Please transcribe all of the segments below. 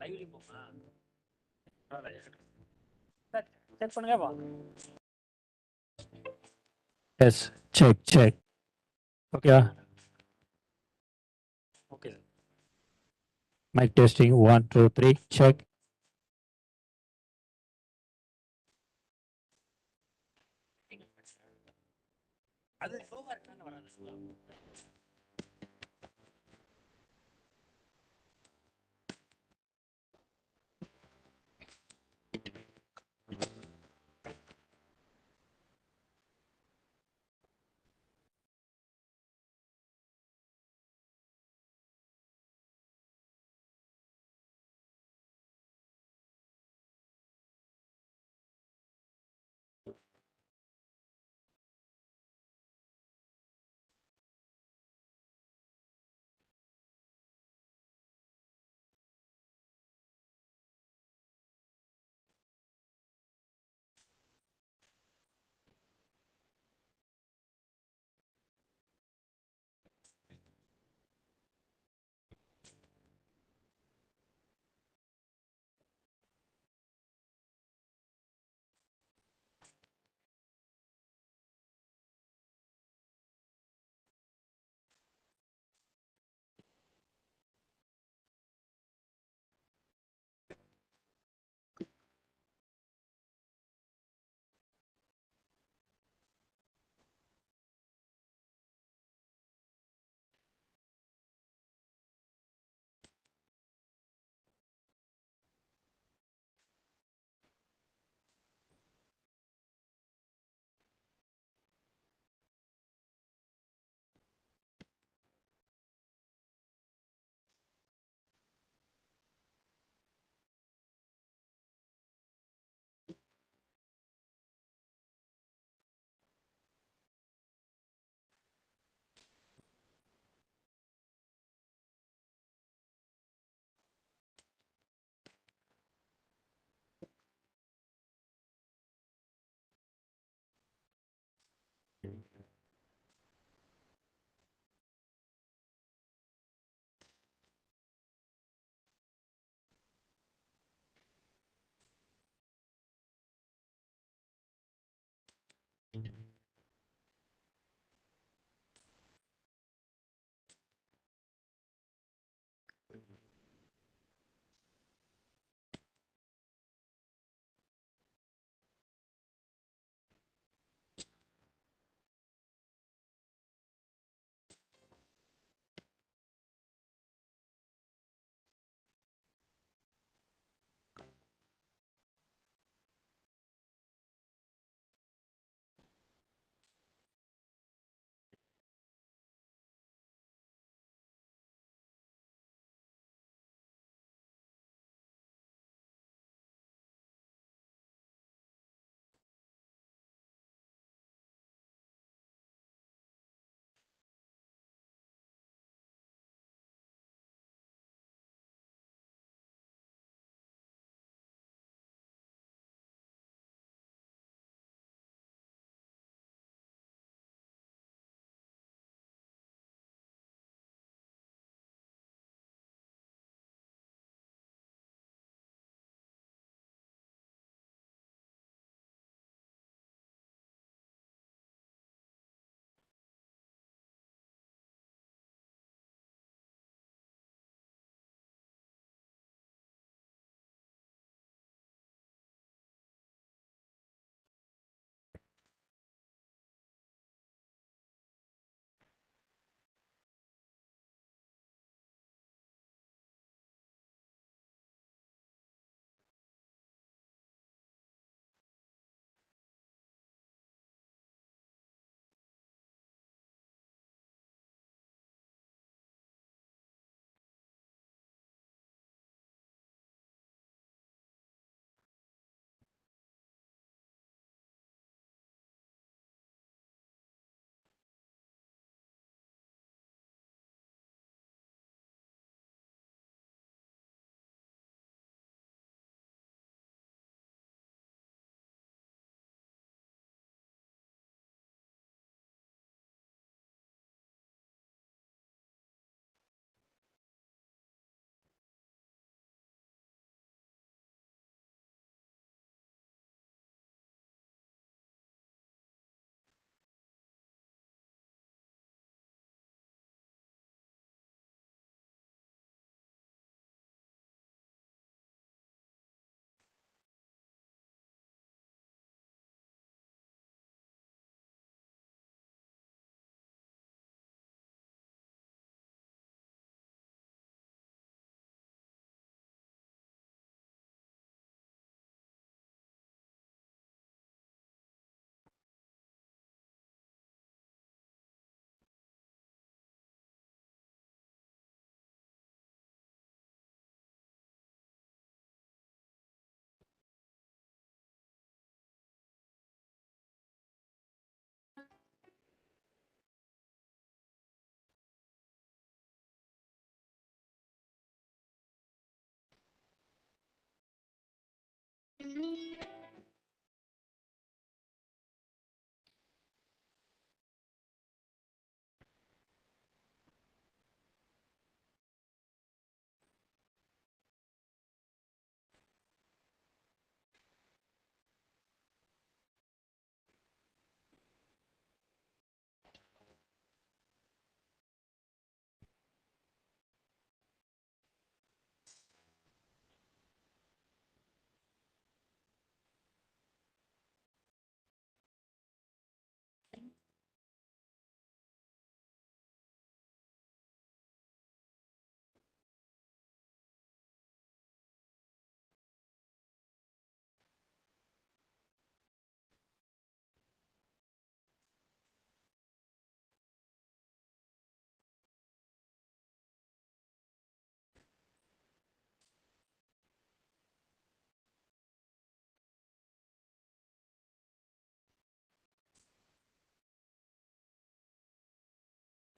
Lively போமா check பண்ணுங்க வா Yes, check. Okay. Okay Mic testing 1, 2, 3. Check. அது சோகா இருக்கான்னு வராது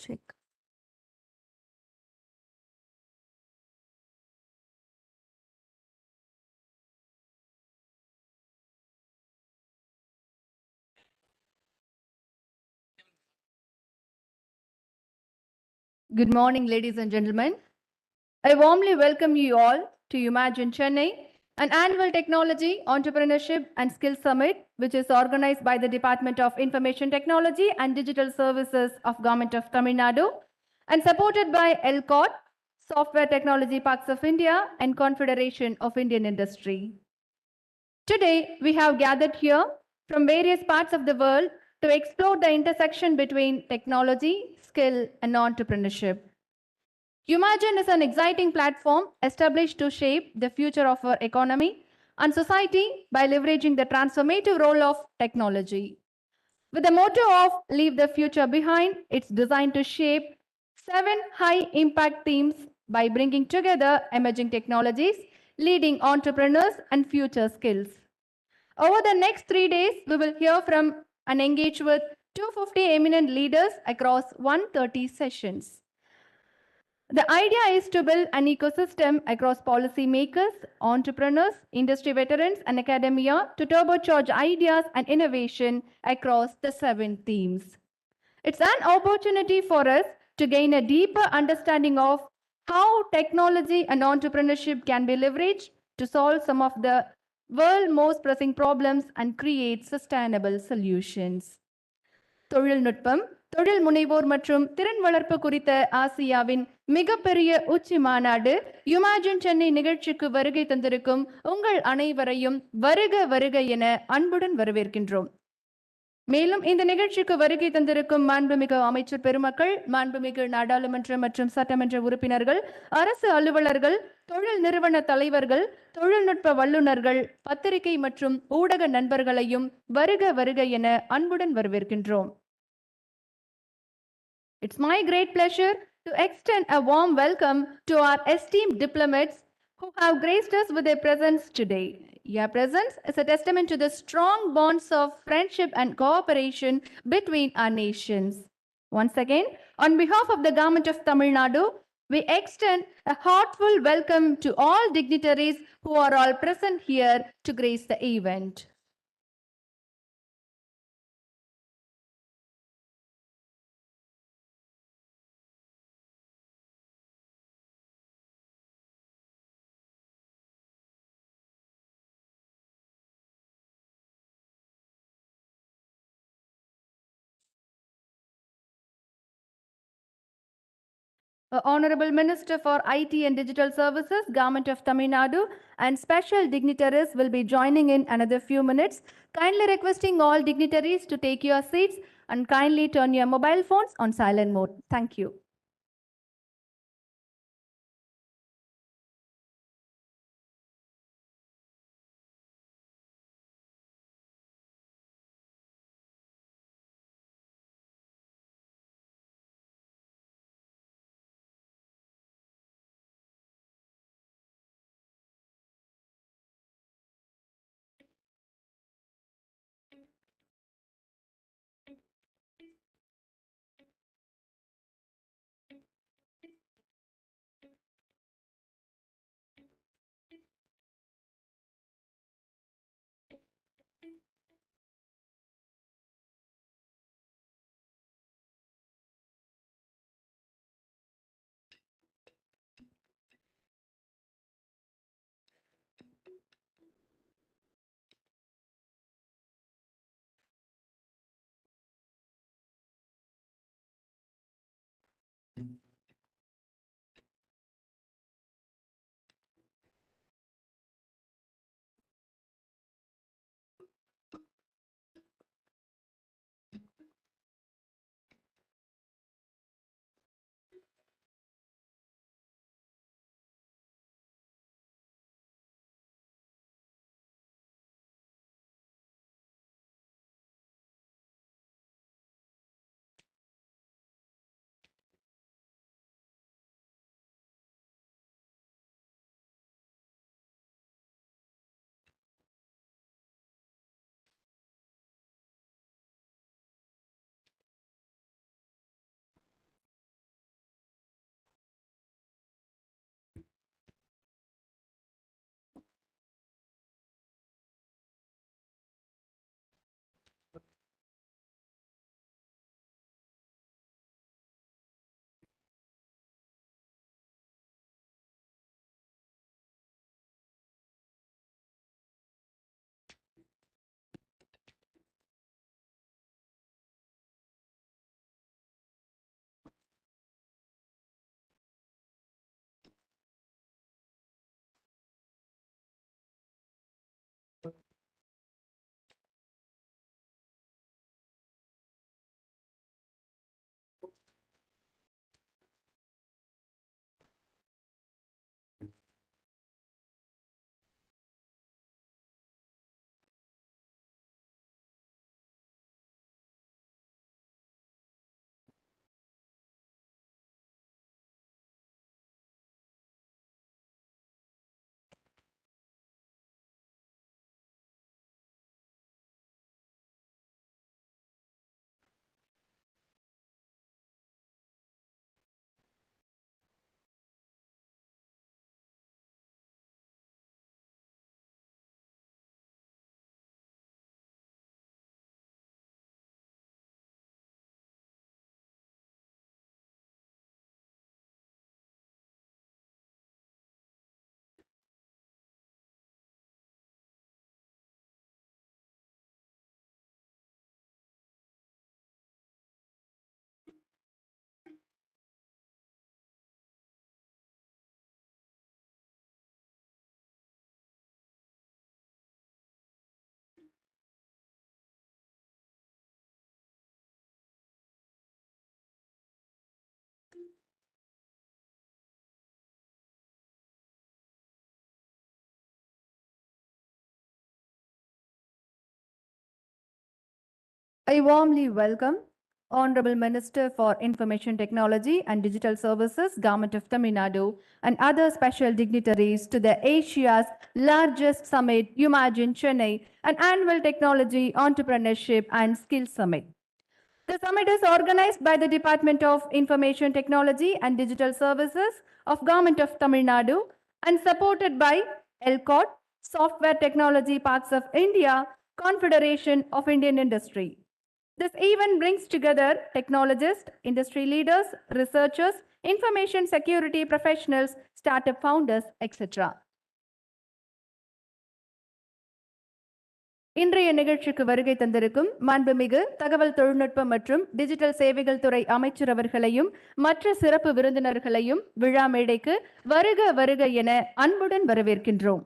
Check. Good morning, ladies and gentlemen. I warmly welcome you all to Umagine Chennai, an annual technology, entrepreneurship and skill summit, which is organized by the Department of Information Technology and Digital Services of Government of Tamil Nadu and supported by LCOT, Software Technology Parks of India and Confederation of Indian Industry. Today, we have gathered here from various parts of the world to explore the intersection between technology, skill, and entrepreneurship. Umagine is an exciting platform established to shape the future of our economy and society by leveraging the transformative role of technology. With the motto of Leave the Future Behind, it's designed to shape 7 high impact themes by bringing together emerging technologies, leading entrepreneurs, and future skills. Over the next 3 days, we will hear from and engage with 250 eminent leaders across 130 sessions. The idea is to build an ecosystem across policymakers, entrepreneurs, industry veterans, and academia to turbocharge ideas and innovation across the 7 themes. It's an opportunity for us to gain a deeper understanding of how technology and entrepreneurship can be leveraged to solve some of the world's most pressing problems and create sustainable solutions. தொழில்நுட்பம், தொழில் முனைவோர் மற்றும் திறன் வளர்ப்பு குறித்த ஆசியாவின் மிகப்பெரிய உச்சி மாநாடு யுமாஜின் சென்னை நிகழ்ச்சிக்கு வருகை தந்திருக்கும் உங்கள் அனைவரையும் வருக வருக என அன்புடன் வரவேற்கின்றோம். மேலும் இந்த நிகழ்ச்சிக்கு வருகை தந்திருக்கும் மாண்புமிகு அமைச்சர் பெருமக்கள், மாண்புமிகு நாடாளுமன்ற மற்றும் சட்டமன்ற உறுப்பினர்கள், அரசு அலுவலர்கள், தொழில் நிறுவன தலைவர்கள், தொழில்நுட்ப வல்லுநர்கள், பத்திரிகை மற்றும் ஊடக நண்பர்களையும் வருக வருக என அன்புடன் வரவேற்கின்றோம். It's my great pleasure to extend a warm welcome to our esteemed diplomats who have graced us with their presence today. Your presence is a testament to the strong bonds of friendship and cooperation between our nations. Once again, on behalf of the Government of Tamil Nadu, we extend a heartfelt welcome to all dignitaries who are all present here to grace the event. Honorable Minister for IT and Digital Services, Government of Tamil Nadu, and special dignitaries will be joining in another few minutes. Kindly requesting all dignitaries to take your seats and kindly turn your mobile phones on silent mode. Thank you. I warmly welcome Honorable Minister for Information Technology and Digital Services, Government of Tamil Nadu, and other special dignitaries to the Asia's largest summit, Umagine Chennai, an annual technology, entrepreneurship, and skills summit. The summit is organized by the Department of Information Technology and Digital Services of Government of Tamil Nadu and supported by ELCOT, Software Technology Parks of India, Confederation of Indian Industry. This event brings together technologists, industry leaders, researchers, information security professionals, startup founders, etc. இன்றைய நிகழ்ச்சிக்கு வருகை தந்திருக்கும் மாண்புமிகு தகவல் தொழில்நுட்பம் மற்றும் digital சேவைகள் துறை அமைச்சர் அவர்களையும் மற்ற சிறப்பு விருந்தினர்களையும் விழா மேடைக்கு வருக வருக என அன்புடன் வரவேற்கின்றோம்.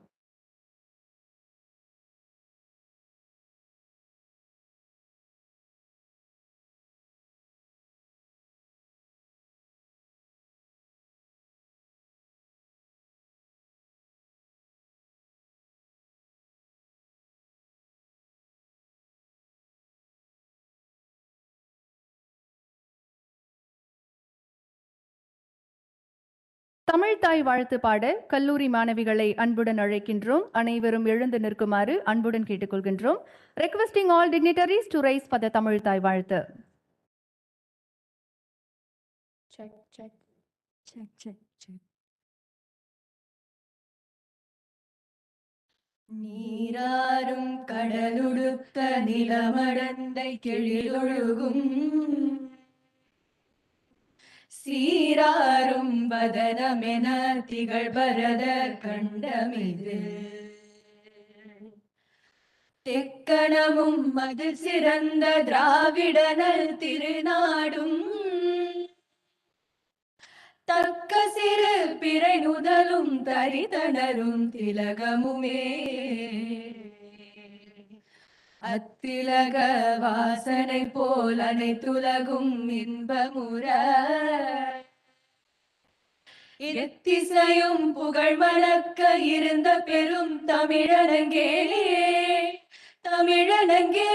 தமிழ் தாய் வாழ்த்து பாட கல்லூரி மாணவிகளை அன்புடன் அழைக்கின்றோம். அனைவரும் எழுந்து நிற்குமாறு அன்புடன் கேட்டுக்கொள்கின்றோம். Requesting all dignitaries to rise for the Tamil தாய் வாழ்த்து. Check, check, check, check, check. நீராறும் கடலுடுத்த நிலமடந்தை கெழிலொழுகும் சீராரும் வதனமென திகழ் பரதர் கண்டமிது தெக்கணமும் அது சிறந்த திராவிடனல் திருநாடும் தக்க சிறு பிறை நுதலும் தரிதனரும் திலகமுமே அத்திலக வாசனை போல் அனைத்துலகும் இன்பமுற எத்திசையும் புகழ் மணக்க இருந்த பெரும் தமிழனங்கே தமிழனங்கே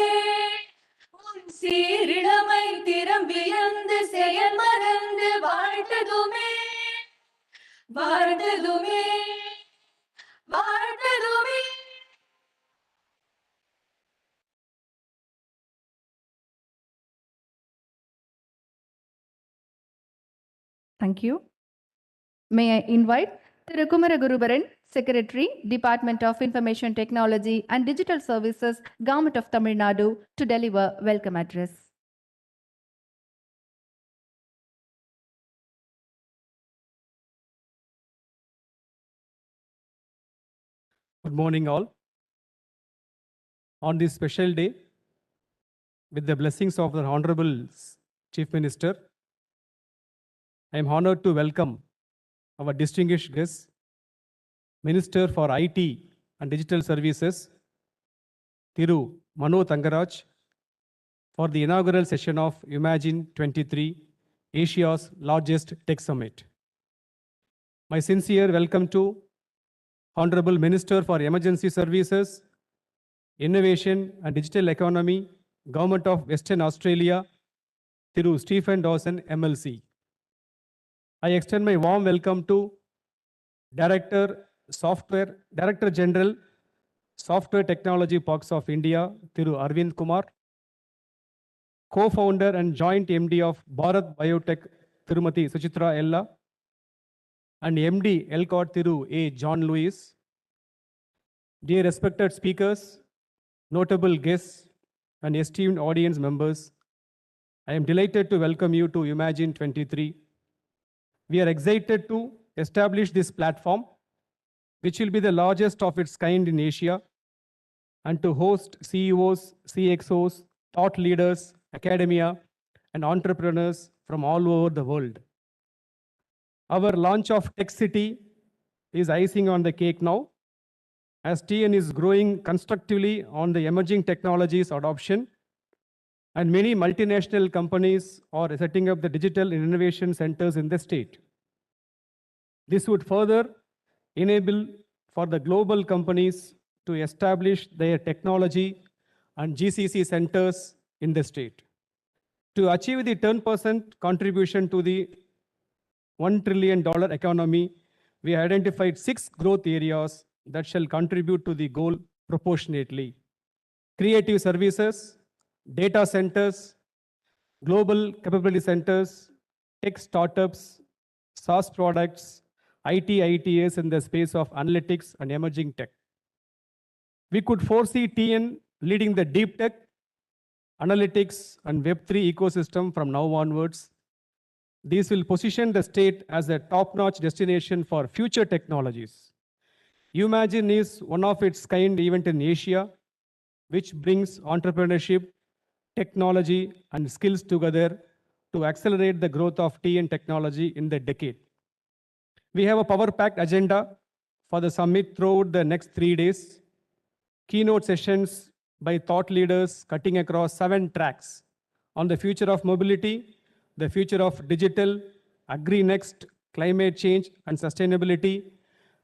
உன் சீரிழமை திறம் வியந்து செயல் மறந்து வாழ்ந்ததுமே வாழ்ந்ததுமே வாழ்ந்ததுமே. Thank you. May I invite Thiru Kumara Gurubaran, Secretary, Department of Information Technology and Digital Services, Government of Tamilnadu, to deliver welcome address. Good morning, all. On this special day, with the blessings of the Honorable Chief Minister, I am honored to welcome our distinguished guest, Minister for IT and Digital Services, Thiru Mano Thangaraj, for the inaugural session of Umagine 23, Asia's largest tech summit. My sincere welcome to Honorable Minister for Emergency Services, Innovation and Digital Economy, Government of Western Australia, Thiru Stephen Dawson, MLC. I extend my warm welcome to Director General, Software Technology Parks of India, Thiru Arvind Kumar, Co-founder and Joint MD of Bharat Biotech, Thirumati Suchitra Ella, and MD LCOT Thiru A. John Lewis. Dear respected speakers, notable guests, and esteemed audience members, I am delighted to welcome you to Umagine 23. We are excited to establish this platform, which will be the largest of its kind in Asia, and to host CEOs, CXOs, thought leaders, academia, and entrepreneurs from all over the world. Our launch of Tech City is icing on the cake now, as TN is growing constructively on the emerging technologies adoption, and many multinational companies are setting up the digital innovation centers in the state. This would further enable for the global companies to establish their technology and GCC centers in the state. To achieve the 10% contribution to the $1 trillion economy, we identified 6 growth areas that shall contribute to the goal proportionately: creative services, data centers, global capability centers, tech startups, SaaS products, ITs in the space of analytics and emerging tech. We could foresee TN leading the deep tech, analytics, and Web3 ecosystem from now onwards. These will position the state as a top-notch destination for future technologies. Umagine is one of its kind event in Asia, which brings entrepreneurship, technology, and skills together to accelerate the growth of TN technology in the decade. We have a power-packed agenda for the summit throughout the next 3 days. Keynote sessions by thought leaders cutting across 7 tracks on the future of mobility, the future of digital, agri-next, climate change and sustainability,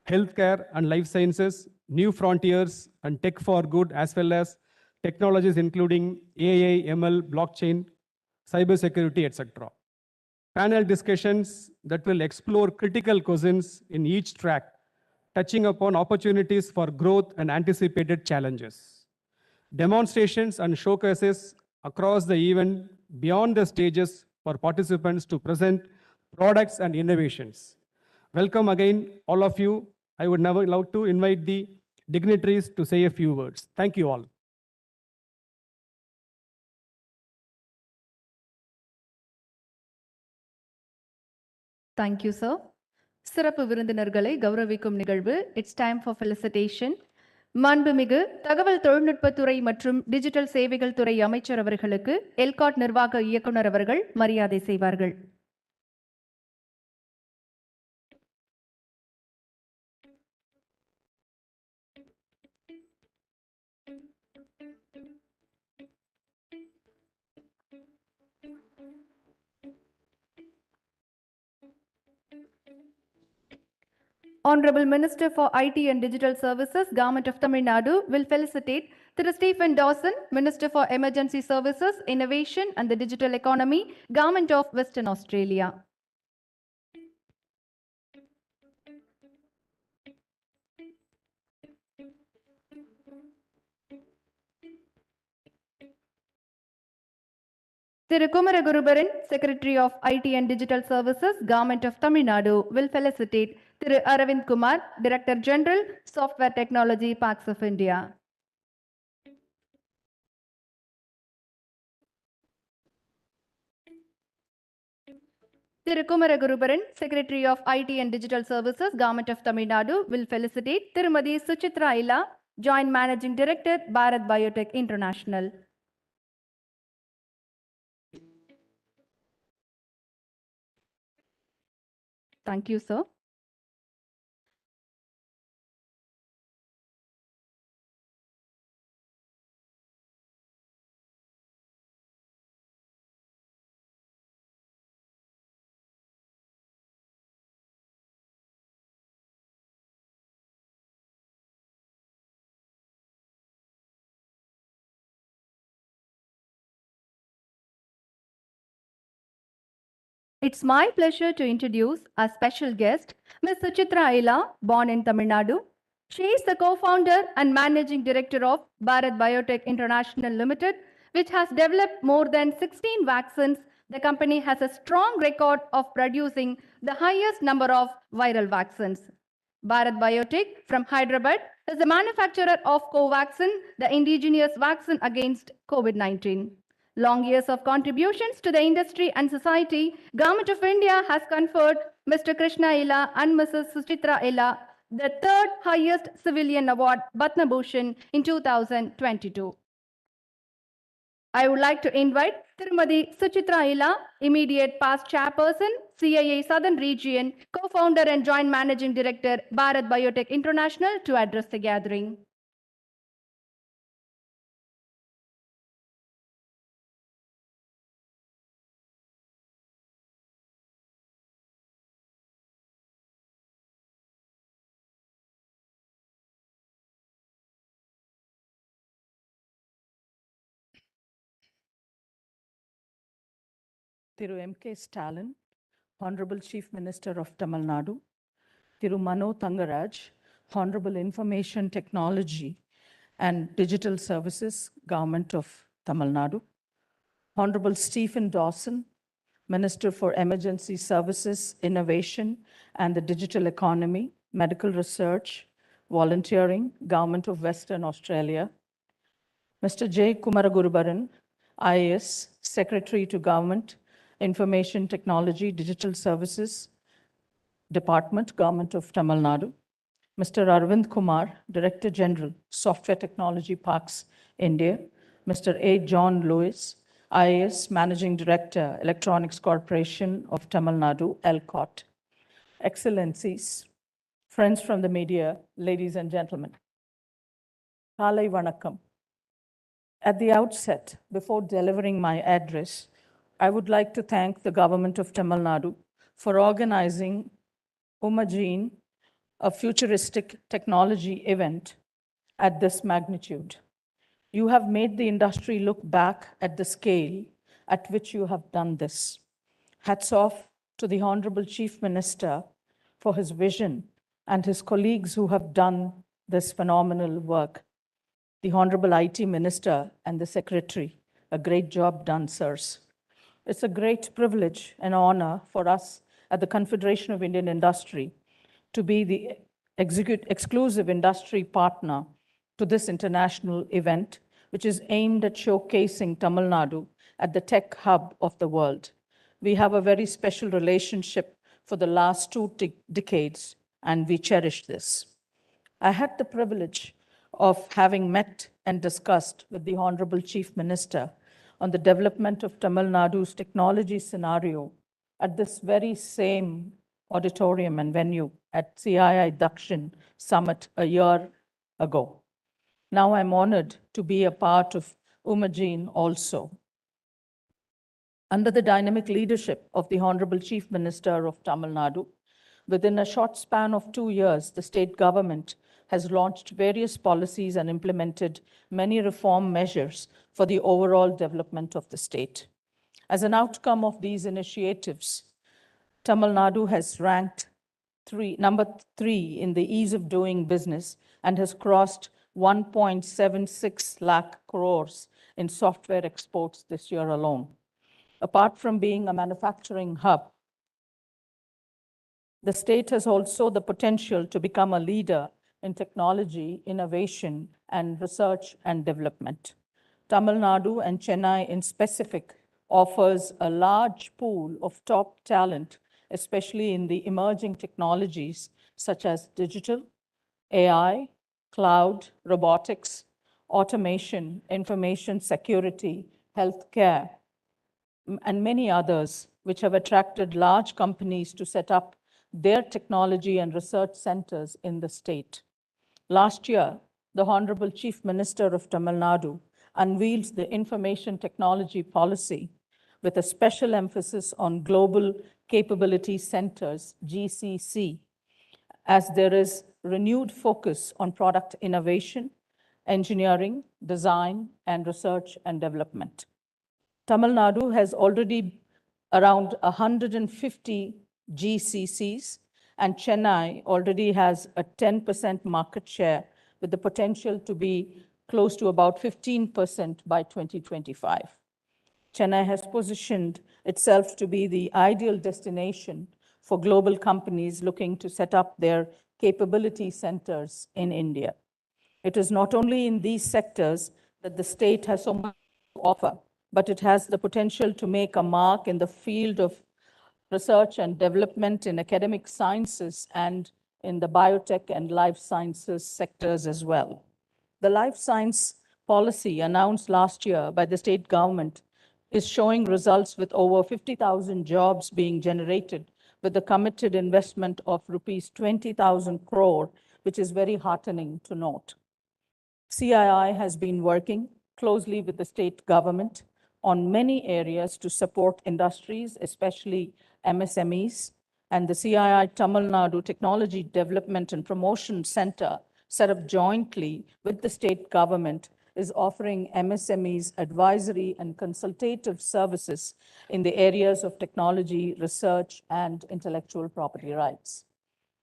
healthcare and life sciences, new frontiers and tech for good, as well as technologies including AI, ML, blockchain, cybersecurity, etc. Panel discussions that will explore critical questions in each track, touching upon opportunities for growth and anticipated challenges. Demonstrations and showcases across the event beyond the stages for participants to present products and innovations. Welcome again, all of you. I would now like to invite the dignitaries to say a few words. Thank you all. Thank you, sir. சிறப்பு விருந்தினர்களை கௌரவிக்கும் நிகழ்வு. It's time for felicitation. மாண்புமிகு தகவல் தொழில்நுட்பத்துறை மற்றும் digital சேவைகள் துறை அமைச்சர் அவர்களுக்கு எல்காட் நிர்வாக இயக்குனர் அவர்கள் மரியாதை செய்வார்கள். Honorable Minister for IT and Digital Services, Government of Tamil Nadu, will felicitate Thiru Stephen Dawson, Minister for Emergency Services, Innovation and the Digital Economy, Government of Western Australia. Thiru Kumaragurubaran, Secretary of IT and Digital Services, Government of Tamil Nadu, will felicitate Thiru Aravind Kumar, Director General, Software Technology Parks of India. Thiru Kumaragurubaran, Secretary of IT and Digital Services, Government of Tamil Nadu, will felicitate Tirumadi Suchitra Ila, Joint Managing Director, Bharat Biotech International. Thank you, sir. It's my pleasure to introduce our special guest, Ms. Suchitra Ila, born in Tamil Nadu. She is the co-founder and managing director of Bharat Biotech International Limited, which has developed more than 16 vaccines. The company has a strong record of producing the highest number of viral vaccines. Bharat Biotech from Hyderabad is the manufacturer of Covaxin, the indigenous vaccine against COVID-19. Long years of contributions to the industry and society, Government of India has conferred Mr. Krishna Ila and Mrs. Suchitra Ila the third highest civilian award, Batna Bhushan, in 2022. I would like to invite Tirumadi Suchitra Ila, immediate past chairperson, CIA Southern Region, co-founder and joint managing director, Bharat Biotech International, to address the gathering. Thiru M.K. Stalin, Honorable Chief Minister of Tamil Nadu, Thiru Mano Thangaraj, Honorable Information Technology and Digital Services, Government of Tamil Nadu, Honorable Stephen Dawson, Minister for Emergency Services, Innovation and the Digital Economy, Medical Research, Volunteering, Government of Western Australia, Mr. J. Kumaragurubaran, IAS, Secretary to Government, Information Technology, Digital Services Department, Government of Tamil Nadu. Mr. Arvind Kumar, Director General, Software Technology Parks, India. Mr. A. John Lewis, IAS, Managing Director, Electronics Corporation of Tamil Nadu, ELCOT. Excellencies, friends from the media, ladies and gentlemen. Kalai Vanakkam. At the outset, before delivering my address, I would like to thank the government of Tamil Nadu for organizing Umagine, a futuristic technology event at this magnitude. You have made the industry look back at the scale at which you have done this. Hats off to the Honorable Chief Minister for his vision and his colleagues who have done this phenomenal work. The Honorable IT Minister and the Secretary, a great job done, sirs. It's a great privilege and honor for us at the Confederation of Indian Industry to be the exclusive industry partner to this international event, which is aimed at showcasing Tamil Nadu at the tech hub of the world. We have a very special relationship for the last 2 decades, and we cherish this. I had the privilege of having met and discussed with the Honorable Chief Minister on the development of Tamil Nadu's technology scenario at this very same auditorium and venue at CII Dakshin Summit a year ago. Now I'm honored to be a part of Umagine also. Under the dynamic leadership of the Honorable Chief Minister of Tamil Nadu, Within a short span of 2 years, the state government has launched various policies and implemented many reform measures for the overall development of the state. As an outcome of these initiatives, Tamil Nadu has ranked number 3 in the ease of doing business and has crossed 1.76 lakh crores in software exports this year alone. Apart from being a manufacturing hub, the state has also the potential to become a leader in technology, innovation, and research and development. Tamil Nadu and Chennai in specific offers a large pool of top talent, especially in the emerging technologies such as digital, AI, cloud, robotics, automation, information security, healthcare, and many others, which have attracted large companies to set up their technology and research centers in the state. Last year, the Honorable Chief Minister of Tamil Nadu unveiled the Information Technology Policy with a special emphasis on Global Capability Centers, GCC, as there is renewed focus on product innovation, engineering, design, and research and development. Tamil Nadu has already around 150 GCCs, and Chennai already has a 10% market share with the potential to be close to about 15% by 2025. Chennai has positioned itself to be the ideal destination for global companies looking to set up their capability centers in India. It is not only in these sectors that the state has so much to offer, but it has the potential to make a mark in the field of research and development in academic sciences and in the biotech and life sciences sectors as well. The life science policy announced last year by the state government is showing results with over 50,000 jobs being generated with a committed investment of rupees 20,000 crore, which is very heartening to note. CII has been working closely with the state government on many areas to support industries, especially MSMEs, and the CII Tamil Nadu Technology Development and Promotion Center, set up jointly with the state government, is offering MSMEs advisory and consultative services in the areas of technology, research, and intellectual property rights.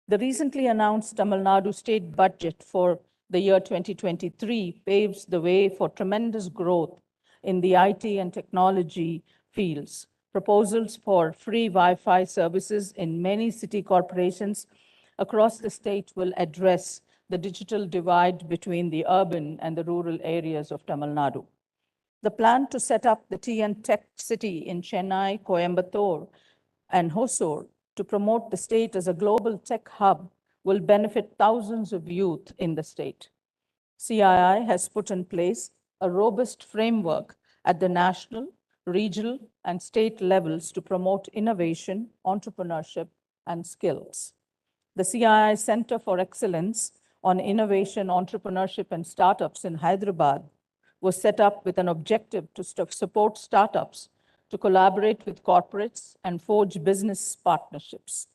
The recently announced Tamil Nadu state budget for the year 2023 paves the way for tremendous growth in the IT and technology fields. Proposals for free Wi-Fi services in many city corporations across the state will address the digital divide between the urban and the rural areas of Tamil Nadu. The plan to set up the TN Tech City in Chennai, Coimbatore, and Hosur to promote the state as a global tech hub will benefit thousands of youth in the state. CII has put in place a robust framework at the national, regional, and state levels to promote innovation, entrepreneurship, and skills. The CII Center for Excellence on Innovation, Entrepreneurship, and Startups in Hyderabad was set up with an objective to support startups to collaborate with corporates and forge business partnerships.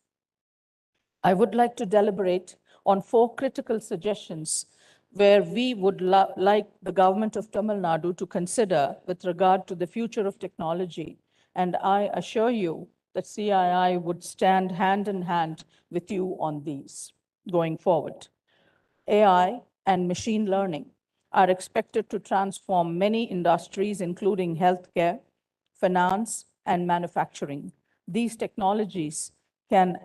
I would like to deliberate on 4 critical suggestions where we would like the government of Tamil Nadu to consider with regard to the future of technology. And I assure you that CII would stand hand in hand with you on these going forward. AI and machine learning are expected to transform many industries, including healthcare, finance, and manufacturing. These technologies can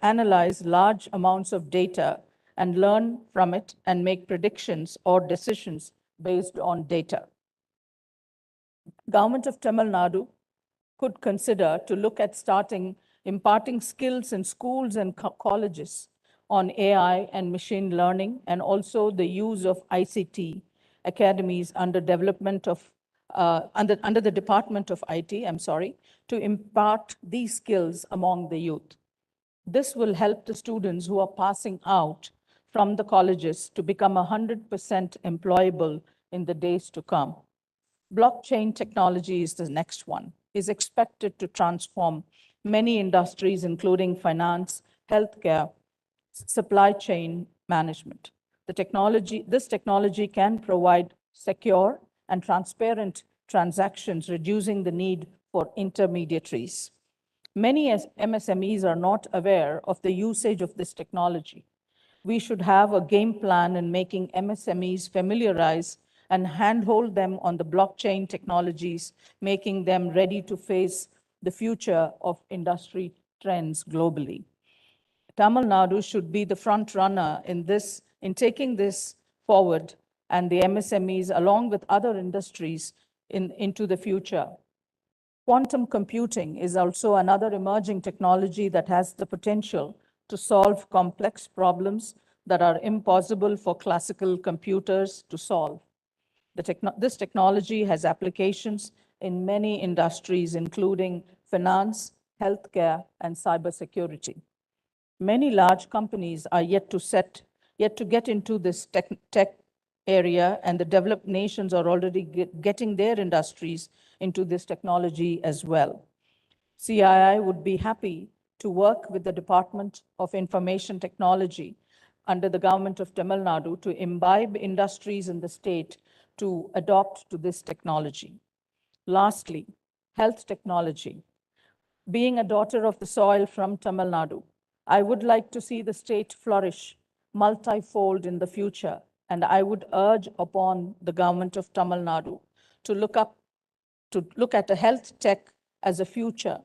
analyze large amounts of data and learn from it and make predictions or decisions based on data. Government of Tamil Nadu could consider to look at imparting skills in schools and colleges on AI and machine learning, and also the use of ICT academies under under the Department of IT, to impart these skills among the youth. This will help the students who are passing out from the colleges to become 100% employable in the days to come. Blockchain technology is the next one, is expected to transform many industries, including finance, healthcare, supply chain management. This technology can provide secure and transparent transactions, reducing the need for intermediaries. Many MSMEs are not aware of the usage of this technology. We should have a game plan in making MSMEs familiarize and handhold them on the blockchain technologies, making them ready to face the future of industry trends globally. Tamil Nadu should be the front runner in taking this forward, and the MSMEs, along with other industries, into the future. Quantum computing is also another emerging technology that has the potential to solve complex problems that are impossible for classical computers to solve. This technology has applications in many industries, including finance, healthcare, and cybersecurity. Many large companies are yet to get into this tech area, and the developed nations are already getting their industries into this technology as well. CII would be happy to work with the Department of Information Technology under the government of Tamil Nadu to imbibe industries in the state to adopt to this technology. Lastly, health technology. Being a daughter of the soil from Tamil Nadu, I would like to see the state flourish multifold in the future, and I would urge upon the government of Tamil Nadu to look at a health tech as a future,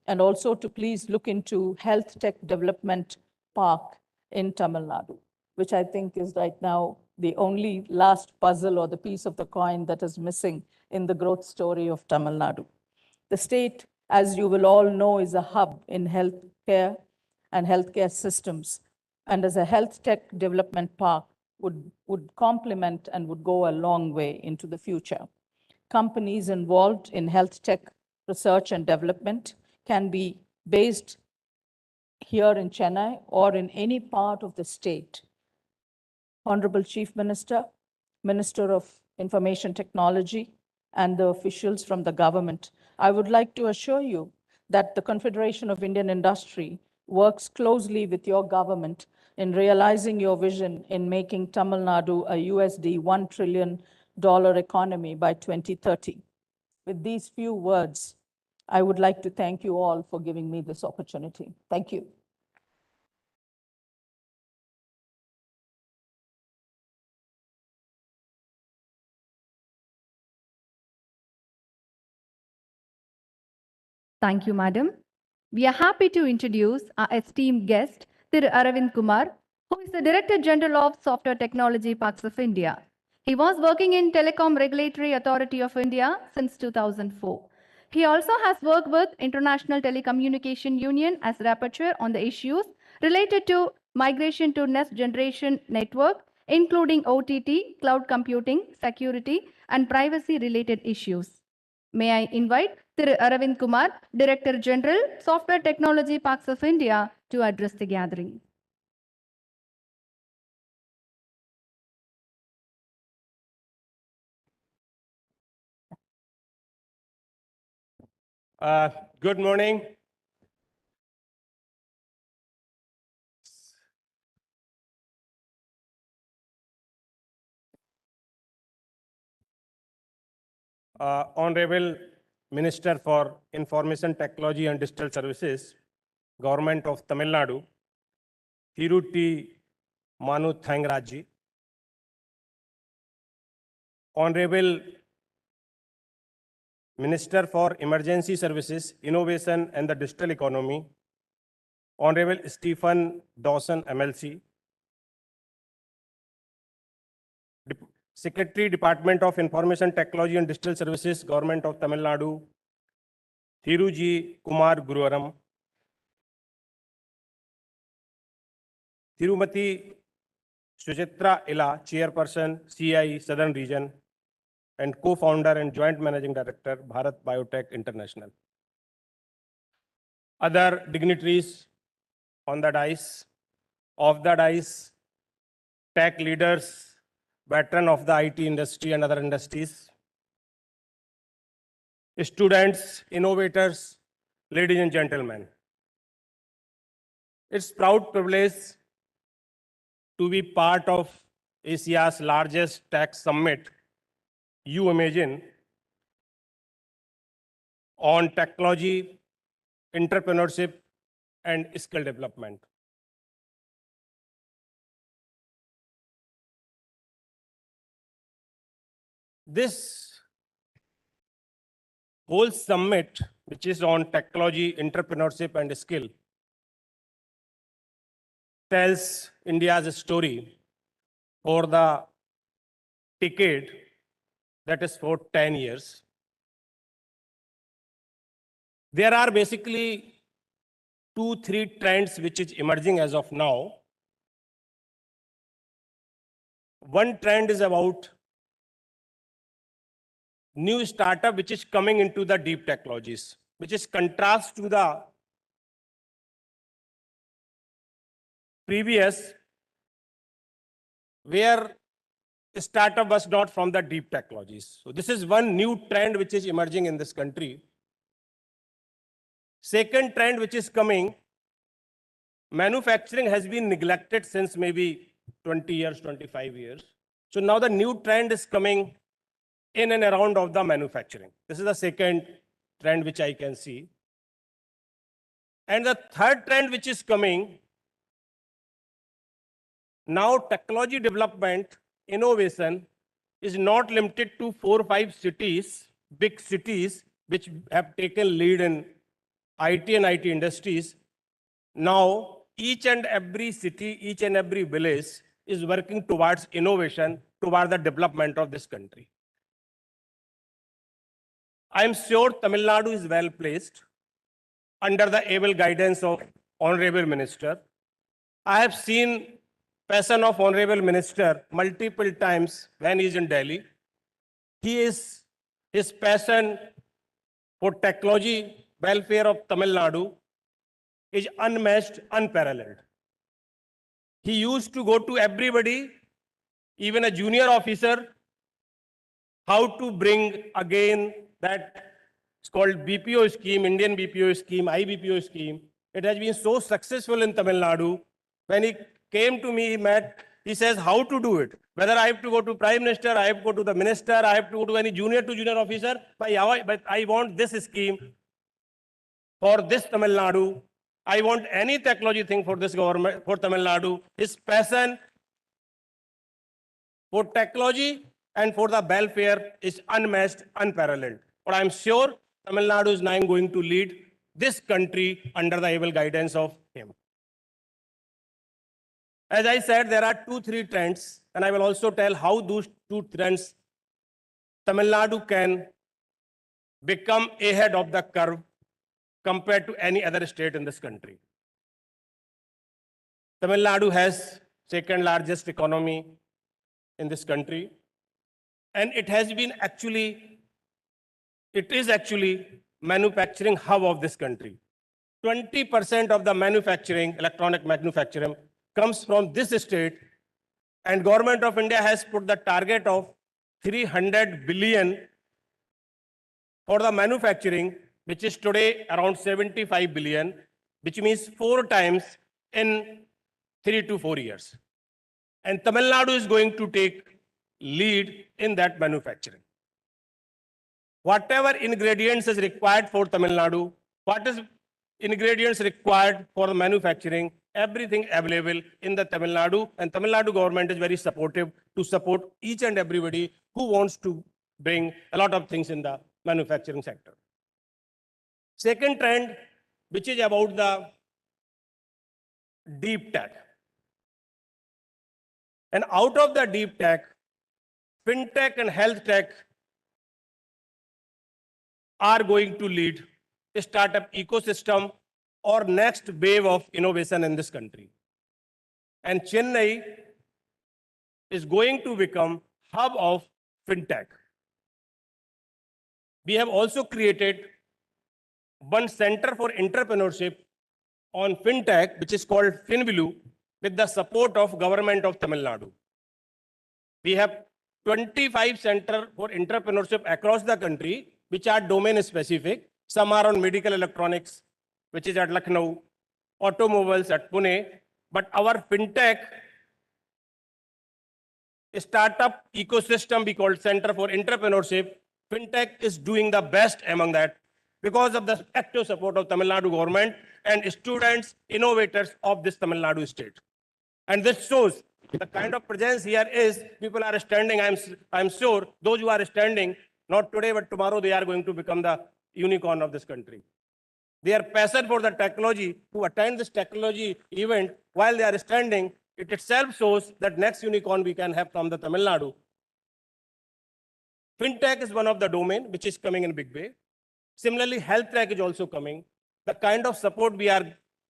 and also to please look into health tech development park in Tamil Nadu, which I think is right now the only last puzzle or the piece of the coin that is missing in the growth story of Tamil Nadu. The state, as you will all know, is a hub in healthcare and healthcare systems, and as a health tech development park would complement and would go a long way into the future. Companies involved in health tech research and development can be based here in Chennai or in any part of the state. Honorable Chief Minister, Minister of Information Technology, and the officials from the government, I would like to assure you that the Confederation of Indian Industry works closely with your government in realizing your vision in making Tamil Nadu a USD $1 trillion economy by 2030. With these few words, I would like to thank you all for giving me this opportunity. Thank you. Thank you, Madam. We are happy to introduce our esteemed guest, Thiru Aravind Kumar, who is the Director General of Software Technology Parks of India. He was working in Telecom Regulatory Authority of India since 2004. He also has worked with International Telecommunication Union as rapporteur on the issues related to migration to next generation network, including OTT, cloud computing, security, and privacy related issues. May I invite Thiru Aravind Kumar, Director General, Software Technology Parks of India, to address the gathering. Good morning. Honorable Minister for Information Technology and Digital Services, Government of Tamil Nadu, Thiru Manu Thangraji, Honorable Minister for Emergency Services, Innovation and the Digital Economy, Honorable Stephen Dawson, MLC, Secretary, Department of Information Technology and Digital Services, Government of Tamil Nadu, Thiruji Kumar Guruvaram, Tirumati Suchitra Ila, Chairperson, CI Southern Region, and co-founder and joint managing director, Bharat Biotech International. Other dignitaries on the dais, off the dais, tech leaders, veteran of the IT industry and other industries, students, innovators, ladies and gentlemen. It's proud privilege to be part of Asia's largest tech summit, Umagine, on technology, entrepreneurship, and skill development. This whole summit, which is on technology, entrepreneurship, and skill, tells India's story for the decade, that is for 10 years. There are basically 2-3 trends which is emerging as of now. One trend is about new startup which is coming into the deep technologies, which is contrast to the previous, where startup was not from the deep technologies. So this is one new trend which is emerging in this country. Second trend which is coming, manufacturing has been neglected since maybe 20 years, 25 years. So now the new trend is coming in and around of the manufacturing. This is the second trend which I can see. And the third trend which is coming, now technology development, innovation is not limited to 4 or 5 cities, big cities, which have taken lead in IT and IT industries. Now, each and every city, each and every village is working towards innovation, towards the development of this country. I am sure Tamil Nadu is well placed under the able guidance of Honorable Minister. I have seen passion of Honorable Minister multiple times when he is in Delhi. His passion for technology, welfare of Tamil Nadu is unmatched, unparalleled. He used to go to everybody, even a junior officer, how to bring again that it's called BPO scheme, Indian BPO scheme, IBPO scheme. It has been so successful in Tamil Nadu. When he came to me, he says how to do it. Whether I have to go to Prime Minister, I have to go to the Minister, I have to go to any junior officer, but I want this scheme for this Tamil Nadu. I want any technology thing for this government, for Tamil Nadu. His passion for technology and for the welfare is unmatched, unparalleled. But I'm sure Tamil Nadu is now going to lead this country under the able guidance of him. As I said, there are 2-3 trends, and I will also tell how those 2 trends Tamil Nadu can become ahead of the curve compared to any other state in this country. Tamil Nadu has second largest economy in this country, and it is actually manufacturing hub of this country. 20% of the manufacturing, electronic manufacturing, comes from this state, and Government of India has put the target of 300 billion for the manufacturing, which is today around 75 billion, which means 4 times in 3 to 4 years. And Tamil Nadu is going to take lead in that manufacturing. Whatever ingredients is required for Tamil Nadu, what is ingredients required for the manufacturing, everything available in the Tamil Nadu, and Tamil Nadu government is very supportive to support each and everybody who wants to bring a lot of things in the manufacturing sector. Second trend, which is about the deep tech. And out of the deep tech, fintech and health tech are going to lead a startup ecosystem or next wave of innovation in this country. And Chennai is going to become hub of fintech. We have also created one center for entrepreneurship on fintech, which is called FinVilu, with the support of government of Tamil Nadu. We have 25 centers for entrepreneurship across the country, which are domain specific. Some are on medical electronics, which is at Lucknow, automobiles at Pune, but our fintech startup ecosystem we call Center for Entrepreneurship, fintech is doing the best among that because of the active support of Tamil Nadu government and students, innovators of this Tamil Nadu state. And this shows the kind of presence here is people are standing. I'm sure those who are standing, not today, but tomorrow, they are going to become the unicorn of this country. Their passion for the technology, to attend this technology event while they are standing, it itself shows that next unicorn we can have from the Tamil Nadu. Fintech is one of the domain which is coming in a big way. Similarly, health tech is also coming. The kind of support we are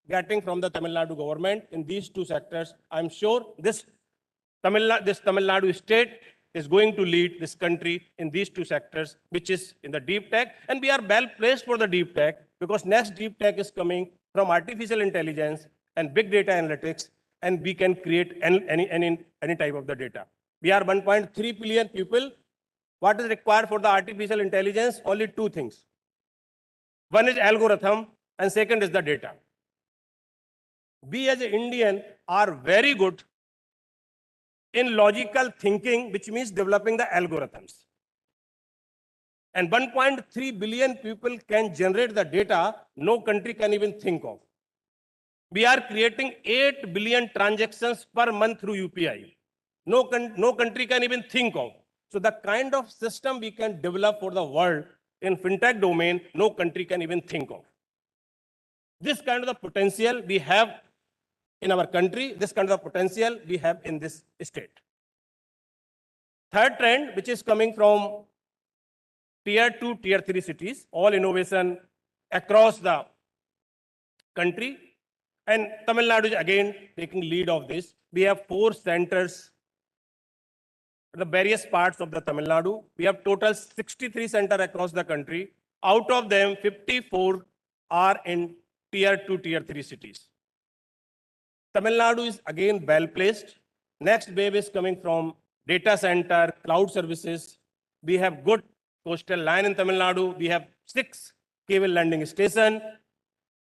getting from the Tamil Nadu government in these two sectors, I'm sure this Tamil Nadu state is going to lead this country in these two sectors, which is in the deep tech. And we are well placed for the deep tech because next deep tech is coming from artificial intelligence and big data analytics, and we can create any type of the data. We are 1.3 billion people. What is required for the artificial intelligence? Only two things. One is algorithm, and second is the data. We as an Indian are very good in logical thinking, which means developing the algorithms. And 1.3 billion people can generate the data no country can even think of. We are creating 8 billion transactions per month through UPI. No country can even think of. So the kind of system we can develop for the world in fintech domain, no country can even think of. This kind of the potential we have in our country, this kind of potential we have in this state. Third trend, which is coming from tier 2, tier 3 cities, all innovation across the country. And Tamil Nadu is again taking lead of this. We have 4 centers in the various parts of the Tamil Nadu. We have total 63 centers across the country. Out of them, 54 are in tier 2, tier 3 cities. Tamil Nadu is again well placed. Next wave is coming from data center, cloud services. We have good coastal line in Tamil Nadu. We have 6 cable landing stations.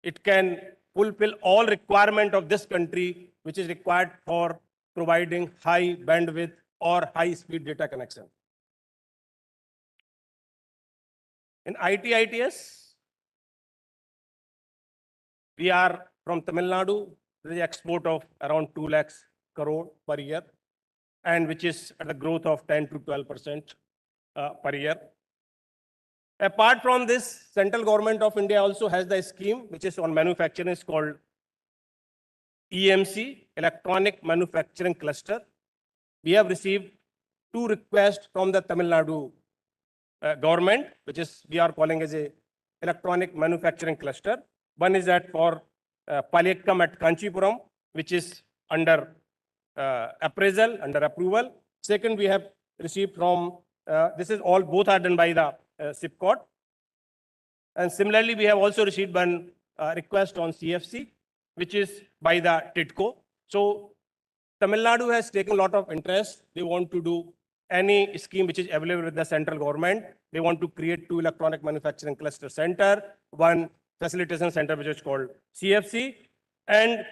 It can fulfill all requirement of this country, which is required for providing high bandwidth or high speed data connection. In ITITS, we are from Tamil Nadu, there is export of around 2 lakhs crore per year, and which is at a growth of 10 to 12% per year. Apart from this, central government of India also has the scheme which is on manufacturing, is called EMC, Electronic Manufacturing Cluster. We have received 2 requests from the Tamil Nadu government, which is we are calling as a electronic manufacturing cluster. One is that for Paliyakkam at Kanchipuram, which is under appraisal, under approval. Second, we have received from, this is all, both are done by the SIPCOT. And similarly, we have also received one request on CFC, which is by the TIDCO. So Tamil Nadu has taken a lot of interest. They want to do any scheme which is available with the central government. They want to create 2 electronic manufacturing cluster center, 1 facilitation center, which is called CFC. And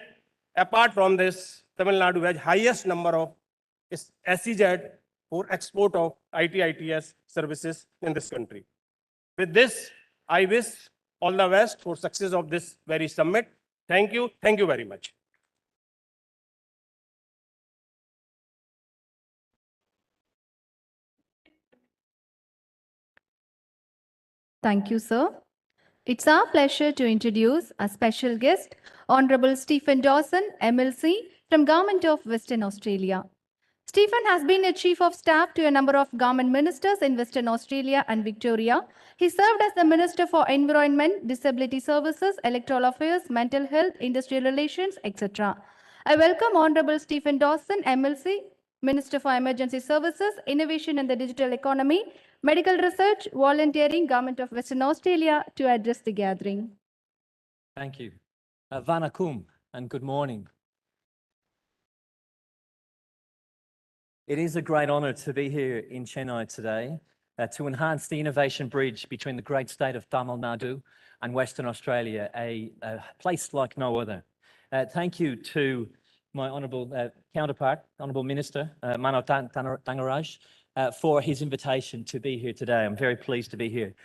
apart from this, Tamil Nadu has highest number of SEZ for export of ITITS services in this country. With this, I wish all the best for success of this very summit. Thank you. Thank you very much. Thank you, sir. It's our pleasure to introduce a special guest, Honorable Stephen Dawson, MLC, from Government of Western Australia. Stephen has been a Chief of Staff to a number of government ministers in Western Australia and Victoria. He served as the Minister for Environment, Disability Services, Electoral Affairs, Mental Health, Industrial Relations, etc. I welcome Honorable Stephen Dawson, MLC, Minister for Emergency Services, Innovation and the Digital Economy, Medical Research, Volunteering, Government of Western Australia, to address the gathering. Thank you. Vanakum and good morning. It is a great honour to be here in Chennai today to enhance the innovation bridge between the great state of Tamil Nadu and Western Australia, a place like no other. Thank you to my honourable counterpart, Honourable Minister Mano Thangaraj, for his invitation to be here today. I'm very pleased to be here.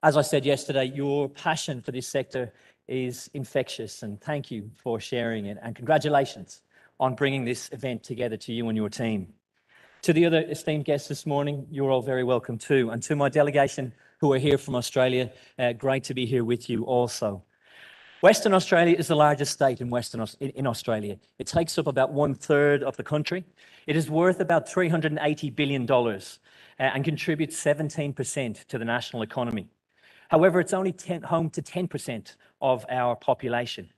As I said yesterday, your passion for this sector is infectious, and thank you for sharing it, and congratulations on bringing this event together to you and your team. To the other esteemed guests this morning, you're all very welcome too. And to my delegation who are here from Australia, great to be here with you also. Western Australia is the largest state in Australia. It takes up about 1/3 of the country. It is worth about $380 billion and contributes 17% to the national economy. However, it's only home to 10% of our population.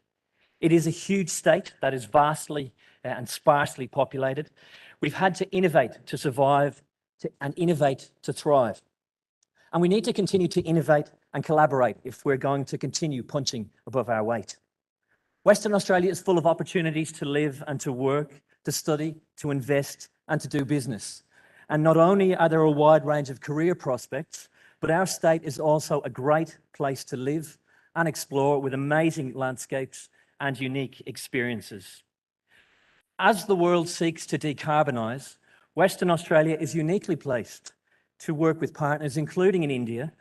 It is a huge state that is vastly and sparsely populated. We've had to innovate to survive and innovate to thrive. And we need to continue to innovate and collaborate if we're going to continue punching above our weight. Western Australia is full of opportunities to live and to work, to study, to invest, and to do business. And not only are there a wide range of career prospects, but our state is also a great place to live and explore with amazing landscapes and unique experiences. As the world seeks to decarbonise, Western Australia is uniquely placed to work with partners, including in India,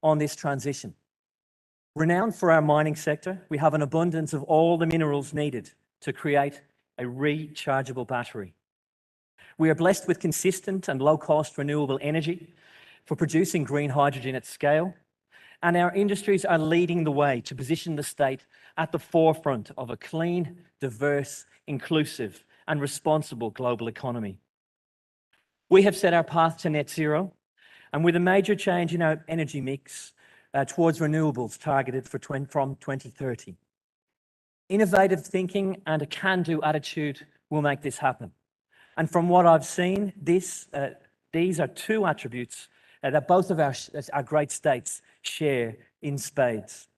on this transition. Renowned for our mining sector, we have an abundance of all the minerals needed to create a rechargeable battery. We are blessed with consistent and low-cost renewable energy for producing green hydrogen at scale, and our industries are leading the way to position the state at the forefront of a clean, diverse, inclusive, and responsible global economy. We have set our path to net zero, and with a major change in our energy mix towards renewables targeted from 2030. Innovative thinking and a can-do attitude will make this happen. And from what I've seen, these are two attributes that both of our great states share in spades.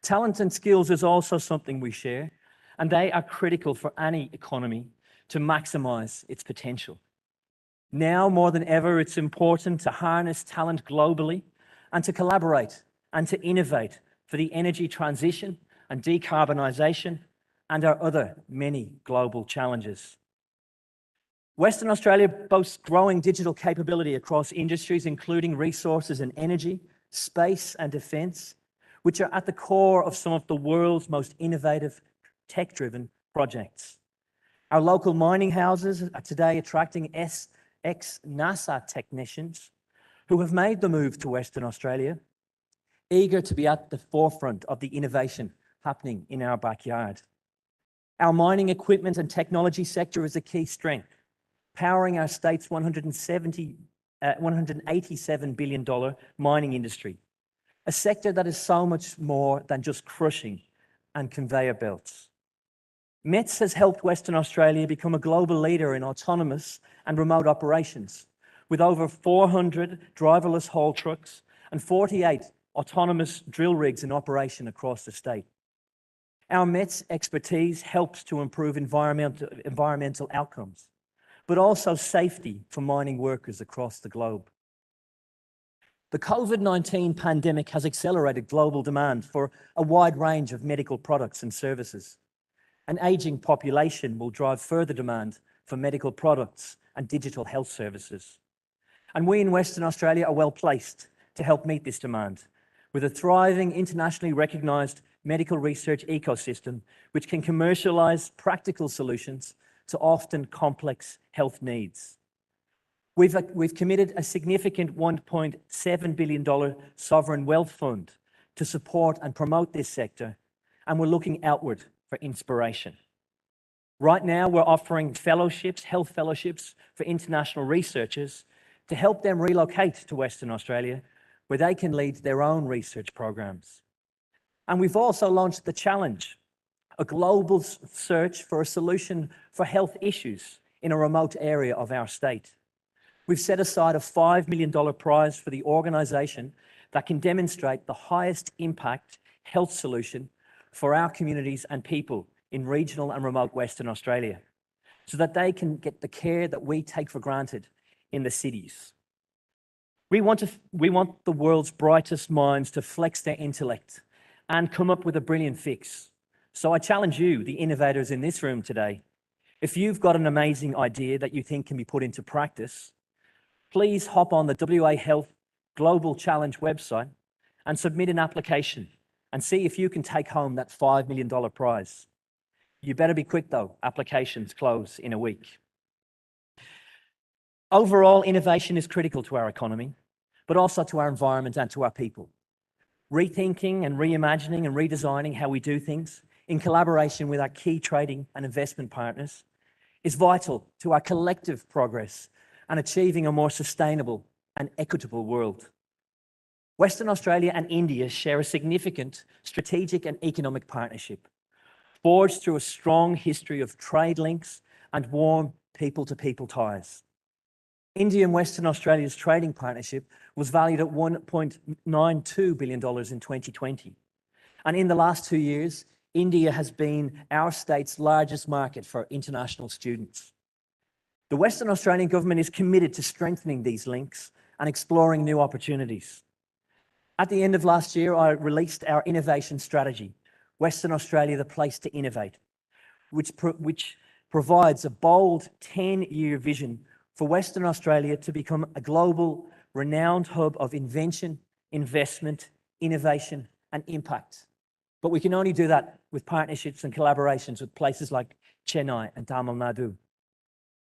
Talent and skills is also something we share, and they are critical for any economy to maximise its potential. Now more than ever, it's important to harness talent globally and to collaborate and to innovate for the energy transition and decarbonisation and our other many global challenges. Western Australia boasts growing digital capability across industries, including resources and energy, space and defence, which are at the core of some of the world's most innovative, tech-driven projects. Our local mining houses are today attracting ex-NASA technicians who have made the move to Western Australia, eager to be at the forefront of the innovation happening in our backyard. Our mining equipment and technology sector is a key strength, powering our state's $187 billion mining industry, a sector that is so much more than just crushing and conveyor belts. METS has helped Western Australia become a global leader in autonomous and remote operations, with over 400 driverless haul trucks and 48 autonomous drill rigs in operation across the state. Our METS expertise helps to improve environmental outcomes, but also safety for mining workers across the globe. The COVID-19 pandemic has accelerated global demand for a wide range of medical products and services. An ageing population will drive further demand for medical products and digital health services. And we in Western Australia are well placed to help meet this demand, with a thriving, internationally recognised medical research ecosystem which can commercialise practical solutions to often complex health needs. We've committed a significant $1.7 billion sovereign wealth fund to support and promote this sector, and we're looking outward for inspiration. Right now, we're offering fellowships, health fellowships for international researchers to help them relocate to Western Australia, where they can lead their own research programs. And we've also launched The Challenge, a global search for a solution for health issues in a remote area of our state. We've set aside a $5 million prize for the organisation that can demonstrate the highest impact health solution for our communities and people in regional and remote Western Australia, so that they can get the care that we take for granted in the cities. We want the world's brightest minds to flex their intellect and come up with a brilliant fix So I challenge you, the innovators in this room today, if you've got an amazing idea that you think can be put into practice, please hop on the WA Health Global Challenge website and submit an application and see if you can take home that $5 million prize. You better be quick though, applications close in a week. Overall, innovation is critical to our economy, but also to our environment and to our people. Rethinking and reimagining and redesigning how we do things in collaboration with our key trading and investment partners is vital to our collective progress and achieving a more sustainable and equitable world. Western Australia and India share a significant strategic and economic partnership, forged through a strong history of trade links and warm people-to-people ties. India and Western Australia's trading partnership was valued at $1.92 billion in 2020. And in the last 2 years, India has been our state's largest market for international students. The Western Australian government is committed to strengthening these links and exploring new opportunities. At the end of last year, I released our innovation strategy, Western Australia, the Place to Innovate, which provides a bold 10-year vision for Western Australia to become a global, renowned hub of invention, investment, innovation, and impact. But we can only do that with partnerships and collaborations with places like Chennai and Tamilnadu.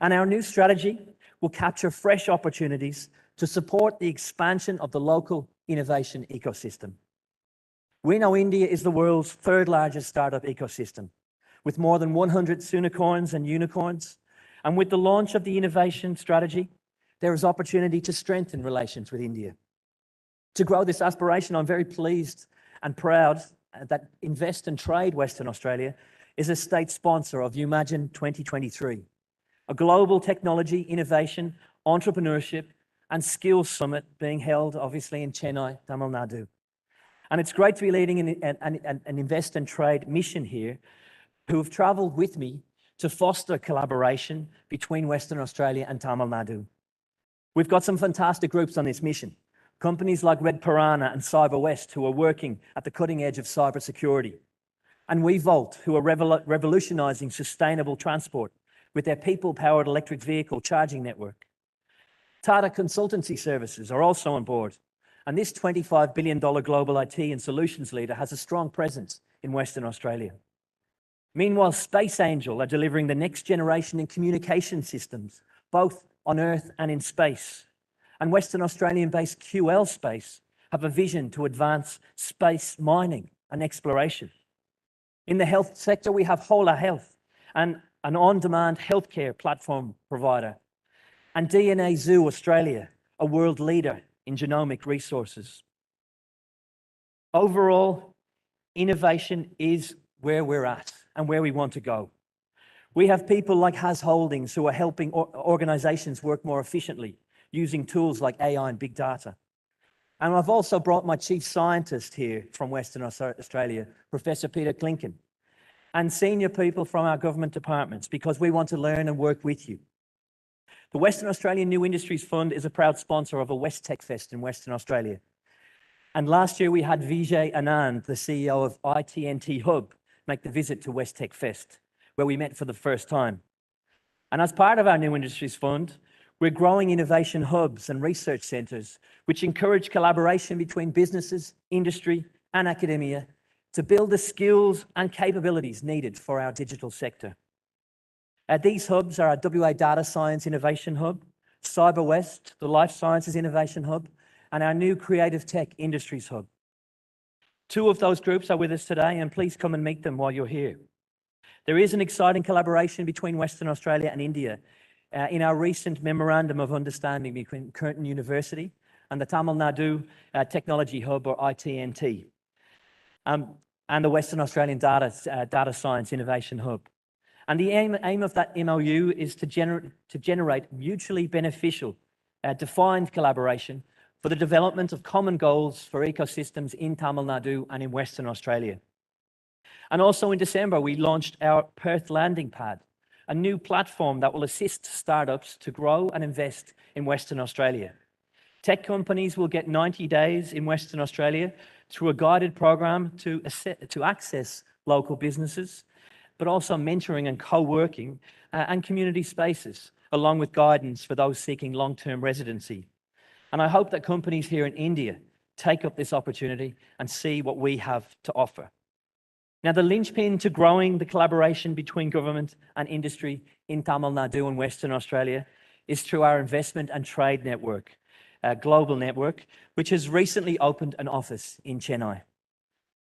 And our new strategy will capture fresh opportunities to support the expansion of the local innovation ecosystem. We know India is the world's third largest startup ecosystem, with more than 100 unicorns and unicorns. And with the launch of the innovation strategy, there is opportunity to strengthen relations with India. To grow this aspiration, I'm very pleased and proud that Invest and Trade Western Australia is a state sponsor of Umagine 2023, a global technology, innovation, entrepreneurship, and skills summit being held, obviously, in Chennai, Tamil Nadu. And it's great to be leading an Invest and Trade mission here, who have travelled with me to foster collaboration between Western Australia and Tamil Nadu. We've got some fantastic groups on this mission. Companies like Red Piranha and Cyber West, who are working at the cutting edge of cybersecurity. And WeVolt, who are revolutionising sustainable transport with their people-powered electric vehicle charging network. Tata Consultancy Services are also on board. And this $25 billion global IT and solutions leader has a strong presence in Western Australia. Meanwhile, Space Angel are delivering the next generation in communication systems, both on Earth and in space. And Western Australian-based QL Space have a vision to advance space mining and exploration. In the health sector, we have Hola Health, and an on-demand healthcare platform provider. And DNA Zoo Australia, a world leader in genomic resources. Overall, innovation is where we're at and where we want to go. We have people like Has Holdings who are helping organizations work more efficiently using tools like AI and big data. And I've also brought my chief scientist here from Western Australia, Professor Peter Klinken, and senior people from our government departments, because we want to learn and work with you. The Western Australian New Industries Fund is a proud sponsor of a West Tech Fest in Western Australia. And last year we had Vijay Anand, the CEO of ITNT Hub, make the visit to West Tech Fest, where we met for the first time. And as part of our New Industries Fund, we're growing innovation hubs and research centres, which encourage collaboration between businesses, industry, and academia to build the skills and capabilities needed for our digital sector. These hubs are our WA Data Science Innovation Hub, Cyber West, the Life Sciences Innovation Hub, and our new Creative Tech Industries Hub. Two of those groups are with us today, and please come and meet them while you're here. There is an exciting collaboration between Western Australia and India in our recent Memorandum of Understanding between Curtin University and the Tamil Nadu Technology Hub, or ITNT, and the Western Australian Data Science Innovation Hub. And the aim of that MOU is to generate mutually beneficial, defined collaboration for the development of common goals for ecosystems in Tamil Nadu and in Western Australia. And also in December, we launched our Perth Landing Pad, a new platform that will assist startups to grow and invest in Western Australia. Tech companies will get 90 days in Western Australia through a guided program to access local businesses, but also mentoring and co-working and community spaces, along with guidance for those seeking long-term residency. And I hope that companies here in India take up this opportunity and see what we have to offer. Now, the linchpin to growing the collaboration between government and industry in Tamil Nadu and Western Australia is through our investment and trade network, a global network, which has recently opened an office in Chennai.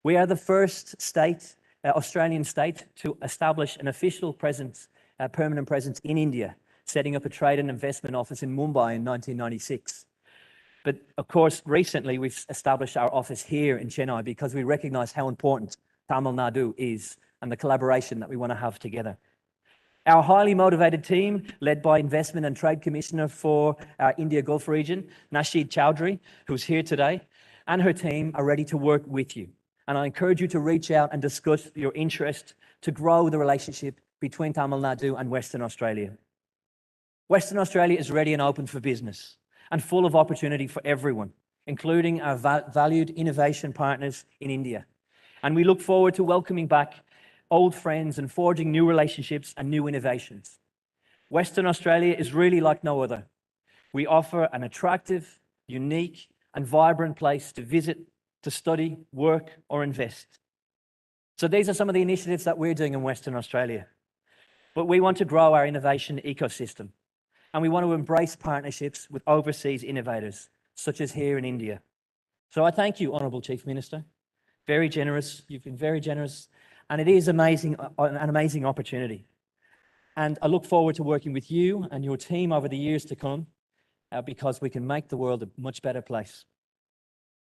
We are the first state, Australian state, to establish an official presence, permanent presence in India, setting up a trade and investment office in Mumbai in 1996. But of course, recently we've established our office here in Chennai because we recognize how important Tamil Nadu is and the collaboration that we want to have together. Our highly motivated team, led by Investment and Trade Commissioner for our India Gulf region, Nasheed Chowdhury, who's here today, and her team are ready to work with you. And I encourage you to reach out and discuss your interest to grow the relationship between Tamil Nadu and Western Australia. Western Australia is ready and open for business and full of opportunity for everyone, including our valued innovation partners in India. And we look forward to welcoming back old friends and forging new relationships and new innovations. Western Australia is really like no other. We offer an attractive, unique, and vibrant place to visit, to study, work, or invest. So these are some of the initiatives that we're doing in Western Australia. But we want to grow our innovation ecosystem, and we want to embrace partnerships with overseas innovators, such as here in India. So I thank you, Honourable Chief Minister. Very generous. You've been very generous. And it is an amazing opportunity. And I look forward to working with you and your team over the years to come because we can make the world a much better place.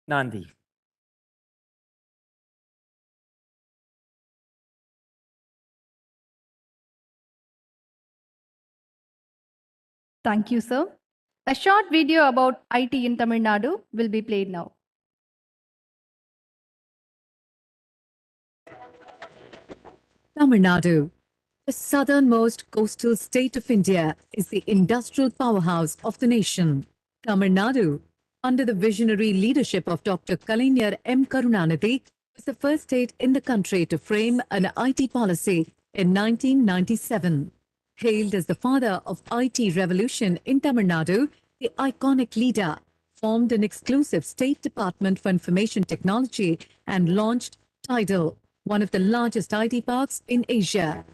Nandi. Thank you, sir. A short video about IT in Tamil Nadu will be played now. Tamil Nadu, the southernmost coastal state of India, is the industrial powerhouse of the nation. Tamil Nadu, under the visionary leadership of Dr. Kalaignar M. Karunanidhi, was the first state in the country to frame an IT policy in 1997. Hailed as the father of IT revolution in Tamil Nadu, the iconic leader formed an exclusive state department for information technology and launched Tidal, one of the largest IT parks in Asia.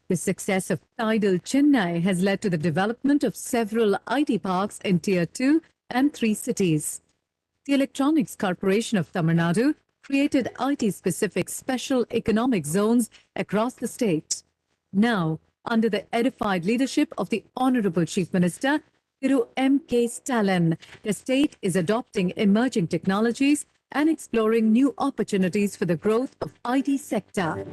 The success of Tidal Chennai has led to the development of several IT parks in Tier 2 and 3 cities. The Electronics Corporation of Tamil Nadu created IT-specific special economic zones across the state. Now, under the edified leadership of the Honourable Chief Minister, Thiru M.K. Stalin, the state is adopting emerging technologies and exploring new opportunities for the growth of IT sector.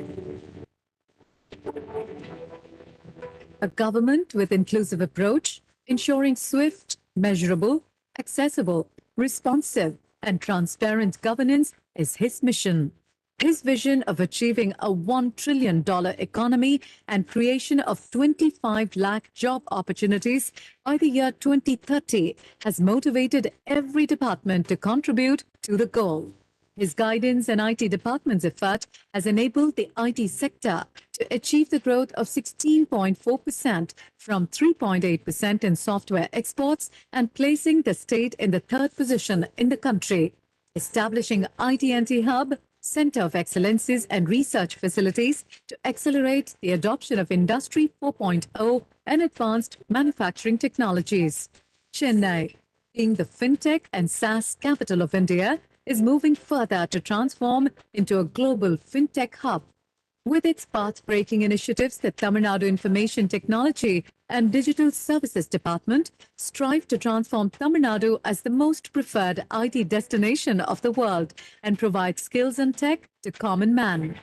A government with inclusive approach, ensuring swift, measurable, accessible, responsive, and transparent governance is his mission. His vision of achieving a $1 trillion economy and creation of 25 lakh job opportunities by the year 2030 has motivated every department to contribute to the goal. His guidance and IT department's effort has enabled the IT sector to achieve the growth of 16.4% from 3.8% in software exports and placing the state in the 3rd position in the country. Establishing IT&T Hub, Center of Excellences and research facilities to accelerate the adoption of Industry 4.0 and advanced manufacturing technologies. Chennai, being the fintech and SaaS capital of India, is moving further to transform into a global fintech hub. With its path-breaking initiatives, the Tamil Nadu Information Technology and Digital Services Department strive to transform Tamil Nadu as the most preferred IT destination of the world and provide skills and tech to common man.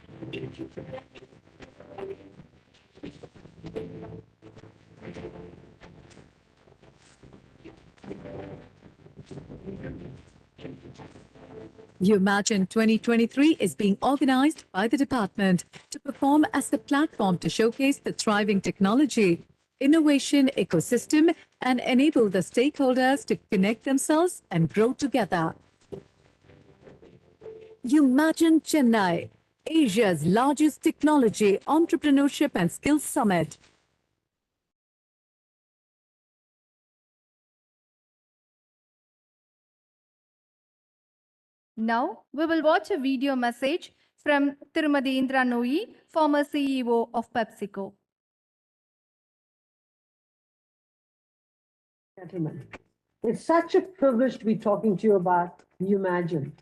Umagine 2023 is being organized by the department to perform as the platform to showcase the thriving technology, innovation ecosystem and enable the stakeholders to connect themselves and grow together. Umagine Chennai, Asia's largest technology, entrepreneurship and skills summit. Now, we will watch a video message from Tirumadi Indra Nooyi, former CEO of PepsiCo. Gentlemen, it's such a privilege to be talking to you about Umagine,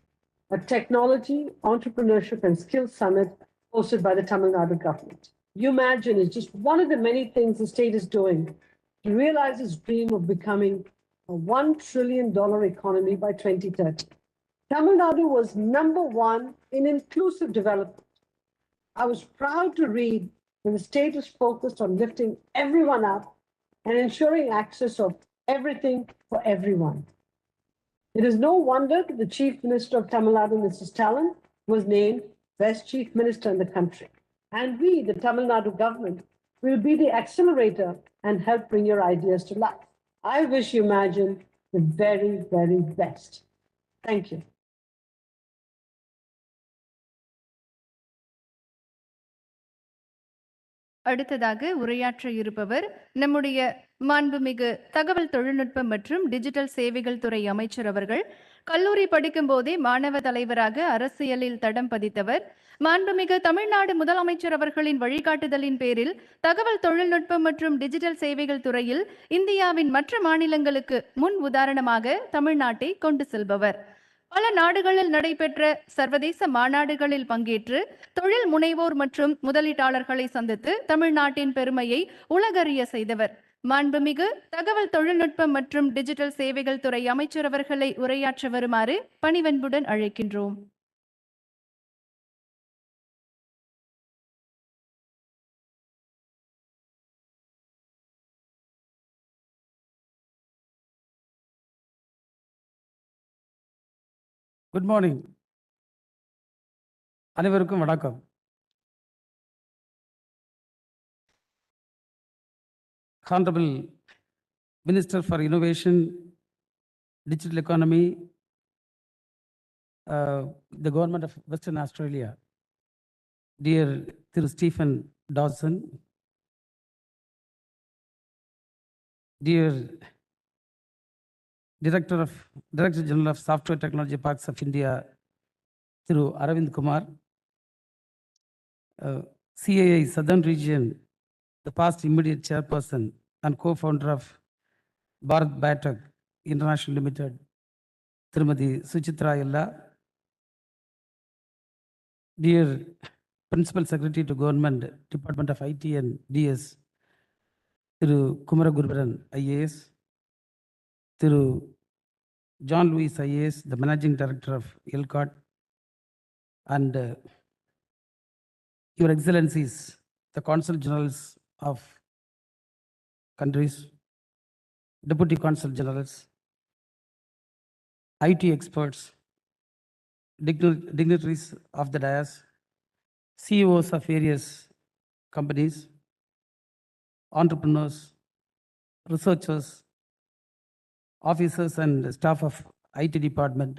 a technology, entrepreneurship, and skills summit hosted by the Tamil Nadu government. Umagine is just one of the many things the state is doing to realize its dream of becoming a $1 trillion economy by 2030. Tamil Nadu was #1 in inclusive development. I was proud to read that the state is focused on lifting everyone up and ensuring access of everything for everyone. It is no wonder that the Chief Minister of Tamil Nadu, Mrs. Talon, was named Best Chief Minister in the country. And we, the Tamil Nadu government, will be the accelerator and help bring your ideas to life. I wish Umagine the very, very best. Thank you. அடுத்ததாக உரையாற்ற இருப்பவர் நம்முடைய மாண்புமிகு தகவல் தொழில்நுட்பம் மற்றும் digital சேவைகள் துறை அமைச்சர் அவர்கள். கல்லூரி படிக்கும் போதே மாணவ தலைவராக அரசியலில் தடம் பதித்தவர். மாண்புமிகு தமிழ்நாடு முதலமைச்சர் அவர்களின் வழிகாட்டுதலின் பேரில் தகவல் தொழில்நுட்பம் மற்றும் டிஜிட்டல் சேவைகள் துறையில் இந்தியாவின் மற்ற மாநிலங்களுக்கு முன் உதாரணமாக தமிழ்நாட்டை கொண்டு செல்பவர். பல நாடுகளில் நடைபெற்ற சர்வதேச மாநாடுகளில் பங்கேற்று தொழில் முனைவோர் மற்றும் முதலீட்டாளர்களை சந்தித்து தமிழ்நாட்டின் பெருமையை உலகறிய செய்தவர். மாண்புமிகு தகவல் தொழில்நுட்பம் மற்றும் டிஜிட்டல் சேவைகள் துறை அமைச்சர் அவர்களை உரையாற்ற வருமாறு பணிவன்புடன் அழைக்கின்றோம். Good morning. அனைவருக்கும் வணக்கம். Honorable Minister for Innovation, Digital Economy, the Government of Western Australia, dear Thiru Stephen Dawson, dear Director General of Software Technology Parks of India, Thiru Aravind Kumar, CAI Southern Region, the past immediate chairperson and co-founder of Bharat Biotech International Limited, Tirumati Suchitra Ella, dear Principal Secretary to Government, Department of IT and DS, Thiru Kumaragurubaran IAS, Thiru John Lewis IAS, the Managing Director of LCOT, and Your Excellencies, the Consul Generals of countries, Deputy Consul Generals, IT experts, dignitaries of the dais, CEOs of various companies, entrepreneurs, researchers, officers and staff of IT department,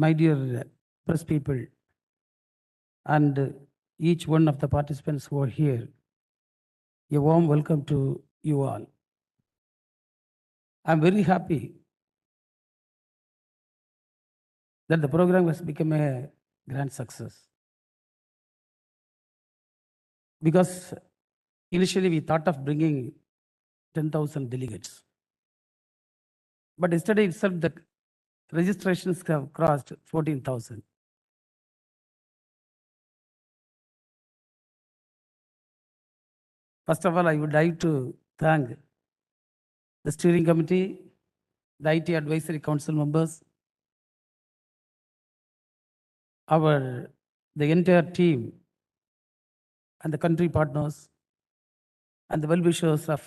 my dear press people, and each one of the participants who are here, a warm welcome to you all. I'm very happy that the program has become a grand success. Because initially we thought of bringing 10,000 delegates. But yesterday itself, the registrations have crossed 14,000. First of all, I would like to thank the steering committee, the IT advisory council members, the entire team, and the country partners, and the well-wishers of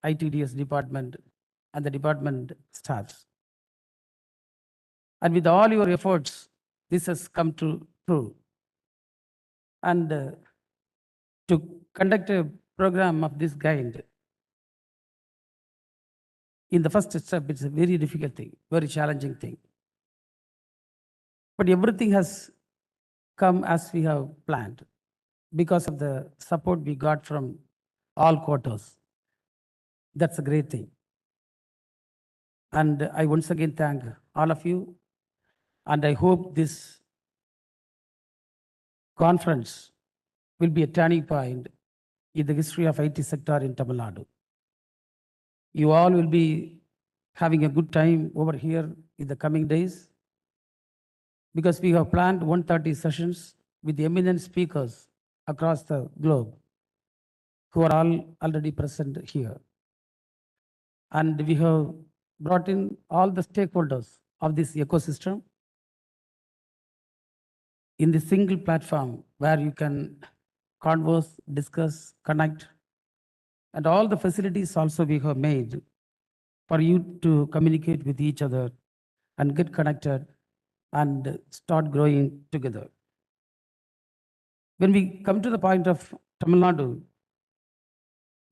ITDS department and the department staffs. And with all your efforts, this has come true. And to conduct a program of this kind, in the first step, it's a very difficult thing, very challenging thing. But everything has come as we have planned because of the support we got from all quarters. That's a great thing. And I once again thank all of you. And I hope this conference will be a turning point in the history of IT sector in Tamil Nadu. You all will be having a good time over here in the coming days because we have planned 130 sessions with eminent speakers across the globe who are all already present here. And we have brought in all the stakeholders of this ecosystem in the single platform where you can converse, discuss, connect, and all the facilities also we have made for you to communicate with each other and get connected and start growing together. When we come to the point of Tamil Nadu,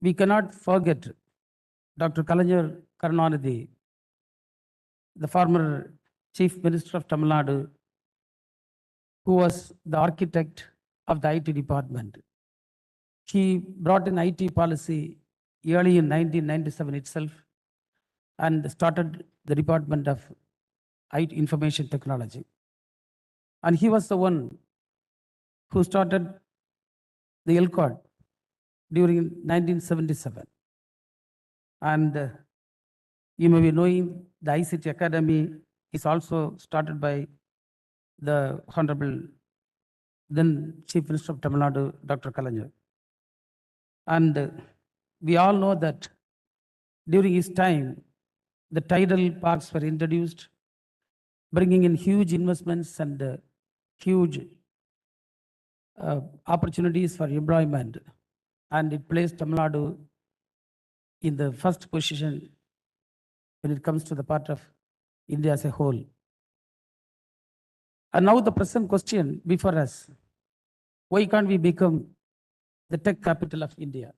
we cannot forget Dr. Kalaignar Karunanidhi, the former Chief Minister of Tamil Nadu, who was the architect of the IT department. He brought in IT policy early in 1997 itself and started the Department of IT Information Technology. And he was the one who started the LCOD during 1977. And you may be knowing the ICT Academy is also started by the Honorable then Chief Minister of Tamil Nadu, Dr. Kalaignar. And we all know that during his time, the tidal parks were introduced, bringing in huge investments and huge opportunities for employment. And it placed Tamil Nadu in the first position when it comes to the part of India as a whole. And now the present question before us, why can't we become the tech capital of India?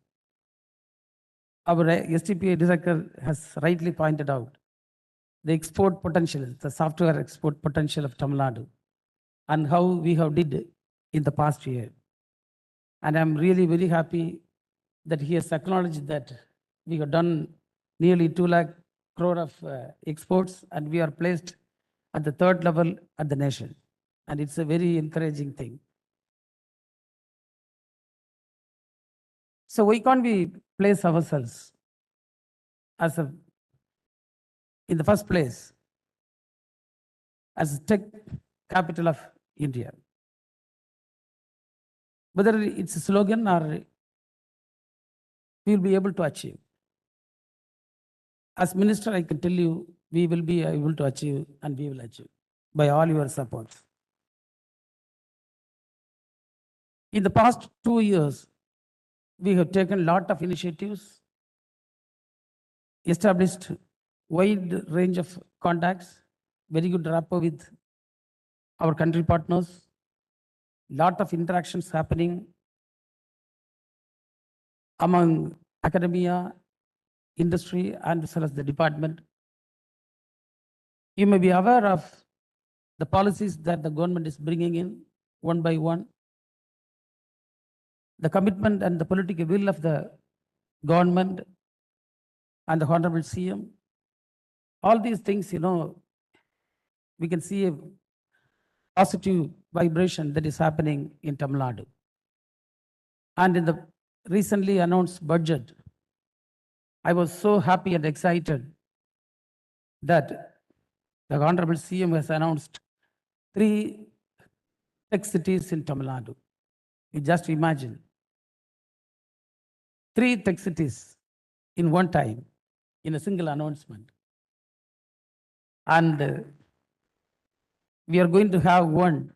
Our STPA director has rightly pointed out the export potential, the software export potential of Tamil Nadu and how we have did in the past year. And I'm really very happy that he has acknowledged that we have done nearly 2 lakh crore of exports and we are placed at the 3rd level at the nation. And it's a very encouraging thing. So why can't we place ourselves as in the first place as tech capital of India? Whether it's a slogan or we will be able to achieve. As minister, I can tell you, we will be able to achieve and we will achieve by all your support. In the past 2 years, we have taken a lot of initiatives, established wide range of contacts, very good rapport with our country partners, lot of interactions happening among academia, industry, and as well as the department. You may be aware of the policies that the government is bringing in one by one. The commitment and the political will of the government and the Honorable CM. All these things, we can see a positive vibration that is happening in Tamil Nadu. And in the recently announced budget, I was so happy and excited that the Honorable CM has announced 3 tech cities in Tamil Nadu. You just imagine. 3 tech cities in one time, in a single announcement. And we are going to have one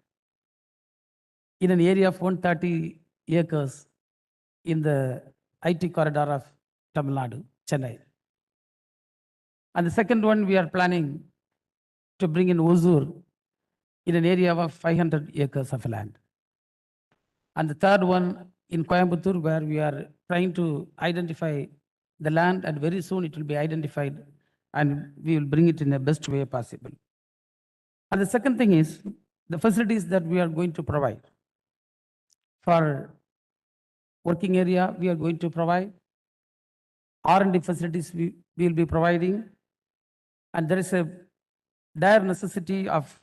in an area of 130 acres in the IT corridor of Tamil Nadu, Chennai. And the second one we are planning to bring in Hosur in an area of 500 acres of land. And the third one in Coimbatore, where we are trying to identify the land, and very soon it will be identified and we will bring it in the best way possible. And the second thing is, the facilities that we are going to provide. For working area, we are going to provide. R&D facilities we will be providing. And there is a dire necessity of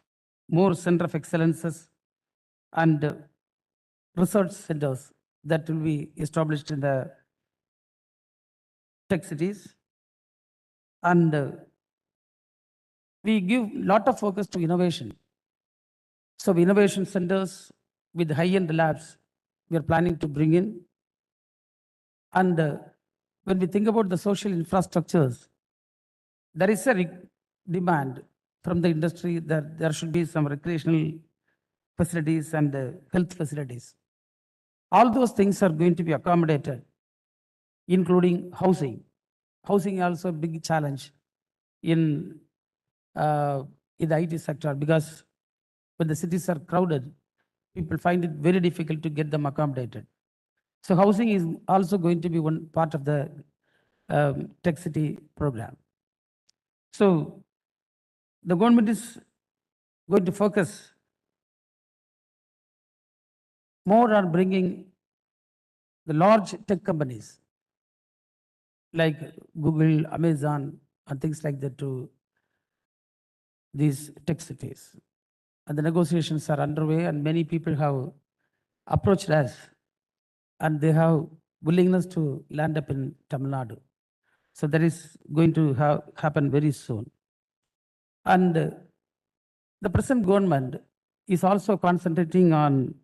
more center of excellences and research centers that will be established in the tech cities. And we give lot of focus to innovation. So innovation centers with high-end labs, we are planning to bring in. And when we think about the social infrastructures, there is a demand from the industry that there should be some recreational facilities and health facilities. All those things are going to be accommodated, including housing. Housing is also a big challenge in the IT sector, because when the cities are crowded, people find it very difficult to get them accommodated. So housing is also going to be one part of the Tech City program. So the government is going to focus more on bringing the large tech companies like Google, Amazon, and things like that to these tech cities. And the negotiations are underway, and many people have approached us, and they have willingness to land up in Tamil Nadu. So that is going to happen very soon. And the present government is also concentrating on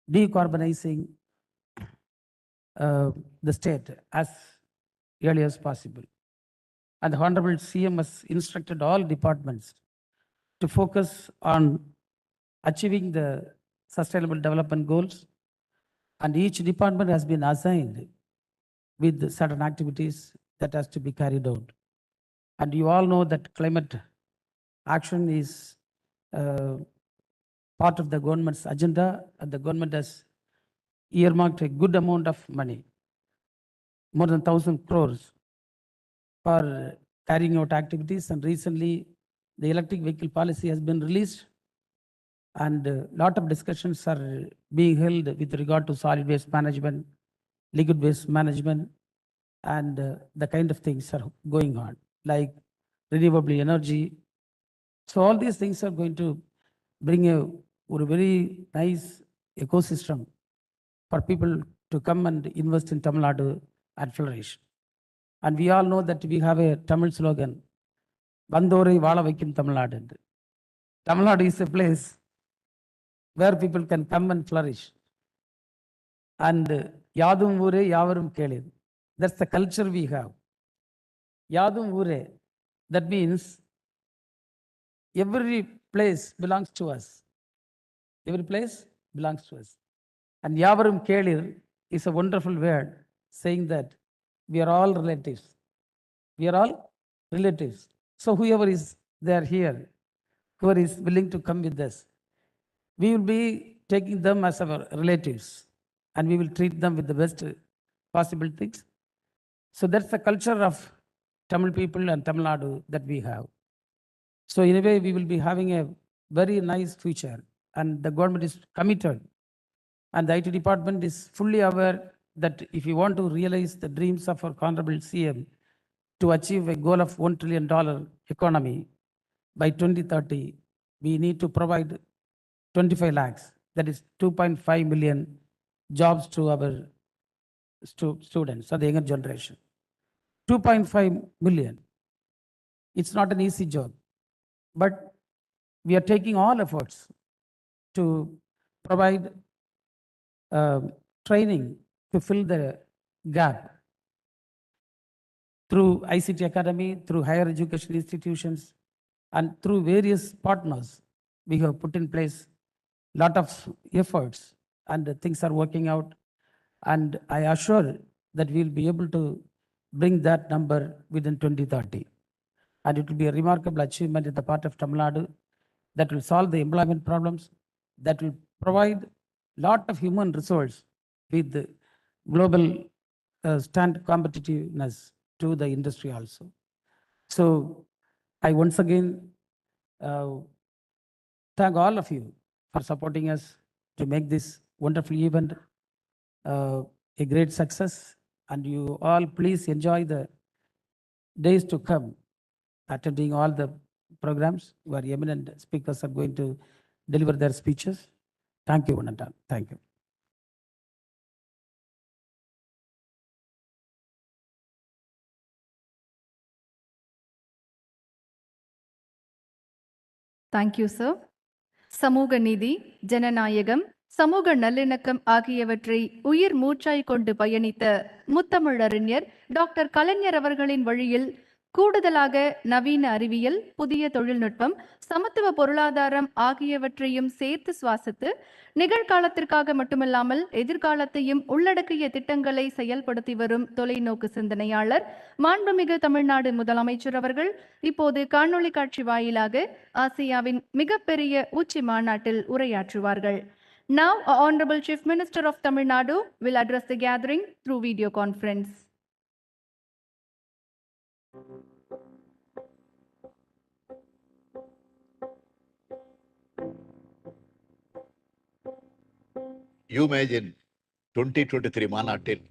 decarbonizing the state as early as possible. And the Honorable CM has instructed all departments to focus on achieving the sustainable development goals. And each department has been assigned with certain activities that has to be carried out. And you all know that climate action is part of the government's agenda, and the government has earmarked a good amount of money, more than 1,000 crores, for carrying out activities. And recently, the electric vehicle policy has been released, and a lot of discussions are being held with regard to solid waste management, liquid waste management, and the kind of things are going on, like renewable energy. So all these things are going to bring a very nice ecosystem for people to come and invest in Tamil Nadu and flourish. And we all know that we have a Tamil slogan, Bandore Vala Vaikum Tamil Nadu. Tamil Nadu is a place where people can come and flourish. And Yadum Ure Yavarum Kelir. That's the culture we have. Yadum Ure, that means every place belongs to us. Every place belongs to us. And Yavarum Kelir is a wonderful word saying that we are all relatives. We are all relatives. So whoever is there here, whoever is willing to come with us, we will be taking them as our relatives, and we will treat them with the best possible things. So that's the culture of Tamil people and Tamil Nadu that we have. So in a way, we will be having a very nice future, and the government is committed, and the IT department is fully aware that if you want to realize the dreams of our Honorable CM to achieve a goal of $1 trillion economy by 2030, we need to provide 25 lakhs, that is 2.5 million jobs to our students or the younger generation. 2.5 million. It's not an easy job, but we are taking all efforts to provide training to fill the gap through ICT Academy, through higher education institutions, and through various partners. We have put in place a lot of efforts, and things are working out. And I assure that we'll be able to bring that number within 2030. And it will be a remarkable achievement in the part of Tamil Nadu that will solve the employment problems, that will provide a lot of human resource with the global stand competitiveness to the industry also. So I once again thank all of you for supporting us to make this wonderful event a great success. And you all please enjoy the days to come, attending all the programs where eminent speakers are going to deliver their speeches. Thank you, one and all. Thank you. Thank you, sir. சமூக நீதி, ஜனநாயகம், சமூக நல்லிணக்கம் ஆகியவற்றை உயிர் மூச்சாய் கொண்டு பயணித்த முத்தமிழறிஞர் டாக்டர் கலைஞர் அவர்களின் வழியில் கூடுதலாக நவீன அறிவியல், புதிய தொழில்நுட்பம், சமத்துவ பொருளாதாரம் ஆகியவற்றையும் சேர்த்து சுவாசித்து நிகழ்காலத்திற்காக மட்டுமல்லாமல் எதிர்காலத்தையும் உள்ளடக்கிய திட்டங்களை செயல்படுத்தி வரும் தொலைநோக்கு சிந்தனையாளர் மாண்புமிகு தமிழ்நாடு முதலமைச்சர் அவர்கள் இப்போது காணொளி காட்சி வாயிலாக ஆசியாவின் மிகப்பெரிய உச்சி மாநாட்டில் உரையாற்றுவார்கள். Now, Honorable Chief Minister of Tamil Nadu will address the gathering through video conference. Umagine 2023 மாநாட்டில்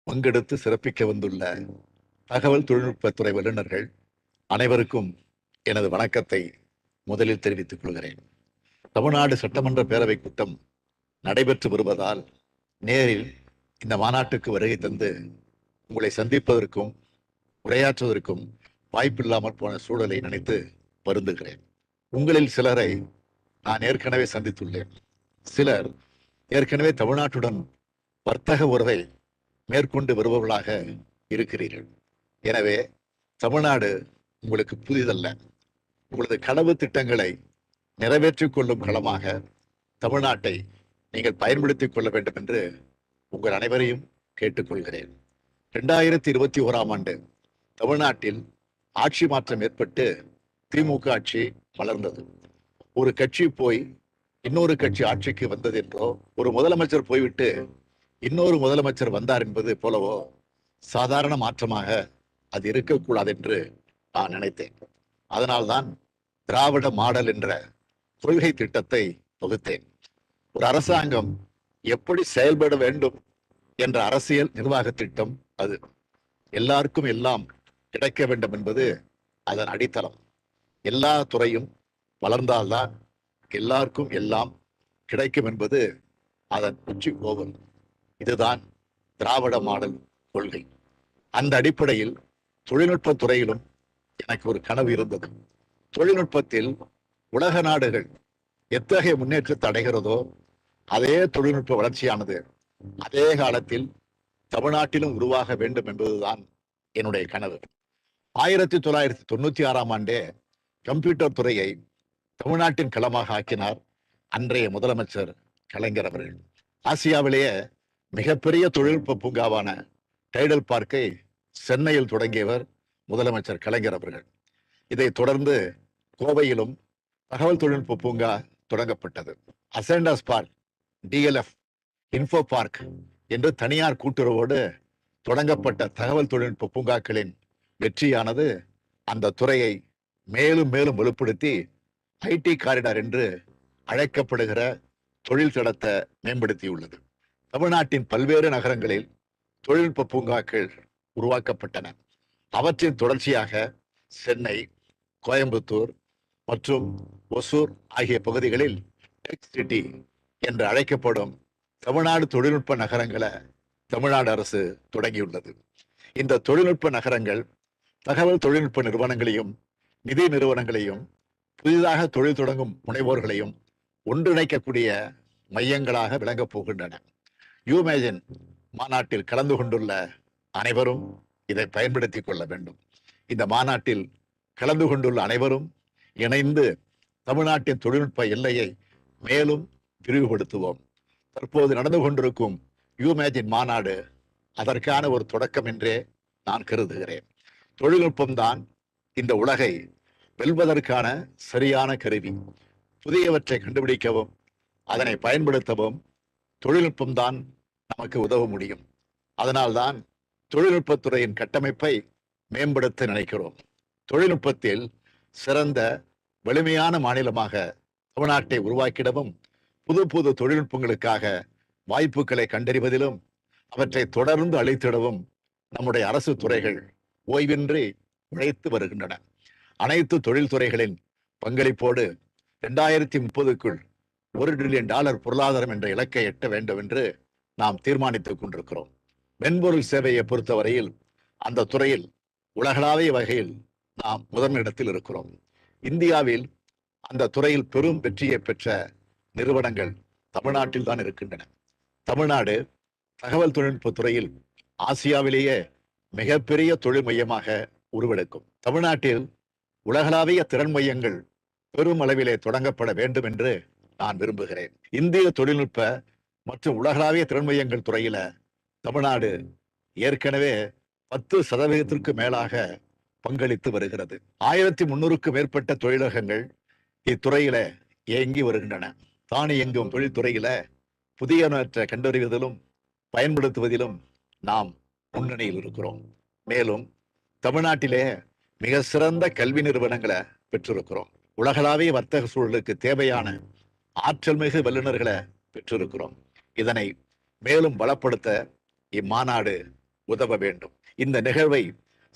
பங்கெடுத்து சிறப்பிக்க வந்துள்ள தகவல் தொழில்நுட்பத்துறை வல்லுநர்கள் அனைவருக்கும் எனது வணக்கத்தை முதலில் தெரிவித்துக் கொள்கிறேன். தமிழ்நாடு சட்டமன்ற பேரவை கூட்டம் நடைபெற்று வருவதால் நேரில் இந்த மாநாட்டுக்கு வருகை தந்து உங்களை சந்திப்பதற்கும் உரையாற்றுவதற்கும் வாய்ப்பில்லாமல் போன சூழலை நினைத்து வருந்துகிறேன். உங்களில் சிலரை நான் ஏற்கனவே சந்தித்துள்ளேன். சிலர் ஏற்கனவே தமிழ்நாட்டுடன் வர்த்தக உறவை மேற்கொண்டு வருபவர்களாக இருக்கிறீர்கள். எனவே தமிழ்நாடு உங்களுக்கு புதிதல்ல. உங்களது கனவு திட்டங்களை நிறைவேற்றிக் கொள்ளும் களமாக தமிழ்நாட்டை நீங்கள் பயன்படுத்திக் கொள்ள வேண்டும் என்று உங்கள் அனைவரையும் கேட்டுக்கொள்கிறேன். 2021ஆம் ஆண்டு தமிழ்நாட்டில் ஆட்சி மாற்றம் ஏற்பட்டு திமுக ஆட்சி மலர்ந்தது. ஒரு கட்சி போய் இன்னொரு கட்சி ஆட்சிக்கு வந்தது என்றோ, ஒரு முதலமைச்சர் போய்விட்டு இன்னொரு முதலமைச்சர் வந்தார் என்பது போலவோ சாதாரண மாற்றமாக அது இருக்கக்கூடாது என்று நான் நினைத்தேன். அதனால்தான் திராவிட மாடல் என்ற கொள்கை திட்டத்தை வகுத்தேன். ஒரு அரசாங்கம் எப்படி செயல்பட வேண்டும் என்ற அரசியல் நிர்வாக திட்டம் அது. எல்லாருக்கும் எல்லாம் கிடைக்க வேண்டும் என்பது அதன் அடித்தளம். எல்லா துறையும் வளர்ந்தால்தான் எல்லாருக்கும் எல்லாம் கிடைக்கும் என்பது அதன் உச்சி கோவல். இதுதான் திராவிட மாடல் கொள்கை. அந்த அடிப்படையில் தொழில்நுட்ப துறையிலும் எனக்கு ஒரு கனவு இருந்தது. தொழில்நுட்பத்தில் உலக நாடுகள் எத்தகைய முன்னேற்றத்தை அடைகிறதோ அதே தொழில்நுட்ப வளர்ச்சியானது அதே காலத்தில் தமிழ்நாட்டிலும் உருவாக வேண்டும் என்பதுதான் என்னுடைய கனவு. 1996ஆம் ஆண்டே கம்ப்யூட்டர் துறையை தமிழ்நாட்டின் களமாக ஆக்கினார் அன்றைய முதலமைச்சர் கலைஞர் அவர்கள். ஆசியாவிலேயே மிகப்பெரிய தொழில்நுட்ப பூங்காவான டைடல் பார்க்கை சென்னையில் தொடங்கியவர் முதலமைச்சர் கலைஞர் அவர்கள். இதை தொடர்ந்து கோவையிலும் தகவல் தொழில்நுட்ப பூங்கா தொடங்கப்பட்டது. அசெண்டாஸ் பார்க், டிஎல்எஃப், இன்ஃபோ பார்க் என்று தனியார் கூட்டுறவோடு தொடங்கப்பட்ட தகவல் தொழில்நுட்ப பூங்காக்களின் வெற்றியானது அந்த துறையை மேலும் மேலும் வலுப்படுத்தி ஐடி காரிடார் என்று அழைக்கப்படுகிற தொழில் தடத்தை மேம்படுத்தியுள்ளது. தமிழ்நாட்டின் பல்வேறு நகரங்களில் தொழில்நுட்ப பூங்காக்கள் உருவாக்கப்பட்டன. அவற்றின் தொடர்ச்சியாக சென்னை, கோயம்புத்தூர் மற்றும் ஒசூர் ஆகிய பகுதிகளில் டெக் சிட்டி என்று அழைக்கப்படும் தமிழ்நாடு தொழில்நுட்ப நகரங்களை தமிழ்நாடு அரசு தொடங்கியுள்ளது. இந்த தொழில்நுட்ப நகரங்கள் தகவல் தொழில்நுட்ப நிறுவனங்களையும் நிதி நிறுவனங்களையும் புதிதாக தொழில் தொடங்கும் முனைவோர்களையும் ஒன்றிணைக்கக்கூடிய மையங்களாக விளங்கப் போகின்றன. யூமேஜின் மாநாட்டில் கலந்து கொண்டுள்ள அனைவரும் இதை பயன்படுத்திக் கொள்ள வேண்டும். இந்த மாநாட்டில் கலந்து கொண்டுள்ள அனைவரும் இணைந்து தமிழ்நாட்டின் தொழில்நுட்ப எல்லையை மேலும் விரிவுபடுத்துவோம். தற்போது நடந்து கொண்டிருக்கும் யூமேஜின் மாநாடு அதற்கான ஒரு தொடக்கம் என்றே நான் கருதுகிறேன். தொழில்நுட்பம்தான் இந்த உலகை வெல்வதற்கான சரியான கருவி. புதியவற்றை கண்டுபிடிக்கவும் அதனை பயன்படுத்தவும் தொழில்நுட்பம்தான் நமக்கு உதவ முடியும். அதனால்தான் தொழில்நுட்பத்துறையின் கட்டமைப்பை மேம்படுத்த நினைக்கிறோம். தொழில்நுட்பத்தில் சிறந்த வலிமையான மாநிலமாக தமிழ்நாட்டை உருவாக்கிடவும் புது புது தொழில்நுட்பங்களுக்காக வாய்ப்புகளை கண்டறிவதிலும் அவற்றை தொடர்ந்து அளித்திடவும் நம்முடைய அரசு துறைகள் ஓய்வின்றி உழைத்து வருகின்றன. அனைத்து தொழில்துறைகளின் பங்களிப்போடு 2030க்குள் $1 டிரில்லியன் பொருளாதாரம் என்ற இலக்கை எட்ட வேண்டும் என்று நாம் தீர்மானித்துக் கொண்டிருக்கிறோம். மென்பொருள் சேவையை பொறுத்தவரையில் அந்த துறையில் உலகளாவிய வகையில் நாம் முதலிடத்தில் இருக்கிறோம். இந்தியாவில் அந்த துறையில் பெரும் வெற்றியை பெற்ற நிறுவனங்கள் தமிழ்நாட்டில் தான் இருக்கின்றன. தமிழ்நாடு தகவல் தொழில்நுட்ப துறையில் ஆசியாவிலேயே மிகப்பெரிய தொழில் மையமாக உருவெடுக்கும். தமிழ்நாட்டில் உலகளாவிய திறன் மையங்கள் பெரும் அளவிலே தொடங்கப்பட வேண்டும் என்று நான் விரும்புகிறேன். இந்திய தொழில்நுட்ப மற்றும் உலகளாவிய திறன் மையங்கள் துறையில தமிழ்நாடு ஏற்கனவே 10% மேலாக பங்களித்து வருகிறது. 1300க்கு மேற்பட்ட தொழிலகங்கள் இத்துறையில இயங்கி வருகின்றன. தானியங்கும் தொழில்துறையில புதியனவற்றை கண்டறிவதிலும் பயன்படுத்துவதிலும் நாம் முன்னணியில் இருக்கிறோம். மேலும் தமிழ்நாட்டிலே மிக சிறந்த கல்வி நிறுவனங்களை பெற்றிருக்கிறோம். உலகளாவிய வர்த்தக சூழலுக்கு தேவையான ஆற்றல் மிகு வல்லுநர்களை பெற்றிருக்கிறோம். இதனை மேலும் பலப்படுத்த இம்மாநாடு உதவ வேண்டும். இந்த நிகழ்வை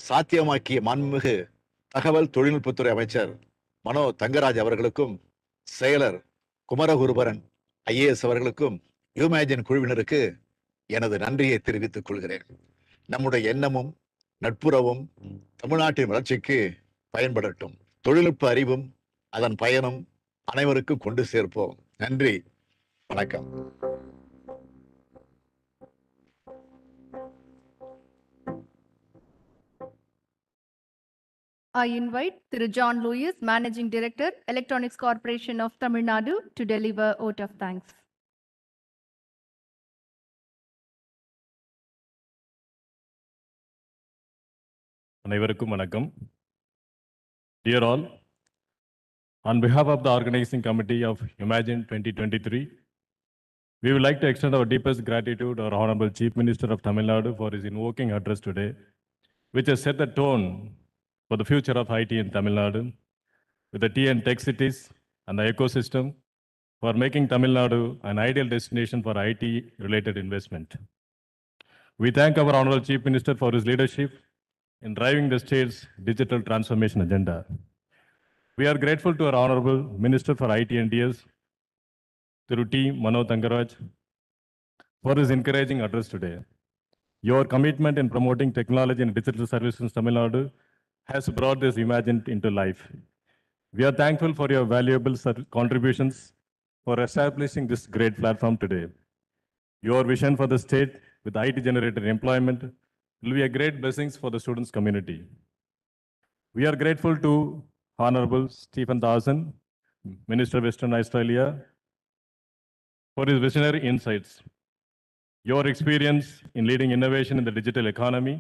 சாத்தியமாக்கிய மாண்புமிகு தகவல் தொழில்நுட்பத்துறை அமைச்சர் மனோ தங்கராஜ் அவர்களுக்கும் செயலர் குமரகுருபரன் IAS அவர்களுக்கும் யூமேஜின் குழுவினருக்கு எனது நன்றியை தெரிவித்துக் கொள்கிறேன். நம்முடைய எண்ணமும் நட்புறவும் தமிழ்நாட்டின் வளர்ச்சிக்கு பயன்படட்டும். தொழில்நுட்ப அறிவும் அதன் பயனும் அனைவருக்கும் கொண்டு சேர்ப்போம். நன்றி, வணக்கம். I invite Thiru John Lewis, Managing Director, Electronics Corporation of Tamil Nadu, to deliver vote of thanks. அனைவருக்கும் வணக்கம். Dear all, on behalf of the organizing committee of Umagine 2023, we would like to extend our deepest gratitude to our Honorable Chief Minister of Tamil Nadu for his invoking address today, which has set the tone for the future of IT in Tamil Nadu, with the T and tech cities and the ecosystem for making Tamil Nadu an ideal destination for IT-related investment. We thank our Honorable Chief Minister for his leadership in driving the state's digital transformation agenda. We are grateful to our Honorable Minister for IT and DS, Thiru T. Mano Thangaraj, for his encouraging address today. Your commitment in promoting technology and digital services in Tamil Nadu has brought this Umagine into life. We are thankful for your valuable contributions for establishing this great platform today. Your vision for the state with IT-generated employment will be a great blessing for the students' community. We are grateful to Honorable Stephen Dawson, Minister of Western Australia, for his visionary insights. Your experience in leading innovation in the digital economy,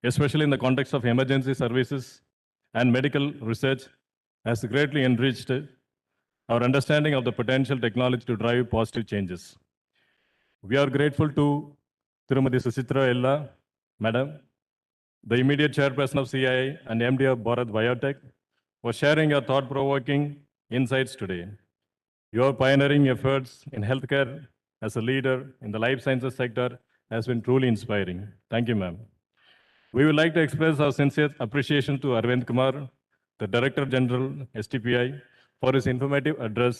especially in the context of emergency services and medical research, has greatly enriched our understanding of the potential technology to drive positive changes. We are grateful to Tirumati Suchitra Ella, Madam, the immediate chairperson of CII and MD of Bharat Biotech, for sharing your thought-provoking insights today. Your pioneering efforts in healthcare as a leader in the life sciences sector has been truly inspiring. Thank you, ma'am. We would like to express our sincere appreciation to Arvind Kumar, the Director General, STPI, for his informative address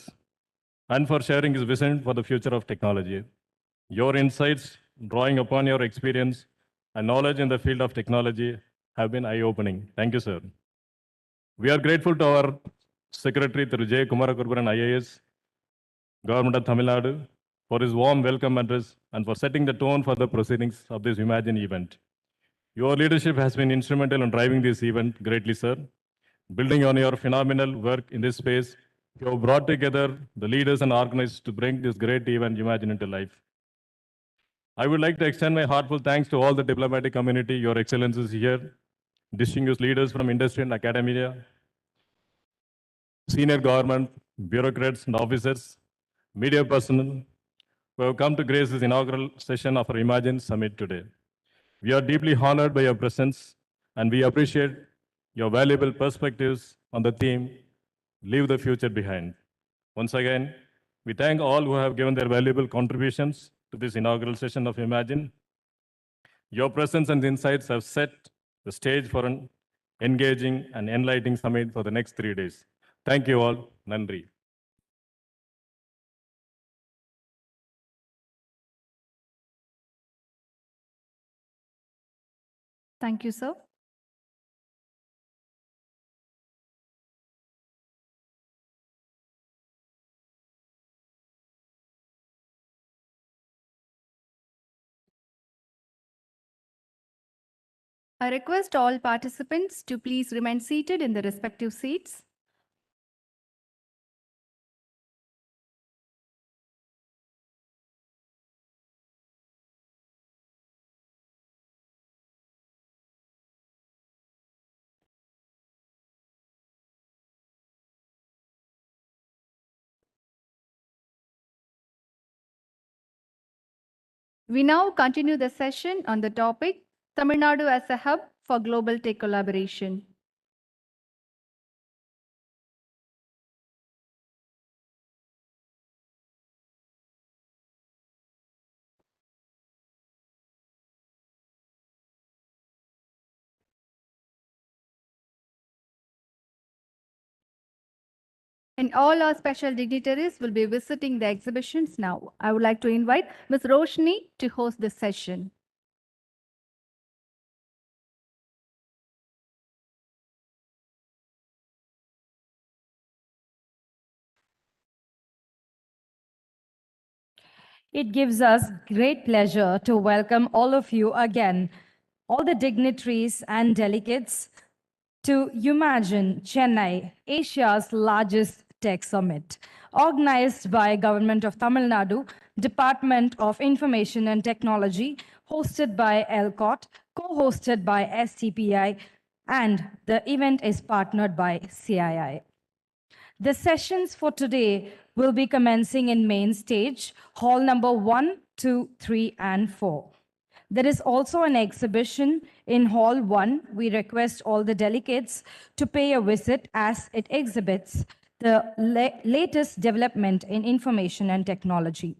and for sharing his vision for the future of technology. Your insights, drawing upon your experience and knowledge in the field of technology, have been eye-opening. Thank you, sir. We are grateful to our Secretary, Thiru J. Kumarakurbaran IAS, Government of Tamil Nadu, for his warm welcome address and for setting the tone for the proceedings of this Umagine event. Your leadership has been instrumental in driving this event greatly, sir. Building on your phenomenal work in this space, you have brought together the leaders and organizers to bring this great event Umagine into life. I would like to extend my heartfelt thanks to all the diplomatic community, your excellencies here, distinguished leaders from industry and academia, senior government, bureaucrats and officers, media personnel, who have come to grace this inaugural session of our Umagine Summit today. We are deeply honored by your presence and we appreciate your valuable perspectives on the theme, Leave the Future Behind. Once again, we thank all who have given their valuable contributions to this inaugural session of Imagine. Your presence and insights have set the stage for an engaging and enlightening summit for the next 3 days. Thank you all. Nandri. Thank you, sir. I request all participants to please remain seated in the respective seats. We now continue the session on the topic Tamil Nadu as a hub for global tech collaboration. And all our special dignitaries will be visiting the exhibitions now. I would like to invite Ms. Roshni to host this session. It gives us great pleasure to welcome all of you again, all the dignitaries and delegates to Umagine Chennai, Asia's largest tech summit, organized by Government of Tamil Nadu, Department of Information and Technology, hosted by ELCOT, co-hosted by STPI, and the event is partnered by CII. The sessions for today will be commencing in main stage, hall number 1, 2, 3, and 4. There is also an exhibition in hall 1. We request all the delegates to pay a visit as it exhibits the latest development in information and technology.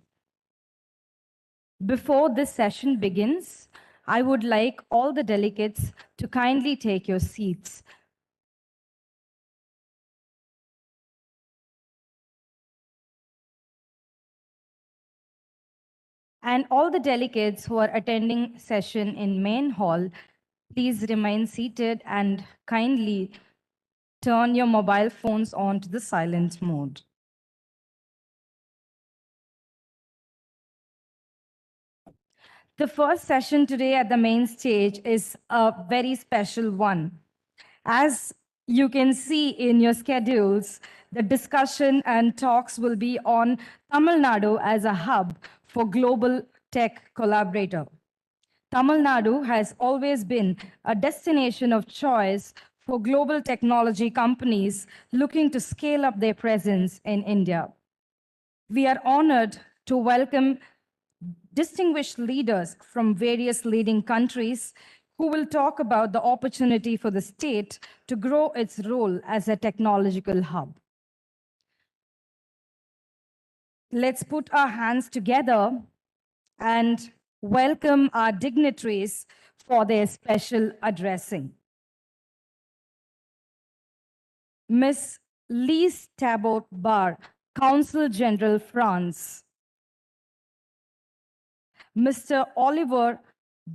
Before this session begins, I would like all the delegates to kindly take your seats. And all the delegates who are attending session in main hall, please remain seated and kindly turn your mobile phones on to the silent mode. The first session today at the main stage is a very special one. As you can see in your schedules, the discussion and talks will be on Tamil Nadu as a hub for global tech collaborator. Tamil Nadu has always been a destination of choice for global technology companies looking to scale up their presence in India. We are honored to welcome distinguished leaders from various leading countries who will talk about the opportunity for the state to grow its role as a technological hub. Let's put our hands together and welcome our dignitaries for their special addressing. Ms. Lise Tabot Bar, Consul General, France. Mr. Oliver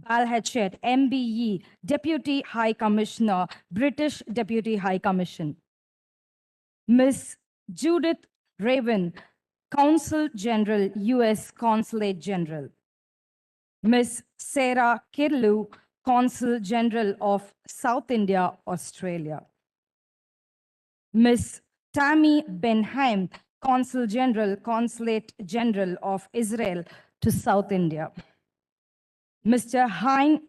Balhachet, MBE, Deputy High Commissioner, British Deputy High Commission. Ms. Judith Raven, Consul General, US Consulate General. Ms. Sarah Kirlu, Consul General of South India, Australia. Ms. Tammy Benheim, Consul General, Consulate General of Israel to South India. Mr. Hein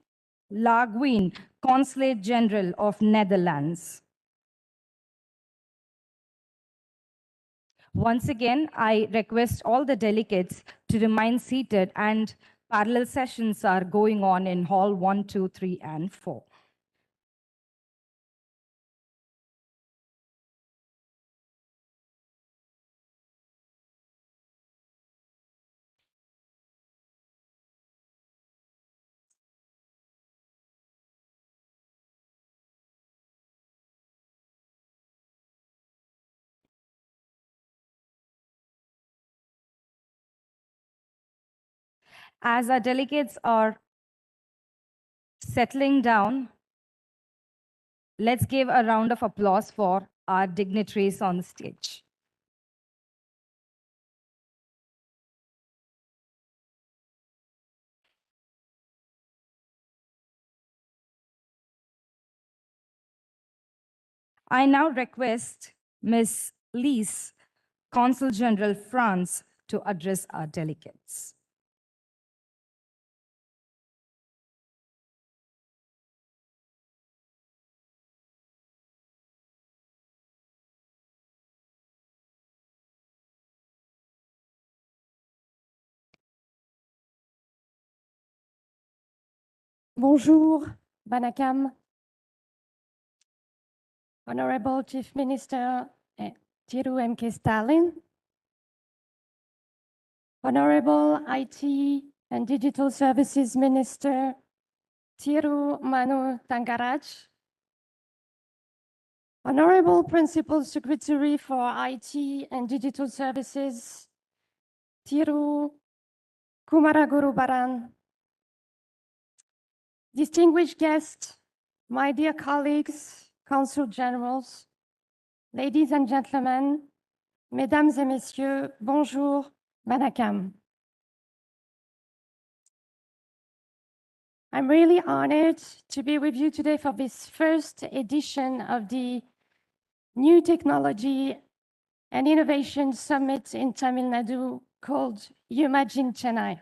Lagwin, Consulate General of Netherlands. Once again, I request all the delegates to remain seated, and parallel sessions are going on in hall 1, 2, 3, and 4. As our delegates are settling down, let's give a round of applause for our dignitaries on the stage. I now request Ms. Lise, Consul General France, to address our delegates. Bonjour, Banakam, Honorable Chief Minister Thiru M.K. Stalin, Honorable IT and Digital Services Minister Thiru Manu Thangaraj, Honorable Principal Secretary for IT and Digital Services Thiru Kumaraguru, distinguished guests, my dear colleagues, Consul Generals, ladies and gentlemen, Mesdames et Messieurs, bonjour, Banakam. I'm really honored to be with you today for this first edition of the New Technology and Innovation Summit in Tamil Nadu called Umagine Chennai.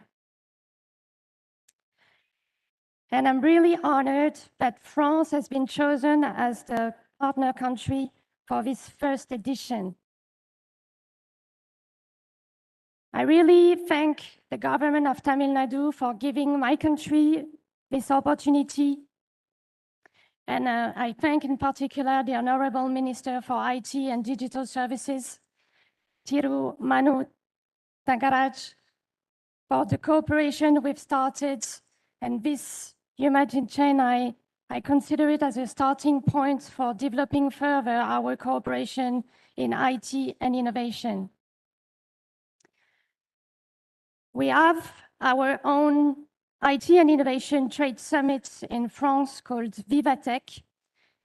And I'm really honored that France has been chosen as the partner country for this first edition. I really thank the government of Tamil Nadu for giving my country this opportunity. And I thank in particular the Honorable Minister for IT and Digital Services, Thiru Manu Thangaraj, for the cooperation we've started. And this Umagine Chennai, I consider it as a starting point for developing further our cooperation in IT and innovation. We have our own IT and Innovation Trade Summit in France called Vivatech.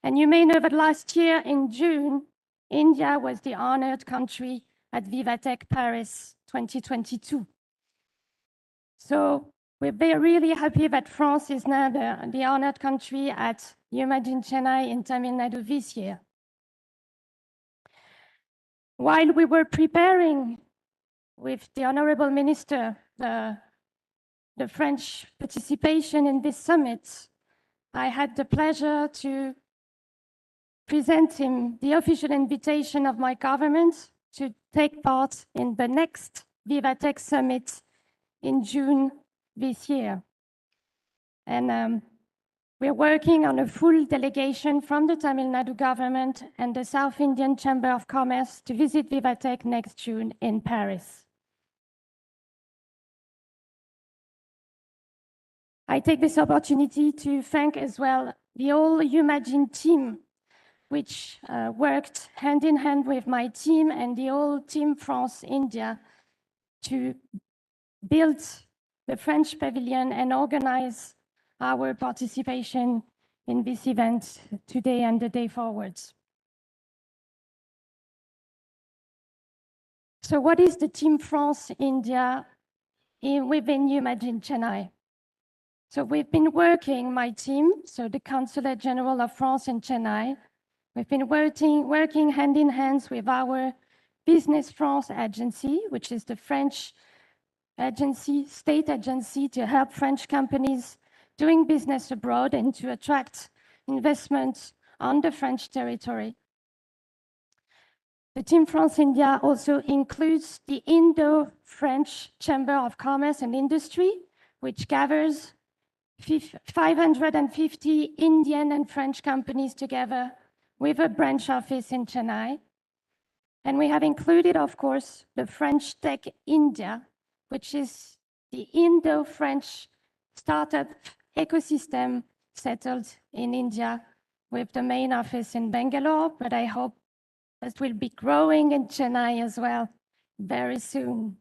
And you may know that last year in June, India was the honored country at Vivatech Paris 2022. So we're really happy that France is now the honored country at Umagine Chennai in Tamil Nadu this year. While we were preparing with the Honorable Minister the French participation in this summit, I had the pleasure to present him the official invitation of my government to take part in the next Vivatech Summit in June this year. And we're working on a full delegation from the Tamil Nadu government and the South Indian Chamber of Commerce to visit Vivatech next June in Paris. I take this opportunity to thank as well the whole Umagine team, which worked hand in hand with my team and the whole team France India to build the French pavilion and organize our participation in this event today and the day forwards. So what is the Team France India within Umagine Chennai? So we've been working, my team, so the Consulate General of France in Chennai, we've been working hand in hand with our Business France agency, which is the French agency, state agency to help French companies doing business abroad and to attract investments on the French territory. The Team France India also includes the Indo-French Chamber of Commerce and Industry, which gathers 550 Indian and French companies together with a branch office in Chennai. And we have included, of course, the French Tech India, which is the Indo-French startup ecosystem settled in India with the main office in Bangalore, but I hope that will be growing in Chennai as well very soon.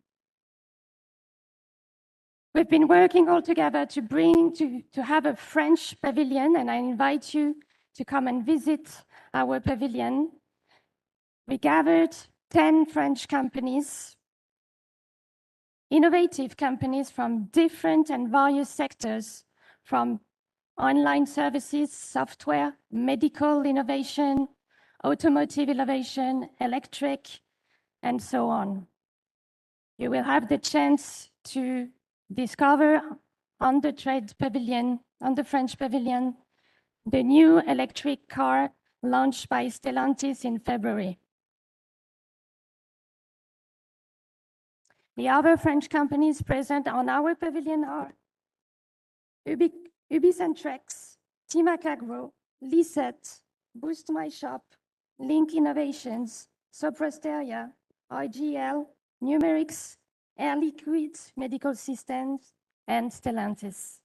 We've been working all together to have a French pavilion, and I invite you to come and visit our pavilion. We gathered 10 French companies, innovative companies from different and various sectors, from online services, software, medical innovation, automotive innovation, electric, and so on. You will have the chance to discover on the trade pavilion, on the French pavilion, the new electric car launched by Stellantis in February. The other French companies present on our pavilion are Ubicentrex, Timac Agro, Lisset, Boost My Shop, Link Innovations, Soprasteria, IGL, Numerics, Air Liquids, Medical Systems, and Stellantis.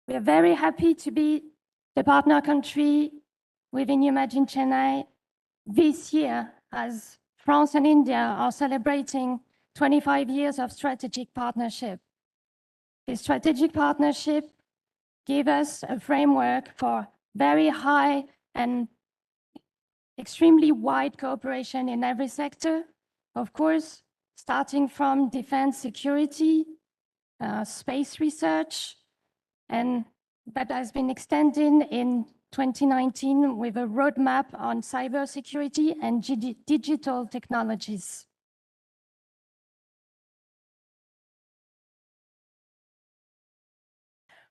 We are very happy to be the partner country within Umagine Chennai this year, as France and India are celebrating 25 years of strategic partnership. This strategic partnership gives us a framework for very high and extremely wide cooperation in every sector, of course, starting from defense security, space research, and that has been extended in 2019 with a roadmap on cybersecurity and digital technologies.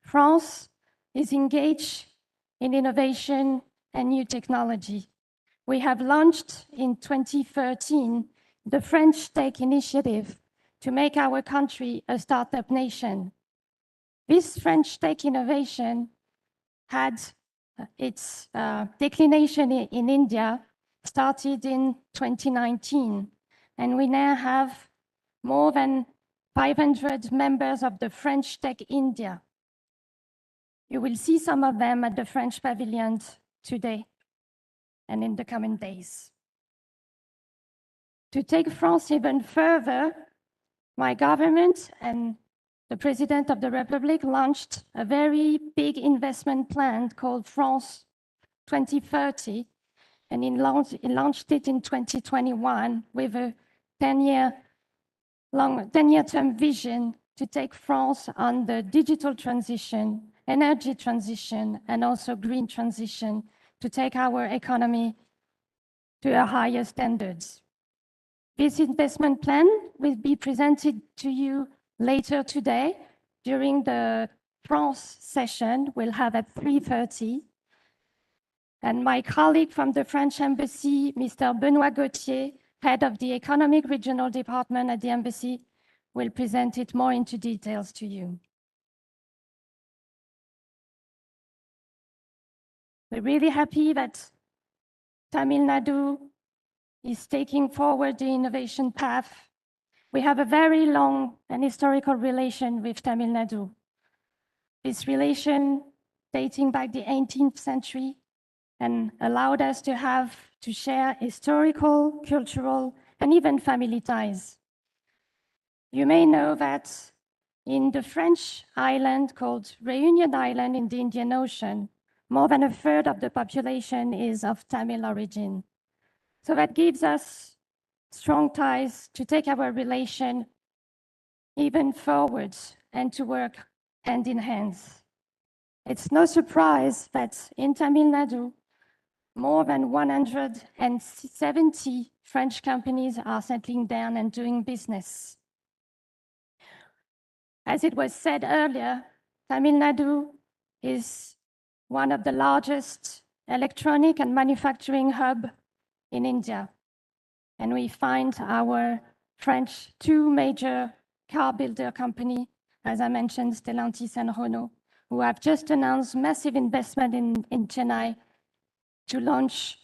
France is engaged in innovation and new technology. We have launched in 2013 the French Tech Initiative to make our country a startup nation. This French tech innovation had its declination in India, started in 2019, and we now have more than 500 members of the French Tech India. You will see some of them at the French pavilion today and in the coming days. To take France even further, my government and the President of the Republic launched a very big investment plan called France 2030, and he launched it in 2021 with a 10-year term vision to take France on the digital transition, energy transition, and also green transition, to take our economy to a higher standards. This investment plan will be presented to you later today during the France session we'll have at 3:30. And my colleague from the French Embassy, Mr. Benoît Gauthier, head of the Economic Regional Department at the Embassy, will present it more into details to you. We're really happy that Tamilnadu is taking forward the innovation path. We have a very long and historical relation with Tamil Nadu. This relation dating back the 18th century and allowed us to share historical, cultural, and even family ties. You may know that in the French island called Réunion Island in the Indian Ocean, more than a third of the population is of Tamil origin. So that gives us strong ties to take our relation even forward and to work hand in hand. It's no surprise that in Tamil Nadu, more than 170 French companies are settling down and doing business. As it was said earlier, Tamil Nadu is one of the largest electronic and manufacturing hub in India. And we find our French two major car builder company, as I mentioned, Stellantis and Renault, who have just announced massive investment in Chennai to launch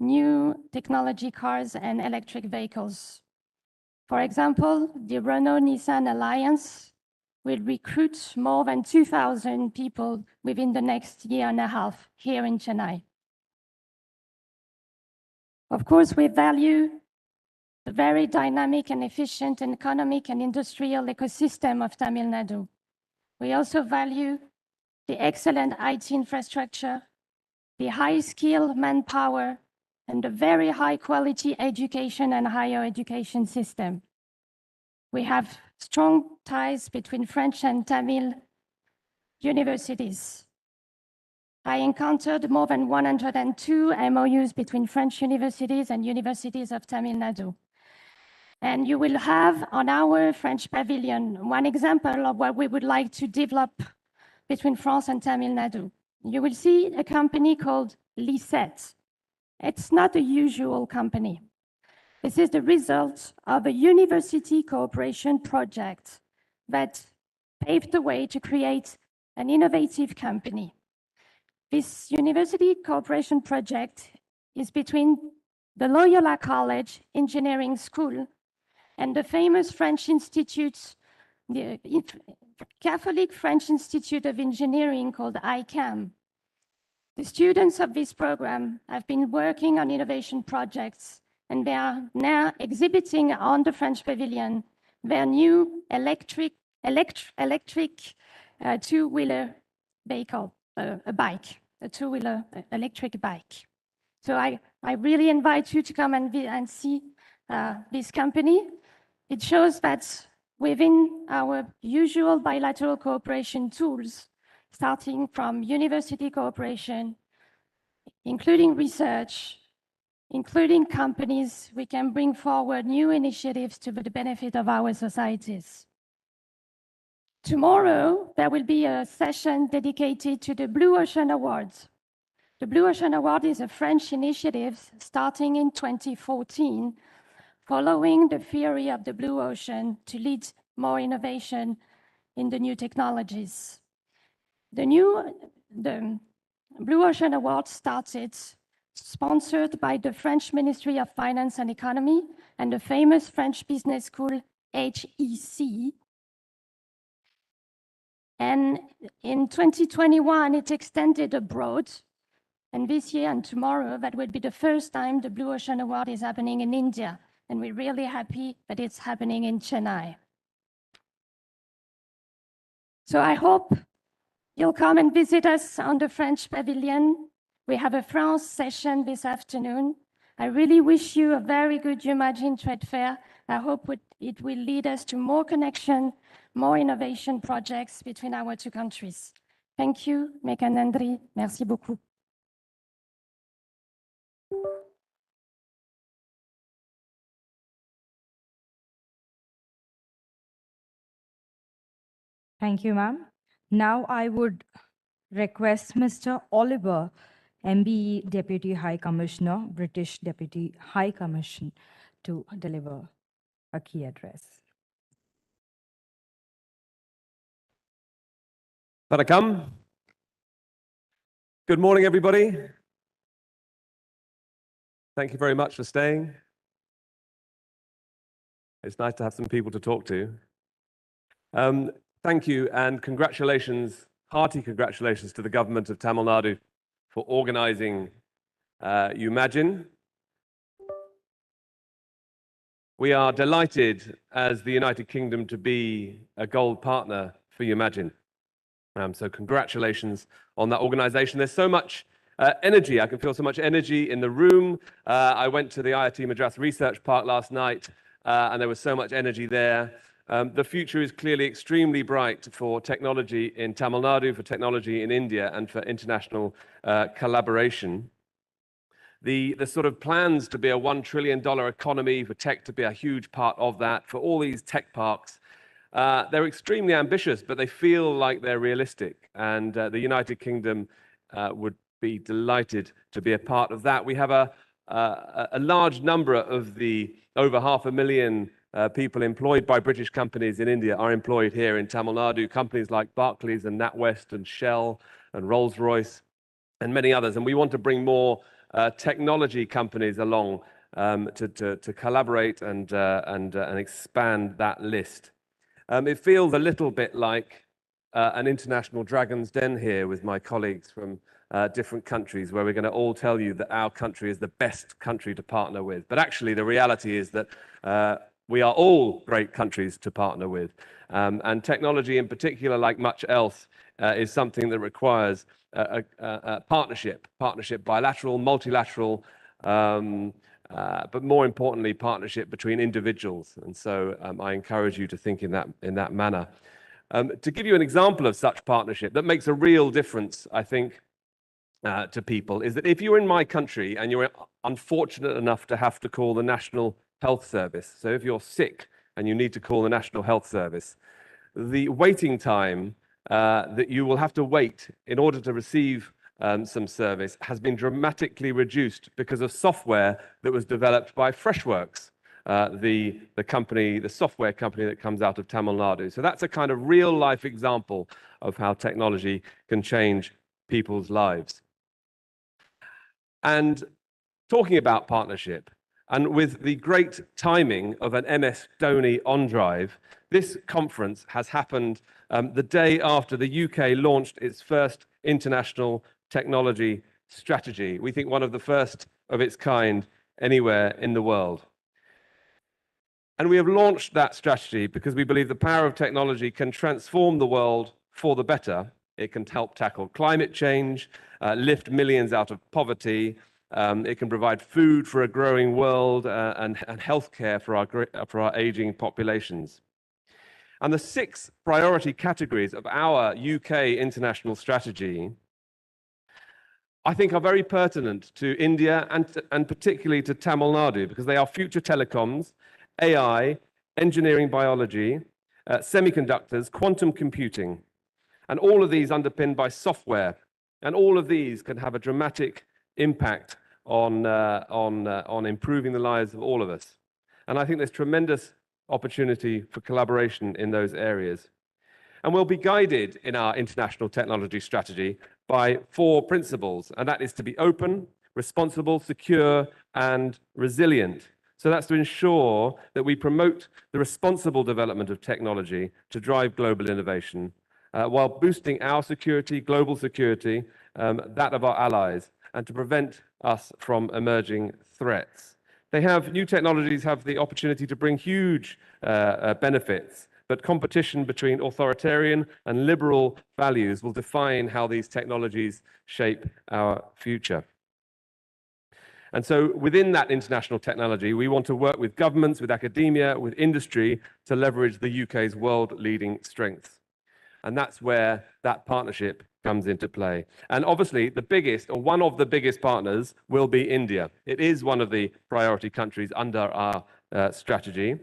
new technology cars and electric vehicles. For example, the Renault-Nissan Alliance will recruit more than 2,000 people within the next year and a half here in Chennai. Of course, we value the very dynamic and efficient economic and industrial ecosystem of Tamil Nadu. We also value the excellent IT infrastructure, the high-skilled manpower, and the very high-quality education and higher education system. We have strong ties between French and Tamil universities. I encountered more than 102 MOUs between French universities and universities of Tamil Nadu. And you will have on our French pavilion one example of what we would like to develop between France and Tamil Nadu. You will see a company called livelihoods. It's not a usual company. This is the result of a university cooperation project that paved the way to create an innovative company. This university cooperation project is between the Loyola College Engineering School and the famous French Institute, the Catholic French Institute of Engineering called ICAM. The students of this program have been working on innovation projects, and they are now exhibiting on the French pavilion their new electric two-wheeler vehicle, a two-wheeler electric bike. So I really invite you to come and see this company. It shows that within our usual bilateral cooperation tools, starting from university cooperation, including research, including companies, we can bring forward new initiatives to the benefit of our societies. Tomorrow, there will be a session dedicated to the Blue Ocean Awards. The Blue Ocean Award is a French initiative starting in 2014, following the theory of the blue ocean to lead more innovation in the new technologies. The Blue Ocean Award started sponsored by the French Ministry of Finance and Economy and the famous French business school HEC. And in 2021, it extended abroad. And this year and tomorrow, that will be the first time the Blue Ocean Award is happening in India. And we're really happy that it's happening in Chennai. So I hope you'll come and visit us on the French pavilion. We have a France session this afternoon. I really wish you a very good Umagine Trade Fair. I hope it will lead us to more connection, more innovation projects between our two countries. Thank you, Mekanandri. Merci beaucoup. Thank you, ma'am. Now I would request Mr. Oliver, MBE Deputy High Commissioner, British Deputy High Commission, to deliver a key address. Vanakkam. Good morning, everybody. Thank you very much for staying. It's nice to have some people to talk to. Thank you and congratulations, hearty congratulations to the government of Tamil Nadu for organizing Umagine. We are delighted as the United Kingdom to be a gold partner for Umagine. So congratulations on that organization. There's so much energy. I can feel so much energy in the room. I went to the IIT Madras Research Park last night and there was so much energy there. The future is clearly extremely bright for technology in Tamil Nadu, for technology in India, and for international collaboration. The sort of plans to be a $1 trillion economy, for tech to be a huge part of that, for all these tech parks, they're extremely ambitious, but they feel like they're realistic. And the United Kingdom would be delighted to be a part of that. We have a large number of the over 500,000 people employed by British companies in India are employed here in Tamil Nadu, companies like Barclays and NatWest and Shell and Rolls-Royce and many others. And we want to bring more technology companies along to collaborate and expand that list. It feels a little bit like an international Dragon's Den here with my colleagues from different countries where we're going to all tell you that our country is the best country to partner with. But actually, the reality is that we are all great countries to partner with. And technology in particular, like much else, is something that requires a partnership, bilateral, multilateral, but more importantly, partnership between individuals. And so I encourage you to think in that manner. To give you an example of such partnership that makes a real difference, I think, to people, is that if you're in my country and you're unfortunate enough to have to call the National Health Service, so if you're sick and you need to call the National Health Service, the waiting time that you will have to wait in order to receive some service has been dramatically reduced because of software that was developed by Freshworks, the software company that comes out of Tamil Nadu. So that's a kind of real life example of how technology can change people's lives. And talking about partnership, and with the great timing of an MS Dhoni on drive, this conference has happened the day after the UK launched its first international technology strategy. We think one of the first of its kind anywhere in the world. And we have launched that strategy because we believe the power of technology can transform the world for the better. It can help tackle climate change, lift millions out of poverty. It can provide food for a growing world and healthcare for our aging populations. And the 6 priority categories of our UK international strategy, I think, are very pertinent to India and particularly to Tamil Nadu, because they are future telecoms, AI, engineering biology, semiconductors, quantum computing, and all of these underpinned by software. And all of these can have a dramatic impact on improving the lives of all of us. And I think there's tremendous opportunity for collaboration in those areas. And we'll be guided in our international technology strategy by 4 principles, and that is to be open, responsible, secure, and resilient. So that's to ensure that we promote the responsible development of technology to drive global innovation, while boosting our security, global security, that of our allies, and to prevent us from emerging threats. New technologies have the opportunity to bring huge benefits, but competition between authoritarian and liberal values will define how these technologies shape our future. And so within that international technology, we want to work with governments, with academia, with industry to leverage the UK's world-leading strengths. And that's where that partnership comes into play. And obviously, the biggest, or one of the biggest partners, will be India. It is one of the priority countries under our strategy.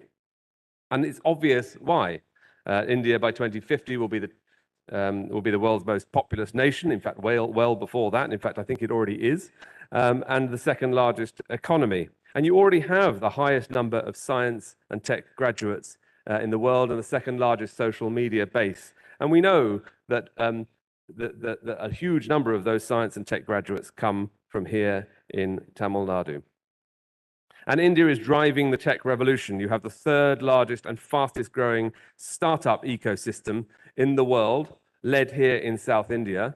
And it's obvious why. India by 2050 will be the world's most populous nation. In fact, well before that. In fact, I think it already is. And the second largest economy. And you already have the highest number of science and tech graduates in the world, and the second largest social media base. And we know that a huge number of those science and tech graduates come from here in Tamil Nadu. And India is driving the tech revolution. You have the 3rd largest and fastest growing startup ecosystem in the world, led here in South India.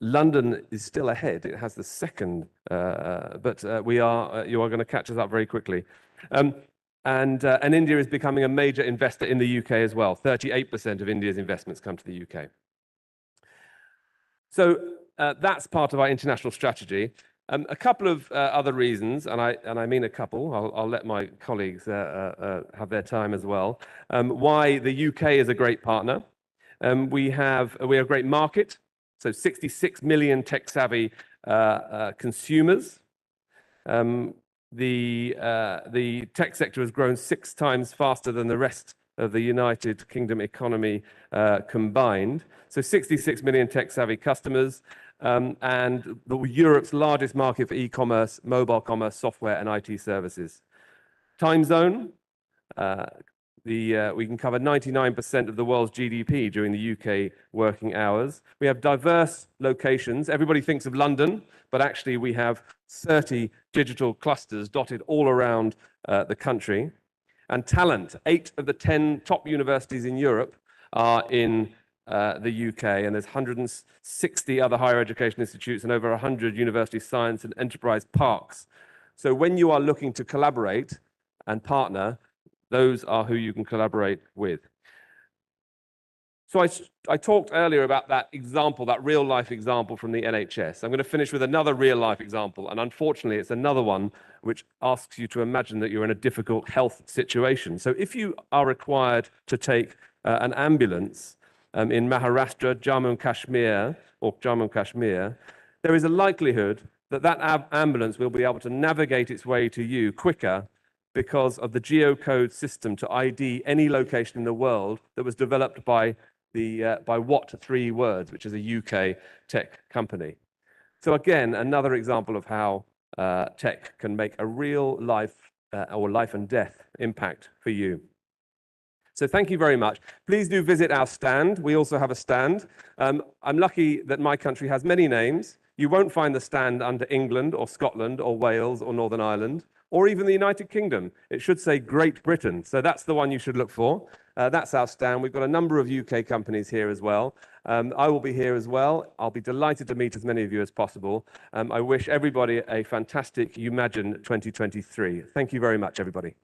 London is still ahead. It has the 2nd, but you are going to catch us up very quickly. And India is becoming a major investor in the UK as well. 38% of India's investments come to the UK. So that's part of our international strategy. A couple of other reasons, and I mean a couple. I'll let my colleagues have their time as well. Why the UK is a great partner. We are a great market. So 66 million tech-savvy consumers. The tech sector has grown 6 times faster than the rest of the United Kingdom economy combined. So 66 million tech-savvy customers, and Europe's largest market for e-commerce, mobile commerce, software, and IT services. Time zone, we can cover 99% of the world's GDP during the UK working hours. We have diverse locations. Everybody thinks of London, but actually we have 30 digital clusters dotted all around the country. And talent, 8 of the 10 top universities in Europe are in the UK, and there's 160 other higher education institutes and over 100 university science and enterprise parks. So when you are looking to collaborate and partner, those are who you can collaborate with. So I talked earlier about that example, that real life example from the NHS. I'm going to finish with another real life example. And unfortunately, it's another one which asks you to imagine that you're in a difficult health situation. So if you are required to take an ambulance in Maharashtra, Jammu and Kashmir, there is a likelihood that that ambulance will be able to navigate its way to you quicker because of the geocode system to ID any location in the world that was developed by What3Words, which is a UK tech company. So again, another example of how tech can make a real life or life and death impact for you. So thank you very much. Please do visit our stand. We also have a stand. I'm lucky that my country has many names. You won't find the stand under England or Scotland or Wales or Northern Ireland or even the United Kingdom. It should say Great Britain. So that's the one you should look for. That's our stand. We've got a number of UK companies here as well. I will be here as well. I'll be delighted to meet as many of you as possible. I wish everybody a fantastic Umagine 2023. Thank you very much, everybody.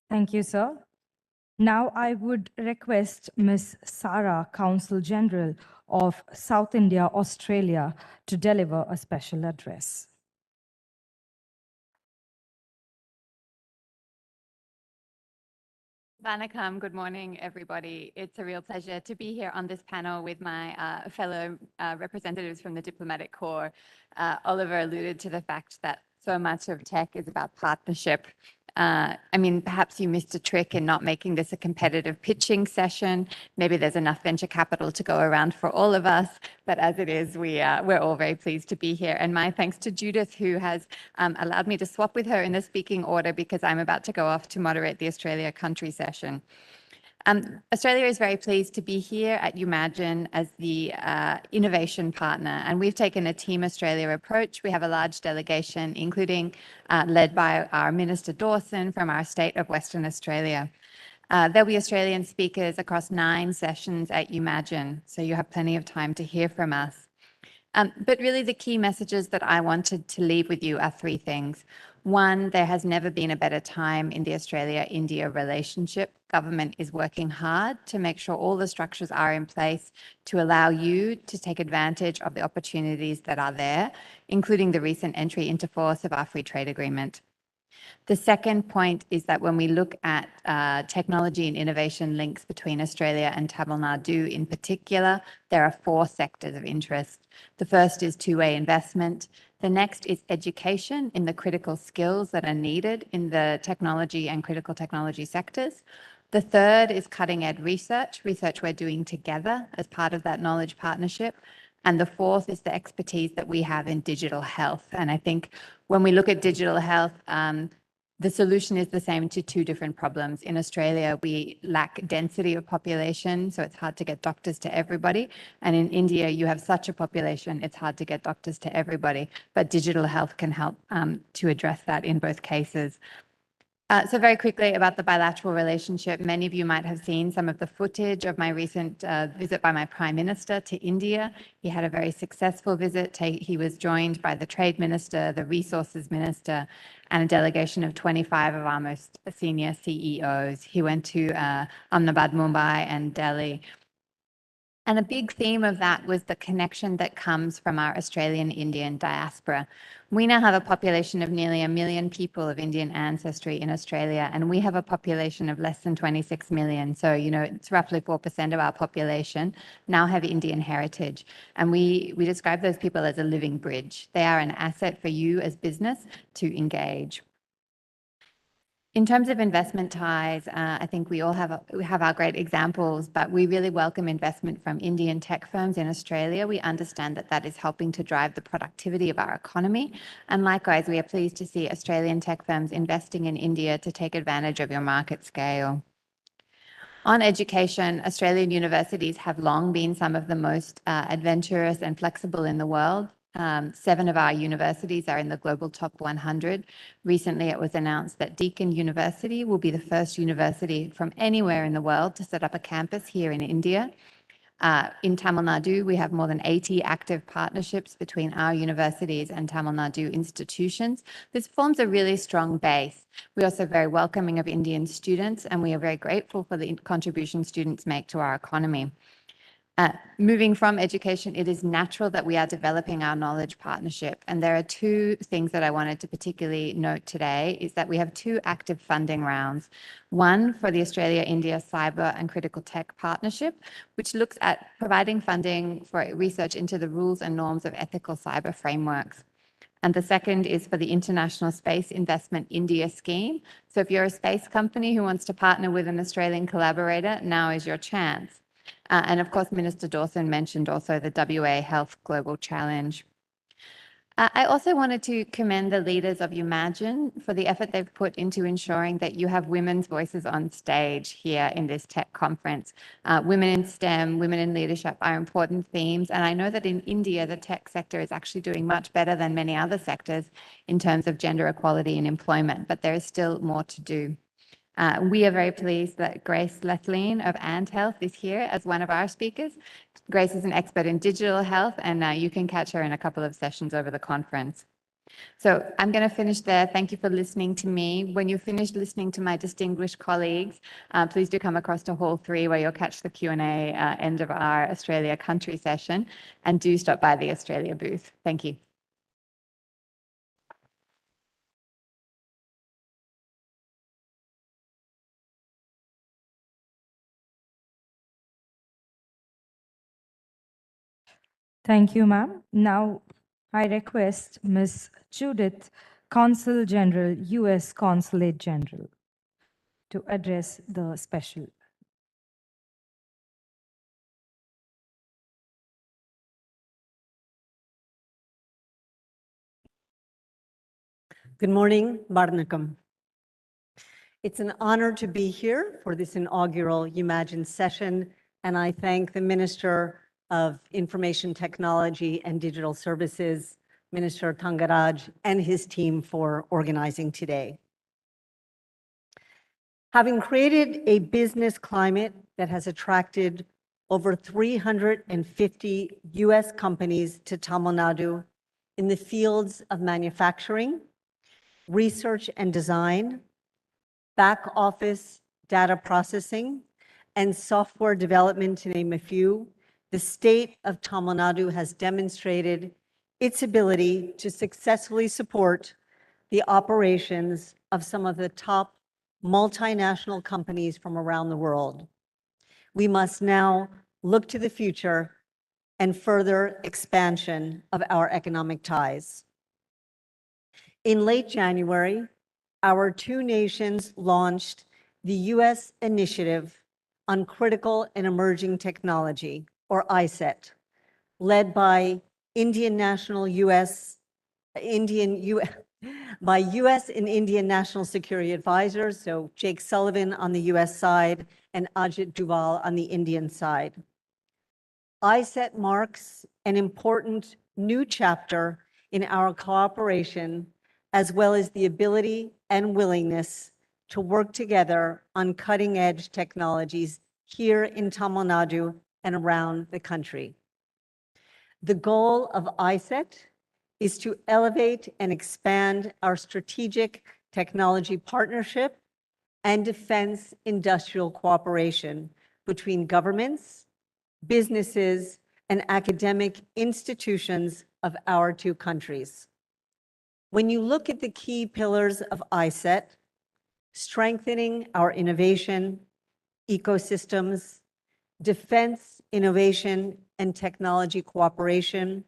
Thank you, sir. Now I would request Ms. Sarah, Consul General of South India, Australia, to deliver a special address. Vanakkam, good morning, everybody. It's a real pleasure to be here on this panel with my fellow representatives from the Diplomatic Corps. Oliver alluded to the fact that so much of tech is about partnership. I mean, perhaps you missed a trick in not making this a competitive pitching session. Maybe there's enough venture capital to go around for all of us, but as it is, we're all very pleased to be here. And my thanks to Judith, who has allowed me to swap with her in the speaking order because I'm about to go off to moderate the Australia country session. Australia is very pleased to be here at Umagine as the innovation partner, and we've taken a Team Australia approach. We have a large delegation, including led by our Minister Dawson from our state of Western Australia. There'll be Australian speakers across 9 sessions at Umagine, so you have plenty of time to hear from us. But really the key messages that I wanted to leave with you are 3 things. 1, there has never been a better time in the Australia-India relationship. Government is working hard to make sure all the structures are in place to allow you to take advantage of the opportunities that are there, including the recent entry into force of our free trade agreement. The second point is that when we look at technology and innovation links between Australia and Tamil Nadu in particular, there are 4 sectors of interest. The first is two-way investment. The next is education in the critical skills that are needed in the technology and critical technology sectors. The third is cutting-edge research we're doing together as part of that knowledge partnership. And the fourth is the expertise that we have in digital health. And I think when we look at digital health, the solution is the same to 2 different problems. In Australia, we lack density of population, so it's hard to get doctors to everybody. And in India, you have such a population, it's hard to get doctors to everybody. But digital health can help to address that in both cases. So very quickly about the bilateral relationship, many of you might have seen some of the footage of my recent visit by my Prime Minister to India. He had a very successful visit. He was joined by the Trade Minister, the Resources Minister, and a delegation of 25 of our most senior CEOs. He went to Ahmedabad, Mumbai, and Delhi. And a big theme of that was the connection that comes from our Australian-Indian diaspora. We now have a population of nearly 1 million people of Indian ancestry in Australia, and we have a population of less than 26 million. So, you know, it's roughly 4% of our population now have Indian heritage. And we describe those people as a living bridge. They are an asset for you as business to engage. In terms of investment ties, I think we have our great examples, but we really welcome investment from Indian tech firms in Australia. We understand that that is helping to drive the productivity of our economy. And likewise, we are pleased to see Australian tech firms investing in India to take advantage of your market scale. On education, Australian universities have long been some of the most adventurous and flexible in the world. 7 of our universities are in the global top 100. Recently, it was announced that Deakin University will be the first university from anywhere in the world to set up a campus here in India. In Tamil Nadu, we have more than 80 active partnerships between our universities and Tamil Nadu institutions. This forms a really strong base. We're also very welcoming of Indian students, and we are very grateful for the contribution students make to our economy. Moving from education, it is natural that we are developing our knowledge partnership. And there are 2 things that I wanted to particularly note today is that we have 2 active funding rounds. One for the Australia-India Cyber and Critical Tech Partnership, which looks at providing funding for research into the rules and norms of ethical cyber frameworks. And the second is for the International Space Investment India Scheme. So if you're a space company who wants to partner with an Australian collaborator, now is your chance. And of course, Minister Dawson mentioned also the WA Health Global Challenge. I also wanted to commend the leaders of Umagine for the effort they've put into ensuring that you have women's voices on stage here in this tech conference. Women in STEM, women in leadership are important themes. And I know that in India, the tech sector is actually doing much better than many other sectors in terms of gender equality and employment, but there is still more to do. We are very pleased that Grace Lethlean of Ant Health is here as one of our speakers. Grace is an expert in digital health, and you can catch her in a couple of sessions over the conference. So I'm going to finish there. Thank you for listening to me. When you've finished listening to my distinguished colleagues, please do come across to Hall 3 where you'll catch the Q&A end of our Australia country session, and do stop by the Australia booth. Thank you. Thank you, ma'am. Now, I request Ms. Judith, Consul General, U.S. Consulate General, to address the special. Good morning, Barnakam. It's an honor to be here for this inaugural Umagine session, and I thank the Minister of Information Technology and Digital Services, Minister Thangaraj, and his team for organizing today. Having created a business climate that has attracted over 350 US companies to Tamil Nadu in the fields of manufacturing, research and design, back office data processing, and software development, to name a few, the state of Tamil Nadu has demonstrated its ability to successfully support the operations of some of the top multinational companies from around the world. We must now look to the future and further expansion of our economic ties. In late January, our 2 nations launched the U.S. Initiative on Critical and Emerging Technology, or ICET, led by US and Indian National Security Advisors, so Jake Sullivan on the US side and Ajit Duval on the Indian side. ICET marks an important new chapter in our cooperation, as well as the ability and willingness to work together on cutting-edge technologies here in Tamil Nadu and around the country. The goal of ICET is to elevate and expand our strategic technology partnership and defense industrial cooperation between governments, businesses, and academic institutions of our 2 countries. When you look at the key pillars of ICET, strengthening our innovation, ecosystems, defense, innovation, and technology cooperation,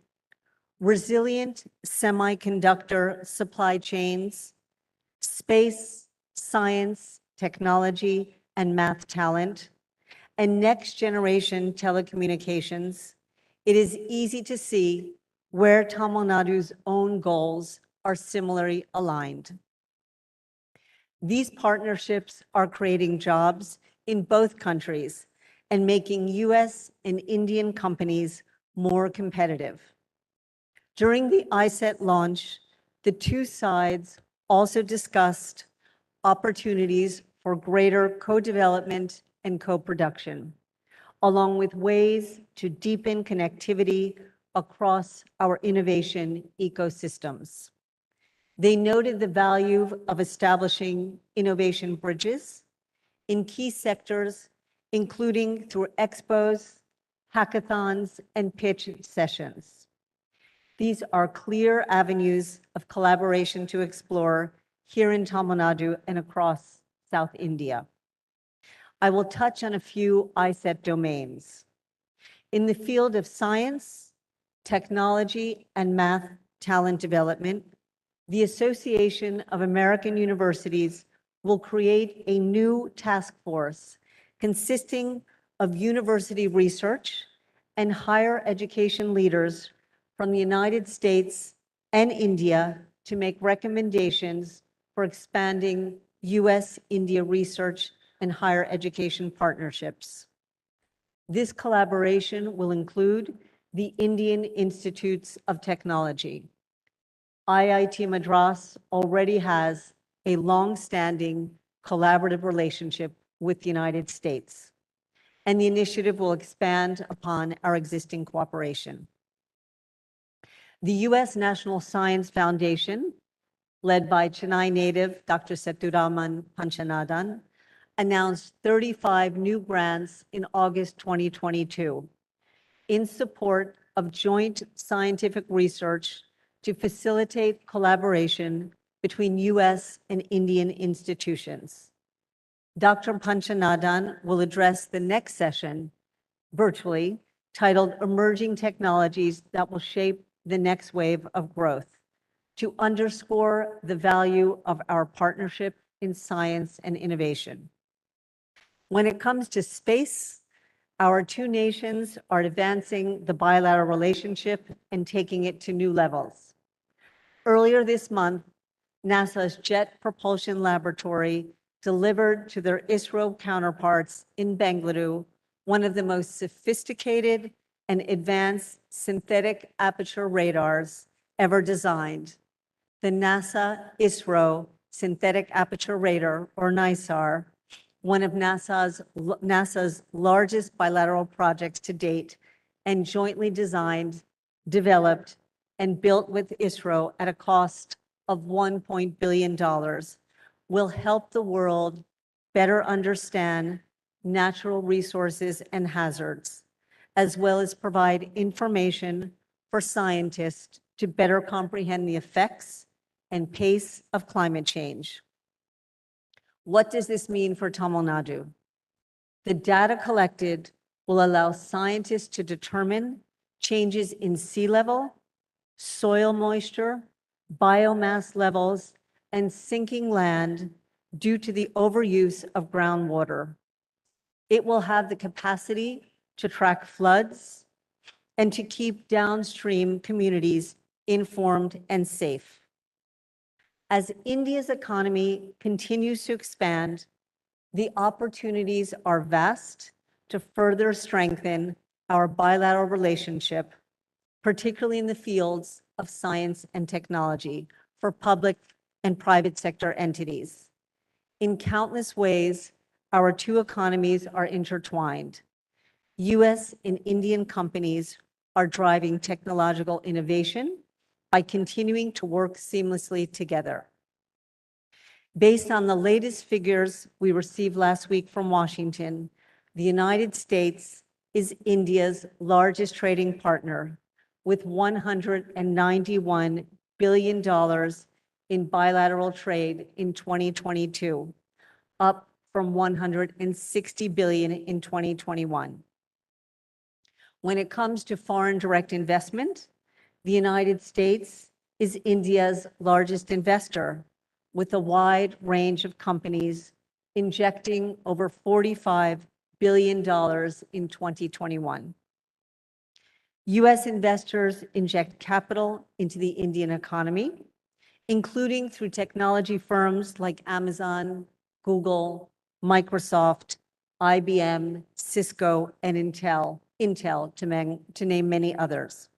resilient semiconductor supply chains, space, science, technology, and math talent, and next-generation telecommunications, it is easy to see where Tamil Nadu's own goals are similarly aligned. These partnerships are creating jobs in both countries and making US and Indian companies more competitive. During the ISET launch, the two sides also discussed opportunities for greater co-development and co-production, along with ways to deepen connectivity across our innovation ecosystems. They noted the value of establishing innovation bridges in key sectors, including through expos, hackathons, and pitch sessions. These are clear avenues of collaboration to explore here in Tamil Nadu and across South India. I will touch on a few ISET domains. In the field of science, technology, and math talent development, the Association of American Universities will create a new task force consisting of university research and higher education leaders from the United States and India to make recommendations for expanding US-India research and higher education partnerships. This collaboration will include the Indian Institutes of Technology. IIT Madras already has a long-standing collaborative relationship with the United States, and the initiative will expand upon our existing cooperation. The U.S. National Science Foundation, led by Chennai native Dr. Setturaman Panchanadan, announced 35 new grants in August 2022 in support of joint scientific research to facilitate collaboration between U.S. and Indian institutions. Dr. Panchanadan will address the next session virtually, titled Emerging Technologies That Will Shape the Next Wave of Growth, to underscore the value of our partnership in science and innovation. When it comes to space, our two nations are advancing the bilateral relationship and taking it to new levels. Earlier this month, NASA's Jet Propulsion Laboratory delivered to their ISRO counterparts in Bengaluru one of the most sophisticated and advanced synthetic aperture radars ever designed, the NASA-ISRO Synthetic Aperture Radar, or NISAR, one of NASA's largest bilateral projects to date, and jointly designed, developed, and built with ISRO at a cost of $1 billion, will help the world better understand natural resources and hazards, as well as provide information for scientists to better comprehend the effects and pace of climate change. What does this mean for Tamil Nadu? The data collected will allow scientists to determine changes in sea level, soil moisture, biomass levels, and sinking land due to the overuse of groundwater. It will have the capacity to track floods and to keep downstream communities informed and safe. As India's economy continues to expand, the opportunities are vast to further strengthen our bilateral relationship, particularly in the fields of science and technology for public and private sector entities. In countless ways, our two economies are intertwined. US and Indian companies are driving technological innovation by continuing to work seamlessly together. Based on the latest figures we received last week from Washington, the United States is India's largest trading partner, with $191 billion in bilateral trade in 2022, up from $160 billion in 2021. When it comes to foreign direct investment, the United States is India's largest investor, with a wide range of companies injecting over $45 billion in 2021. US investors inject capital into the Indian economy, including through technology firms like Amazon, Google, Microsoft, IBM, Cisco, and Intel, to name many others.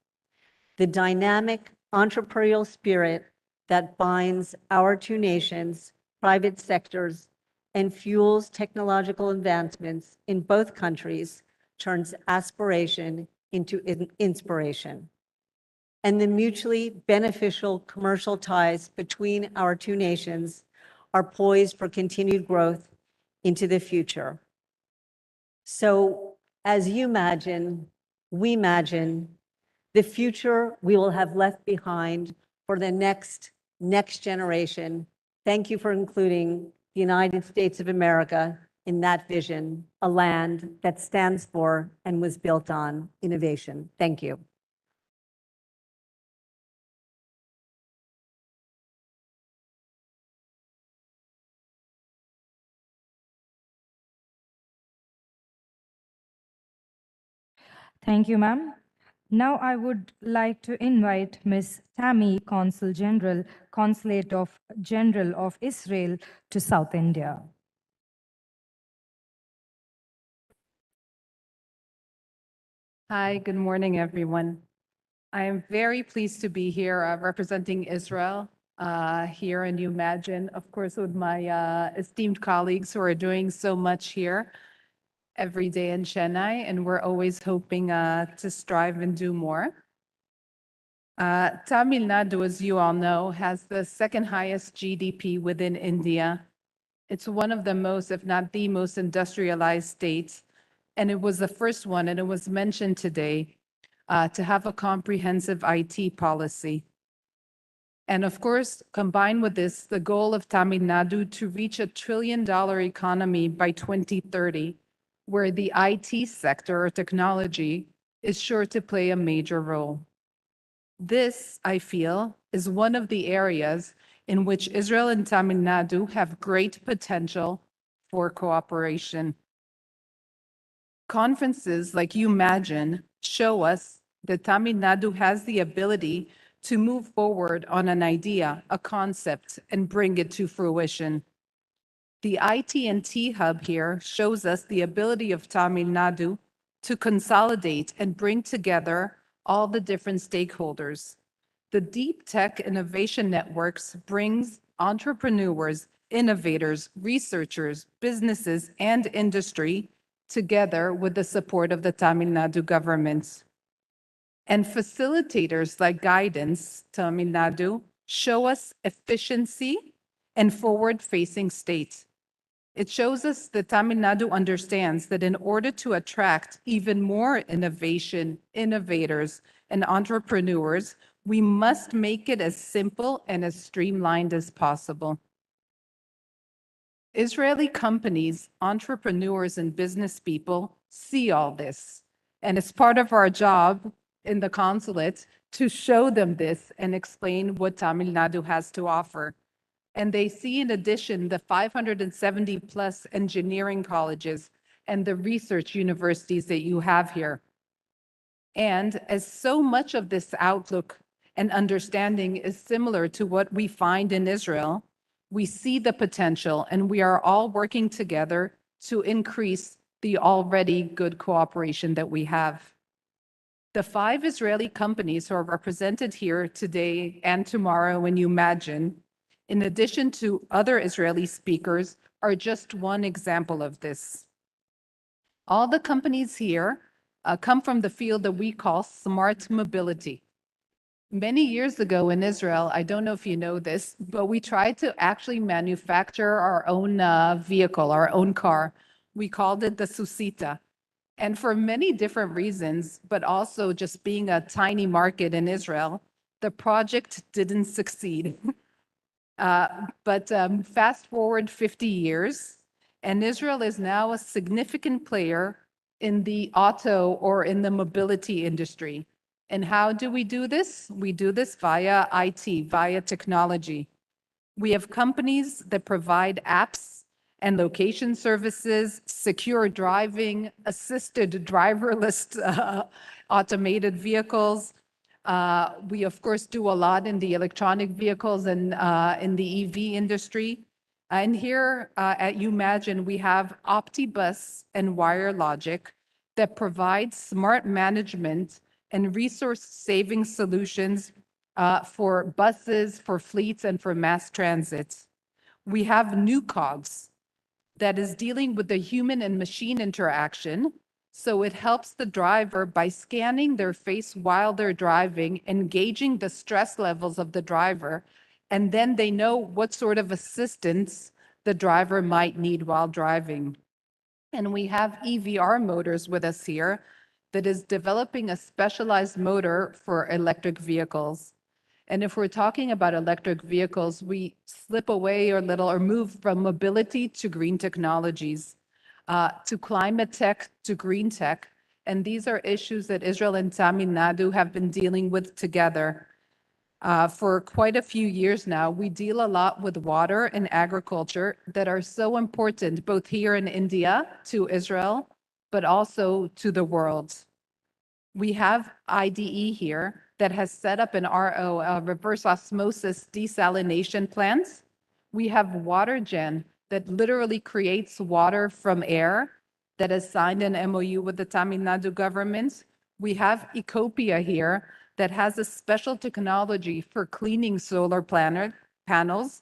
the dynamic entrepreneurial spirit that binds our two nations, private sectors, and fuels technological advancements in both countries turns aspiration into inspiration. And the mutually beneficial commercial ties between our two nations are poised for continued growth into the future. So as you imagine, we imagine the future we will have left behind for the next generation. Thank you for including the United States of America in that vision, a land that stands for and was built on innovation. Thank you. Thank you, ma'am. Now I would like to invite Ms. Tammy, Consul General, Consulate of General of Israel to South India. Hi, good morning, everyone. I am very pleased to be here representing Israel here in Umagine, of course, with my esteemed colleagues who are doing so much here every day in Chennai, and we're always hoping to strive and do more. Tamil Nadu, as you all know, has the second highest GDP within India. It's one of the most, if not the most industrialized states, and it was the first one, and it was mentioned today, to have a comprehensive IT policy. And of course, combined with this, the goal of Tamil Nadu to reach $1 trillion economy by 2030, where the IT sector or technology is sure to play a major role. This, I feel, is one of the areas in which Israel and Tamil Nadu have great potential for cooperation. Conferences like Umagine show us that Tamil Nadu has the ability to move forward on an idea, a concept, and bring it to fruition. The IT&T hub here shows us the ability of Tamil Nadu to consolidate and bring together all the different stakeholders. The Deep Tech Innovation Networks brings entrepreneurs, innovators, researchers, businesses, and industry together with the support of the Tamil Nadu government. And facilitators like Guidance Tamil Nadu show us efficiency and forward-facing state. It shows us that Tamil Nadu understands that in order to attract even more innovation, innovators, and entrepreneurs, we must make it as simple and as streamlined as possible. Israeli companies, entrepreneurs, and business people see all this, and it's part of our job in the consulate to show them this and explain what Tamil Nadu has to offer. And they see, in addition, the 570 plus engineering colleges and the research universities that you have here. And as so much of this outlook and understanding is similar to what we find in Israel, we see the potential, and we are all working together to increase the already good cooperation that we have. The 5 Israeli companies who are represented here today and tomorrow in Umagine, in addition to other Israeli speakers, are just one example of this. All the companies here come from the field that we call smart mobility. Many years ago in Israel, I don't know if you know this, but we tried to actually manufacture our own vehicle, our own car. We called it the Susita. And for many different reasons, but also just being a tiny market in Israel, the project didn't succeed. But fast forward 50 years, and Israel is now a significant player in the auto or in the mobility industry. And how do we do this? We do this via IT, via technology. We have companies that provide apps and location services, secure driving, assisted driverless automated vehicles. We, of course, do a lot in the electronic vehicles and in the EV industry. And here at Umagine, we have OptiBus and WireLogic that provide smart management and resource-saving solutions for buses, for fleets, and for mass transit. We have new COGS that is dealing with the human and machine interaction. So it helps the driver by scanning their face while they're driving, engaging the stress levels of the driver, and then they know what sort of assistance the driver might need while driving. And we have EVR Motors with us here that is developing a specialized motor for electric vehicles. And if we're talking about electric vehicles, we slip away a little or move from mobility to green technologies, to climate tech, to green tech. And these are issues that Israel and Tamil Nadu have been dealing with together. For quite a few years now, we deal a lot with water and agriculture that are so important, both here in India to Israel, but also to the world. We have IDE here that has set up an RO, reverse osmosis desalination plants. We have WaterGen that literally creates water from air that has signed an MOU with the Tamil Nadu government. We have Ecopia here that has a special technology for cleaning solar panels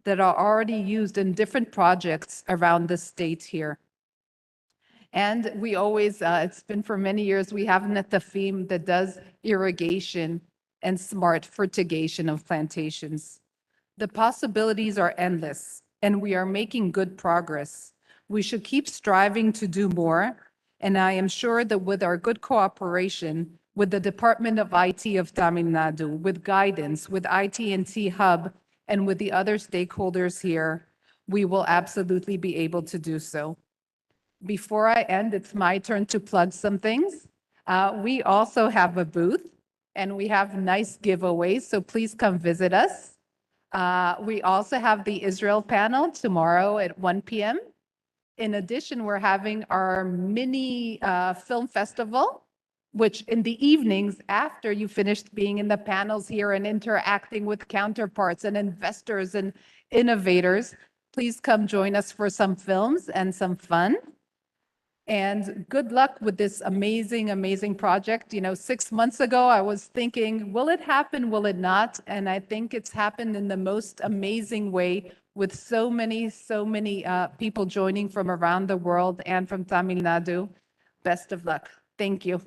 that are already used in different projects around the state here. And we always, it's been for many years, we have Netafim that does irrigation and smart fertigation of plantations. The possibilities are endless, and we are making good progress. We should keep striving to do more, and I am sure that with our good cooperation with the Department of IT of Tamil Nadu, with guidance, with IT&T Hub, and with the other stakeholders here, we will absolutely be able to do so. Before I end, it's my turn to plug some things. We also have a booth, and we have nice giveaways, so please come visit us. We also have the Israel panel tomorrow at 1 p.m. In addition, we're having our mini film festival, which in the evenings after you finished being in the panels here and interacting with counterparts and investors and innovators, please come join us for some films and some fun. And good luck with this amazing, amazing project. You know, 6 months ago, I was thinking, will it happen? Will it not? And I think it's happened in the most amazing way with so many people joining from around the world and from Tamil Nadu. Best of luck. Thank you.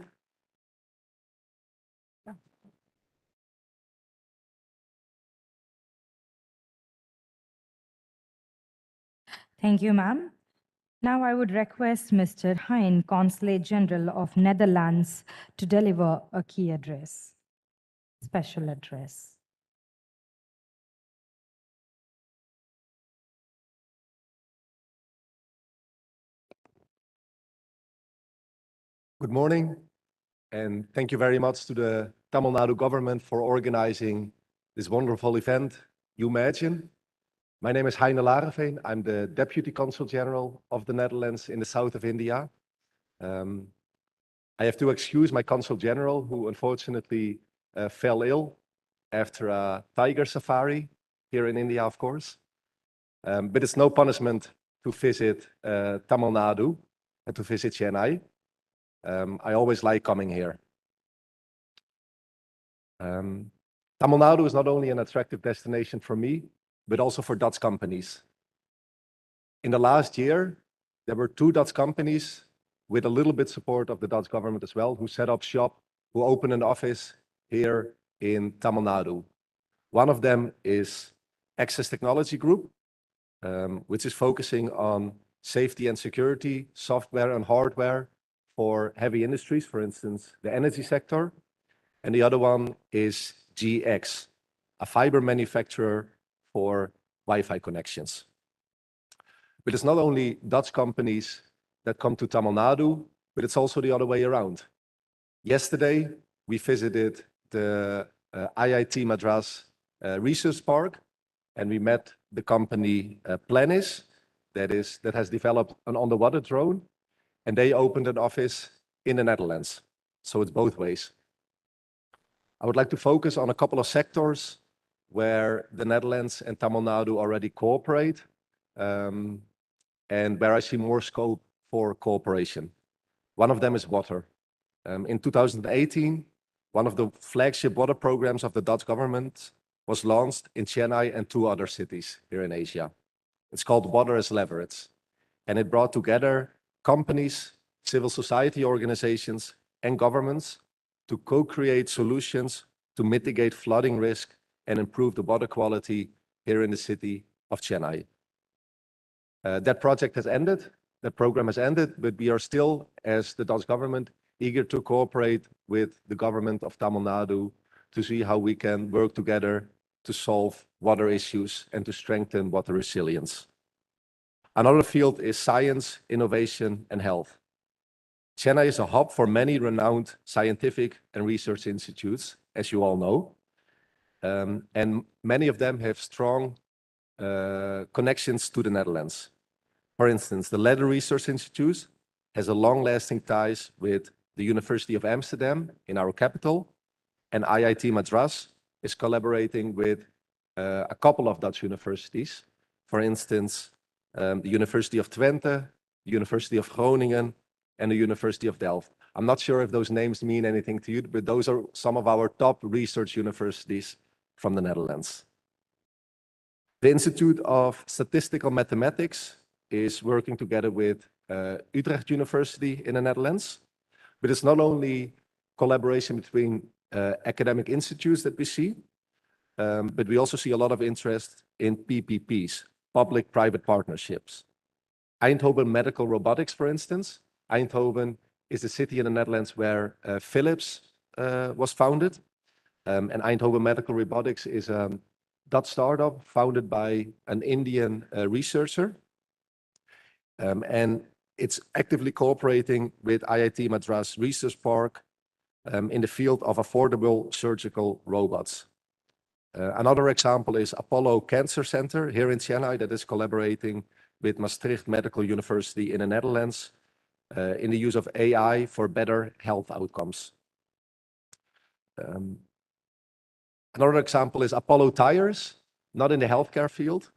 Thank you, ma'am. Now I would request Mr. Hein, Consulate General of Netherlands, to deliver a key address, special address. Good morning, and thank you very much to the Tamil Nadu government for organizing this wonderful event, Umagine. My name is Heine Lagerveen. I'm the Deputy Consul General of the Netherlands in the south of India. I have to excuse my Consul General, who unfortunately fell ill after a tiger safari here in India, of course. But it's no punishment to visit Tamil Nadu and to visit Chennai. I always like coming here. Tamil Nadu is not only an attractive destination for me, but also for Dutch companies. In the last year, there were 2 Dutch companies with a little bit support of the Dutch government as well, who set up shop, who opened an office here in Tamil Nadu. One of them is Access Technology Group, which is focusing on safety and security, software and hardware for heavy industries, for instance, the energy sector. And the other one is GX, a fiber manufacturer for Wi-Fi connections. But it's not only Dutch companies that come to Tamil Nadu, but it's also the other way around. Yesterday, we visited the IIT Madras Research Park, and we met the company Planis that has developed an underwater drone, and they opened an office in the Netherlands. So it's both ways. I would like to focus on a couple of sectors where the Netherlands and Tamil Nadu already cooperate, and where I see more scope for cooperation. One of them is water. In 2018, one of the flagship water programs of the Dutch government, was launched in Chennai and 2 other cities here in Asia. It's called Water as Leverage, and it brought together companies, civil society organizations, and governments to co-create solutions to mitigate flooding risk and improve the water quality here in the city of Chennai. That project has ended, that program has ended, but we are still, as the Dutch government, eager to cooperate with the government of Tamil Nadu to see how we can work together to solve water issues and to strengthen water resilience. Another field is science, innovation, and health. Chennai is a hub for many renowned scientific and research institutes, as you all know, and many of them have strong connections to the Netherlands. For instance, the Leather Research Institute has a long-lasting ties with the University of Amsterdam in our capital, and IIT Madras is collaborating with a couple of Dutch universities. For instance, the University of Twente, the University of Groningen, and the University of Delft. I'm not sure if those names mean anything to you, but those are some of our top research universities from the Netherlands. The Institute of Statistical Mathematics is working together with Utrecht University in the Netherlands, but it's not only collaboration between academic institutes that we see, but we also see a lot of interest in PPPs, public-private partnerships. Eindhoven Medical Robotics, for instance. Eindhoven is the city in the Netherlands where Philips was founded, and Eindhoven Medical Robotics is a Dutch startup founded by an Indian researcher, and it's actively cooperating with IIT Madras Research Park in the field of affordable surgical robots. Another example is Apollo Cancer Center here in Chennai that is collaborating with Maastricht Medical University in the Netherlands in the use of AI for better health outcomes. Another example is Apollo Tires, not in the healthcare field,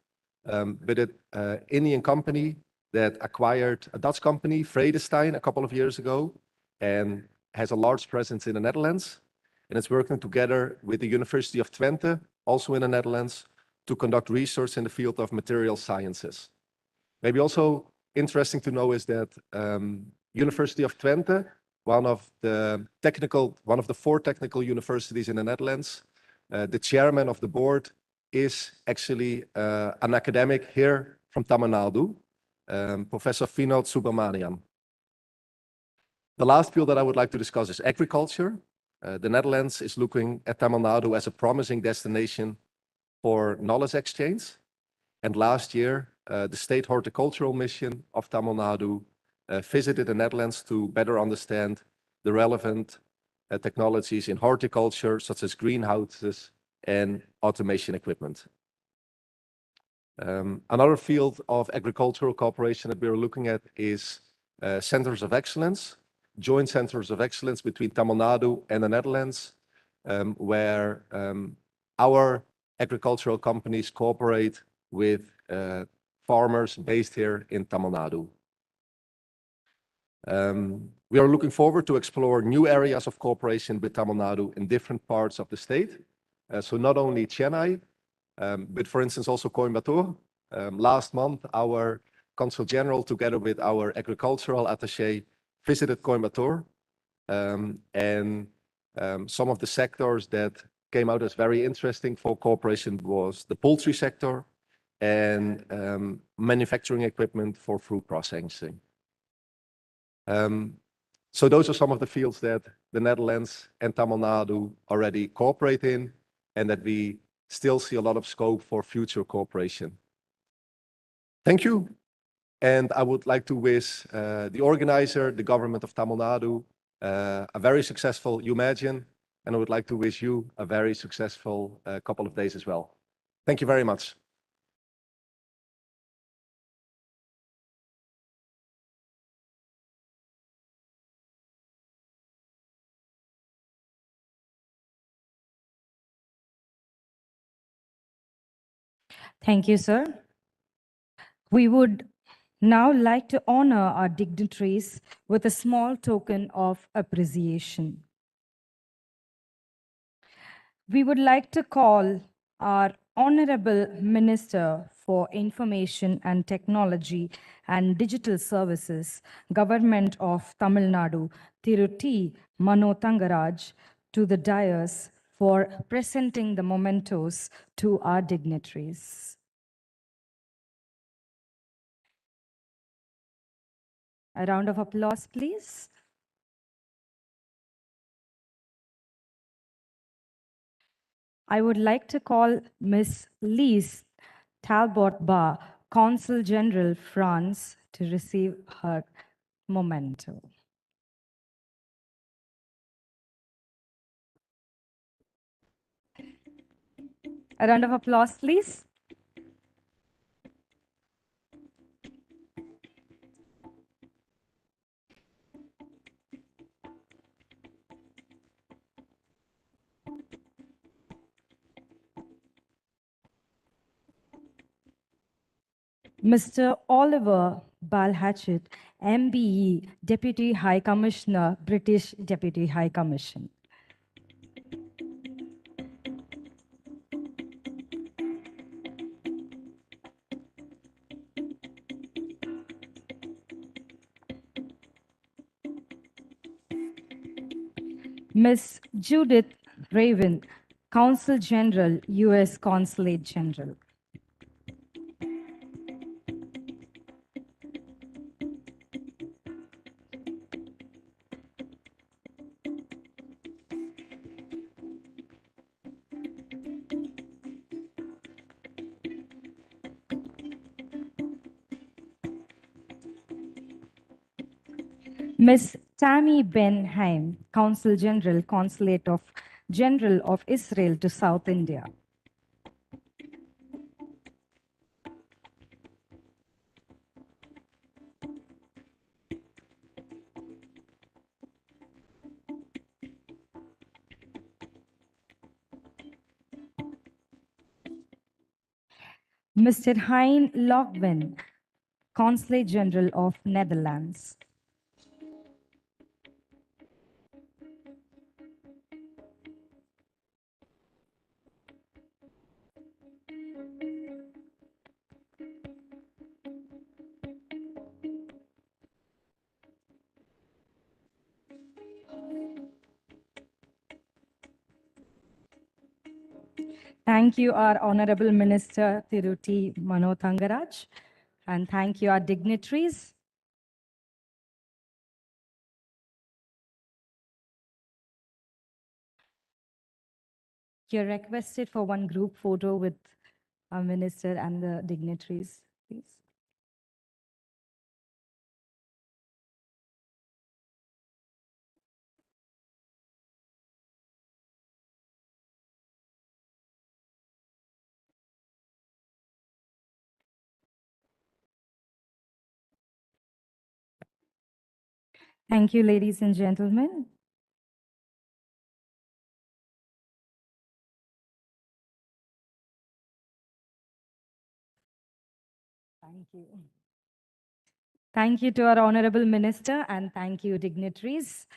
but an Indian company that acquired a Dutch company, Vredestein, a couple of years ago, and has a large presence in the Netherlands. And it's working together with the University of Twente, also in the Netherlands, to conduct research in the field of material sciences. Maybe also interesting to know is that University of Twente, one of the 4 technical universities in the Netherlands, the chairman of the board is actually an academic here from Tamil Nadu, Professor Vinod Subramaniam. The last field that I would like to discuss is agriculture. The Netherlands is looking at Tamil Nadu as a promising destination for knowledge exchange. And last year, the State Horticultural Mission of Tamil Nadu visited the Netherlands to better understand the relevant technologies in horticulture, such as greenhouses and automation equipment. Another field of agricultural cooperation that we're looking at is centers of excellence, joint centers of excellence between Tamil Nadu and the Netherlands, where our agricultural companies cooperate with farmers based here in Tamil Nadu. We are looking forward to explore new areas of cooperation with Tamil Nadu in different parts of the state. So not only Chennai, but for instance, also Coimbatore. Last month, our Consul General, together with our agricultural attaché, visited Coimbatore. And some of the sectors that came out as very interesting for cooperation was the poultry sector and manufacturing equipment for food processing. So those are some of the fields that the Netherlands and Tamil Nadu already cooperate in, and that we still see a lot of scope for future cooperation. Thank you. And I would like to wish the organizer, the government of Tamil Nadu, a very successful Umagine, and I would like to wish you a very successful couple of days as well. Thank you very much. Thank you, sir. We would now like to honor our dignitaries with a small token of appreciation. We would like to call our Honorable Minister for Information and Technology and Digital Services, Government of Tamil Nadu, Thiru T. Mano Thangaraj, to the dais for presenting the mementos to our dignitaries. A round of applause, please. I would like to call Miss Lise Talbot Bar, Consul General, France, to receive her memento. A round of applause, please. Mr. Oliver Balhatchett, MBE, Deputy High Commissioner, British Deputy High Commission. Miss Judith Raven, Consul General, U.S. Consulate General. Miss Tammy Benheim, Consul General, Consulate of General of Israel to South India. Mr. Hein Logwin, Consulate General of Netherlands. Thank you, our Honorable Minister Thiru T. Mano Thangaraj, and thank you, our dignitaries. You're requested for one group photo with our minister and the dignitaries, please. Thank you, ladies and gentlemen. Thank you. Thank you to our Honorable Minister, and thank you, dignitaries.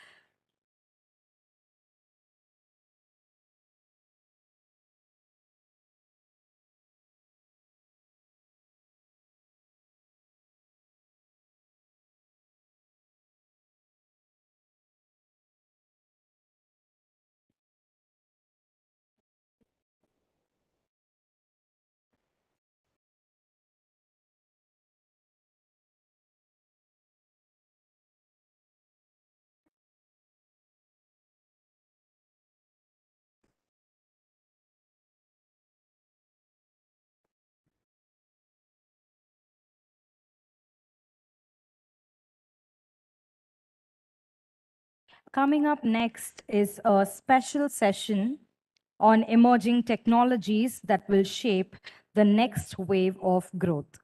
Coming up next is a special session on emerging technologies that will shape the next wave of growth.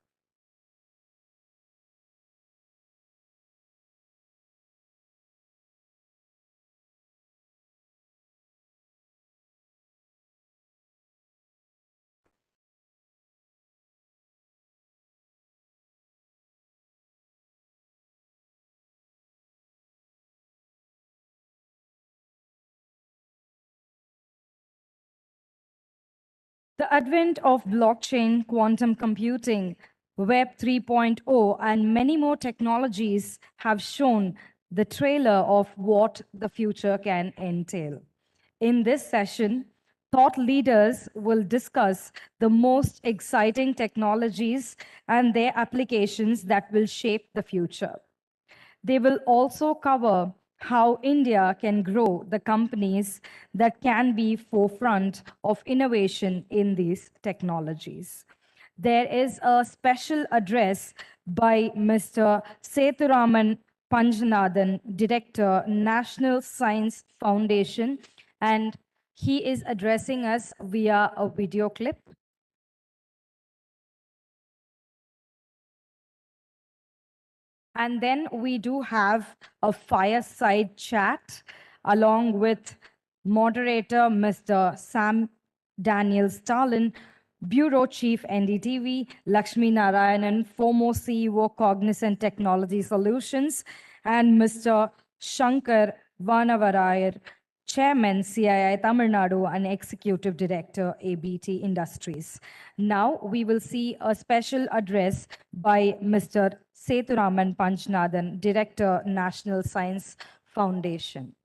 The advent of blockchain, quantum computing, Web 3.0, and many more technologies have shown the trailer of what the future can entail. In this session, thought leaders will discuss the most exciting technologies and their applications that will shape the future. They will also cover how India can grow the companies that can be forefront of innovation in these technologies. There is a special address by Mr. Sethuraman Panjanathan, Director, National Science Foundation, and he is addressing us via a video clip. And then we do have a fireside chat along with moderator Mr. Sam Daniel Stalin, Bureau Chief NDTV, Lakshmi Narayanan, former CEO Cognizant Technology Solutions, and Mr. Shankar Vanavarayar, Chairman CII Tamilnadu and Executive Director ABT Industries. Now we will see a special address by Mr. Sethuraman Panjanathan, Director, National Science Foundation.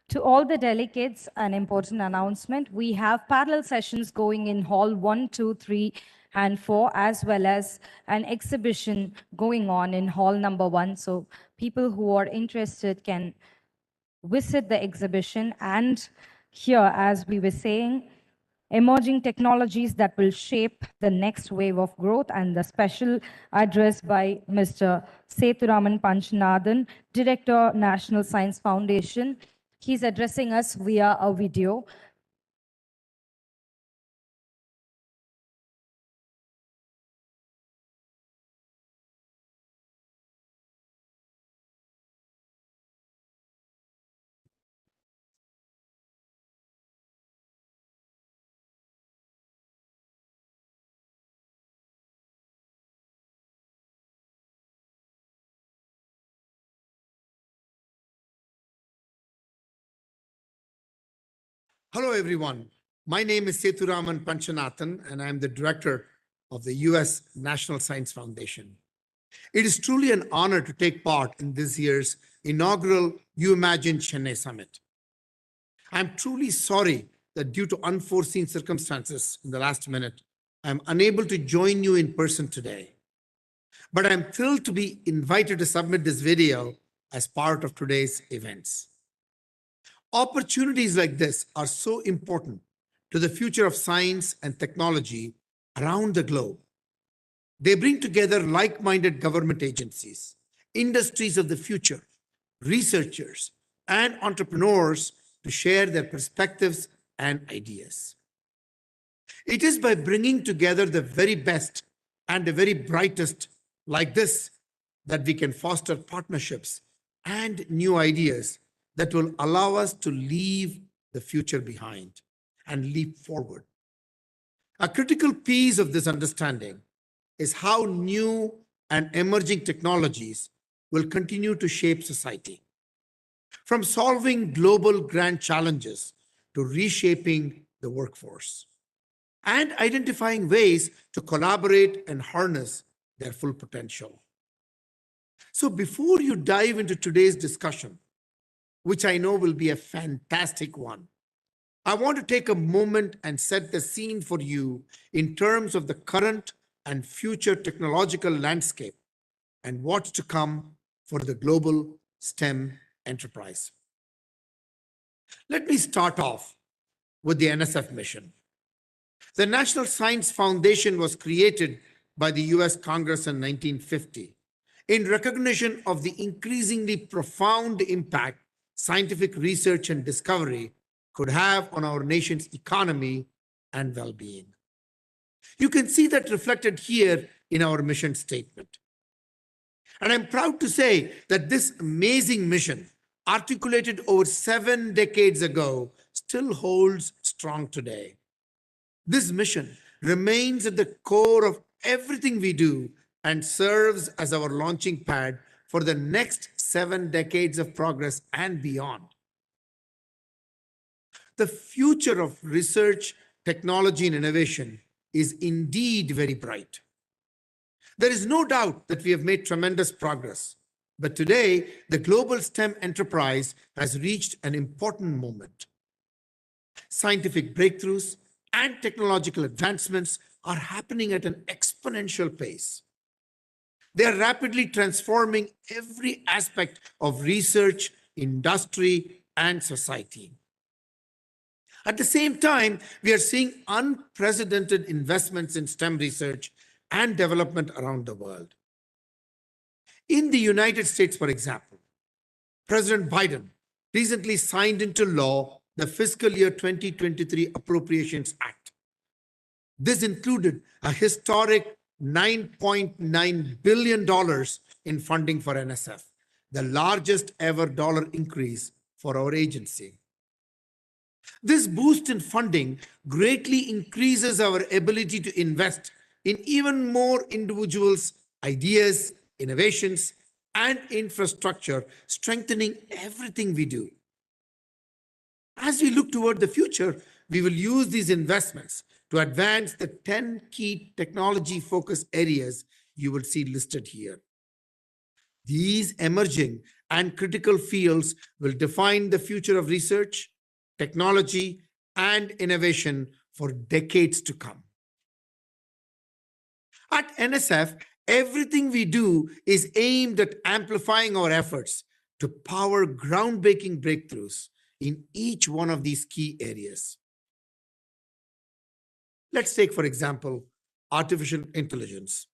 To all the delegates, an important announcement. We have parallel sessions going in Hall 1, 2, 3, and 4, as well as an exhibition going on in Hall number 1. So people who are interested can visit the exhibition. And here, as we were saying, emerging technologies that will shape the next wave of growth, and the special address by Mr. Sethuraman Panjanathan, Director, National Science Foundation. He's addressing us via a video. Hello, everyone. My name is Sethuraman Panjanathan, and I'm the director of the U.S. National Science Foundation. It is truly an honor to take part in this year's inaugural Umagine Chennai Summit. I'm truly sorry that due to unforeseen circumstances in the last minute, I'm unable to join you in person today. But I'm thrilled to be invited to submit this video as part of today's events. Opportunities like this are so important to the future of science and technology around the globe. They bring together like-minded government agencies, industries of the future, researchers, and entrepreneurs to share their perspectives and ideas. It is by bringing together the very best and the very brightest like this that we can foster partnerships and new ideas that will allow us to leave the future behind and leap forward. A critical piece of this understanding is how new and emerging technologies will continue to shape society. From solving global grand challenges to reshaping the workforce and identifying ways to collaborate and harness their full potential. So before you dive into today's discussion, which I know will be a fantastic one, I want to take a moment and set the scene for you in terms of the current and future technological landscape and what's to come for the global STEM enterprise. Let me start off with the NSF mission. The National Science Foundation was created by the US Congress in 1950 in recognition of the increasingly profound impact scientific research and discovery could have on our nation's economy and well-being. You can see that reflected here in our mission statement. And I'm proud to say that this amazing mission, articulated over 7 decades ago, still holds strong today. This mission remains at the core of everything we do and serves as our launching pad for the next 7 decades of progress and beyond. The future of research, technology, and innovation is indeed very bright. There is no doubt that we have made tremendous progress, but today the global STEM enterprise has reached an important moment. Scientific breakthroughs and technological advancements are happening at an exponential pace. They are rapidly transforming every aspect of research, industry, and society. At the same time, we are seeing unprecedented investments in STEM research and development around the world. In the United States, for example, President Biden recently signed into law the fiscal year 2023 Appropriations Act. This included a historic $9.9 billion in funding for NSF, the largest ever dollar increase for our agency. This boost in funding greatly increases our ability to invest in even more individuals' ideas, innovations, and infrastructure, strengthening everything we do. As we look toward the future, we will use these investments to advance the 10 key technology focus areas you will see listed here. These emerging and critical fields will define the future of research, technology, and innovation for decades to come. At NSF, everything we do is aimed at amplifying our efforts to power groundbreaking breakthroughs in each one of these key areas. Let's take, for example, artificial intelligence.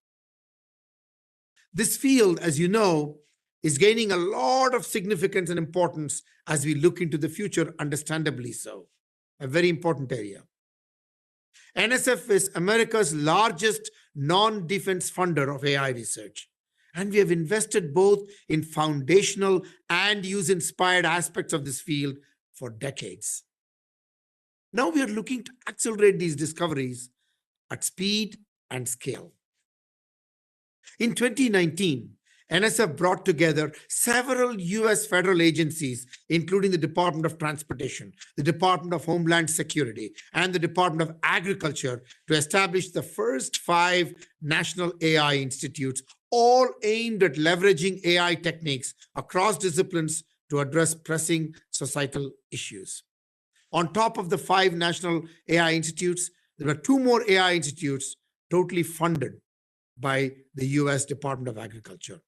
This field, as you know, is gaining a lot of significance and importance as we look into the future, understandably so. A very important area. NSF is America's largest non-defense funder of AI research, and we have invested both in foundational and use-inspired aspects of this field for decades. Now we are looking to accelerate these discoveries at speed and scale. In 2019, NSF brought together several US federal agencies, including the Department of Transportation, the Department of Homeland Security, and the Department of Agriculture to establish the first 5 national AI institutes, all aimed at leveraging AI techniques across disciplines to address pressing societal issues. On top of the 5 national AI institutes, there were 2 more AI institutes totally funded by the US Department of Agriculture.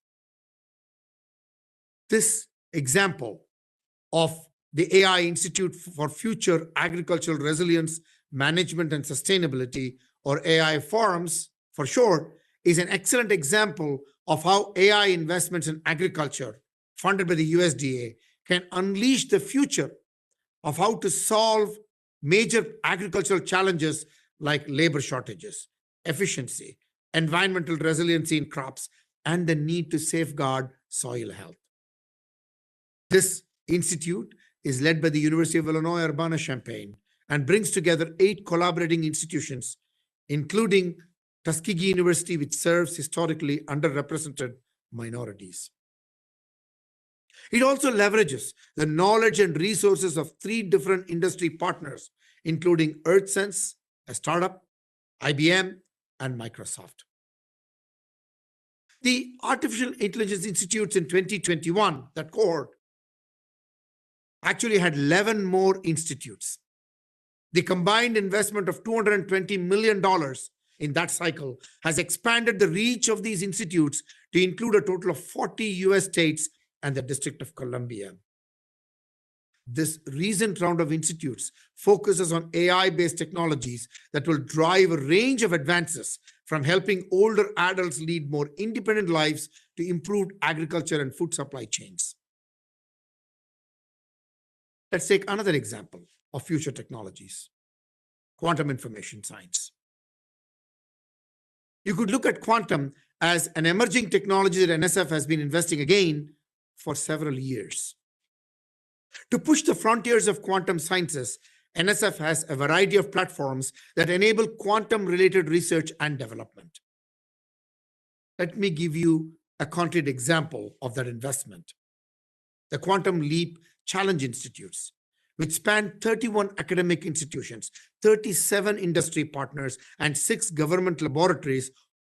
This example of the AI Institute for Future Agricultural Resilience, Management and Sustainability, or AI Forums for short, is an excellent example of how AI investments in agriculture, funded by the USDA, can unleash the future of how to solve major agricultural challenges like labor shortages, efficiency, environmental resiliency in crops, and the need to safeguard soil health. This institute is led by the University of Illinois Urbana-Champaign and brings together 8 collaborating institutions, including Tuskegee University, which serves historically underrepresented minorities. It also leverages the knowledge and resources of 3 different industry partners, including EarthSense, a startup, IBM, and Microsoft. The Artificial Intelligence Institutes in 2021, that cohort, actually had 11 more institutes. The combined investment of $220 million in that cycle has expanded the reach of these institutes to include a total of 40 US states and the District of Columbia. This recent round of institutes focuses on AI-based technologies that will drive a range of advances from helping older adults lead more independent lives to improved agriculture and food supply chains. Let's take another example of future technologies: quantum information science. You could look at quantum as an emerging technology that NSF has been investing again for several years. To push the frontiers of quantum sciences, NSF has a variety of platforms that enable quantum-related research and development. Let me give you a concrete example of that investment. The Quantum Leap Challenge Institutes, which span 31 academic institutions, 37 industry partners, and 6 government laboratories,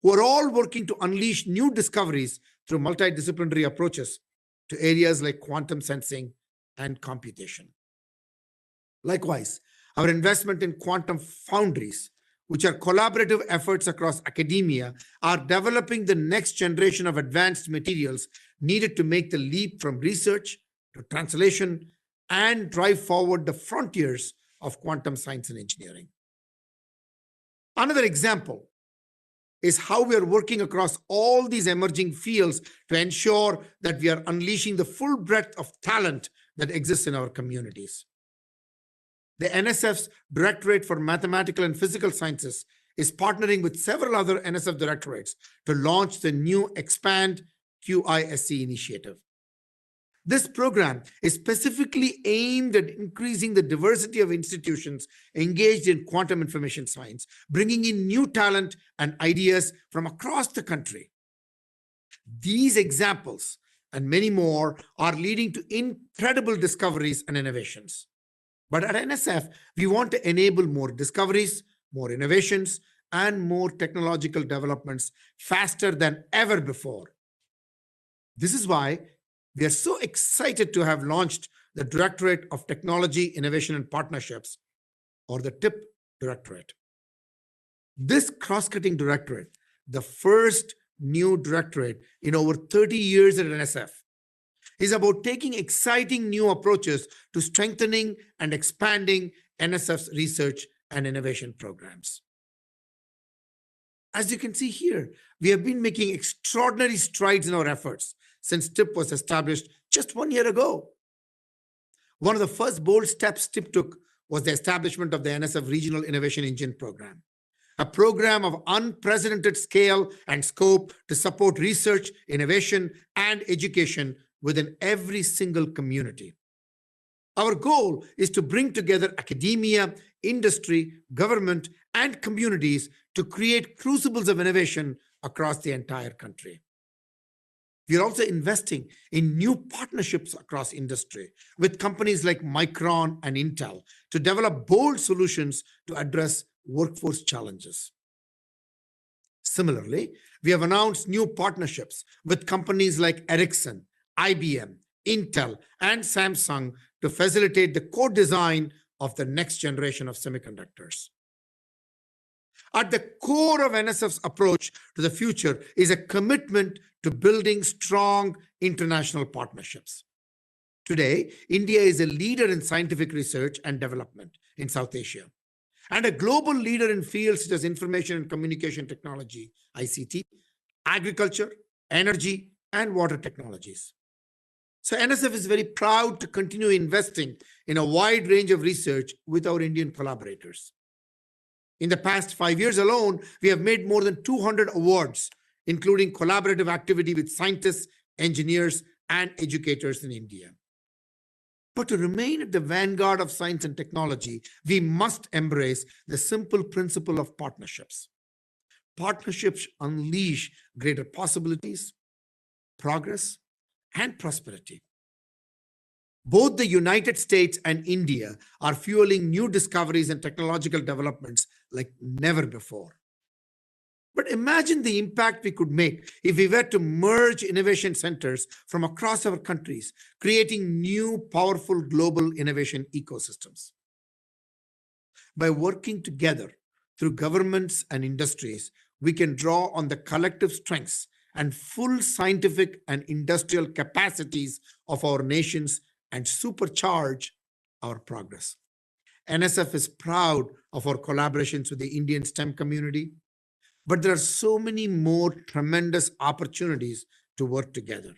who are all working to unleash new discoveries through multidisciplinary approaches to areas like quantum sensing and computation. Likewise, our investment in quantum foundries, which are collaborative efforts across academia, are developing the next generation of advanced materials needed to make the leap from research to translation and drive forward the frontiers of quantum science and engineering. Another example is how we are working across all these emerging fields to ensure that we are unleashing the full breadth of talent that exists in our communities. The NSF's Directorate for Mathematical and Physical Sciences is partnering with several other NSF directorates to launch the new Expand QISC initiative. This program is specifically aimed at increasing the diversity of institutions engaged in quantum information science, bringing in new talent and ideas from across the country. These examples and many more are leading to incredible discoveries and innovations. But at NSF, we want to enable more discoveries, more innovations, and more technological developments faster than ever before. This is why we are so excited to have launched the Directorate of Technology, Innovation, and Partnerships, or the TIP Directorate. This cross-cutting directorate, the first new directorate in over 30 years at NSF, is about taking exciting new approaches to strengthening and expanding NSF's research and innovation programs. As you can see here, we have been making extraordinary strides in our efforts since TIP was established just 1 year ago. One of the first bold steps TIP took was the establishment of the NSF Regional Innovation Engine Program, a program of unprecedented scale and scope to support research, innovation, and education within every single community. Our goal is to bring together academia, industry, government, and communities to create crucibles of innovation across the entire country. We are also investing in new partnerships across industry with companies like Micron and Intel to develop bold solutions to address workforce challenges. Similarly, we have announced new partnerships with companies like Ericsson, IBM, Intel, and Samsung to facilitate the co-design of the next generation of semiconductors. At the core of NSF's approach to the future is a commitment to building strong international partnerships. Today, India is a leader in scientific research and development in South Asia, and a global leader in fields such as information and communication technology, ICT, agriculture, energy, and water technologies. So NSF is very proud to continue investing in a wide range of research with our Indian collaborators. In the past 5 years alone, we have made more than 200 awards, including collaborative activity with scientists, engineers, and educators in India. But to remain at the vanguard of science and technology, we must embrace the simple principle of partnerships. Partnerships unleash greater possibilities, progress, and prosperity. Both the United States and India are fueling new discoveries and technological developments like never before. But imagine the impact we could make if we were to merge innovation centers from across our countries, creating new, powerful global innovation ecosystems. By working together through governments and industries, we can draw on the collective strengths and full scientific and industrial capacities of our nations and supercharge our progress. NSF is proud of our collaborations with the Indian STEM community, but there are so many more tremendous opportunities to work together.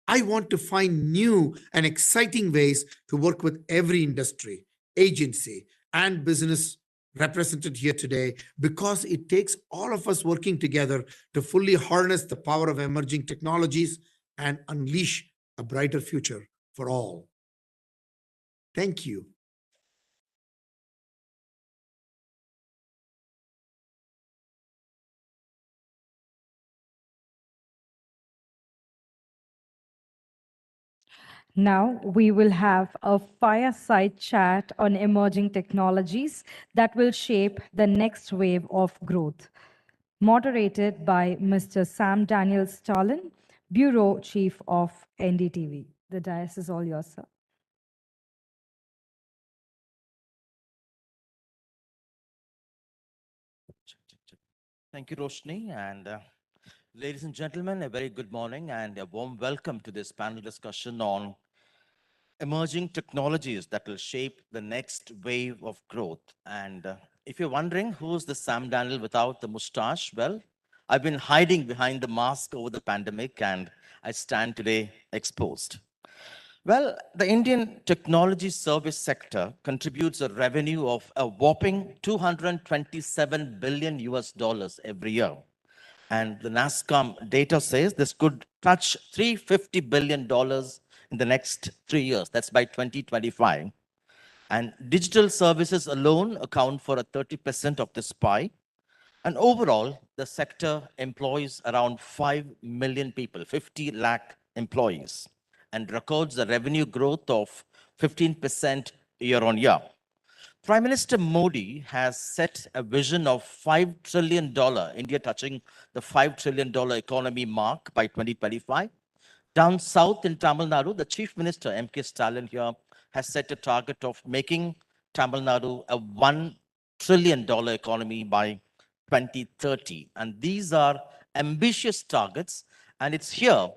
I want to find new and exciting ways to work with every industry, agency, and business represented here today, because it takes all of us working together to fully harness the power of emerging technologies and unleash a brighter future for all. Thank you. Now we will have a fireside chat on emerging technologies that will shape the next wave of growth. Moderated by Mr. Sam Daniel Stalin, Bureau Chief of NDTV. The dais is all yours, sir. Thank you, Roshni. And ladies and gentlemen, a very good morning and a warm welcome to this panel discussion on emerging technologies that will shape the next wave of growth. And if you're wondering who's the Sam Daniel without the mustache, well, I've been hiding behind the mask over the pandemic and I stand today exposed. Well, the Indian technology service sector contributes a revenue of a whopping 227 billion US dollars every year. And the NASSCOM data says this could touch $350 billion in the next 3 years. That's by 2025. And digital services alone account for 30% of this pie. And overall, the sector employs around 5 million people, 50 lakh employees, and records a revenue growth of 15% year on year. Prime Minister Modi has set a vision of $5 trillion, India touching the $5 trillion economy mark by 2025. Down south in Tamil Nadu, the Chief Minister, M.K. Stalin here, has set a target of making Tamil Nadu a $1 trillion economy by 2030. And these are ambitious targets. And it's here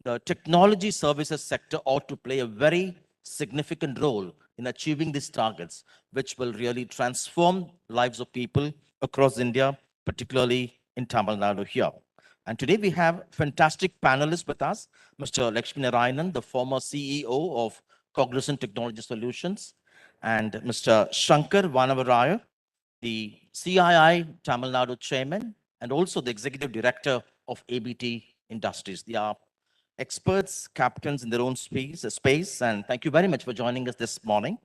the technology services sector ought to play a very significant role in achieving these targets, which will really transform lives of people across India, particularly in Tamil Nadu here. And today we have fantastic panelists with us, Mr. Lakshminarayanan, the former CEO of Cognizant Technology Solutions, and Mr. Shankar Vanavaraya, the CII Tamil Nadu Chairman, and also the Executive Director of ABT Industries. They are experts, captains in their own space, and thank you very much for joining us this morning.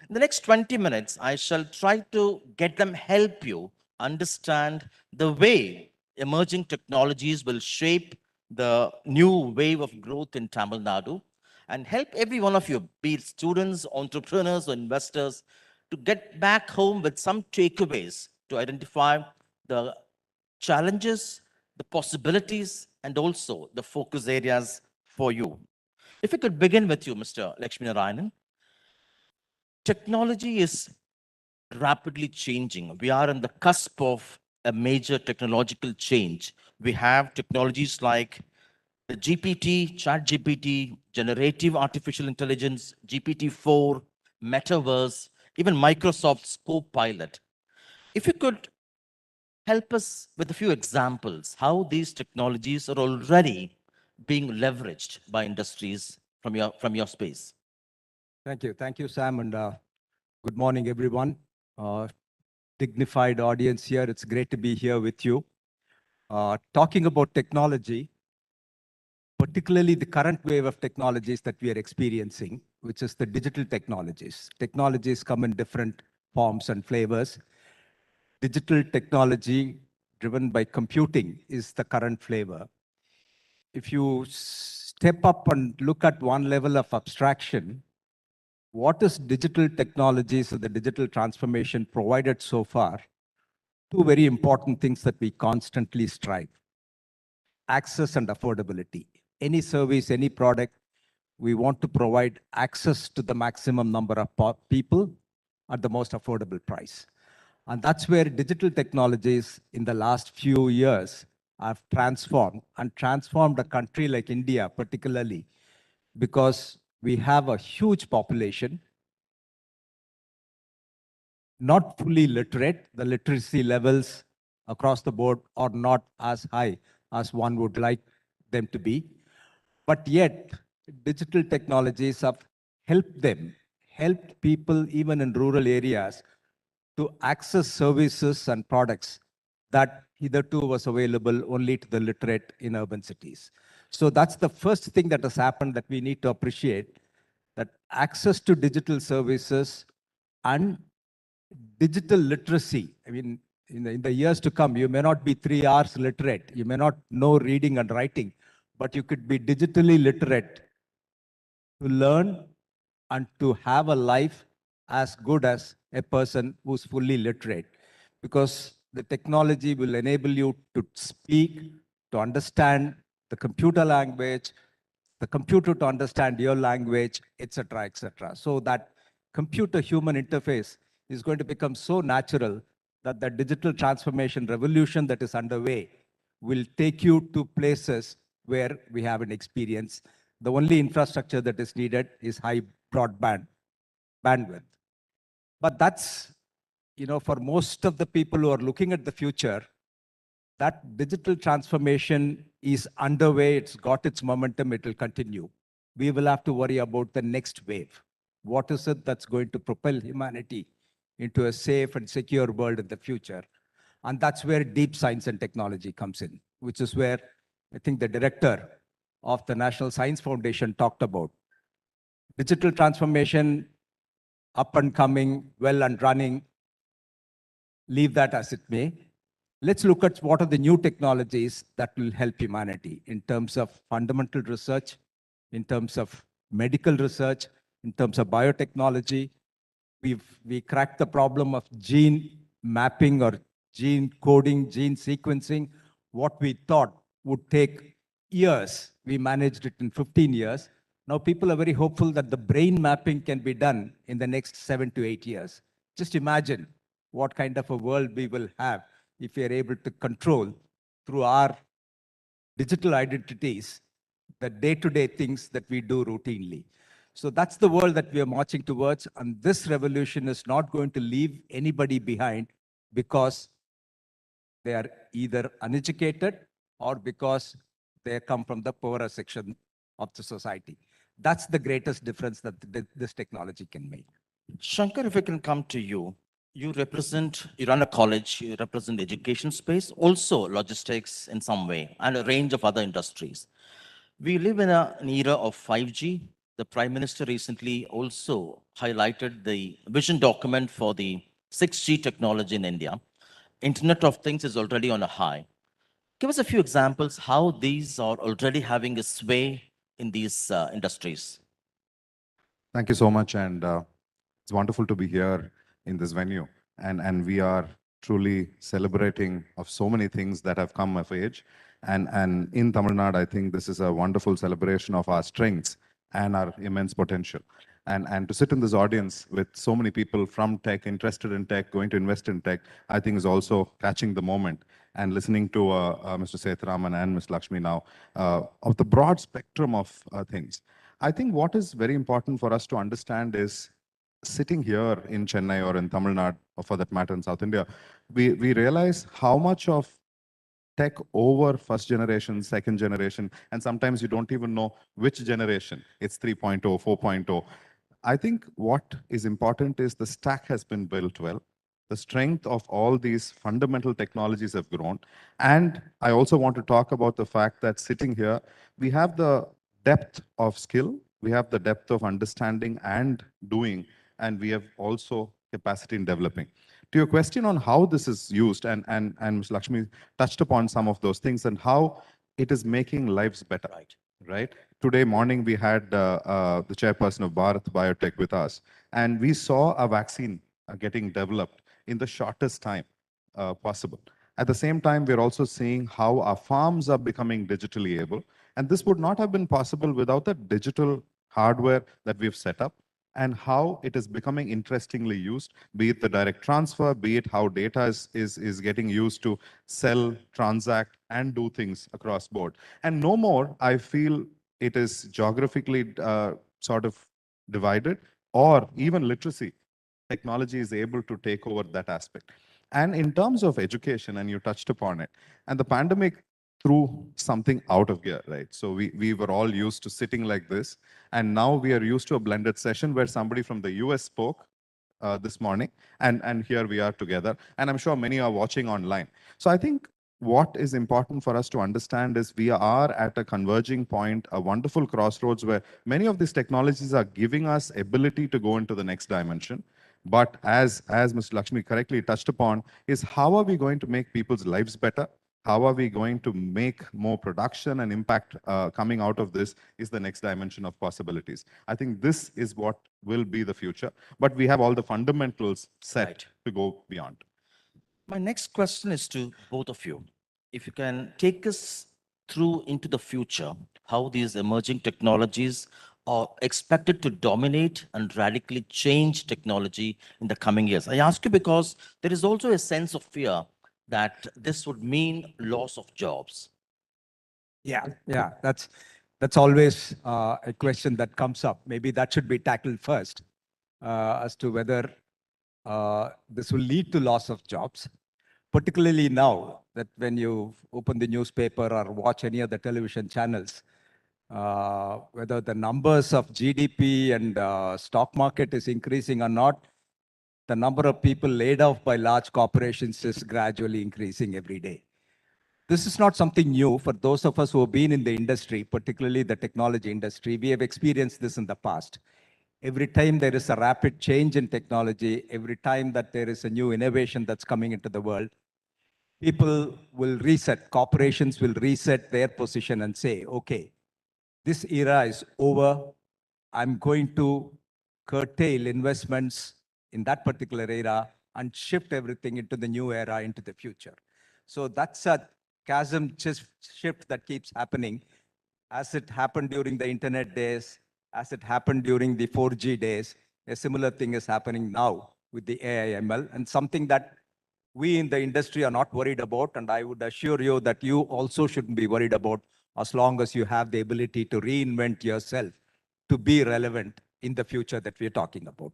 In the next 20 minutes, I shall try to get them help you understand the way emerging technologies will shape the new wave of growth in Tamil Nadu, and help every one of you, be it students, entrepreneurs, or investors, to get back home with some takeaways to identify the challenges, the possibilities, and also the focus areas for you. If we could begin with you, Mr. Lakshminarayanan. Technology is rapidly changing. We are on the cusp of a major technological change. We have technologies like the GPT, ChatGPT, generative artificial intelligence, GPT-4, Metaverse, even Microsoft's Copilot. If you could help us with a few examples how these technologies are already being leveraged by industries from your space. Thank you, Sam, and good morning, everyone. Dignified audience here. It's great to be here with you. Talking about technology, particularly the current wave of technologies that we are experiencing, which is the digital technologies. Technologies come in different forms and flavors. Digital technology driven by computing is the current flavor. If you step up and look at one level of abstraction, what is digital technologies or the digital transformation provided so far? Two very important things that we constantly strive. Access and affordability. Any service, any product, we want to provide access to the maximum number of people at the most affordable price. And that's where digital technologies in the last few years have transformed a country like India particularly, because we have a huge population, not fully literate. The literacy levels across the board are not as high as one would like them to be. But yet, digital technologies have helped people even in rural areas to access services and products that hitherto was available only to the literate in urban cities. So that's the first thing that has happened that we need to appreciate, that access to digital services and digital literacy. I mean, in the years to come, you may not be 3 hours literate. You may not know reading and writing, but you could be digitally literate to learn and to have a life as good as a person who's fully literate. Because the technology will enable you to speak, to understand the computer language, the computer to understand your language, etc., etc. So that computer-human interface is going to become so natural that the digital transformation revolution that is underway will take you to places where we haven't experienced. The only infrastructure that is needed is high broadband bandwidth. But that's, for most of the people who are looking at the future, that digital transformation is underway. It's got its momentum. It will continue. We will have to worry about the next wave. What is it that's going to propel humanity into a safe and secure world in the future? And that's where deep science and technology comes in, which is where I think the director of the National Science Foundation talked about. Digital transformation, up and coming, well and running, leave that as it may. Let's look at what are the new technologies that will help humanity in terms of fundamental research, in terms of medical research, in terms of biotechnology. We cracked the problem of gene mapping or gene coding, gene sequencing. What we thought would take years, we managed it in 15 years. Now people are very hopeful that the brain mapping can be done in the next 7 to 8 years. Just imagine what kind of a world we will have if we are able to control through our digital identities the day-to-day things that we do routinely. So that's the world that we are marching towards. And this revolution is not going to leave anybody behind because they are either uneducated or because they come from the poorer section of the society. That's the greatest difference that this technology can make. Shankar, if I can come to you, you run a college, you represent education space, also logistics in some way, and a range of other industries. We live in an era of 5G. The Prime Minister recently also highlighted the vision document for the 6G technology in India. Internet of Things is already on a high. Give us a few examples how these are already having a sway in these industries. Thank you so much. And it's wonderful to be here in this venue. And we are truly celebrating of so many things that have come of age. And in Tamil Nadu, I think this is a wonderful celebration of our strengths and our immense potential. And to sit in this audience with so many people from tech, interested in tech, going to invest in tech, I think is also catching the moment. And listening to Mr. Setharaman and Ms. Lakshmi now, of the broad spectrum of things. I think what is very important for us to understand is sitting here in Chennai or in Tamil Nadu, or for that matter in South India, we realize how much of tech over first generation, second generation, and sometimes you don't even know which generation. It's 3.0, 4.0. I think what is important is the stack has been built well. The strength of all these fundamental technologies have grown. And I also want to talk about the fact that sitting here, we have the depth of skill, we have the depth of understanding and doing, and we have also capacity in developing. To your question on how this is used, and Ms. Lakshmi touched upon some of those things and how it is making lives better, right? Today morning, we had the chairperson of Bharat Biotech with us, and we saw a vaccine getting developed in the shortest time possible. At the same time, we're also seeing how our farms are becoming digitally able. And this would not have been possible without the digital hardware that we've set up, and how it is becoming interestingly used, be it the direct transfer, be it how data is getting used to sell, transact, and do things across board. And no more, I feel it is geographically sort of divided, or even literacy, technology is able to take over that aspect. And in terms of education, and you touched upon it, and the pandemic threw something out of gear, right? So we were all used to sitting like this, and now we are used to a blended session where somebody from the US spoke this morning, and here we are together. And I'm sure many are watching online. So I think what is important for us to understand is we are at a converging point, a wonderful crossroads where many of these technologies are giving us ability to go into the next dimension. But as Mr. Lakshmi correctly touched upon, is how are we going to make people's lives better? How are we going to make more production and impact coming out of this is the next dimension of possibilities. I think this is what will be the future, but we have all the fundamentals set to go beyond. My next question is to both of you. If you can take us through into the future, how these emerging technologies are expected to dominate and radically change technology in the coming years. I ask you because there is also a sense of fear that this would mean loss of jobs. Yeah, that's always a question that comes up. Maybe that should be tackled first as to whether this will lead to loss of jobs, particularly now that when you open the newspaper or watch any of the television channels, whether the numbers of GDP and stock market is increasing or not, the number of people laid off by large corporations is gradually increasing every day. This is not something new for those of us who have been in the industry, particularly the technology industry. We have experienced this in the past. Every time there is a rapid change in technology, every time that there is a new innovation that's coming into the world, people will reset, corporations will reset their position and say, okay, this era is over. I'm going to curtail investments in that particular era and shift everything into the new era, into the future. So that's a chasm shift that keeps happening, as it happened during the internet days, as it happened during the 4G days. A similar thing is happening now with the AI ML, and something that we in the industry are not worried about. And I would assure you that you also shouldn't be worried about, as long as you have the ability to reinvent yourself to be relevant in the future that we're talking about.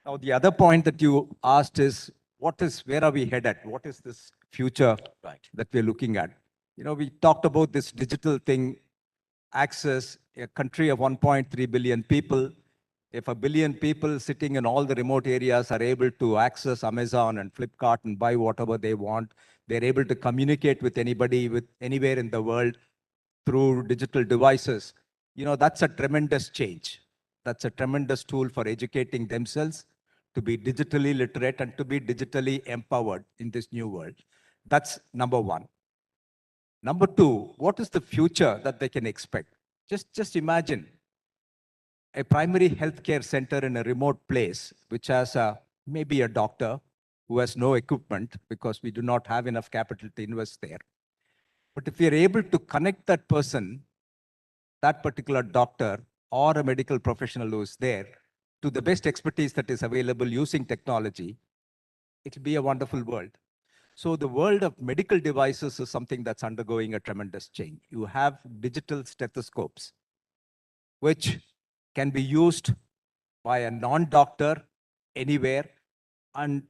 Now, the other point that you asked is, where are we headed? What is this future that we're looking at? You know, we talked about this digital thing, access, a country of 1.3 billion people. If 1 billion people sitting in all the remote areas are able to access Amazon and Flipkart and buy whatever they want, they're able to communicate with anybody, with anywhere in the world through digital devices. You know, that's a tremendous change. That's a tremendous tool for educating themselves to be digitally literate and to be digitally empowered in this new world. That's number one. Number two, what is the future that they can expect? Just imagine a primary healthcare center in a remote place, which has maybe a doctor who has no equipment because we do not have enough capital to invest there. But if we are able to connect that person, that particular doctor or a medical professional who is there, to the best expertise that is available using technology, it will be a wonderful world. So the world of medical devices is something that's undergoing a tremendous change. You have digital stethoscopes, which can be used by a non-doctor anywhere. And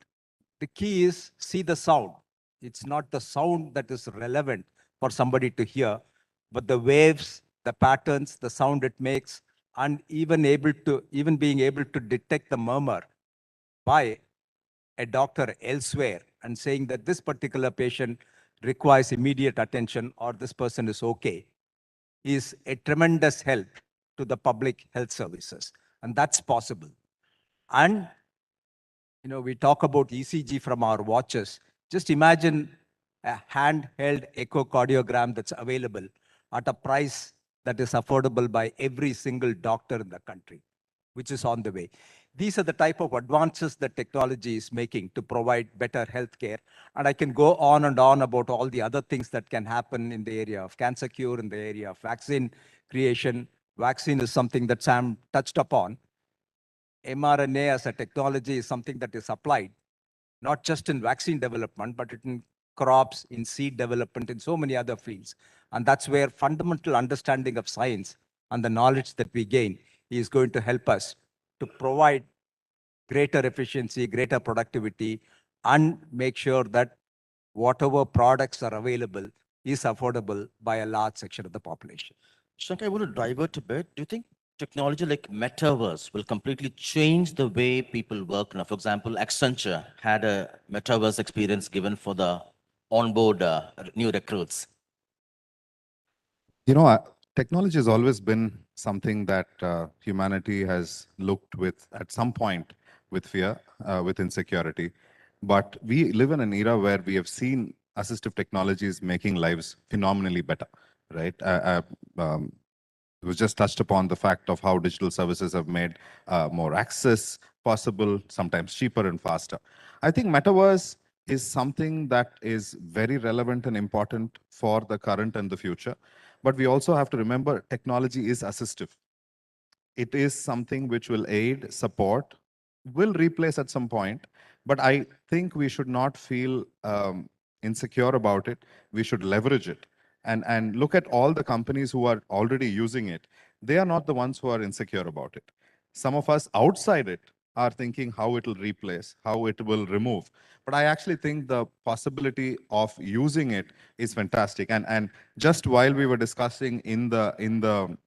the key is see the sound. It's not the sound that is relevant for somebody to hear, but the waves, the patterns, the sound it makes, and even being able to detect the murmur by a doctor elsewhere and saying that this particular patient requires immediate attention or this person is okay, is a tremendous help to the public health services. And that's possible. And, you know, we talk about ECG from our watches. Just imagine a handheld echocardiogram that's available at a price that is affordable by every single doctor in the country, which is on the way. These are the type of advances that technology is making to provide better healthcare. And I can go on and on about all the other things that can happen in the area of cancer cure, in the area of vaccine creation. Vaccine is something that Sam touched upon. mRNA as a technology is something that is applied, not just in vaccine development, but in crops, in seed development, in so many other fields. And that's where fundamental understanding of science and the knowledge that we gain He is going to help us to provide greater efficiency, greater productivity, and make sure that whatever products are available is affordable by a large section of the population. Shankar, I want to divert a bit. Do you think technology like metaverse will completely change the way people work now? For example, Accenture had a metaverse experience given for the onboard new recruits. You know, technology has always been something that humanity has looked with at some point with fear, with insecurity. But we live in an era where we have seen assistive technologies making lives phenomenally better, right? It was just touched upon the fact of how digital services have made more access possible, sometimes cheaper and faster. I think metaverse is something that is very relevant and important for the current and the future. But we also have to remember technology is assistive. It is something which will aid, support, will replace at some point. But I think we should not feel insecure about it. We should leverage it and look at all the companies who are already using it. They are not the ones who are insecure about it. Some of us outside it are thinking how it will replace, how it will remove. But I actually think the possibility of using it is fantastic. And just while we were discussing in the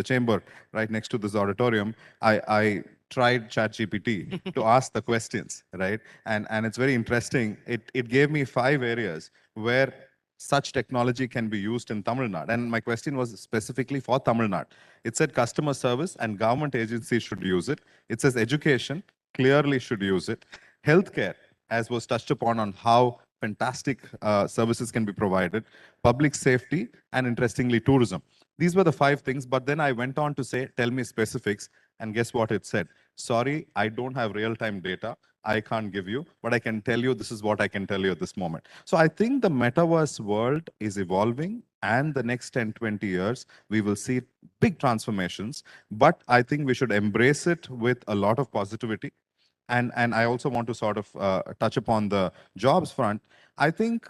chamber right next to this auditorium, I tried ChatGPT to ask the questions, right? And it's very interesting. It gave me 5 areas where such technology can be used in Tamil Nadu. And my question was specifically for Tamil Nadu. It said customer service and government agencies should use it. It says education clearly should use it. Healthcare, as was touched upon on how fantastic services can be provided. Public safety, and interestingly, tourism. These were the 5 things, but then I went on to say, tell me specifics, and guess what it said? Sorry, I don't have real-time data. I can't give you, but I can tell you this is what I can tell you at this moment. So I think the metaverse world is evolving, and the next 10, 20 years, we will see big transformations, but I think we should embrace it with a lot of positivity. And I also want to sort of touch upon the jobs front. I think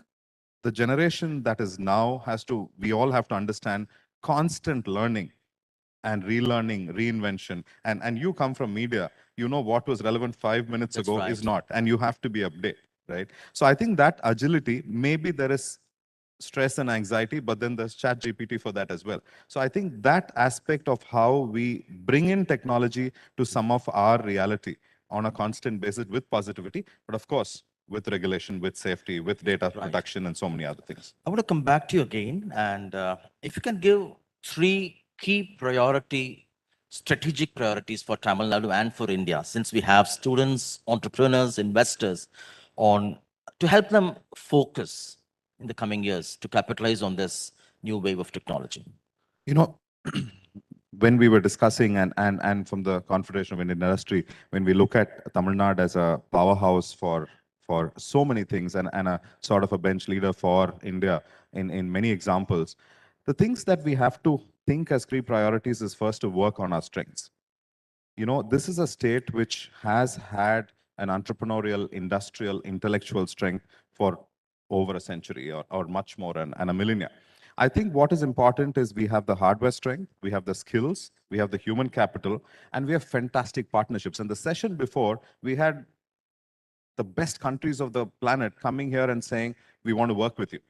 the generation that is now we all have to understand constant learning and relearning, reinvention. And you come from media, you know what was relevant 5 minutes That's ago right. is not, and you have to be updated, right? So I think that agility, maybe there is stress and anxiety, but then there's chat GPT for that as well. So I think that aspect of how we bring in technology to some of our reality on a constant basis with positivity, but of course, with regulation, with safety, with data protection, and so many other things. I want to come back to you again, and if you can give 3 key strategic priorities for Tamil Nadu and for India, since we have students, entrepreneurs, investors, to help them focus in the coming years to capitalize on this new wave of technology. You know, when we were discussing and from the Confederation of Indian Industry, when we look at Tamil Nadu as a powerhouse for so many things and a sort of a bench leader for India in many examples, the things that we have to think as key priorities is first to work on our strengths. You know, this is a state which has had an entrepreneurial, industrial, intellectual strength for over a century or much more and a millennia. I think what is important is we have the hardware strength, we have the skills, we have the human capital, and we have fantastic partnerships. And the session before, we had the best countries of the planet coming here and saying, we want to work with you.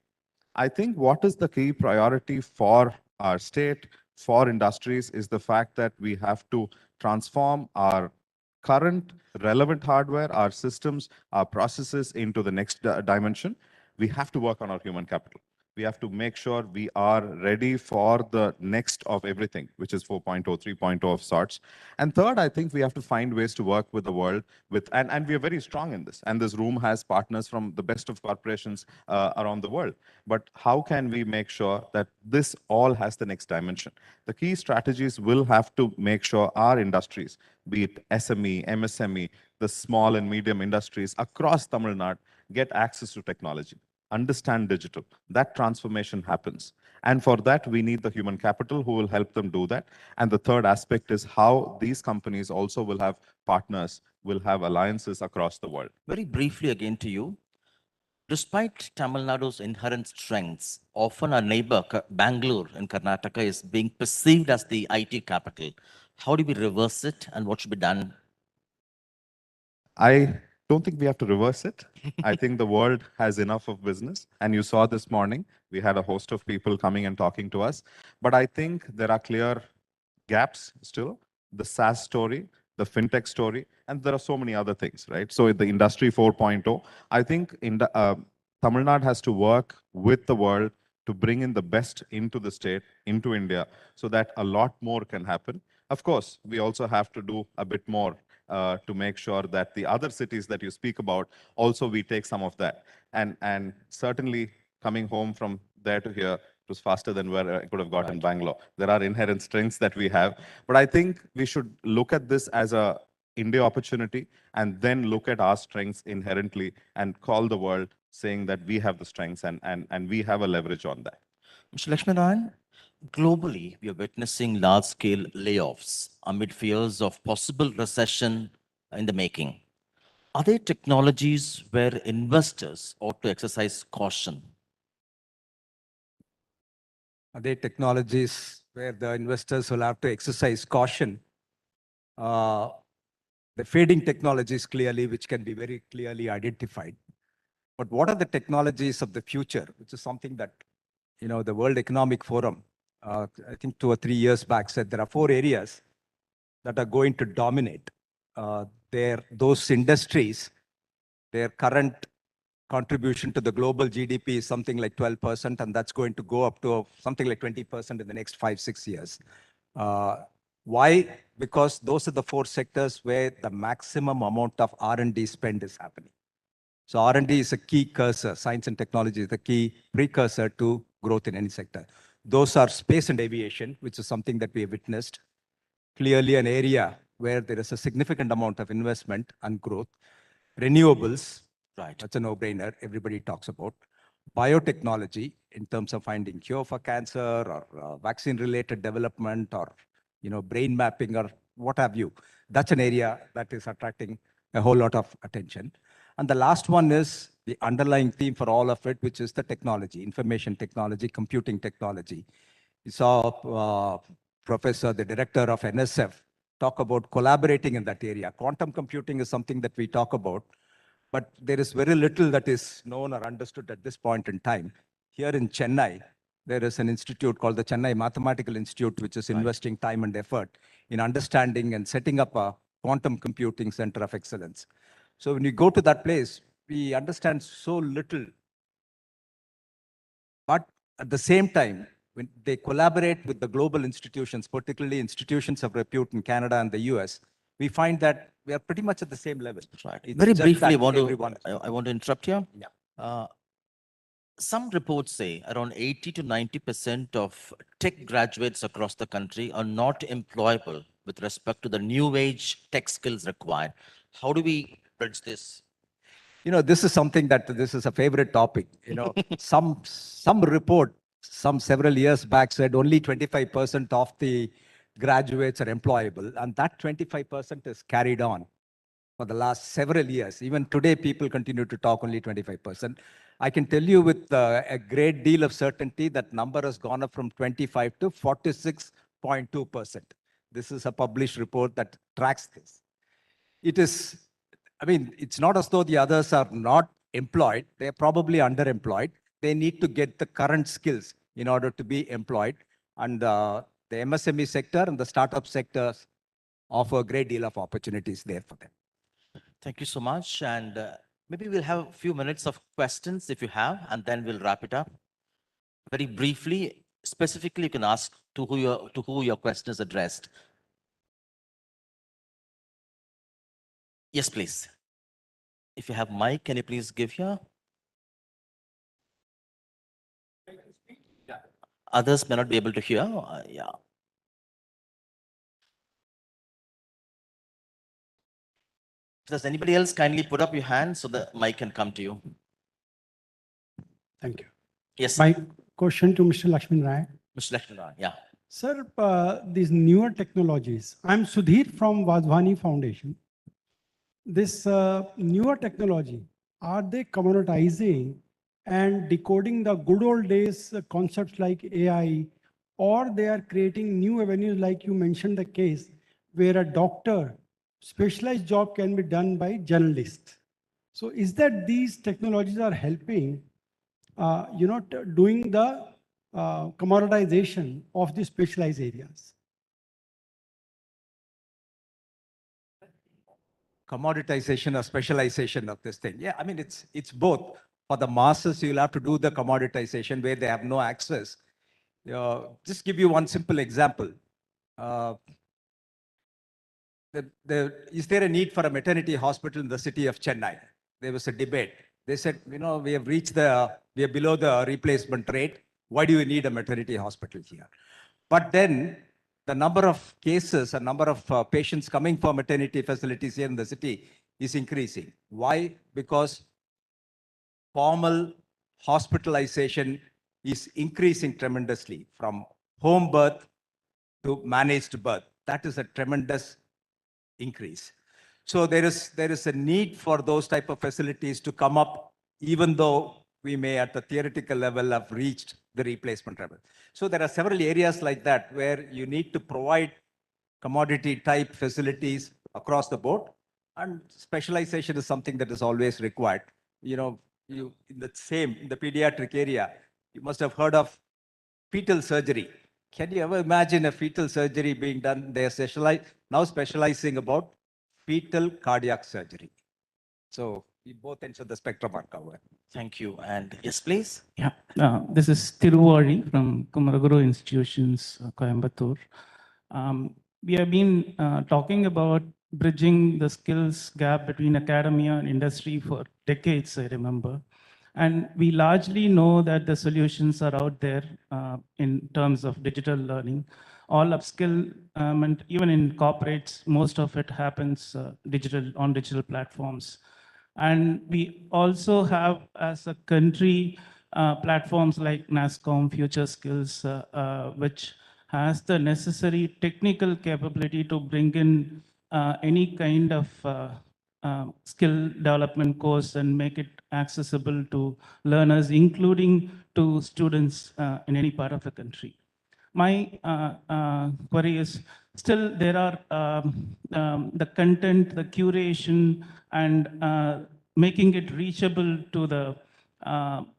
I think what is the key priority for our state, for industries, is the fact that we have to transform our current relevant hardware, our systems, our processes into the next dimension. We have to work on our human capital. We have to make sure we are ready for the next of everything, which is 4.0, 3.0 of sorts. And third, I think we have to find ways to work with the world and we are very strong in this. And this room has partners from the best of corporations around the world. But how can we make sure that this all has the next dimension? The key strategies will have to make sure our industries, be it SME, MSME, the small and medium industries across Tamil Nadu, get access to technology, understand digital. That transformation happens. And for that, we need the human capital who will help them do that. And the third aspect is how these companies also will have partners, will have alliances across the world. Very briefly again to you, despite Tamil Nadu's inherent strengths, often our neighbor Bangalore in Karnataka is being perceived as the IT capital How do we reverse it and what should be done? I don't think we have to reverse it. I think the world has enough of business. And you saw this morning, we had a host of people coming and talking to us. But I think there are clear gaps still. The SaaS story, the fintech story, and there are so many other things, right? So the industry 4.0, I think Tamil Nadu has to work with the world to bring in the best into the state, into India, so that a lot more can happen. Of course, we also have to do a bit more to make sure that the other cities that you speak about, also we take some of that. And certainly coming home from there to here, it was faster than where I could have got in Bangalore. There are inherent strengths that we have. But I think we should look at this as a India opportunity and then look at our strengths inherently and call the world saying that we have the strengths and we have a leverage on that. Mr. Lakshminarayan, globally, we are witnessing large-scale layoffs amid fears of possible recession in the making. Are there technologies where investors ought to exercise caution? Are there technologies where the investors will have to exercise caution? The fading technologies clearly, which can be very clearly identified. But what are the technologies of the future, which is something that, the World Economic Forum, I think 2 or 3 years back said there are 4 areas that are going to dominate. Those industries, their current contribution to the global GDP is something like 12%, and that's going to go up to something like 20% in the next 5-6 years. Why? Because those are the 4 sectors where the maximum amount of R&D spend is happening. So R&D is a key cursor. Science and technology is the key precursor to growth in any sector. Those are space and aviation, which is something that we have witnessed. Clearly an area where there is a significant amount of investment and growth. Renewables, right? That's a no-brainer. Everybody talks about. Biotechnology in terms of finding cure for cancer or vaccine-related development or brain mapping or what have you. That's an area that is attracting a whole lot of attention. And the last one is the underlying theme for all of it, which is the technology, information technology, computing technology. You saw Professor, the director of NSF, talk about collaborating in that area. Quantum computing is something that we talk about, but there is very little that is known or understood at this point in time. Here in Chennai, there is an institute called the Chennai Mathematical Institute, which is investing time and effort in understanding and setting up a quantum computing center of excellence. So when you go to that place, we understand so little. But at the same time, when they collaborate with the global institutions, particularly institutions of repute in Canada and the US, we find that we are pretty much at the same level. Right. It's Very just briefly, that I want to interrupt here. Yeah. Some reports say around 80 to 90% of tech graduates across the country are not employable with respect to the new age tech skills required. How do we bridge this? This is something this is a favorite topic. Some report several years back said only 25% of the graduates are employable, and that 25% is carried on for the last several years. Even today, people continue to talk only 25%. I can tell you with a great deal of certainty that number has gone up from 25 to 46.2%. This is a published report that tracks this. It's not as though the others are not employed. They're probably underemployed. They need to get the current skills in order to be employed. And the MSME sector and the startup sectors offer a great deal of opportunities there for them. Thank you so much. And maybe we'll have a few minutes of questions if you have, and then we'll wrap it up. Very briefly, specifically, you can ask to who your question is addressed. Yes, please. If you have mic, can you please give here? Others may not be able to hear. Yeah. Does anybody else kindly put up your hand so the mic can come to you? Thank you. Yes. My question to Mr. Lakshminarayan. Mr. Lakshminarayan, yeah. Sir, these newer technologies. I'm Sudhir from Vadhwani Foundation. This newer technology, are they commoditizing and decoding the good old days concepts like AI, or they are creating new avenues like you mentioned the case where a doctor specialized job can be done by journalists. So is that these technologies are helping, doing the commoditization of the specialized areas? Commoditization or specialization of this thing. Yeah, I mean, it's both. For the masses, you'll have to do the commoditization where they have no access. Just give you one simple example. Is there a need for a maternity hospital in the city of Chennai? There was a debate. They said, we are below the replacement rate. Why do you need a maternity hospital here? But then the number of cases and number of patients coming for maternity facilities here in the city is increasing. Why? Because formal hospitalization is increasing tremendously from home birth to managed birth. That is a tremendous increase. So there is a need for those type of facilities to come up, even though we may at the theoretical level have reached the replacement level. So there are several areas like that where you need to provide commodity type facilities across the board, and specialization is something that is always required. In the pediatric area, you must have heard of fetal surgery. Can you ever imagine a fetal surgery being done? They are now specializing about fetal cardiac surgery. So both ends of the spectrum are covered. Thank you. And yes, please. Yeah, this is Tiruvari from Kumaraguru Institutions, Coimbatore. We have been talking about bridging the skills gap between academia and industry for decades, I remember. And we largely know that the solutions are out there in terms of digital learning. All upskill, and even in corporates, most of it happens on digital platforms. And we also have, as a country, platforms like NASCOM, Future Skills, which has the necessary technical capability to bring in any kind of skill development course and make it accessible to learners, including to students in any part of the country. My query is, still there are the content, the curation, and making it reachable to the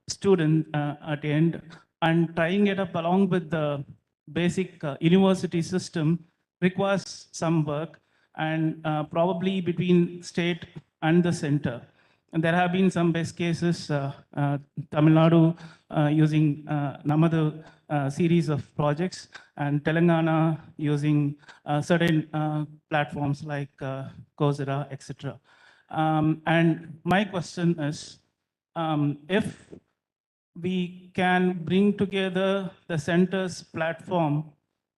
student at the end, and tying it up along with the basic university system requires some work, and probably between state and the center. And there have been some best cases, Tamilnadu using Namadu series of projects, and Telangana using certain platforms like Coursera, etc. And my question is, if we can bring together the center's platform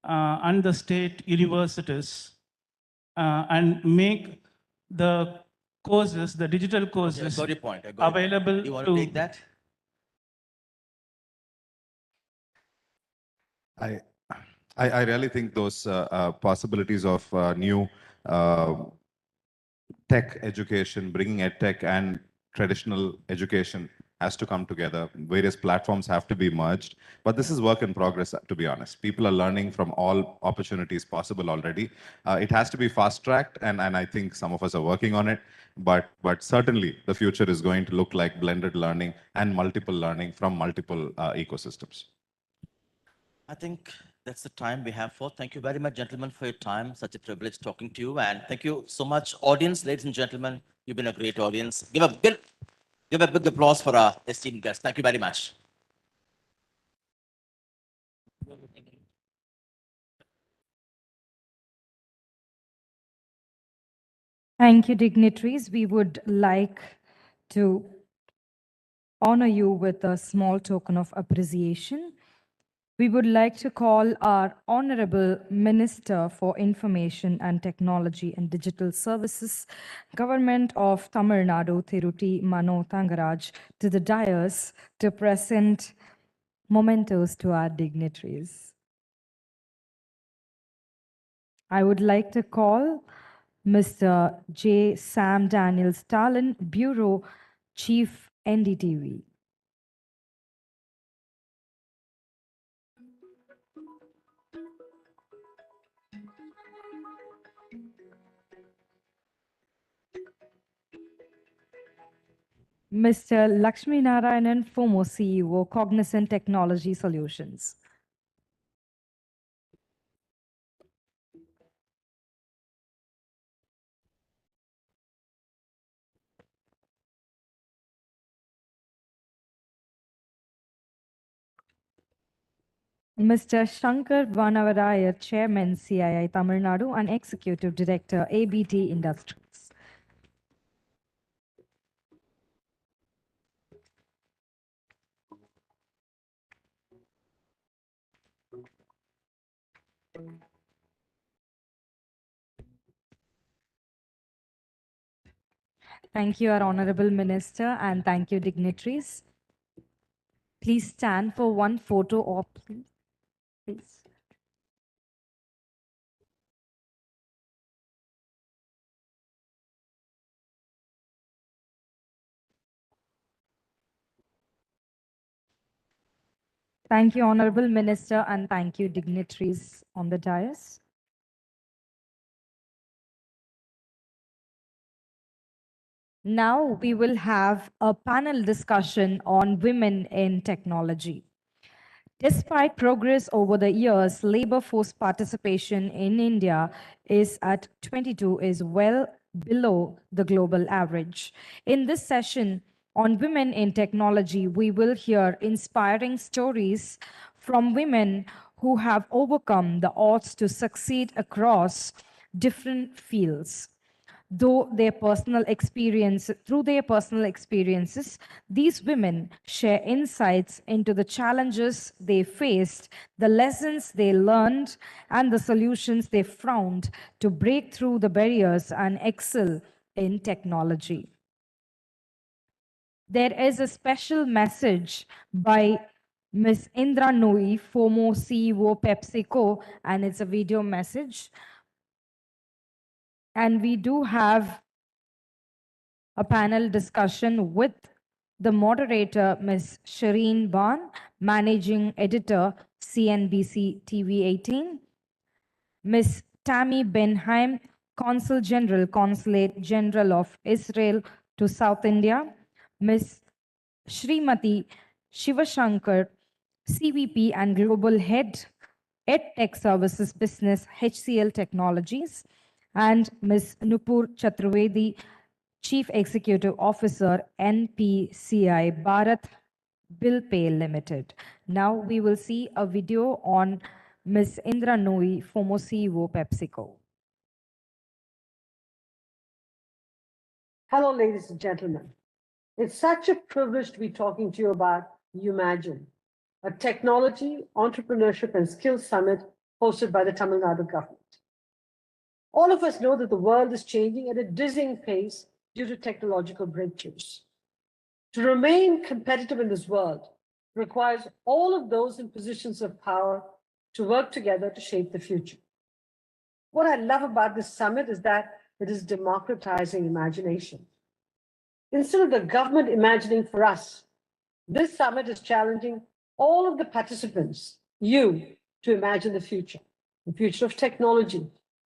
and the state universities and make the courses, the digital courses, Got your point. I got available it. You want to take that? I really think those possibilities of new tech education, bringing edtech and traditional education has to come together. Various platforms have to be merged, but this is work in progress, to be honest. People are learning from all opportunities possible already. It has to be fast-tracked, and I think some of us are working on it, but certainly the future is going to look like blended learning and multiple learning from multiple ecosystems. I think that's the time we have for. Thank you very much, gentlemen, for your time. Such a privilege talking to you. And thank you so much, audience, ladies and gentlemen. You've been a great audience. Give a big applause for our esteemed guests. Thank you very much. Thank you, dignitaries. We would like to honor you with a small token of appreciation. We would like to call our Honorable Minister for Information and Technology and Digital Services, Government of Tamil Nadu, Thiruti Mano Thangaraj, to the dais to present mementos to our dignitaries. I would like to call Mr. J. Sam Daniel Stalin, Bureau Chief, NDTV. Mr. Lakshmi Narayanan, former CEO, Cognizant Technology Solutions. Mr. Shankar Vanavaraya, Chairman, CII Tamilnadu and Executive Director, ABT Industries. Thank you, our Honorable Minister, and thank you, dignitaries. Please stand for one photo op, please. Thank you, Honorable Minister, and thank you, dignitaries on the dais. Now we will have a panel discussion on women in technology. Despite progress over the years, labor force participation in India is at 22 is well below the global average. In this session on women in technology, we will hear inspiring stories from women who have overcome the odds to succeed across different fields. Through their personal experiences, these women share insights into the challenges they faced, the lessons they learned, and the solutions they found to break through the barriers and excel in technology. There is a special message by Ms. Indra Nooyi, former CEO PepsiCo, and it's a video message. And we do have a panel discussion with the moderator, Ms. Shireen Ban, Managing Editor, CNBC TV 18, Ms. Tammy Benheim, Consul General, Consulate General of Israel to South India, Ms. Srimati Shivashankar, CVP and Global Head, EdTech Services Business, HCL Technologies, and Ms. Nupur Chaturvedi, Chief Executive Officer, NPCI Bharat Bill Pay Limited. Now we will see a video on Ms. Indra Nooyi, former CEO PepsiCo. Hello, ladies and gentlemen. It's such a privilege to be talking to you about Umagine, a technology, entrepreneurship, and skills summit hosted by the Tamilnadu government. All of us know that the world is changing at a dizzying pace due to technological breakthroughs. To remain competitive in this world requires all of those in positions of power to work together to shape the future. What I love about this summit is that it is democratizing imagination. Instead of the government imagining for us, this summit is challenging all of the participants, you, to imagine the future of technology,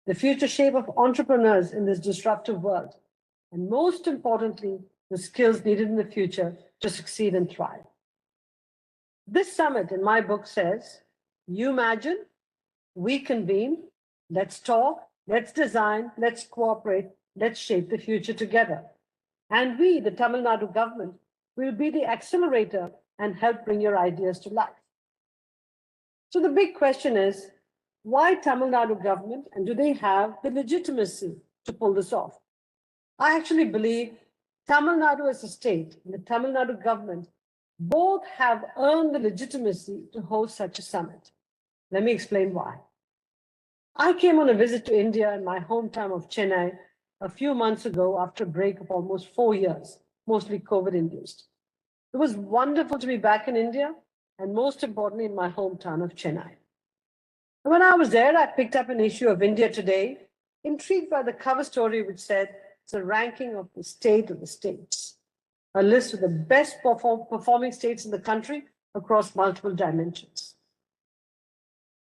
the future shape of entrepreneurs in this disruptive world, and most importantly, the skills needed in the future to succeed and thrive. This summit in my book says, you imagine, we convene, let's talk, let's design, let's cooperate, let's shape the future together. And we, the Tamil Nadu government, will be the accelerator and help bring your ideas to life. So the big question is, why Tamil Nadu government, and do they have the legitimacy to pull this off? I actually believe Tamil Nadu as a state and the Tamil Nadu government both have earned the legitimacy to host such a summit. Let me explain why. I came on a visit to India in my hometown of Chennai a few months ago after a break of almost 4 years, mostly COVID-induced. It was wonderful to be back in India and most importantly in my hometown of Chennai. And when I was there, I picked up an issue of India Today, intrigued by the cover story which said it's a ranking of the state of the states, a list of the best performing states in the country across multiple dimensions.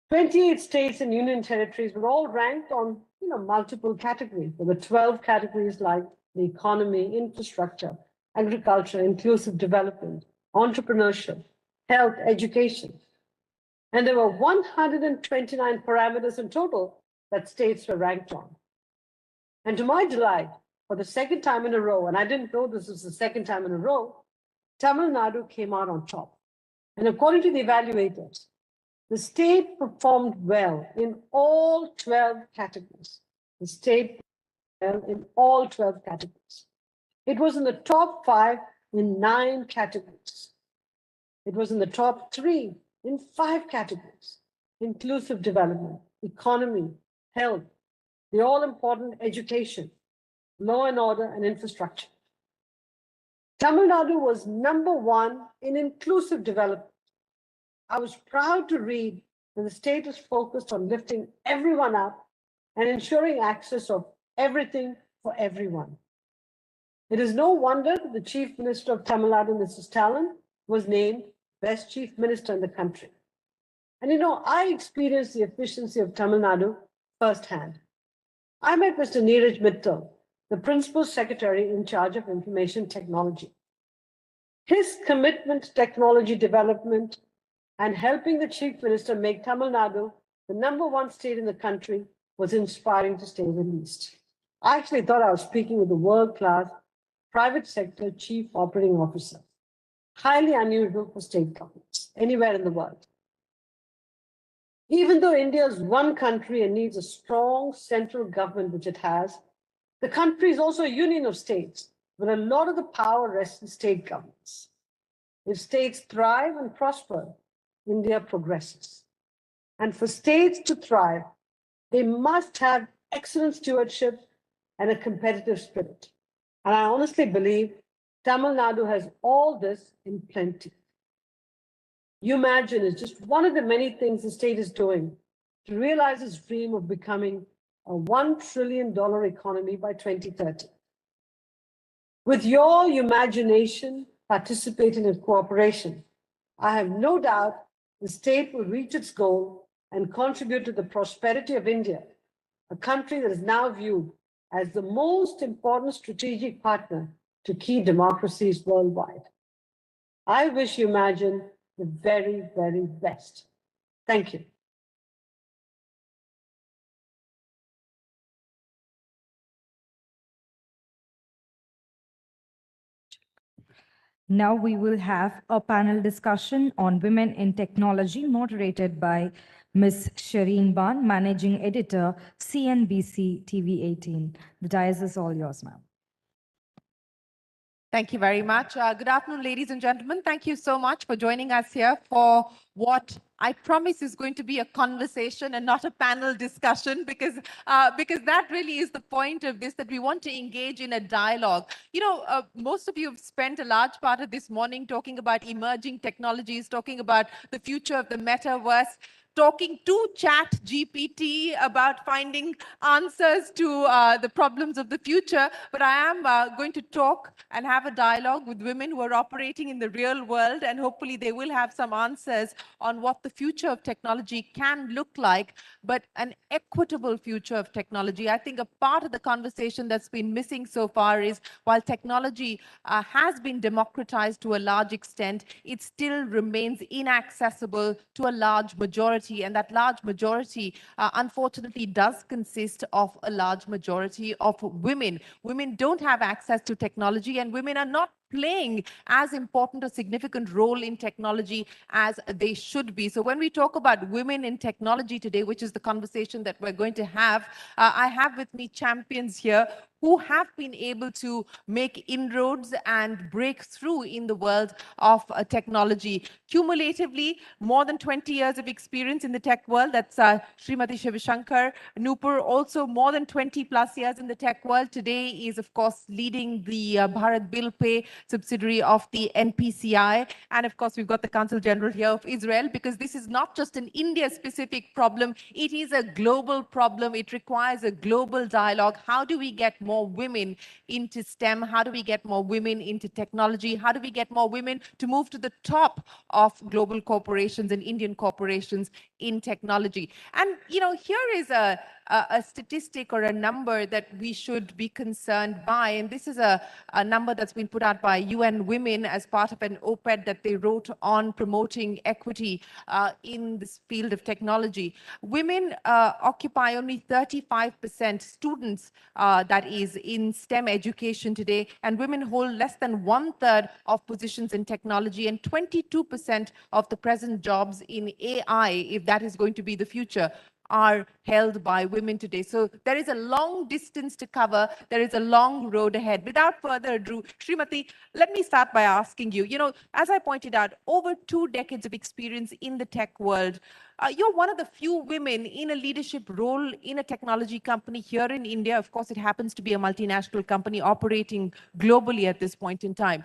28 states and union territories were all ranked on multiple categories. There were 12 categories like the economy, infrastructure, agriculture, inclusive development, entrepreneurship, health, education. And there were 129 parameters in total that states were ranked on. And to my delight, for the second time in a row, and I didn't know this was the second time in a row, Tamil Nadu came out on top. And according to the evaluators, the state performed well in all 12 categories. The state performed well in all 12 categories. It was in the top 5 in 9 categories. It was in the top 3 in 5 categories: inclusive development, economy, health, the all-important education, law and order, and infrastructure. Tamil Nadu was #1 in inclusive development. I was proud to read that the state is focused on lifting everyone up and ensuring access of everything for everyone. It is no wonder that the Chief Minister of Tamil Nadu, Mrs. Talon, was named Best Chief Minister in the country. And I experienced the efficiency of Tamil Nadu firsthand. I met Mr. Neeraj Mittal, the Principal Secretary in charge of information technology. His commitment to technology development and helping the Chief Minister make Tamil Nadu the #1 state in the country was inspiring to say the least. I actually thought I was speaking with a world-class private sector chief operating officer. Highly unusual for state governments anywhere in the world. Even though India is one country and needs a strong central government, which it has, the country is also a union of states, where a lot of the power rests in state governments. If states thrive and prosper, India progresses. And for states to thrive, they must have excellent stewardship and a competitive spirit. And I honestly believe Tamil Nadu has all this in plenty. Umagine is just one of the many things the state is doing to realize its dream of becoming a $1 trillion economy by 2030. With your imagination, participation, and cooperation, I have no doubt the state will reach its goal and contribute to the prosperity of India, a country that is now viewed as the most important strategic partner to key democracies worldwide. I wish Umagine the very, very best. Thank you. Now we will have a panel discussion on women in technology moderated by Ms. Shireen Ban, Managing Editor, CNBC TV 18. The dais is all yours, ma'am. Thank you very much. Good afternoon, ladies and gentlemen. Thank you so much for joining us here for what I promise is going to be a conversation and not a panel discussion, because that really is the point of this, that we want to engage in a dialogue. Most of you have spent a large part of this morning talking about emerging technologies, talking about the future of the metaverse, talking to ChatGPT about finding answers to the problems of the future. But I am going to talk and have a dialogue with women who are operating in the real world, and hopefully they will have some answers on what the future of technology can look like, but an equitable future of technology. I think a part of the conversation that's been missing so far is, while technology has been democratized to a large extent, it still remains inaccessible to a large majority. And that large majority, unfortunately, does consist of a large majority of women. Women don't have access to technology, and women are not playing as important a significant role in technology as they should be. So when we talk about women in technology today, which is the conversation that we're going to have, I have with me champions here who have been able to make inroads and break through in the world of technology. Cumulatively, more than 20 years of experience in the tech world. That's Srimati Shivashankar. Nupur, also more than 20 plus years in the tech world. Today is, of course, leading the Bharat Bill Pay subsidiary of the NPCI. And of course, we've got the Consul General here of Israel, because this is not just an India-specific problem. It is a global problem. It requires a global dialogue. How do we get more women into STEM? How do we get more women into technology? How do we get more women to move to the top of global corporations and Indian corporations in technology. And, you know, here is a statistic or a number that we should be concerned by. And this is a number that's been put out by UN Women as part of an op-ed that they wrote on promoting equity in this field of technology. Women occupy only 35% students, that is, in STEM education today, and women hold less than 1/3 of positions in technology and 22% of the present jobs in AI, if that is going to be the future, are held by women today. So there is a long distance to cover. There is a long road ahead. Without further ado, Srimati, let me start by asking you, you know, as I pointed out, over 2 decades of experience in the tech world, you're one of the few women in a leadership role in a technology company here in India. Of course, it happens to be a multinational company operating globally at this point in time.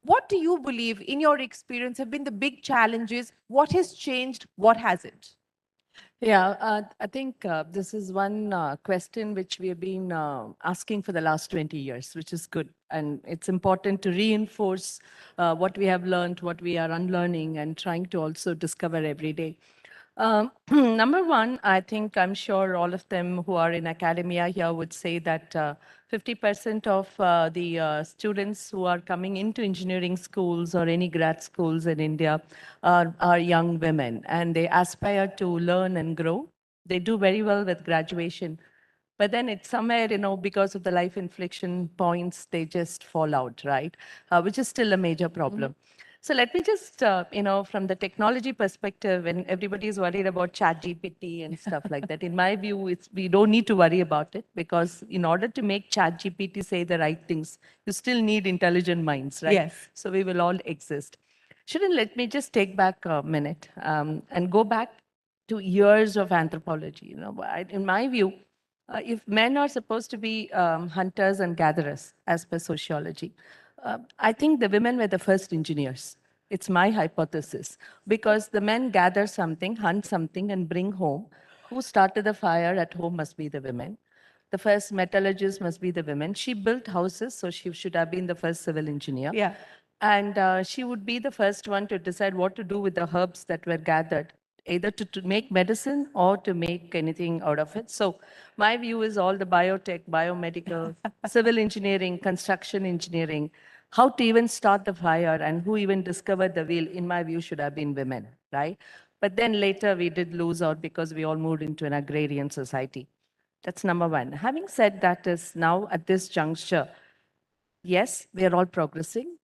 What do you believe, in your experience, have been the big challenges? What has changed? What hasn't? Yeah, I think this is one question which we have been asking for the last 20 years, which is good. And it's important to reinforce what we have learned, what we are unlearning, and trying to also discover every day. Number one, I think I'm sure all of them who are in academia here would say that 50% of the students who are coming into engineering schools or any grad schools in India are young women, and they aspire to learn and grow. They do very well with graduation, but then it's somewhere, you know, because of the life inflection points, they just fall out, right? Which is still a major problem. So let me just, you know, from the technology perspective, when everybody is worried about ChatGPT and stuff like that, in my view, we don't need to worry about it, because in order to make ChatGPT say the right things, you still need intelligent minds, right? Yes. So we will all exist. Shouldn't let me just take back a minute and go back to years of anthropology. You know, in my view, if men are supposed to be hunters and gatherers as per sociology, I think the women were the first engineers. It's my hypothesis, because the men gather something, hunt something, and bring home. Who started the fire at home must be the women. The first metallurgist must be the women. She built houses, so she should have been the first civil engineer. Yeah. And she would be the first one to decide what to do with the herbs that were gathered, either to make medicine or to make anything out of it. So my view is all the biotech, biomedical, civil engineering, construction engineering, how to even start the fire and who even discovered the wheel, in my view, should have been women, right? But then later we did lose out because we all moved into an agrarian society. That's number one. Having said that, is now at this juncture, yes, we are all progressing.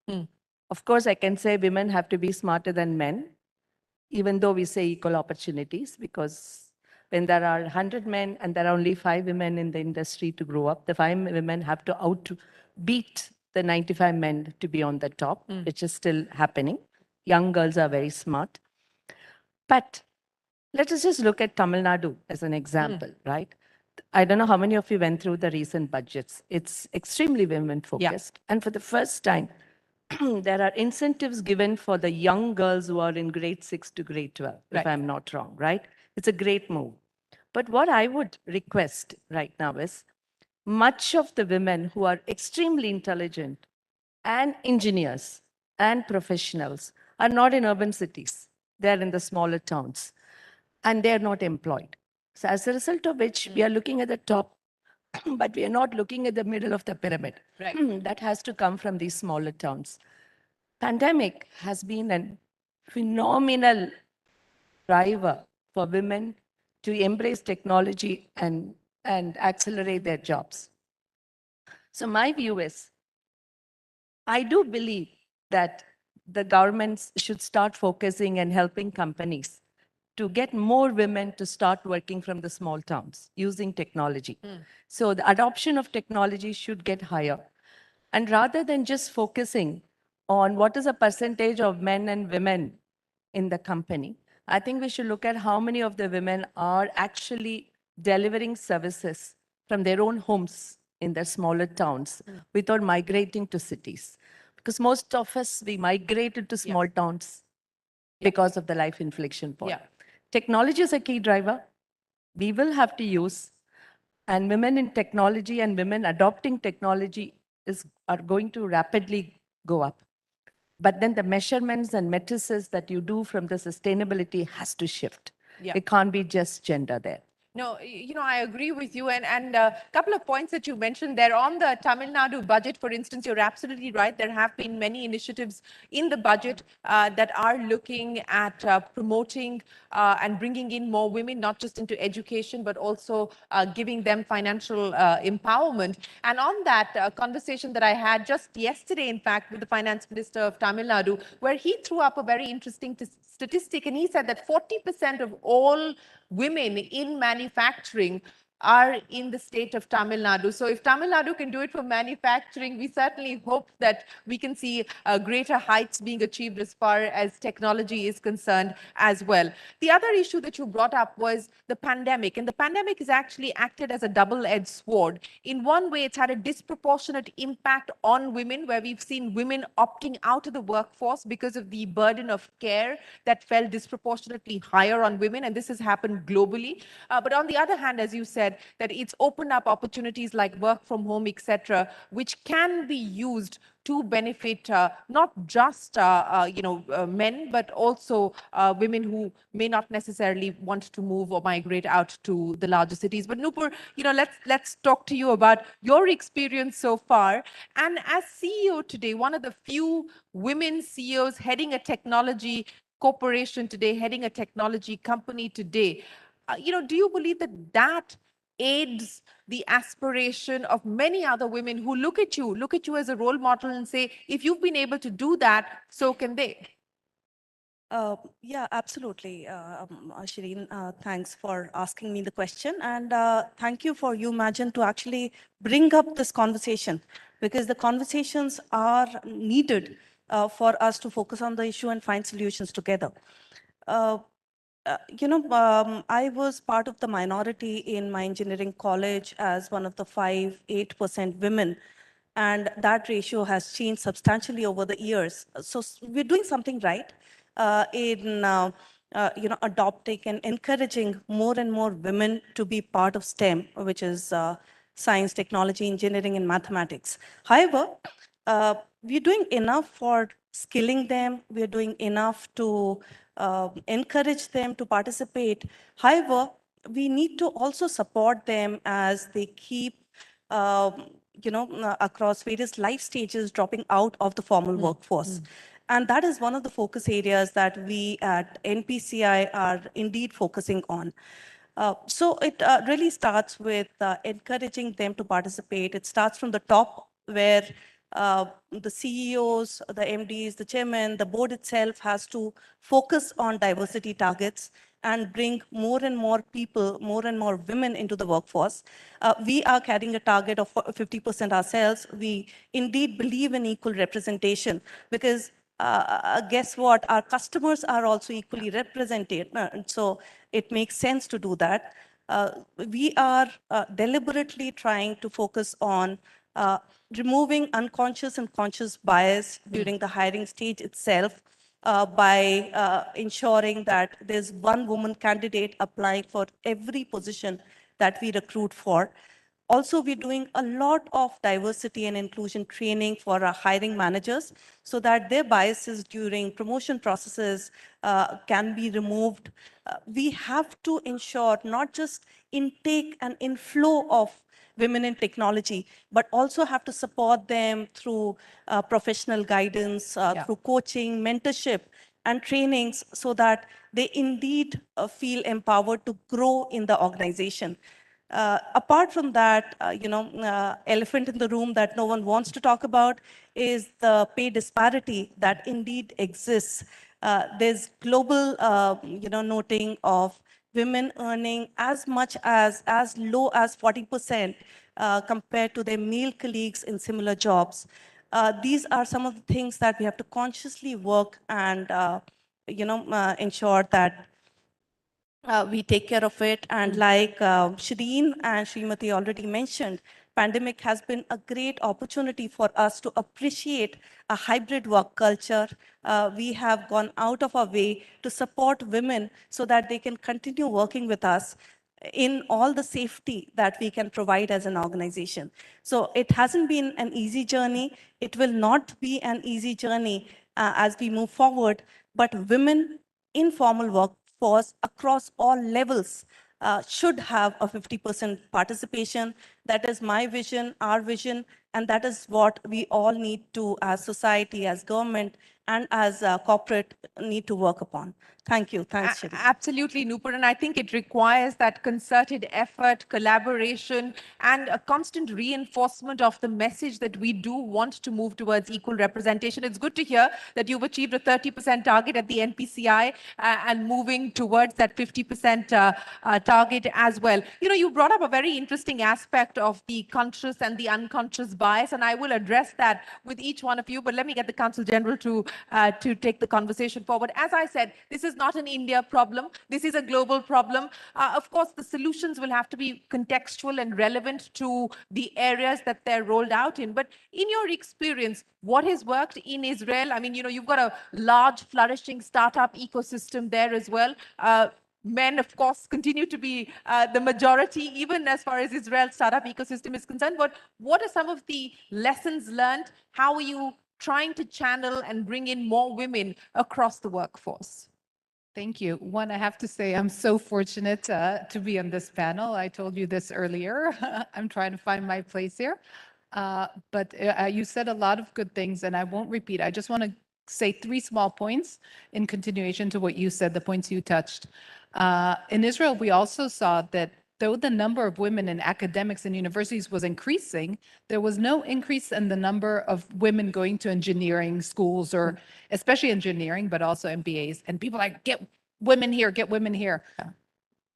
Of course, I can say women have to be smarter than men, even though we say equal opportunities, because when there are 100 men and there are only 5 women in the industry to grow up, the 5 women have to outbeat the 95 men to be on the top, which is still happening. Young girls are very smart. But let us just look at Tamil Nadu as an example, right? I don't know how many of you went through the recent budgets. It's extremely women focused. And for the first time, there are incentives given for the young girls who are in grade 6 to grade 12, if I'm not wrong, right? It's a great move. But what I would request right now is, much of the women who are extremely intelligent and engineers and professionals are not in urban cities. They're in the smaller towns, and they're not employed. So as a result of which, we are looking at the top, but we are not looking at the middle of the pyramid. Right. That has to come from these smaller towns. Pandemic has been a phenomenal driver for women to embrace technology and accelerate their jobs. So my view is, I do believe that the governments should start focusing and helping companies to get more women to start working from the small towns using technology. So the adoption of technology should get higher. And rather than just focusing on what is a percentage of men and women in the company, I think we should look at how many of the women are actually delivering services from their own homes in their smaller towns without migrating to cities. Because most of us, we migrated to small towns because of the life inflection point. Technology is a key driver. We will have to use, and women in technology and women adopting technology are going to rapidly go up. But then the measurements and matrices that you do from the sustainability has to shift. Yeah. It can't be just gender there. No, I agree with you. And a couple of points that you mentioned there on the Tamil Nadu budget, for instance, you're absolutely right. There have been many initiatives in the budget that are looking at promoting and bringing in more women, not just into education, but also giving them financial empowerment. And on that conversation that I had just yesterday, in fact, with the Finance Minister of Tamil Nadu, where he threw up a very interesting statistic, and he said that 40% of all women in manufacturing are in the state of Tamil Nadu. So if Tamil Nadu can do it for manufacturing, we certainly hope that we can see greater heights being achieved as far as technology is concerned as well. The other issue that you brought up was the pandemic, and the pandemic has actually acted as a double-edged sword. In one way, it's had a disproportionate impact on women, where we've seen women opting out of the workforce because of the burden of care that fell disproportionately higher on women, and this has happened globally. But on the other hand, as you said, that it's opened up opportunities like work from home, etc., which can be used to benefit not just men, but also women who may not necessarily want to move or migrate out to the larger cities. But Nupur, let's talk to you about your experience so far. And as CEO today, one of the few women CEOs heading a technology corporation today, heading a technology company today, do you believe that aids the aspiration of many other women who look at you as a role model and say, if you've been able to do that, so can they? Yeah, absolutely. Shireen, thanks for asking me the question. And thank you for Umagine to actually bring up this conversation, because the conversations are needed for us to focus on the issue and find solutions together. I was part of the minority in my engineering college as one of the 8% women. And that ratio has changed substantially over the years. So we're doing something right in adopting and encouraging more and more women to be part of STEM, which is science, technology, engineering, and mathematics. However, we're doing enough for skilling them. We're doing enough to encourage them to participate. However, we need to also support them as they keep, across various life stages, dropping out of the formal workforce. And that is one of the focus areas that we at NPCI are indeed focusing on. So it really starts with encouraging them to participate. It starts from the top, where the CEOs, the MDs, the chairman, the board itself has to focus on diversity targets and bring more and more people, more and more women into the workforce. We are carrying a target of 50% ourselves. We indeed believe in equal representation, because guess what? Our customers are also equally represented. So it makes sense to do that. We are deliberately trying to focus on removing unconscious and conscious bias during the hiring stage itself by ensuring that there's one woman candidate applying for every position that we recruit for. Also, we're doing a lot of diversity and inclusion training for our hiring managers so that their biases during promotion processes can be removed. We have to ensure not just intake and inflow of women in technology, but also have to support them through professional guidance, through coaching, mentorship, and trainings, so that they indeed feel empowered to grow in the organization. Apart from that, elephant in the room that no one wants to talk about is the pay disparity that indeed exists. There's global, noting of women earning as much as low as 40% compared to their male colleagues in similar jobs. These are some of the things that we have to consciously work and, ensure that we take care of it. And like Shireen and Srimati already mentioned, pandemic has been a great opportunity for us to appreciate a hybrid work culture. We have gone out of our way to support women so that they can continue working with us in all the safety that we can provide as an organization. So it hasn't been an easy journey. It will not be an easy journey as we move forward, but women in formal workforce across all levels should have a 50% participation. That is my vision, our vision, and that is what we all need to, as society, as government, and as corporate, need to work upon. Thank you. Thanks, Shri. Absolutely, Nupur. And I think it requires that concerted effort, collaboration, and a constant reinforcement of the message that we do want to move towards equal representation. It's good to hear that you've achieved a 30% target at the NPCI and moving towards that 50% target as well. You know, you brought up a very interesting aspect of the conscious and the unconscious bias, and I will address that with each one of you. But let me get the Council General to take the conversation forward. As I said, this is not an India problem. This is a global problem. Of course, the solutions will have to be contextual and relevant to the areas that they're rolled out in. But in your experience, what has worked in Israel? I mean, you know, you've got a large, flourishing startup ecosystem there as well. Men, of course, continue to be the majority, even as far as Israel's startup ecosystem is concerned. But what are some of the lessons learned? How are you trying to channel and bring in more women across the workforce? Thank you. One, I have to say I'm so fortunate to be on this panel. I told you this earlier. I'm trying to find my place here. But you said a lot of good things, and I won't repeat. I just want to say 3 small points in continuation to what you said, the points you touched. In Israel, we also saw that though the number of women in academics and universities was increasing, there was no increase in the number of women going to engineering schools, or especially engineering, but also MBAs. And people are like, get women here, get women here.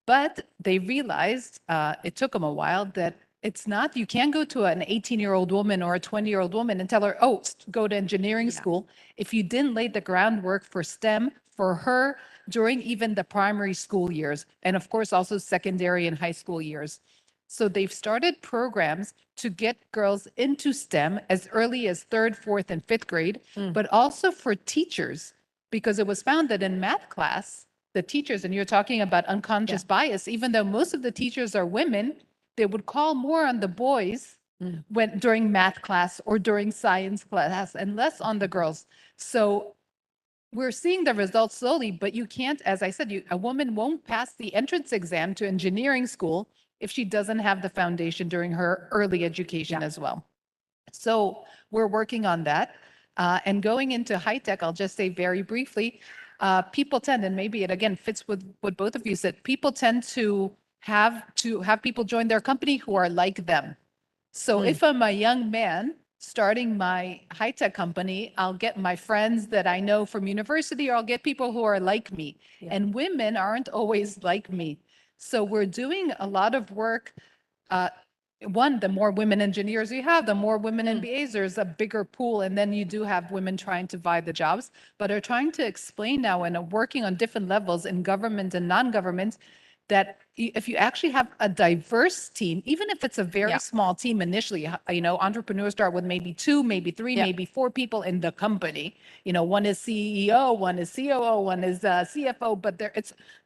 But they realized, it took them a while, that it's not, you can't go to an 18-year-old woman or a 20-year-old woman and tell her, oh, go to engineering school. If you didn't lay the groundwork for STEM for her during even the primary school years, and of course also secondary and high school years. So they've started programs to get girls into STEM as early as 3rd, 4th, and 5th grade, but also for teachers, because it was found that in math class, the teachers, and you're talking about unconscious bias, even though most of the teachers are women, they would call more on the boys when during math class or during science class and less on the girls. So we're seeing the results slowly, but you can't, as I said, a woman won't pass the entrance exam to engineering school if she doesn't have the foundation during her early education as well. So we're working on that. And going into high tech, I'll just say very briefly, people tend, and maybe it again fits with what both of you said, people tend to have people join their company who are like them. So if I'm a young man starting my high-tech company, I'll get my friends that I know from university, or I'll get people who are like me. And women aren't always like me. So we're doing a lot of work. One, the more women engineers you have, the more women MBAs, there's a bigger pool. And then you do have women trying to vie the jobs, but are trying to explain now and are working on different levels in government and non-government, that if you actually have a diverse team, even if it's a very small team initially, you know, entrepreneurs start with maybe 2, maybe 3, maybe 4 people in the company. You know, one is CEO, one is COO, one is CFO, but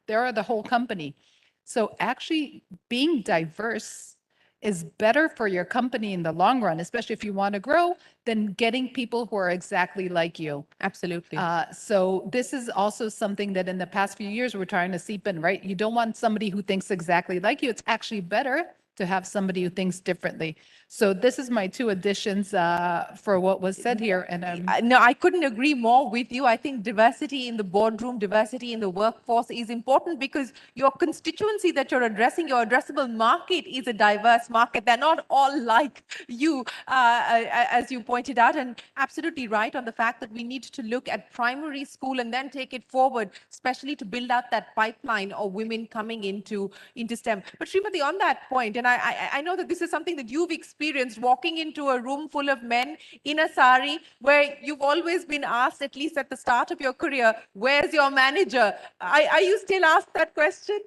they're the whole company. So actually being diverse is better for your company in the long run, especially if you want to grow, than getting people who are exactly like you. Absolutely. So this is also something that in the past few years we're trying to seep in, right? You don't want somebody who thinks exactly like you. It's actually better to have somebody who thinks differently. So this is my 2 additions for what was said here. And no, I couldn't agree more with you. I think diversity in the boardroom, diversity in the workforce is important, because your constituency that you're addressing, your addressable market, is a diverse market. They're not all like you, as you pointed out, and absolutely right on the fact that we need to look at primary school and then take it forward, especially to build out that pipeline of women coming into STEM. But Srimati, on that point, and I know that this is something that you've experienced, walking into a room full of men in a sari, where you've always been asked, at least at the start of your career, where's your manager? Are you still asked that question?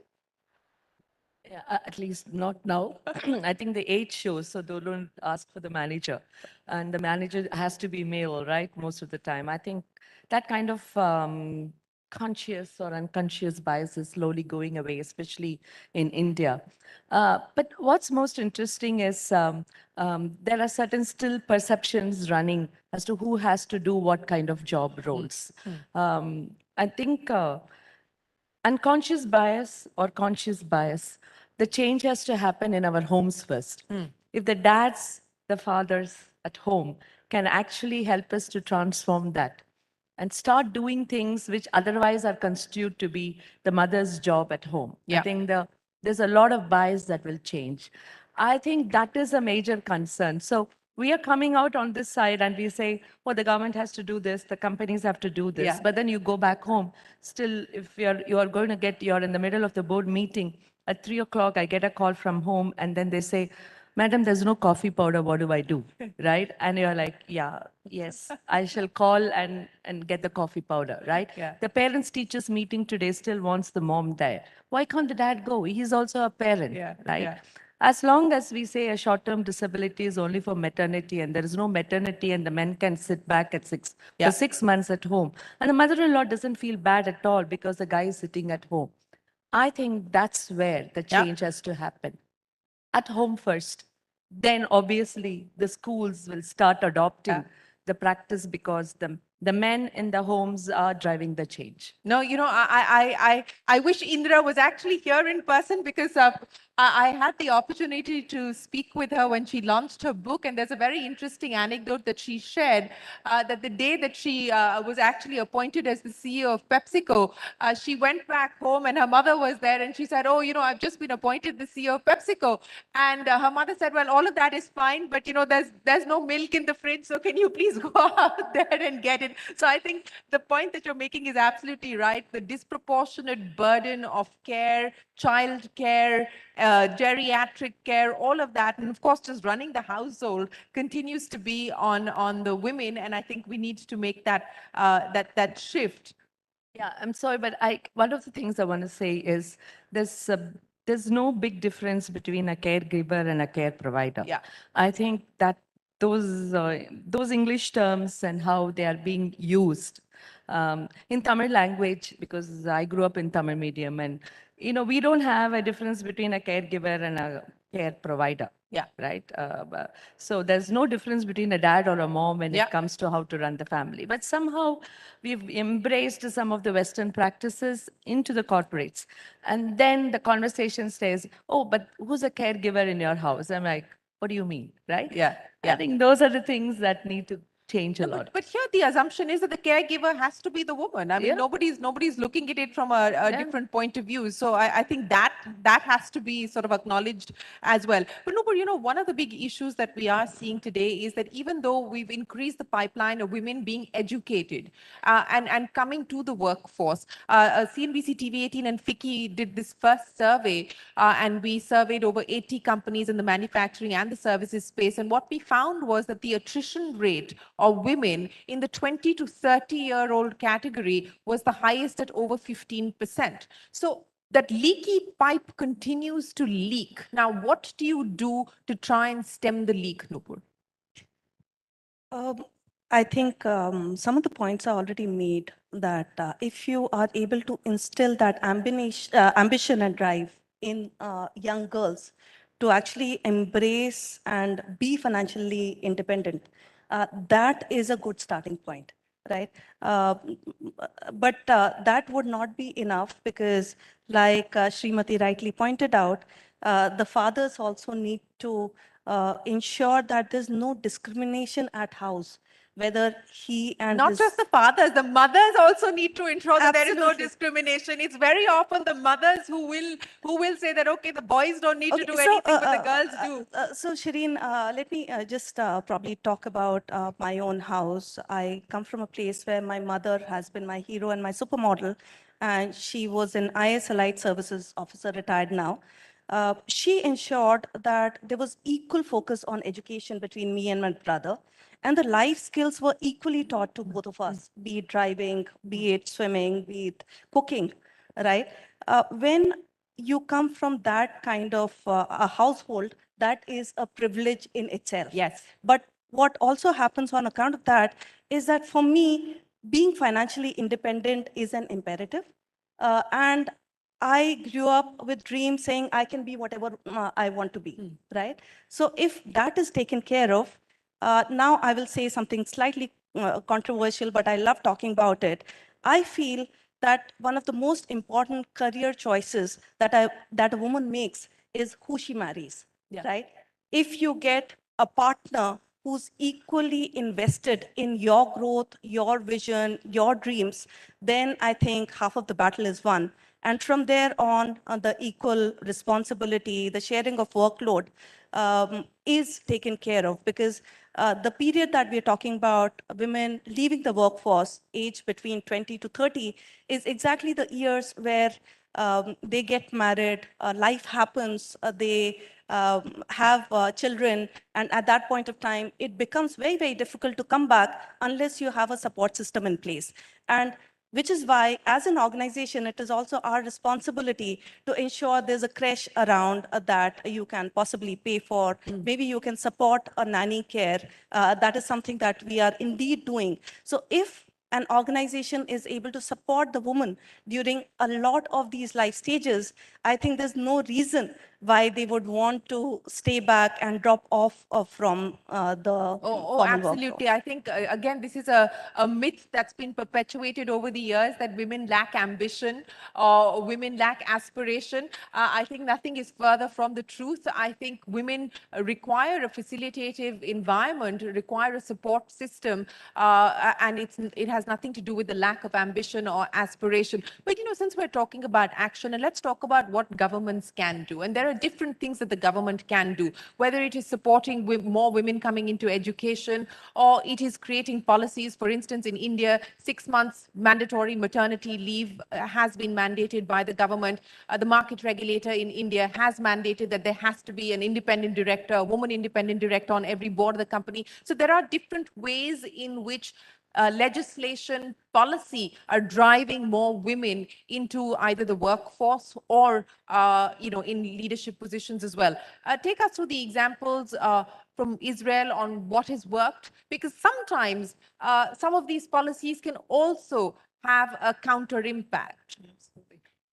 Yeah, at least not now. I think the age shows, so they don't ask for the manager. And the manager has to be male, right? Most of the time. I think that kind of conscious or unconscious bias is slowly going away, especially in India. But what's most interesting is there are certain still perceptions running as to who has to do what kind of job roles. I think unconscious bias or conscious bias, the change has to happen in our homes first. If the dads, the fathers at home can actually help us to transform that and start doing things which otherwise are constituted to be the mother's job at home. I think there's a lot of bias that will change. I think that is a major concern. So we are coming out on this side and we say, oh, the government has to do this, the companies have to do this. But then you go back home, still, if you're in the middle of the board meeting at 3 o'clock, I get a call from home and then they say, Madam, there's no coffee powder, what do I do? Right? And you're like, yes, I shall call and get the coffee powder, right? The parents teachers meeting today still wants the mom there. Why can't the dad go? He's also a parent, right? As long as we say a short-term disability is only for maternity and there is no maternity and the men can sit back at for 6 months at home and the mother-in-law doesn't feel bad at all because the guy is sitting at home. I think that's where the change has to happen. At home first. Then obviously the schools will start adopting the practice because the men in the homes are driving the change. No, I wish Indra was actually here in person because I had the opportunity to speak with her when she launched her book, and there's a very interesting anecdote that she shared that the day that she was actually appointed as the CEO of PepsiCo, she went back home and her mother was there and she said, oh, I've just been appointed the CEO of PepsiCo. And her mother said, well, all of that is fine, but there's no milk in the fridge, so can you please go out there and get it? So I think the point that you're making is absolutely right. The disproportionate burden of care, child care, geriatric care, all of that, and of course, just running the household continues to be on the women. And I think we need to make that that shift. Yeah, I'm sorry, but one of the things I want to say is there's no big difference between a caregiver and a care provider. Yeah. I think that those English terms and how they are being used in Tamil language, because I grew up in Tamil medium, and we don't have a difference between a caregiver and a care provider. Yeah. Right. So there's no difference between a dad or a mom when it comes to how to run the family. But somehow we've embraced some of the Western practices into the corporates. And then the conversation stays, oh, but who's a caregiver in your house? I'm like, what do you mean? Right? Yeah. I think those are the things that need to change a lot. But here the assumption is that the caregiver has to be the woman. I mean, nobody's looking at it from a different point of view. So I think that has to be sort of acknowledged as well. But no, one of the big issues that we are seeing today is that even though we've increased the pipeline of women being educated and coming to the workforce, CNBC TV18 and FICCI did this first survey and we surveyed over 80 companies in the manufacturing and the services space. And what we found was that the attrition rate of women in the 20 to 30-year-old category was the highest at over 15%. So that leaky pipe continues to leak. Now, what do you do to try and stem the leak, Nupur? I think some of the points are already made that if you are able to instill that ambition and drive in young girls to actually embrace and be financially independent, that is a good starting point, right? But that would not be enough because, like Srimati rightly pointed out, the fathers also need to ensure that there's no discrimination at house, whether he and not just the fathers, the mothers also need to ensure that there is no discrimination. It's very often the mothers who will say that, okay, the boys don't need to do anything, but the girls do. So Shireen, let me just probably talk about my own house. I come from a place where my mother has been my hero and my supermodel, and she was an IS Allied Services officer, retired now. She ensured that there was equal focus on education between me and my brother. And the life skills were equally taught to both of us, be it driving, be it swimming, be it cooking, right? When you come from that kind of a household, that is a privilege in itself. Yes. But what also happens on account of that is that for me, being financially independent is an imperative. And I grew up with dreams saying I can be whatever I want to be, right? So if that is taken care of, now I will say something slightly controversial, but I love talking about it. I feel that one of the most important career choices that a woman makes is who she marries, right? If you get a partner who's equally invested in your growth, your vision, your dreams, then I think half of the battle is won. And from there on, the equal responsibility, the sharing of workload is taken care of, because the period that we're talking about, women leaving the workforce, age between 20 to 30, is exactly the years where they get married, life happens, they have children, and at that point of time, it becomes very, very difficult to come back unless you have a support system in place. And which is why, as an organization, it is also our responsibility to ensure there's a creche around that you can possibly pay for. Maybe you can support a nanny care. That is something that we are indeed doing. So if an organization is able to support the woman during a lot of these life stages, I think there's no reason why they would want to stay back and drop off from the formal Absolutely. workforce. I think, again, this is a myth that's been perpetuated over the years, that women lack ambition or women lack aspiration. I think nothing is further from the truth. I think women require a facilitative environment, require a support system, and it has nothing to do with the lack of ambition or aspiration. But, since we're talking about action, and let's talk about what governments can do. And there are different things that the government can do, whether it is supporting more women coming into education, or it is creating policies. For instance, in India, 6 months mandatory maternity leave has been mandated by the government. The market regulator in India has mandated that there has to be an independent director, a woman independent director on every board of the company. So there are different ways in which legislation, policy are driving more women into either the workforce or, in leadership positions as well. Take us through the examples from Israel on what has worked, because sometimes some of these policies can also have a counter impact.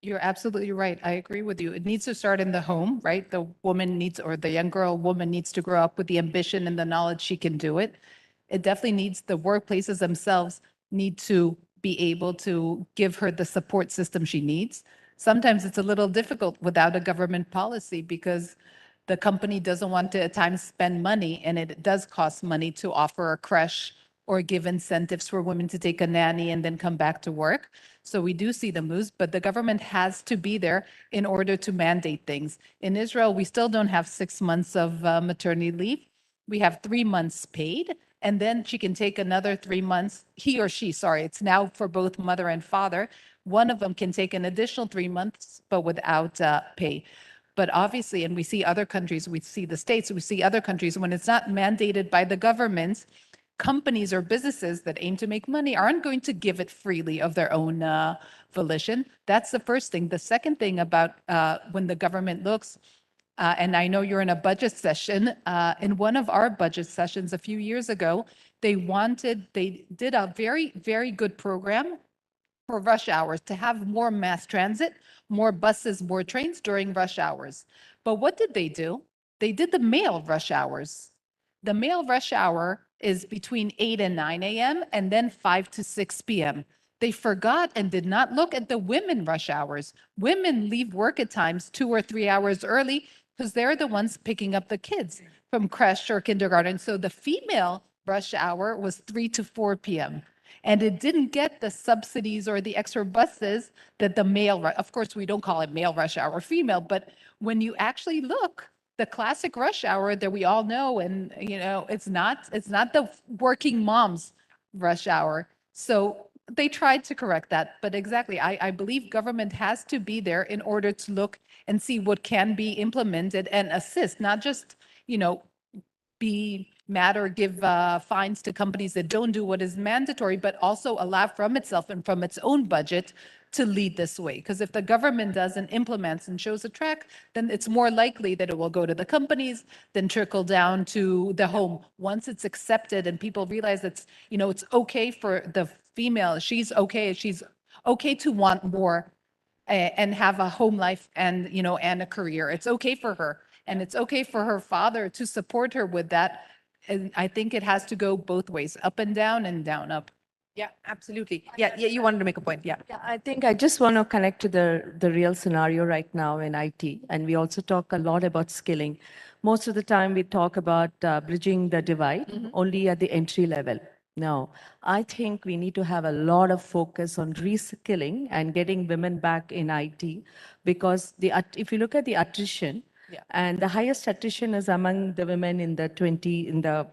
You're absolutely right. I agree with you. It needs to start in the home, right? The woman needs, or the young girl, woman needs to grow up with the ambition and the knowledge she can do it. It definitely needs, the workplaces themselves need to be able to give her the support system she needs. Sometimes it's a little difficult without a government policy, because the company doesn't want to at times spend money, and it does cost money to offer a creche or give incentives for women to take a nanny and then come back to work. So we do see the moves, but the government has to be there in order to mandate things. In Israel, we still don't have 6 months of maternity leave. We have 3 months paid, and then she can take another 3 months, he or she, sorry, it's now for both mother and father. One of them can take an additional 3 months, but without pay. But obviously, and we see other countries, we see the States, we see other countries, when it's not mandated by the government, companies or businesses that aim to make money aren't going to give it freely of their own volition. That's the first thing. The second thing about when the government looks, and I know you're in a budget session, in one of our budget sessions a few years ago, they did a very, very good program for rush hours to have more mass transit, more buses, more trains during rush hours. But what did they do? They did the male rush hours. The male rush hour is between 8 and 9 a.m. and then 5 to 6 p.m. They forgot and did not look at the women rush hours. Women leave work at times 2 or 3 hours early because they're the ones picking up the kids from creche or kindergarten. So the female rush hour was 3 to 4 p.m. And it didn't get the subsidies or the extra buses that the male, of course, we don't call it male rush hour, female, but when you actually look, the classic rush hour that we all know, and it's not the working mom's rush hour. So they tried to correct that, but exactly, I believe government has to be there in order to look and see what can be implemented and assist, not just, be mad or give fines to companies that don't do what is mandatory, but also allow from itself and from its own budget to lead this way. Because if the government doesn't implement and shows a track, then it's more likely that it will go to the companies, then trickle down to the home. Once it's accepted and people realize it's, it's okay for the female, she's okay to want more and have a home life and, and a career. It's okay for her. And it's okay for her father to support her with that. And I think it has to go both ways, up and down up. Yeah, absolutely. Yeah, you wanted to make a point. Yeah. Yeah, I think I just want to connect to the real scenario right now in IT. And we also talk a lot about skilling. Most of the time we talk about bridging the divide only at the entry level. No, I think we need to have a lot of focus on reskilling and getting women back in IT, because if you look at the attrition, and the highest attrition is among the women in the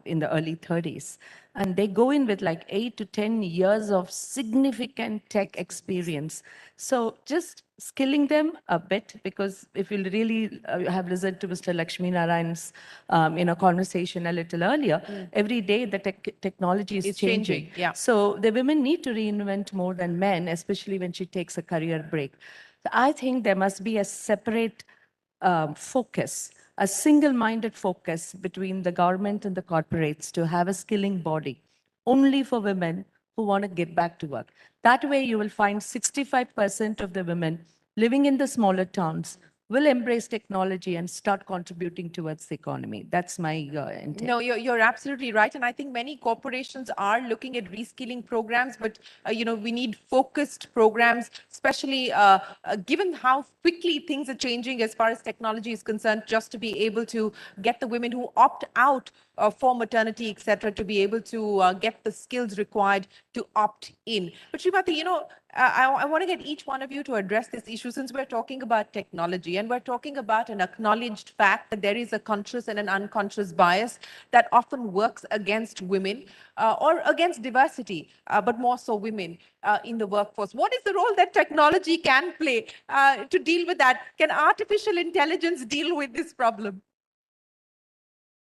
in the early 30s. And they go in with like 8 to 10 years of significant tech experience. So just skilling them a bit, because if you really have listened to Mr. Lakshmi Narayan's conversation a little earlier, every day the technology is It's changing. changing, yeah. So the women need to reinvent more than men, especially when she takes a career break. So I think there must be a separate focus, a single-minded focus between the government and the corporates to have a skilling body only for women who want to get back to work. That way you will find 65% of the women living in the smaller towns will embrace technology and start contributing towards the economy. That's my intent. No, you're absolutely right. And I think many corporations are looking at reskilling programs, but we need focused programs, especially given how quickly things are changing as far as technology is concerned, just to be able to get the women who opt out for maternity, etc., to be able to get the skills required to opt in. But Srimati, I want to get each one of you to address this issue, since we're talking about technology and we're talking about an acknowledged fact that there is a conscious and an unconscious bias that often works against women or against diversity, but more so women in the workforce. What is the role that technology can play to deal with that? Can artificial intelligence deal with this problem?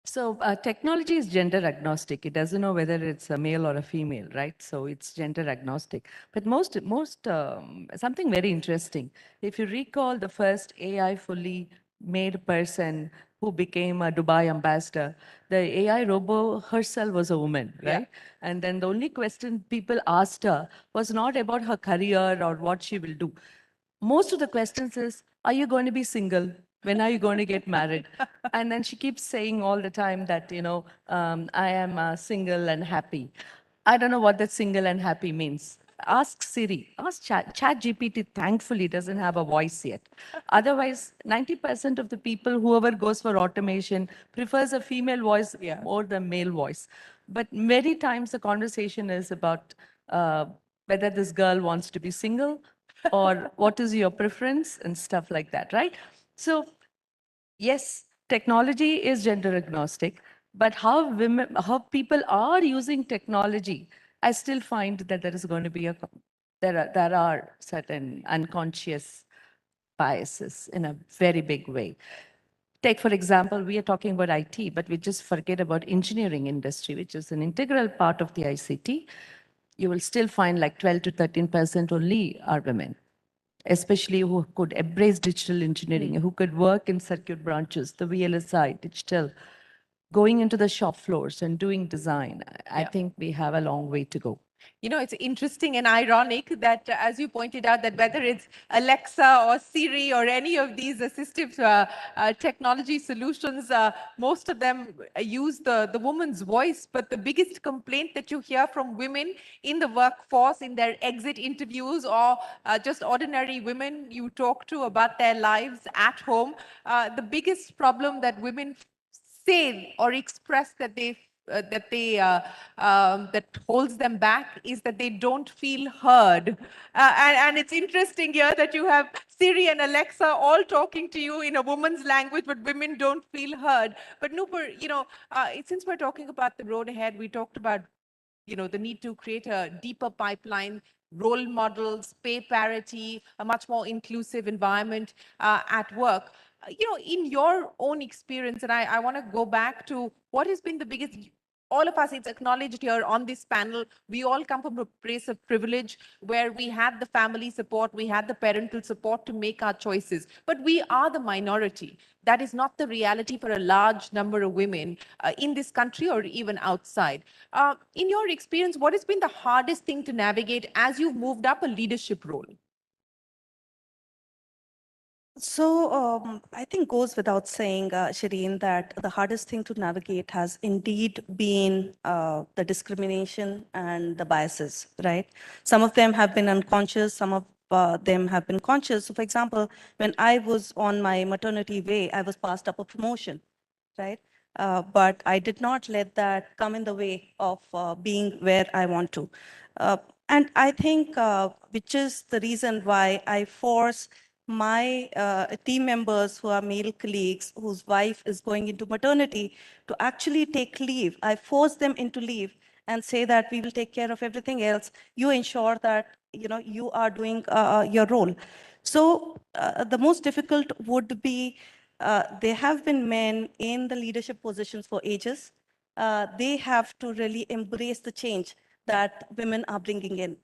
So technology is gender agnostic. It doesn't know whether it's a male or a female, right? So it's gender agnostic. But something very interesting. If you recall the first AI fully made person who became a Dubai ambassador, the AI robo herself was a woman, right? And then the only question people asked her was not about her career or what she will do. Most of the questions is, are you going to be single? When are you going to get married? And then she keeps saying all the time that, I am single and happy. I don't know what that single and happy means. Ask Siri, ask ChatGPT. Thankfully doesn't have a voice yet. Otherwise, 90% of the people, whoever goes for automation, prefers a female voice more than male voice. But many times the conversation is about whether this girl wants to be single or what is your preference and stuff like that, right? So yes, technology is gender agnostic, but how people are using technology, I still find that there is going to be there are certain unconscious biases in a very big way. Take, for example, we are talking about IT, but we just forget about engineering industry, which is an integral part of the ICT. You will still find like 12 to 13% only are women, especially who could embrace digital engineering, who could work in circuit branches, the VLSI, digital, going into the shop floors and doing design. I think we have a long way to go. It's interesting and ironic that, as you pointed out, that whether it's Alexa or Siri or any of these assistive technology solutions, most of them use the woman's voice. But the biggest complaint that you hear from women in the workforce, in their exit interviews, or just ordinary women you talk to about their lives at home, the biggest problem that women say or express that that holds them back is that they don't feel heard. And it's interesting here that you have Siri and Alexa all talking to you in a woman's language, but women don't feel heard. But Nupur, since we're talking about the road ahead, we talked about the need to create a deeper pipeline, role models, pay parity, a much more inclusive environment at work. In your own experience, and I want to go back to what has been the biggest, all of us, it's acknowledged here on this panel, we all come from a place of privilege where we had the family support, we had the parental support to make our choices, but we are the minority. That is not the reality for a large number of women in this country or even outside. In your experience, what has been the hardest thing to navigate as you've moved up a leadership role? So I think goes without saying, Shireen, that the hardest thing to navigate has indeed been the discrimination and the biases, right? Some of them have been unconscious, some of them have been conscious. So for example, when I was on my maternity way, I was passed up a promotion, right? But I did not let that come in the way of being where I want to. And I think which is the reason why I force my team members who are male colleagues whose wife is going into maternity to actually take leave. I force them into leave and say that we will take care of everything else. You ensure that you are doing your role. So the most difficult would be there have been men in the leadership positions for ages. They have to really embrace the change that women are bringing in,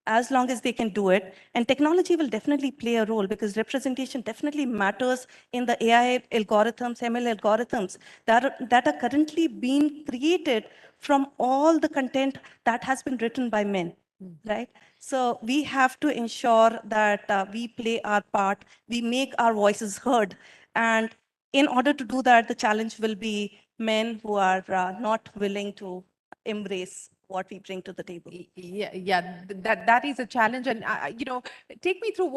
as long as they can do it. And technology will definitely play a role because representation definitely matters in the AI algorithms, ML algorithms that are currently being created from all the content that has been written by men, right? So we have to ensure that we play our part, we make our voices heard. And in order to do that, the challenge will be men who are not willing to embrace what we bring to the table. That is a challenge. And take me through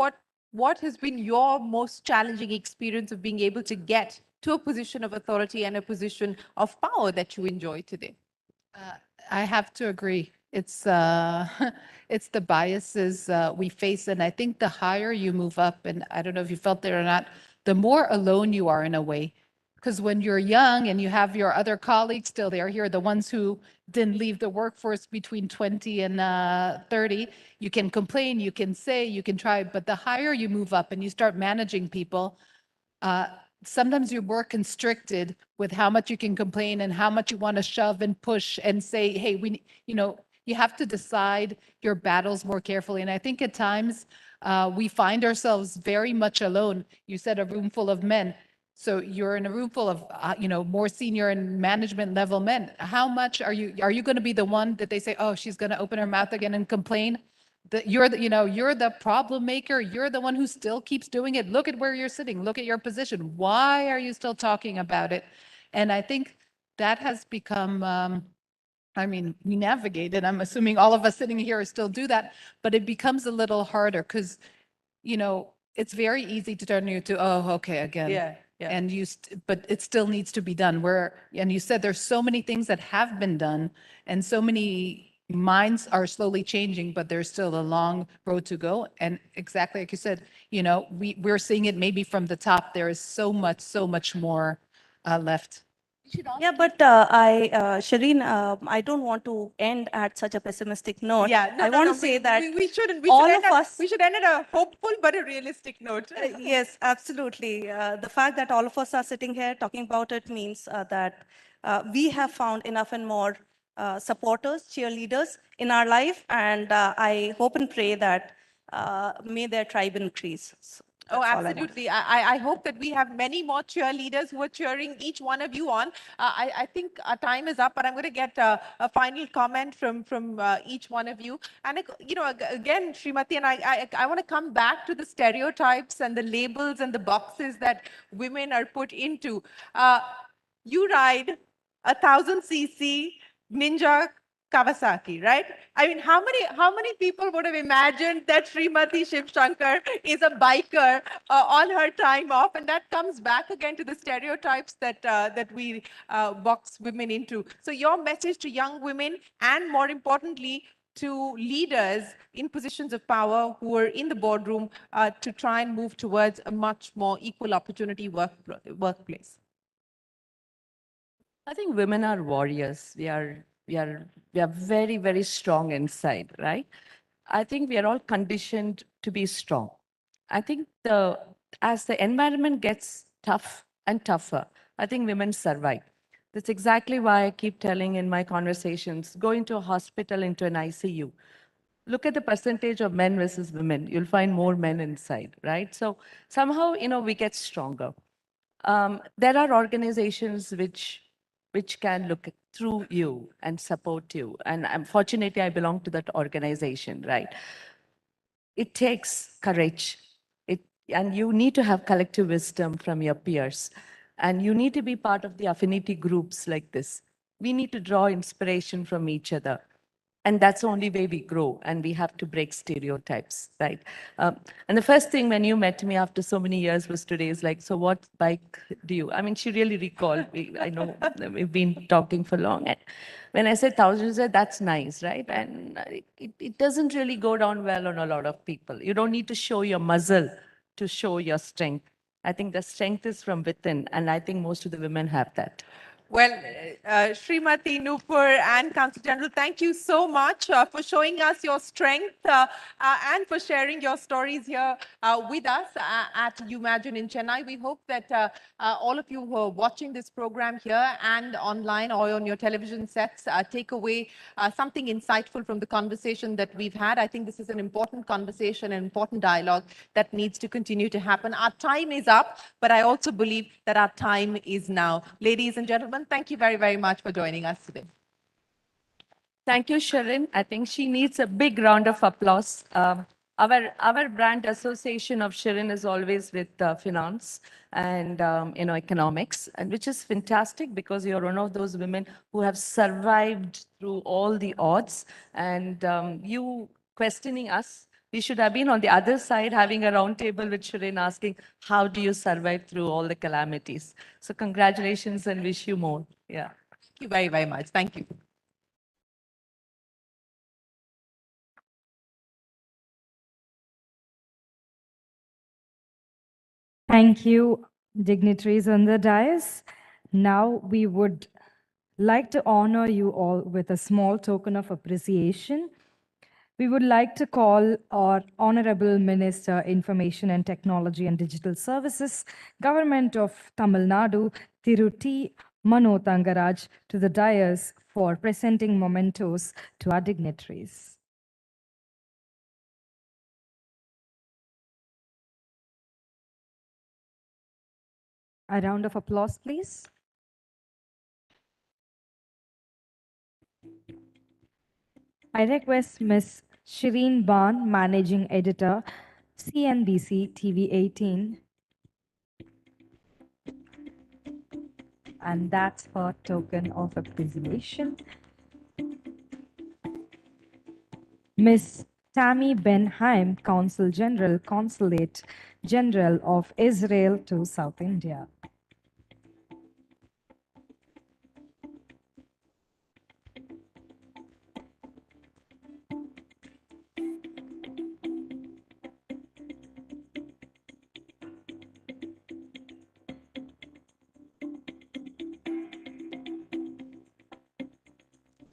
what has been your most challenging experience of being able to get to a position of authority and a position of power that you enjoy today. I have to agree. It's it's the biases we face, and I think the higher you move up, and I don't know if you felt it or not, the more alone you are in a way. Because when you're young and you have your other colleagues still there, here, the ones who didn't leave the workforce between 20 and 30, you can complain, you can say, you can try, but the higher you move up and you start managing people, sometimes you're more constricted with how much you can complain and how much you want to shove and push and say, hey, you have to decide your battles more carefully. And I think at times we find ourselves very much alone. You said a room full of men. So you're in a room full of, more senior and management level men. How much are you going to be the one that they say, oh, she's going to open her mouth again and complain? You're the problem maker. You're the one who still keeps doing it. Look at where you're sitting. Look at your position. Why are you still talking about it? And I think that has become, we navigate, and I'm assuming all of us sitting here still do that, but it becomes a little harder because, it's very easy to turn you to, oh, okay, again. Yeah. And but it still needs to be done. And you said there's so many things that have been done and so many minds are slowly changing, but there's still a long road to go. And exactly like you said, we're seeing it maybe from the top. There is so much more left. Yeah, but Shireen, I don't want to end at such a pessimistic note. I want to say that we shouldn't. all of us. We should end at a hopeful but a realistic note. Yes, absolutely. The fact that all of us are sitting here talking about it means that we have found enough and more supporters, cheerleaders in our life, and I hope and pray that may their tribe increase. So Oh, that's all I want. absolutely. I hope that we have many more cheerleaders who are cheering each one of you on. I think our time is up, but I'm going to get a final comment from each one of you. And, again, Srimati, and I want to come back to the stereotypes and the labels and the boxes that women are put into. You ride a 1000cc Ninja Kawasaki, right? I mean, how many people would have imagined that Srimati Shiv Shankar is a biker on her time off? And that comes back again to the stereotypes that we box women into. So your message to young women, and more importantly, to leaders in positions of power who are in the boardroom to try and move towards a much more equal opportunity workplace. I think women are warriors. We are very, very strong inside, right? I think we are all conditioned to be strong. I think as the environment gets tough and tougher, I think women survive. That's exactly why I keep telling in my conversations, go into a hospital, into an ICU. Look at the percentage of men versus women. You'll find more men inside, right? So somehow, we get stronger. There are organizations which can look through you and support you. And unfortunately, I belong to that organization, right? It takes courage. And you need to have collective wisdom from your peers. And you need to be part of the affinity groups like this. We need to draw inspiration from each other. And that's the only way we grow, and we have to break stereotypes, right? And the first thing when you met me after so many years was today is like, so what bike do you? I mean, she really recalled. I know we've been talking for long. And when I said 1,000, she said, that's nice, right? And it doesn't really go down well on a lot of people. You don't need to show your muzzle to show your strength. I think the strength is from within, and I think most of the women have that. Well, Srimati, Nupur, and Council General, thank you so much for showing us your strength and for sharing your stories here with us at Umagine in Chennai. We hope that all of you who are watching this program here and online or on your television sets take away something insightful from the conversation that we've had. I think this is an important conversation, an important dialogue that needs to continue to happen. Our time is up, but I also believe that our time is now. Ladies and gentlemen, thank you very, very much for joining us today. Thank you, Sharon. I think she needs a big round of applause. Our brand association of Sharon is always with finance and economics, and which is fantastic because you're one of those women who have survived through all the odds. And you questioning us, we should have been on the other side having a round table with Sharon asking, how do you survive through all the calamities? So congratulations and wish you more. Yeah. Thank you very, very much. Thank you. Thank you, dignitaries on the dais. Now we would like to honor you all with a small token of appreciation. We would like to call our Honorable Minister, Information and Technology and Digital Services, Government of Tamil Nadu, Thiru T. Mano Thangaraj, to the dais for presenting mementos to our dignitaries. A round of applause, please. I request Ms. Shireen Ban, Managing Editor, CNBC TV 18. And that's her token of appreciation. Ms. Tammy Benheim, Consul General, Consulate General of Israel to South India.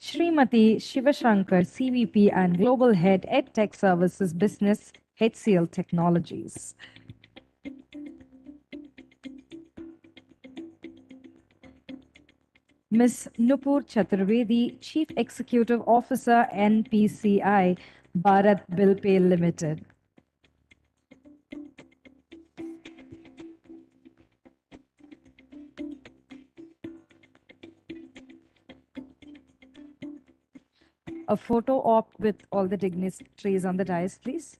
Srimati Shivashankar, CVP and Global Head EdTech Services Business, HCL Technologies. Ms. Nupur Chaturvedi, Chief Executive Officer, NPCI, Bharat Bill Pay Limited. A photo op with all the dignitaries on the dais, please.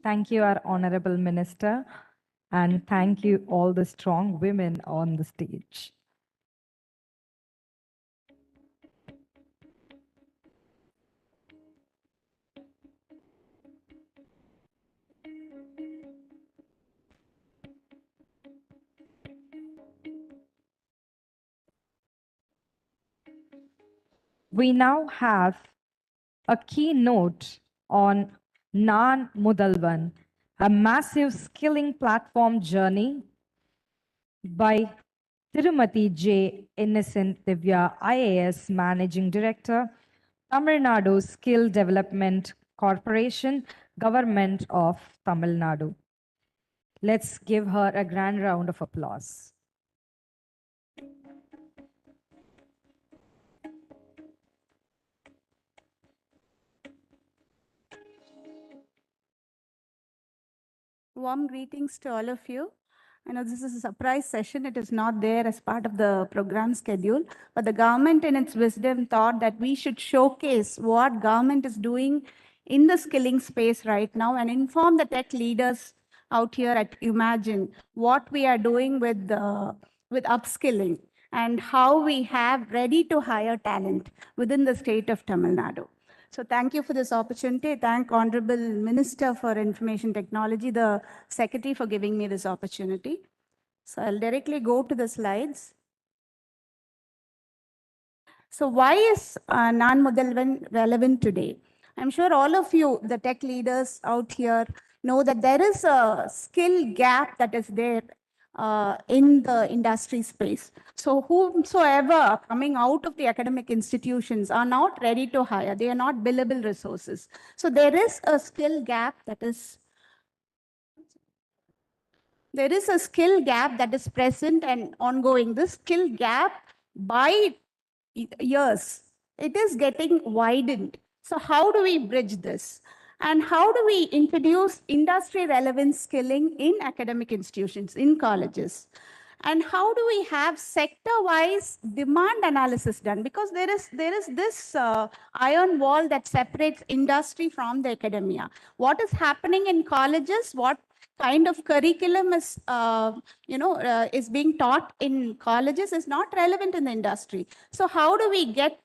Thank you, our Honorable Minister, and thank you all the strong women on the stage. We now have a keynote on Nan Mudalvan, a massive skilling platform journey by Tirumati J. Innocent Divya, IAS Managing Director, Tamil Nadu Skill Development Corporation, Government of Tamil Nadu. Let's give her a grand round of applause. Warm greetings to all of you. I know this is a surprise session. It is not there as part of the program schedule, but the government in its wisdom thought that we should showcase what government is doing in the skilling space right now and inform the tech leaders out here at Umagine what we are doing with upskilling and how we have ready to hire talent within the state of Tamil Nadu. So thank you for this opportunity. Thank Honorable Minister for Information Technology, the Secretary for giving me this opportunity. So I'll directly go to the slides. So why is non-Mudalvan relevant today? I'm sure all of you, the tech leaders out here, know that there is a skill gap that is there in the industry space. So whomsoever coming out of the academic institutions are not ready to hire, they are not billable resources. So there is a skill gap that is present and ongoing. This skill gap by years, it is getting widened. So how do we bridge this? And how do we introduce industry relevant skilling in academic institutions, in colleges? And how do we have sector-wise demand analysis done? Because there is this iron wall that separates industry from the academia. What is happening in colleges? What kind of curriculum is is being taught in colleges is not relevant in the industry. So how do we get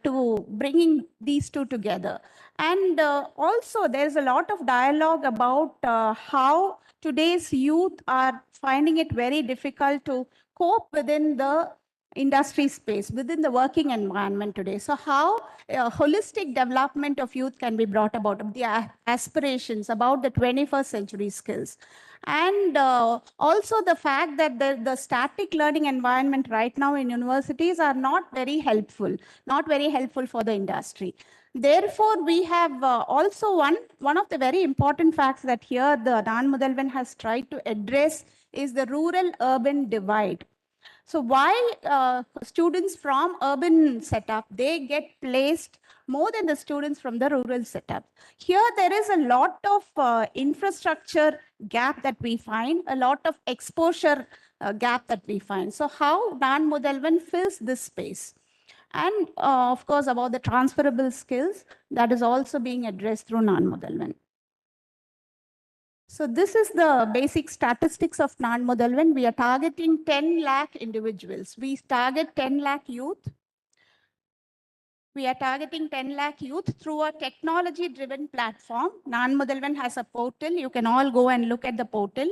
to bringing these two together? And also there's a lot of dialogue about how today's youth are finding it very difficult to cope within the industry space, within the working environment today. So how holistic development of youth can be brought about, the aspirations about the 21st century skills. And also the fact that the static learning environment right now in universities are not very helpful for the industry. Therefore, we have also one of the very important facts that here the non-Mudalvan has tried to address is the rural-urban divide. So why students from urban setup, they get placed more than the students from the rural setup. Here there is a lot of infrastructure gap that we find, a lot of exposure gap that we find. So how non-Mudalvan fills this space? And of course, about the transferable skills, that is also being addressed through non-Mudalvan. So this is the basic statistics of non-Mudalvan. We are targeting 10 lakh individuals. We target 10 lakh youth. We are targeting 10 lakh youth through a technology-driven platform. Non-Mudalvan has a portal. You can all go and look at the portal.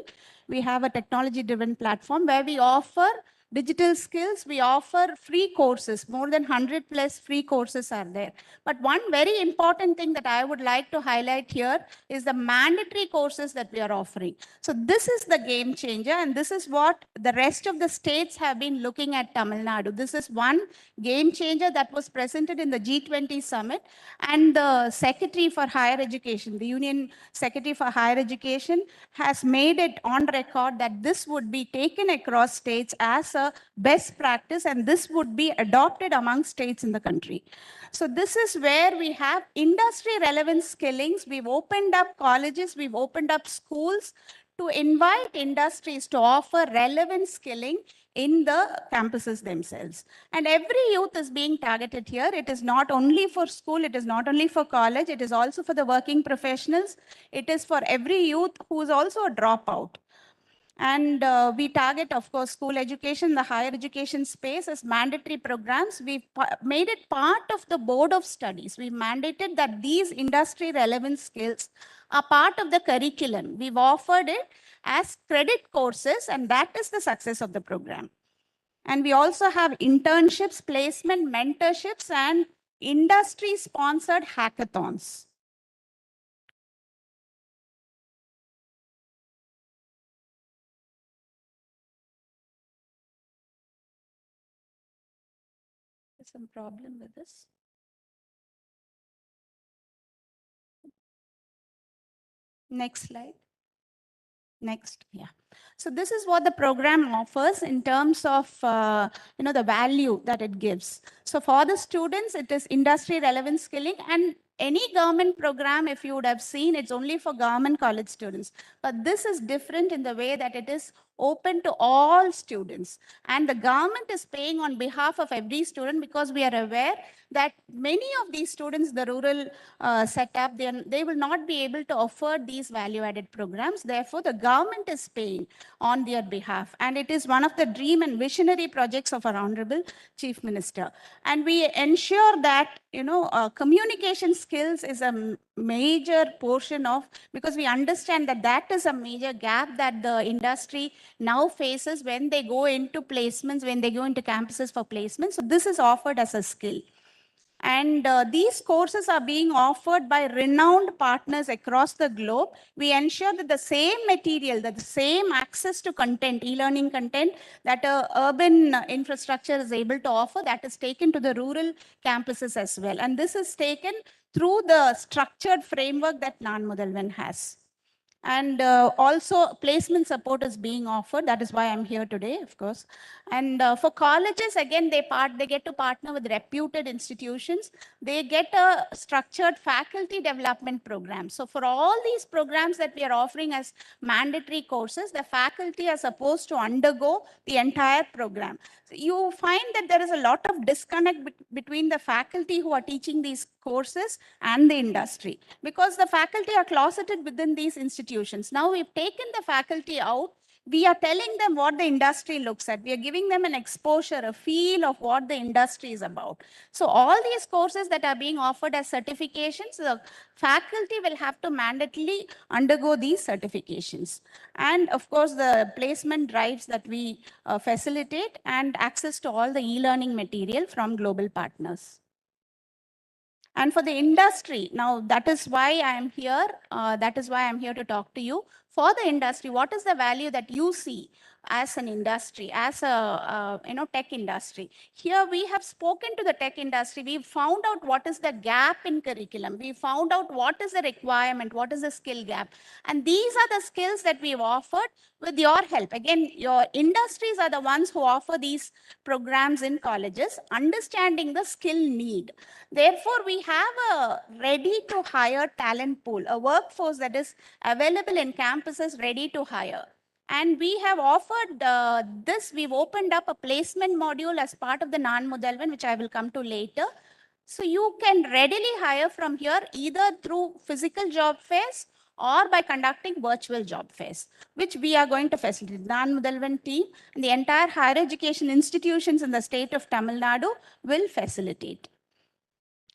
We have a technology-driven platform where we offer digital skills. We offer free courses. More than 100 plus free courses are there. But one very important thing that I would like to highlight here is the mandatory courses that we are offering. So this is the game changer, and this is what the rest of the states have been looking at Tamil Nadu. This is one game changer that was presented in the G20 summit, and the Secretary for Higher Education, the Union Secretary for Higher Education, has made it on record that this would be taken across states as a best practice, and this would be adopted among states in the country. So this is where we have industry relevant skillings. We've opened up colleges, we've opened up schools to invite industries to offer relevant skilling in the campuses themselves. And every youth is being targeted here. It is not only for school, it is not only for college, it is also for the working professionals. It is for every youth who is also a dropout. And we target, of course, school education, the higher education space as mandatory programs. We've made it part of the board of studies. We mandated that these industry relevant skills are part of the curriculum. We've offered it as credit courses, and that is the success of the program. And we also have internships, placement, mentorships, and industry-sponsored hackathons. There's some problem with this. Next slide. Next, yeah. So this is what the program offers in terms of the value that it gives. So for the students, it is industry relevant skilling, and any government program, if you would have seen, it's only for government college students. But this is different in the way that it is open to all students. And the government is paying on behalf of every student, because we are aware that many of these students, the rural setup, they will not be able to afford these value-added programs. Therefore, the government is paying on their behalf. And it is one of the dream and visionary projects of our Honorable Chief Minister. And we ensure that, communication skills is a major portion of, because we understand that that is a major gap that the industry now faces when they go into placements, when they go into campuses for placements. So this is offered as a skill. And these courses are being offered by renowned partners across the globe. We ensure that the same material, that the same access to content, e-learning content that urban infrastructure is able to offer, that is taken to the rural campuses as well. And this is taken through the structured framework that Nan Mudalvan has. And also placement support is being offered. That is why I'm here today, of course. And for colleges, again, they get to partner with reputed institutions. They get a structured faculty development program. So for all these programs that we are offering as mandatory courses, the faculty are supposed to undergo the entire program. So you find that there is a lot of disconnect between the faculty who are teaching these courses and the industry, because the faculty are closeted within these institutions. Now we've taken the faculty out. We are telling them what the industry looks at. We are giving them an exposure, a feel of what the industry is about. So all these courses that are being offered as certifications, the faculty will have to mandatorily undergo these certifications. And of course, the placement drives that we facilitate, and access to all the e-learning material from global partners. And for the industry, now that is why I am here. That is why I'm here to talk to you. For the industry, what is the value that you see as an industry, as a tech industry? Here we have spoken to the tech industry. We've found out what is the gap in curriculum. We found out what is the requirement, what is the skill gap. And these are the skills that we've offered with your help. Again, your industries are the ones who offer these programs in colleges, understanding the skill need. Therefore, we have a ready to hire talent pool, a workforce that is available in campuses ready to hire. And we have offered this, we've opened up a placement module as part of the Nan Mudalvan, which I will come to later. So you can readily hire from here, either through physical job fairs or by conducting virtual job fairs, which we are going to facilitate. Nan Mudalvan team and the entire higher education institutions in the state of Tamil Nadu will facilitate.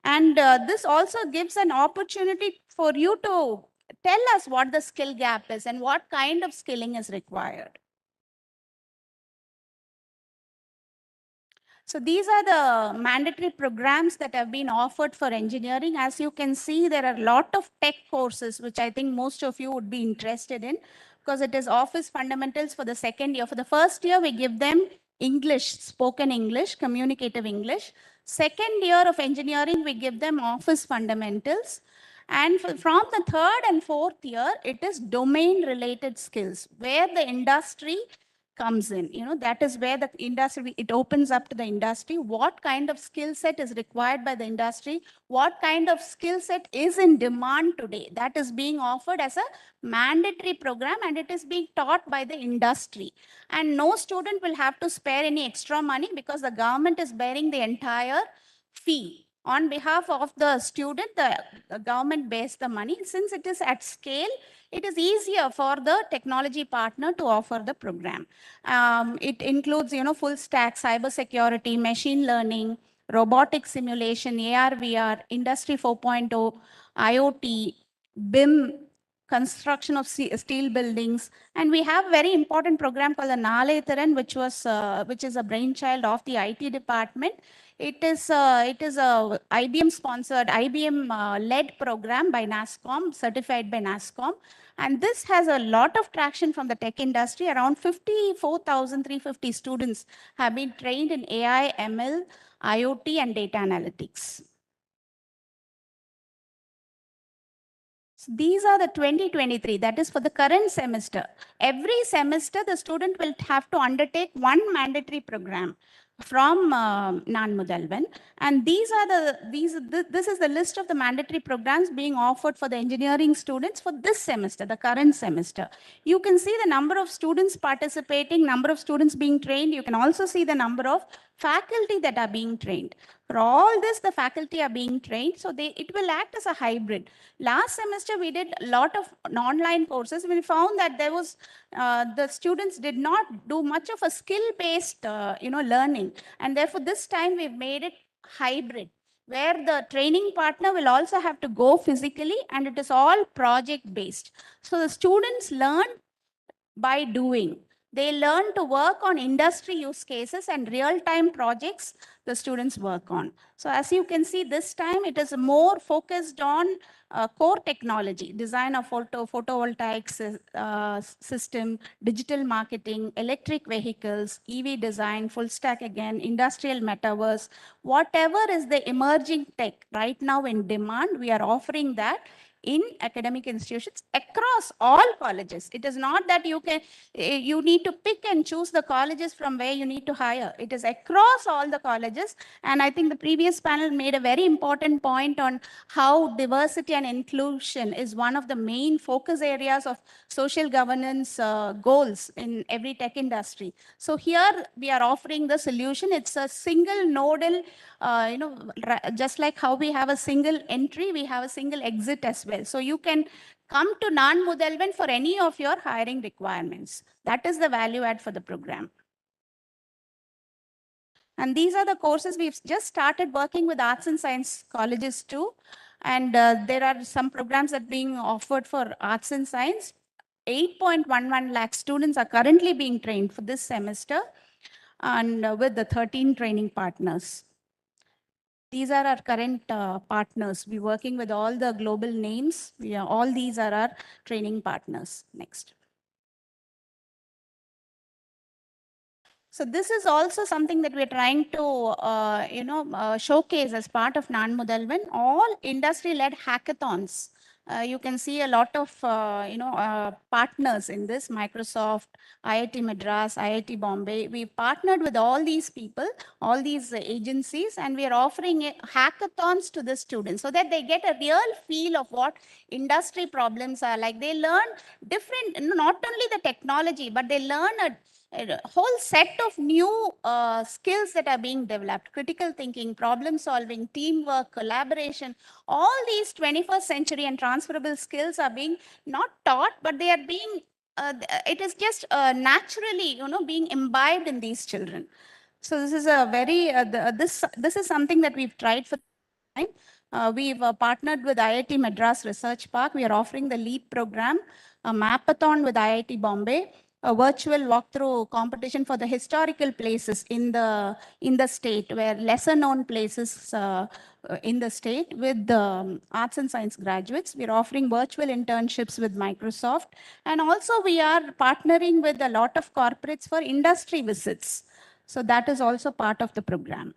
And this also gives an opportunity for you to tell us what the skill gap is and what kind of skilling is required. So these are the mandatory programs that have been offered for engineering. As you can see, there are a lot of tech courses, which I think most of you would be interested in, because it is office fundamentals for the second year. For the first year, we give them English, spoken English, communicative English. Second year of engineering, we give them office fundamentals. And from the third and fourth year, it is domain-related skills, where the industry comes in. That is where the industry, it opens up to the industry. What kind of skill set is required by the industry? What kind of skill set is in demand today? That is being offered as a mandatory program, and it is being taught by the industry. And no student will have to spare any extra money, because the government is bearing the entire fee. On behalf of the student, the government bears the money. Since it is at scale, it is easier for the technology partner to offer the program. It includes, full stack, cyber security, machine learning, robotic simulation, AR, VR, Industry 4.0, IoT, BIM, construction of steel buildings. And we have a very important program called the Naletharan, which is a brainchild of the IT department. It is a IBM sponsored, IBM led program by NASSCOM, certified by NASSCOM. And this has a lot of traction from the tech industry. Around 54,350 students have been trained in AI, ML, IoT, and data analytics. So these are the 2023, that is for the current semester. Every semester, the student will have to undertake one mandatory program. from Nan Mudalvan. And these are this is the list of the mandatory programs being offered for the engineering students for this semester, the current semester. You can see the number of students participating, number of students being trained. You can also see the number of faculty that are being trained. For all this, the faculty are being trained, so it will act as a hybrid. Last semester, we did a lot of online courses. We found that there was, the students did not do much of a skill-based, learning. And therefore, this time we've made it hybrid, where the training partner will also have to go physically, and it is all project-based. So the students learn by doing. They learn to work on industry use cases and real-time projects the students work on. So as you can see, this time it is more focused on core technology, design of photovoltaic system, digital marketing, electric vehicles, EV design, full stack again, industrial metaverse, whatever is the emerging tech right now in demand, we are offering that in academic institutions across all colleges. It is not that you need to pick and choose the colleges from where you need to hire. It is across all the colleges. And I think the previous panel made a very important point on how diversity and inclusion is one of the main focus areas of social governance goals in every tech industry. So here we are offering the solution. It's a single nodal, just like how we have a single entry, we have a single exit as well. So you can come to Nan Mudalvan for any of your hiring requirements. That is the value add for the program. And these are the courses we've just started working with arts and science colleges too. And there are some programs that are being offered for arts and science. 8.11 lakh students are currently being trained for this semester, and with the 13 training partners. These are our current partners. We're working with all the global names. All these are our training partners. Next. So this is also something that we're trying to, showcase as part of Nan Mudalvan. All industry-led hackathons. You can see a lot of, partners in this, Microsoft, IIT Madras, IIT Bombay. We've partnered with all these people, all these agencies, and we are offering hackathons to the students so that they get a real feel of what industry problems are like. They learn different, not only the technology, but they learn a whole set of new skills that are being developed: critical thinking, problem solving, teamwork, collaboration. All these 21st century and transferable skills are being not taught, but they are being, it is just naturally, being imbibed in these children. So this is a very, this is something that we've tried for time. We've partnered with IIT Madras Research Park. We are offering the LEAP program, a mapathon with IIT Bombay, a virtual walkthrough competition for the historical places in the state, where lesser known places in the state with the arts and science graduates. We're offering virtual internships with Microsoft. And also we are partnering with a lot of corporates for industry visits. So that is also part of the program.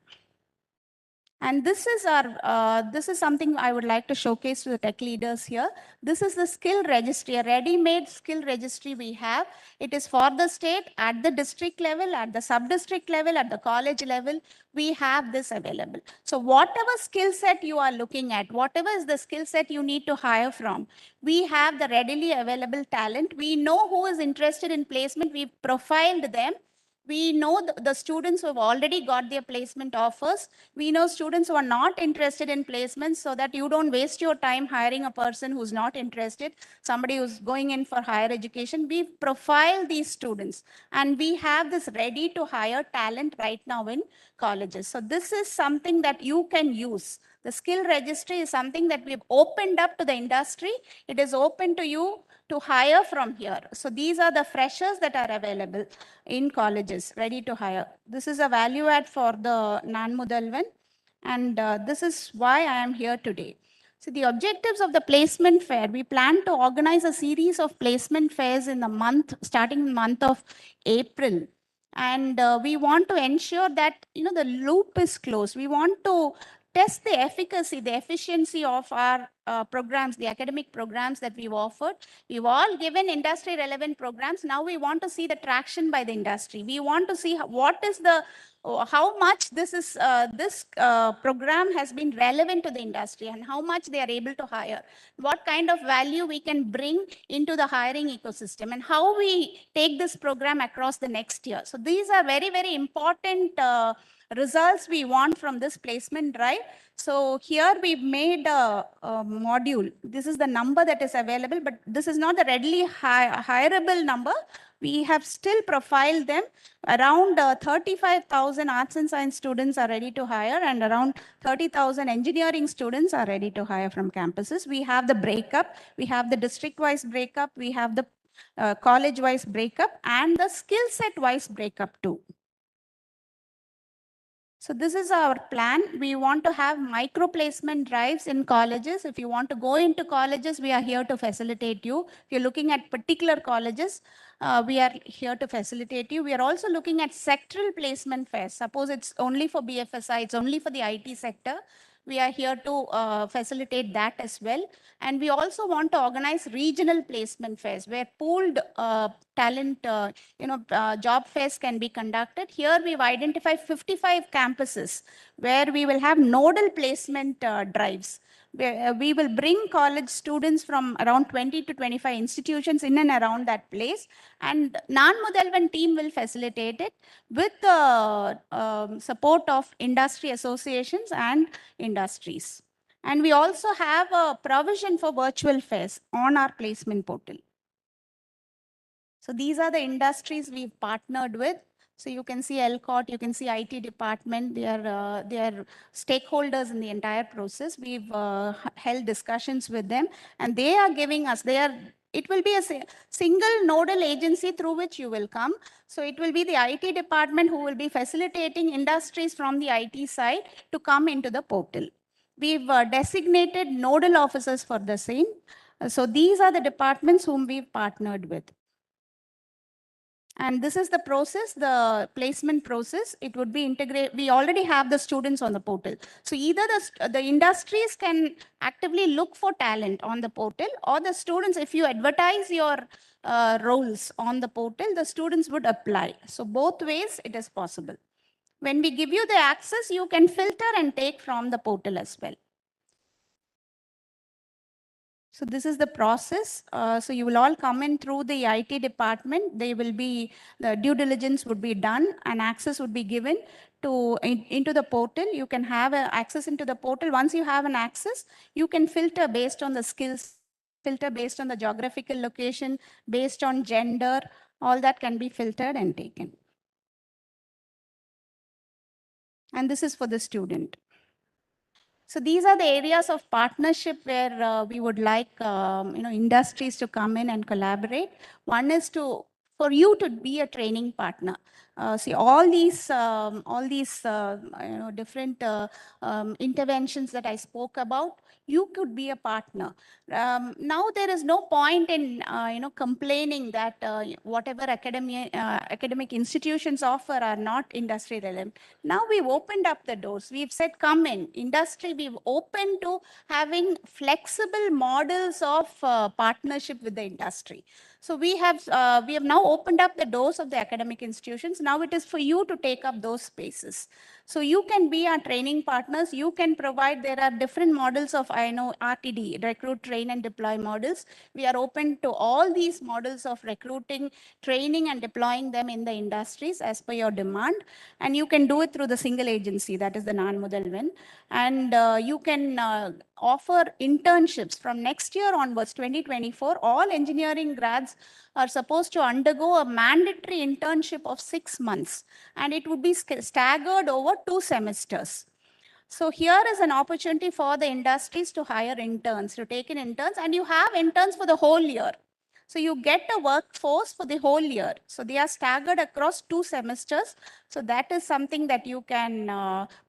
And this is something I would like to showcase to the tech leaders here. This is the skill registry, a ready-made skill registry we have. It is for the state, at the district level, at the sub-district level, at the college level. We have this available. So whatever skill set you are looking at, whatever is the skill set you need to hire from, we have the readily available talent. We know who is interested in placement. We've profiled them. We know the students who have already got their placement offers. We know students who are not interested in placements, so that you don't waste your time hiring a person who's not interested, somebody who's going in for higher education. We profile these students, and we have this ready to hire talent right now in colleges. So this is something that you can use. The skill registry is something that we've opened up to the industry. It is open to you to hire from here. So these are the freshers that are available in colleges, ready to hire. This is a value add for the Nan Mudalvan, and this is why I am here today. So the objectives of the placement fair, we plan to organize a series of placement fairs in the month, starting in the month of April. And we want to ensure that, the loop is closed. We want to test the efficacy, the efficiency of our programs, the academic programs that we've offered. We've all given industry relevant programs. Now we want to see the traction by the industry. We want to see what is the how much this program has been relevant to the industry and how much they are able to hire, what kind of value we can bring into the hiring ecosystem, and how we take this program across the next year. So these are very, very important results we want from this placement drive. So here we've made a module. This is the number that is available, but this is not the readily hireable number. We have still profiled them. Around 35,000 arts and science students are ready to hire, and around 30,000 engineering students are ready to hire from campuses. We have the breakup. We have the district-wise breakup. We have the college-wise breakup and the skill set-wise breakup too. So this is our plan. We want to have micro placement drives in colleges. If you want to go into colleges, we are here to facilitate you. If you're looking at particular colleges, we are here to facilitate you. We are also looking at sectoral placement fairs. Suppose it's only for BFSI, it's only for the IT sector. We are here to facilitate that as well. And we also want to organize regional placement fairs where pooled talent, job fairs can be conducted. Here we've identified 55 campuses where we will have nodal placement drives. We will bring college students from around 20 to 25 institutions in and around that place, and non-Mudalvan team will facilitate it with the support of industry associations and industries. And we also have a provision for virtual fairs on our placement portal. So these are the industries we've partnered with. So you can see LCOT, you can see IT department, they are stakeholders in the entire process. We've held discussions with them, and they are giving us, it will be a single nodal agency through which you will come. So it will be the IT department who will be facilitating industries from the IT side to come into the portal. We've designated nodal officers for the same. So these are the departments whom we've partnered with. And this is the process, the placement process. It would be integrated. We already have the students on the portal. So either the industries can actively look for talent on the portal, or the students, if you advertise your roles on the portal, the students would apply. So both ways it is possible. When we give you the access, you can filter and take from the portal as well. So this is the process. So you will all come in through the IT department. The due diligence would be done and access would be given into the portal. You can have access into the portal. Once you have an access, you can filter based on the skills, filter based on the geographical location, based on gender. All that can be filtered and taken. And this is for the student. So these are the areas of partnership where we would like industries to come in and collaborate. One is for you to be a training partner. See, all these different interventions that I spoke about, you could be a partner. Now there is no point in complaining that whatever academic institutions offer are not industry relevant. Now we've opened up the doors. We've said, come in industry. We've opened to having flexible models of partnership with the industry. So we have now opened up the doors of the academic institutions. Now it is for you to take up those spaces. So you can be our training partners. You can provide, there are different models of, RTD, recruit, train and deploy models. We are open to all these models of recruiting, training and deploying them in the industries as per your demand. And you can do it through the single agency, that is the non-Mudalvan. And you can offer internships from next year onwards, 2024. All engineering grads are supposed to undergo a mandatory internship of 6 months, and it would be staggered over 2 semesters. So here is an opportunity for the industries to hire interns, to take in interns, and you have interns for the whole year. So you get a workforce for the whole year. So they are staggered across 2 semesters. So that is something that you can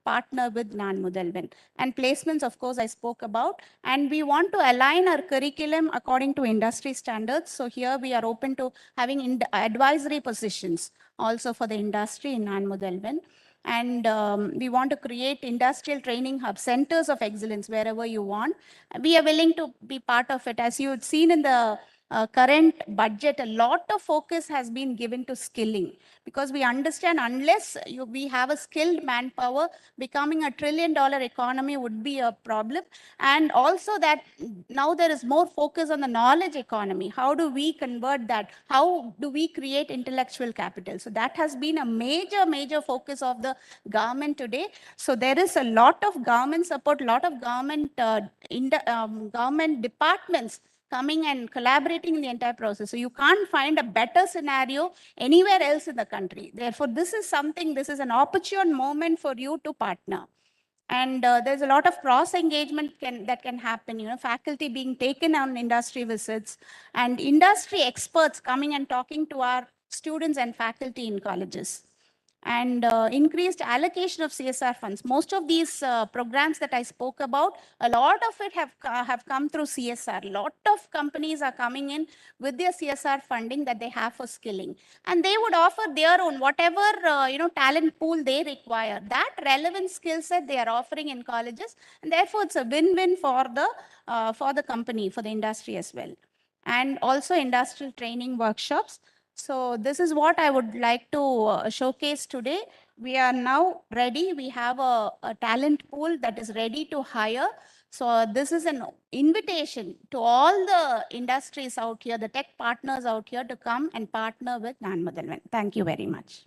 partner with non-Mudalvan. And placements, of course, I spoke about. And we want to align our curriculum according to industry standards. So here we are open to having advisory positions also for the industry in non-Mudalvan. And we want to create industrial training hub centers of excellence wherever you want. We are willing to be part of it. As you've seen in the current budget, a lot of focus has been given to skilling, because we understand unless we have a skilled manpower, becoming a $1 trillion economy would be a problem. And also that now there is more focus on the knowledge economy. How do we convert that? How do we create intellectual capital? So that has been a major focus of the government today. So there is a lot of government support, lot of government government departments coming and collaborating in the entire process. So you can't find a better scenario anywhere else in the country. Therefore, this is an opportune moment for you to partner. And there's a lot of cross engagement that can happen, faculty being taken on industry visits and industry experts coming and talking to our students and faculty in colleges. And increased allocation of CSR funds. Most of these programs that I spoke about, a lot of it have come through CSR. A lot of companies are coming in with their CSR funding that they have for skilling. And they would offer their own, whatever talent pool they require. That relevant skill set they are offering in colleges. And therefore, it's a win-win for the company, for the industry as well. And also industrial training workshops. So this is what I would like to showcase today. We are now ready. We have a talent pool that is ready to hire. So this is an invitation to all the industries out here, the tech partners out here, to come and partner with Nan Mudalvan. Thank you very much.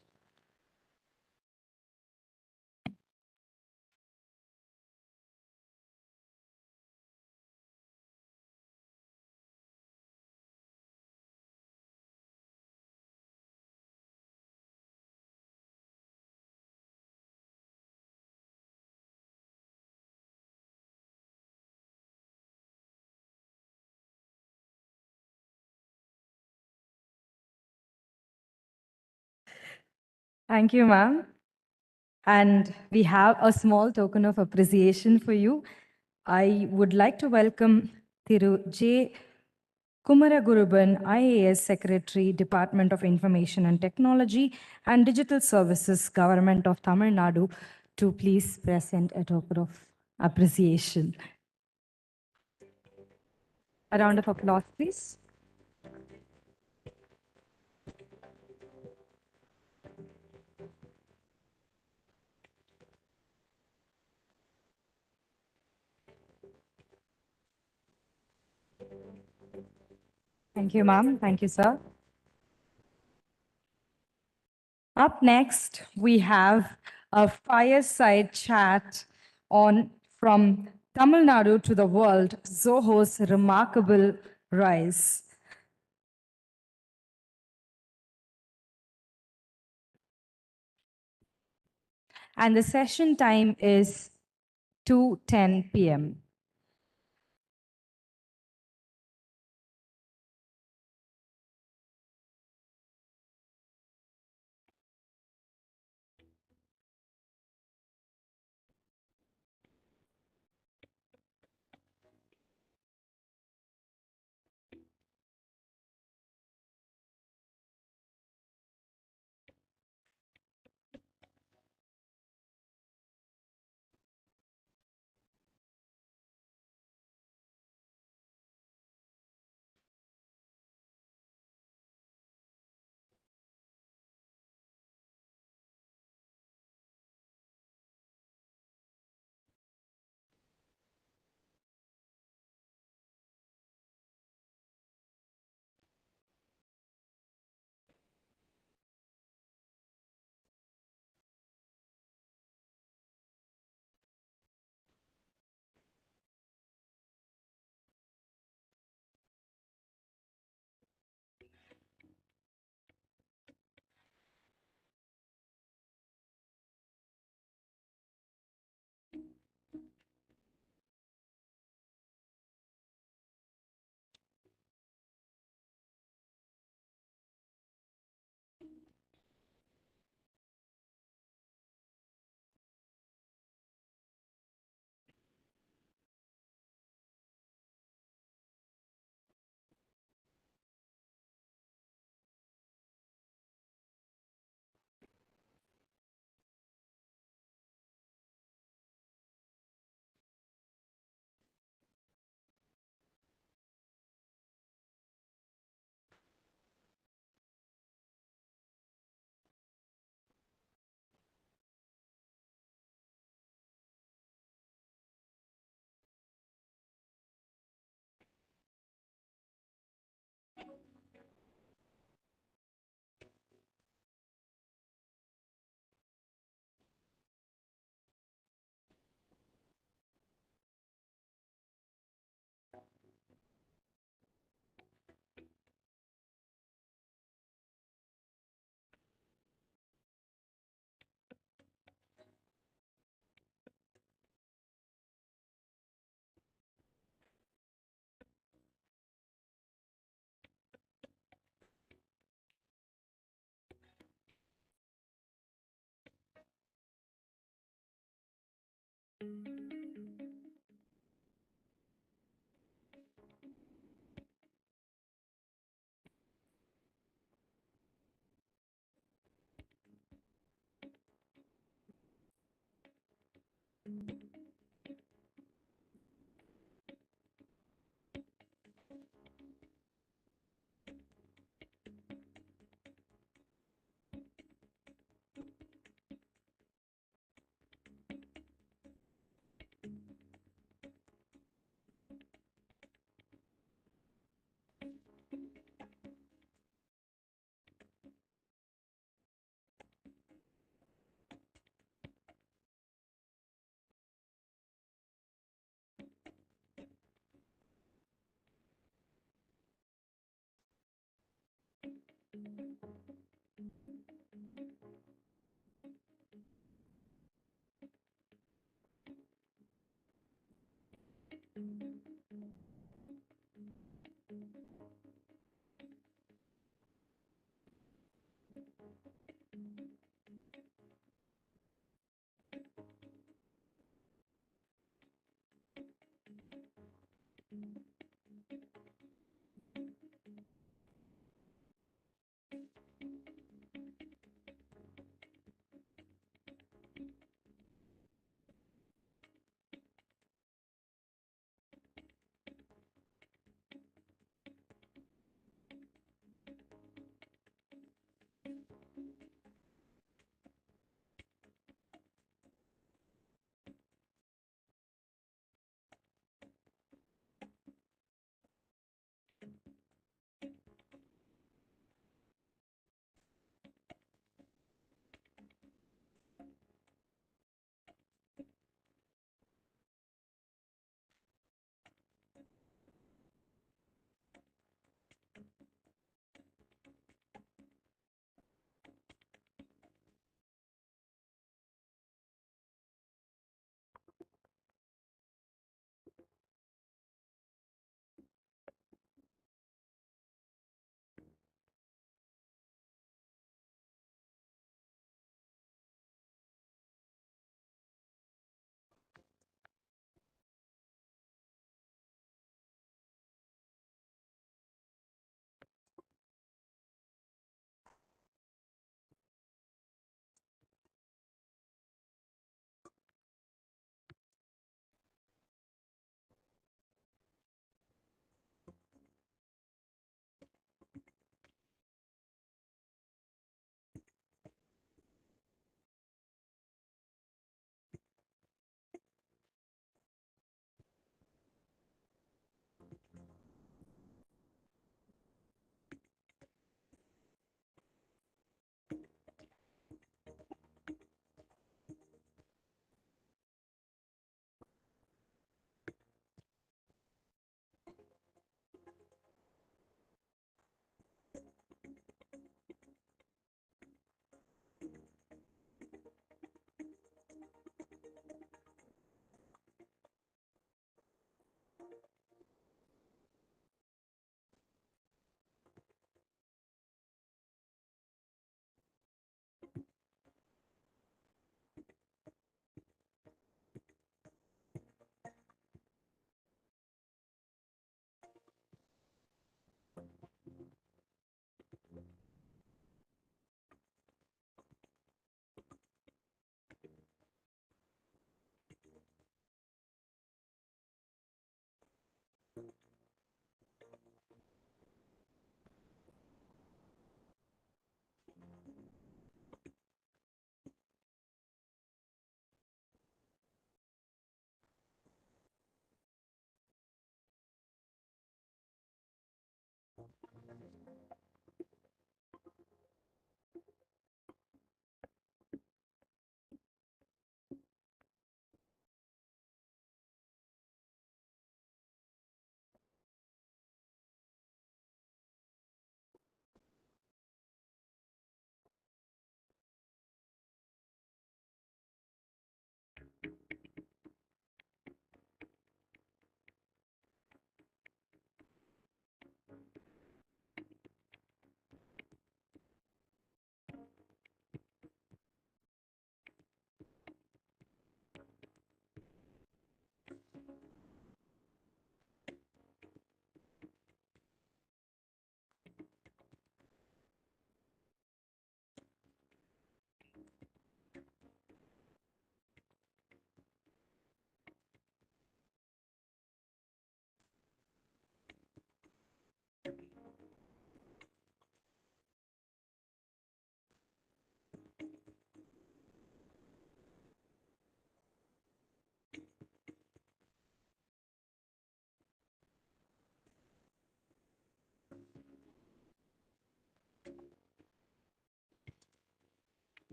Thank you, ma'am. And we have a small token of appreciation for you. I would like to welcome Thiru J. Kumaraguruban, IAS Secretary, Department of Information and Technology and Digital Services, Government of Tamil Nadu, to please present a token of appreciation. A round of applause, please. Thank you, ma'am. Thank you, sir. Up next, we have a fireside chat on from Tamil Nadu to the world, Zoho's remarkable rise. And the session time is 2:10 p.m.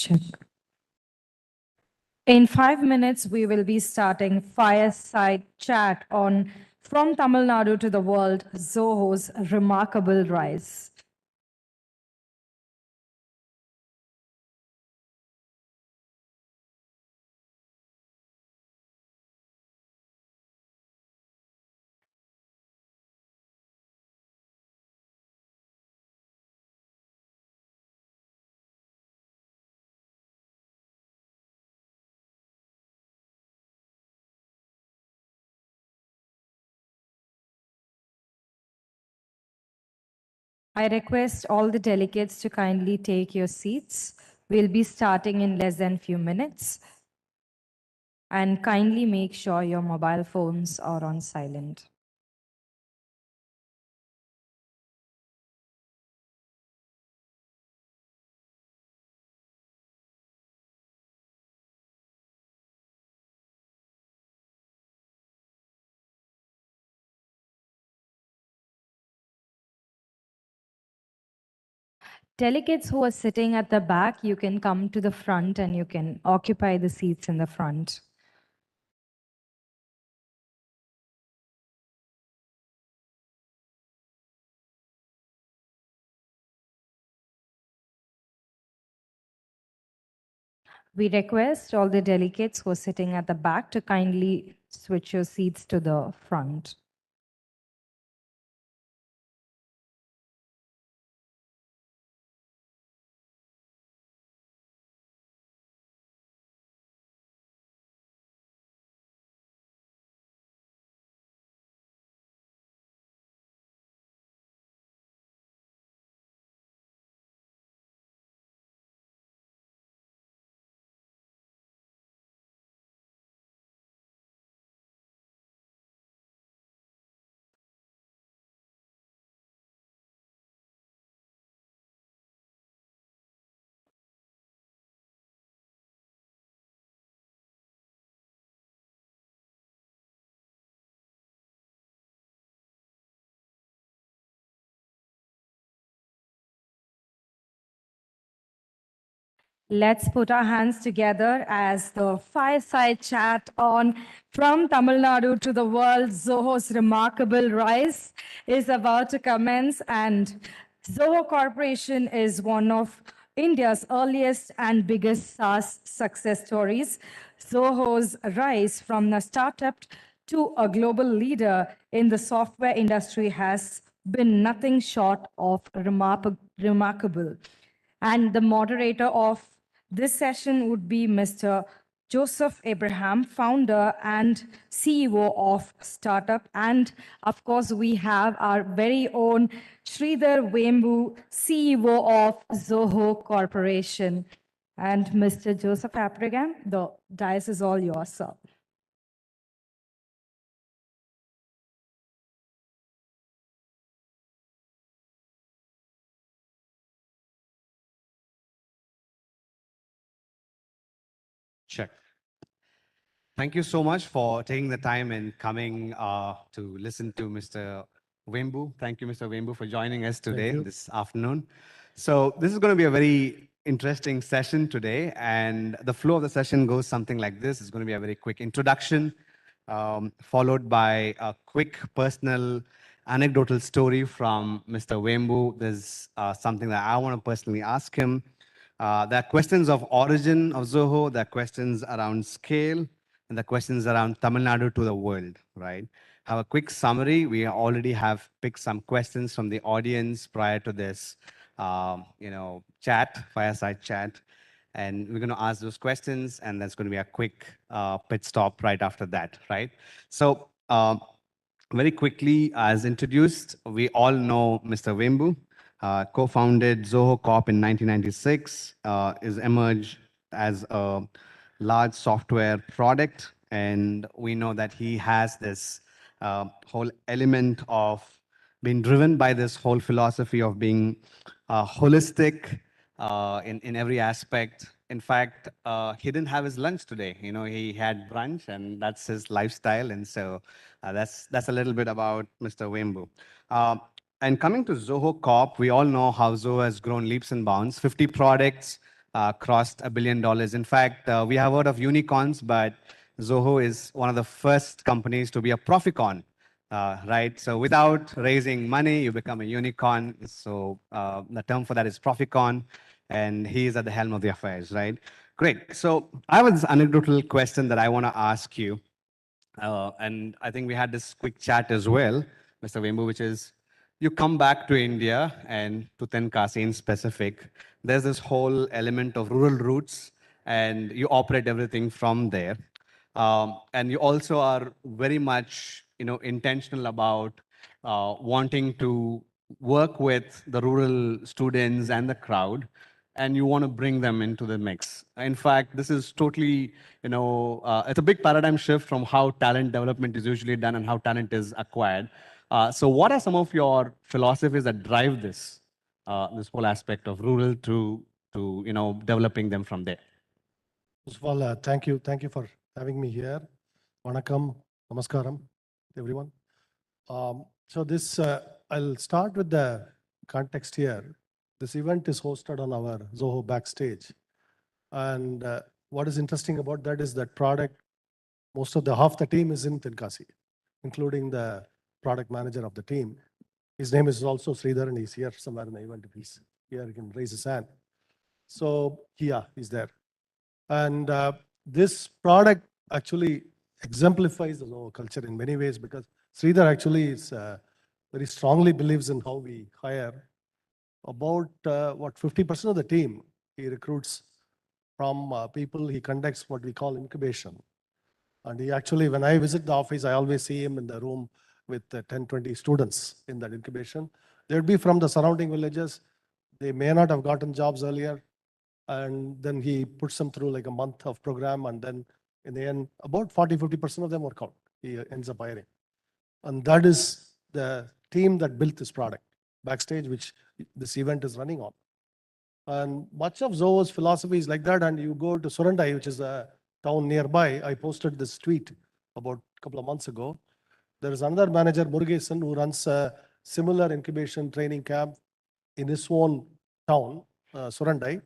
Check. In 5 minutes, we will be starting fireside chat on From Tamil Nadu to the World, Zoho's Remarkable Rise. I request all the delegates to kindly take your seats. We'll be starting in less than few minutes. And kindly make sure your mobile phones are on silent. Delegates who are sitting at the back, you can come to the front and you can occupy the seats in the front. We request all the delegates who are sitting at the back to kindly switch your seats to the front. Let's put our hands together as the fireside chat on From Tamil Nadu to the World, Zoho's remarkable rise is about to commence. And Zoho Corporation is one of India's earliest and biggest SaaS success stories. Zoho's rise from a startup to a global leader in the software industry has been nothing short of remarkable. And the moderator of this session would be Mr. Joseph Abraham, founder and CEO of Startup. And of course, we have our very own Sridhar Wembu, CEO of Zoho Corporation. And Mr. Joseph Abraham, the dais is all yours, sir. Check. Thank you so much for taking the time and coming to listen to Mr. Wembu. Thank you, Mr. Wembu, for joining us today, this afternoon. So this is going to be a very interesting session today. And the flow of the session goes something like this. It's going to be a very quick introduction, followed by a quick personal anecdotal story from Mr. Wembu. There's something that I want to personally ask him. There are questions of origin of Zoho, there are questions around scale, and the questions around Tamil Nadu to the world, right? Have a quick summary. We already have picked some questions from the audience prior to this, fireside chat. And we're going to ask those questions, and there's going to be a quick pit stop right after that, right? So very quickly, as introduced, we all know Mr. Wembu. Co-founded Zoho Corp in 1996, is emerged as a large software product. And we know that he has this whole element of being driven by this whole philosophy of being holistic in every aspect. In fact, he didn't have his lunch today. He had brunch, and that's his lifestyle. And so that's a little bit about Mr. Wembu. And coming to Zoho Corp, we all know how Zoho has grown leaps and bounds. 50 products, crossed $1 billion. In fact, we have heard of unicorns, but Zoho is one of the first companies to be a proficorn, right? So without raising money, you become a unicorn. So the term for that is proficorn, and he is at the helm of the affairs, right? Great. So I have this anecdotal question that I want to ask you. And I think we had this quick chat as well, Mr. Wembu, which is, you come back to India and to Tenkasi in specific, there's this whole element of rural roots, and you operate everything from there. And you also are very much, intentional about wanting to work with the rural students and the crowd, and you want to bring them into the mix. In fact, this is totally, it's a big paradigm shift from how talent development is usually done and how talent is acquired. So what are some of your philosophies that drive this, this whole aspect of rural to developing them from there? First of all, thank you. Thank you for having me here. Vanakkam, namaskaram, everyone. So this, I'll start with the context here. This event is hosted on our Zoho backstage. And what is interesting about that is that product, half the team is in Tenkasi, including the product manager of the team. His name is also Sridhar, and he's here somewhere in the event. If he's here, he can raise his hand. So yeah, he's there. And this product actually exemplifies the Zoho culture in many ways, because Sridhar actually is very strongly believes in how we hire. About 50% of the team he recruits from people. He conducts what we call incubation. And he actually, when I visit the office, I always see him in the room with 10, 20 students in that incubation. They'd be from the surrounding villages. They may not have gotten jobs earlier. And then he puts them through like a month of program. And then in the end, about 40, 50% of them work out. He ends up hiring. And that is the team that built this product backstage, which this event is running on. And much of Zoho's philosophy is like that. And you go to Surandai, which is a town nearby. I posted this tweet about a couple of months ago. There is another manager, Murugesan, who runs a similar incubation training camp in his own town, Surandai.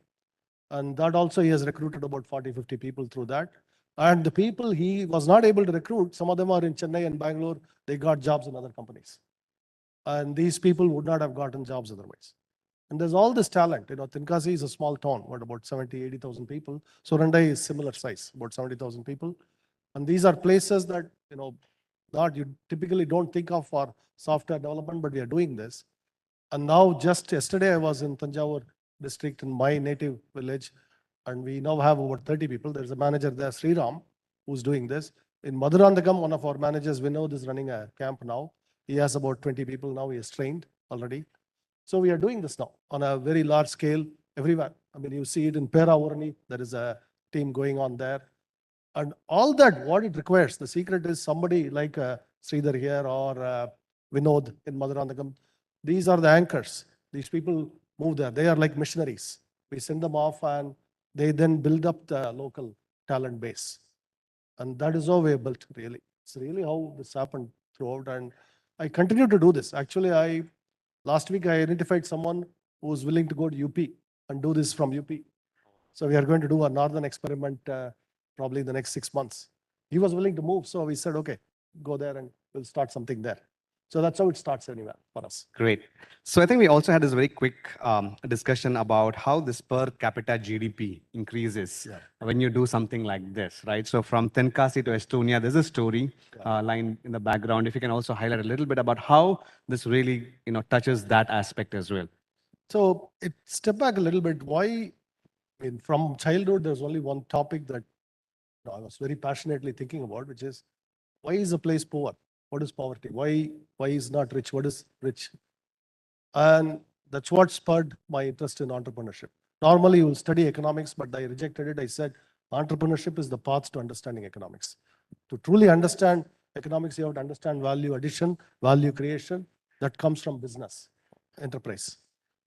And that also he has recruited about 40, 50 people through that. And the people he was not able to recruit, some of them are in Chennai and Bangalore, they got jobs in other companies. And these people would not have gotten jobs otherwise. And there's all this talent. Tenkasi is a small town, about 70, 80,000 people. Surandai is similar size, about 70,000 people. And these are places that, not you typically don't think of for software development, but we are doing this. And now just yesterday I was in Tanjavur district in my native village, and we now have over 30 people. There's a manager there, Sriram, who's doing this. In Madhurandagam, one of our managers, Vinod, is running a camp now. He has about 20 people now. He is trained already. So we are doing this now on a very large scale everywhere. I mean, you see it in Pera Urani. There is a team going on there. And all that, what it requires, the secret is somebody like Sridhar here or Vinod in Madhurandagam. These are the anchors. These people move there. They are like missionaries. We send them off and they then build up the local talent base. And that is how we have built, really. It's really how this happened throughout. And I continue to do this. Actually, last week I identified someone who was willing to go to UP and do this from UP. So we are going to do a northern experiment probably in the next 6 months. He was willing to move. So we said, okay, go there and we'll start something there. So that's how it starts anywhere for us. Great. So I think we also had this very quick discussion about how this per capita GDP increases when you do something like this, right? So from Tenkasi to Estonia, there's a story line in the background. If you can also highlight a little bit about how this really, touches that aspect as well. So step back a little bit. Why? I mean, from childhood, there's only one topic that I was very passionately thinking about, which is why is a place poor? What is poverty? Why is not rich? What is rich? And that's what spurred my interest in entrepreneurship. Normally, you will study economics, but I rejected it. I said entrepreneurship is the path to understanding economics. To truly understand economics, you have to understand value addition, value creation. That comes from business, enterprise.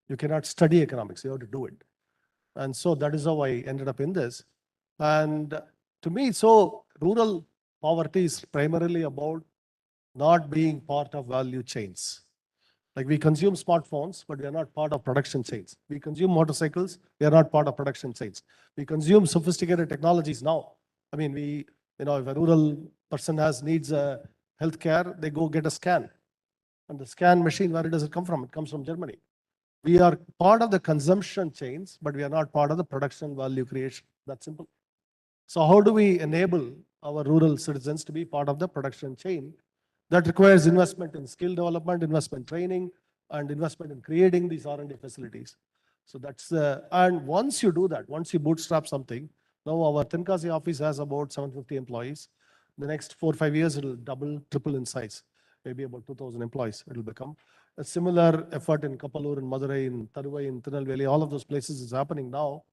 You cannot study economics. You have to do it. And so that is how I ended up in this. And to me, so rural poverty is primarily about not being part of value chains. Like we consume smartphones, but we are not part of production chains. We consume motorcycles, we are not part of production chains. We consume sophisticated technologies now. I mean, if a rural person needs healthcare, they go get a scan. And the scan machine, where does it come from? It comes from Germany. We are part of the consumption chains, but we are not part of the production value creation. That's simple. So how do we enable our rural citizens to be part of the production chain? That requires investment in skill development, investment training, and investment in creating these R&D facilities. So that's and once you do that, once you bootstrap something, now our Tenkasi office has about 750 employees. The next 4 or 5 years, it will double, triple in size. Maybe about 2,000 employees it will become. A similar effort in Kapalur, in Madurai, in Tharuvai, in Tirunelveli, all of those places is happening now.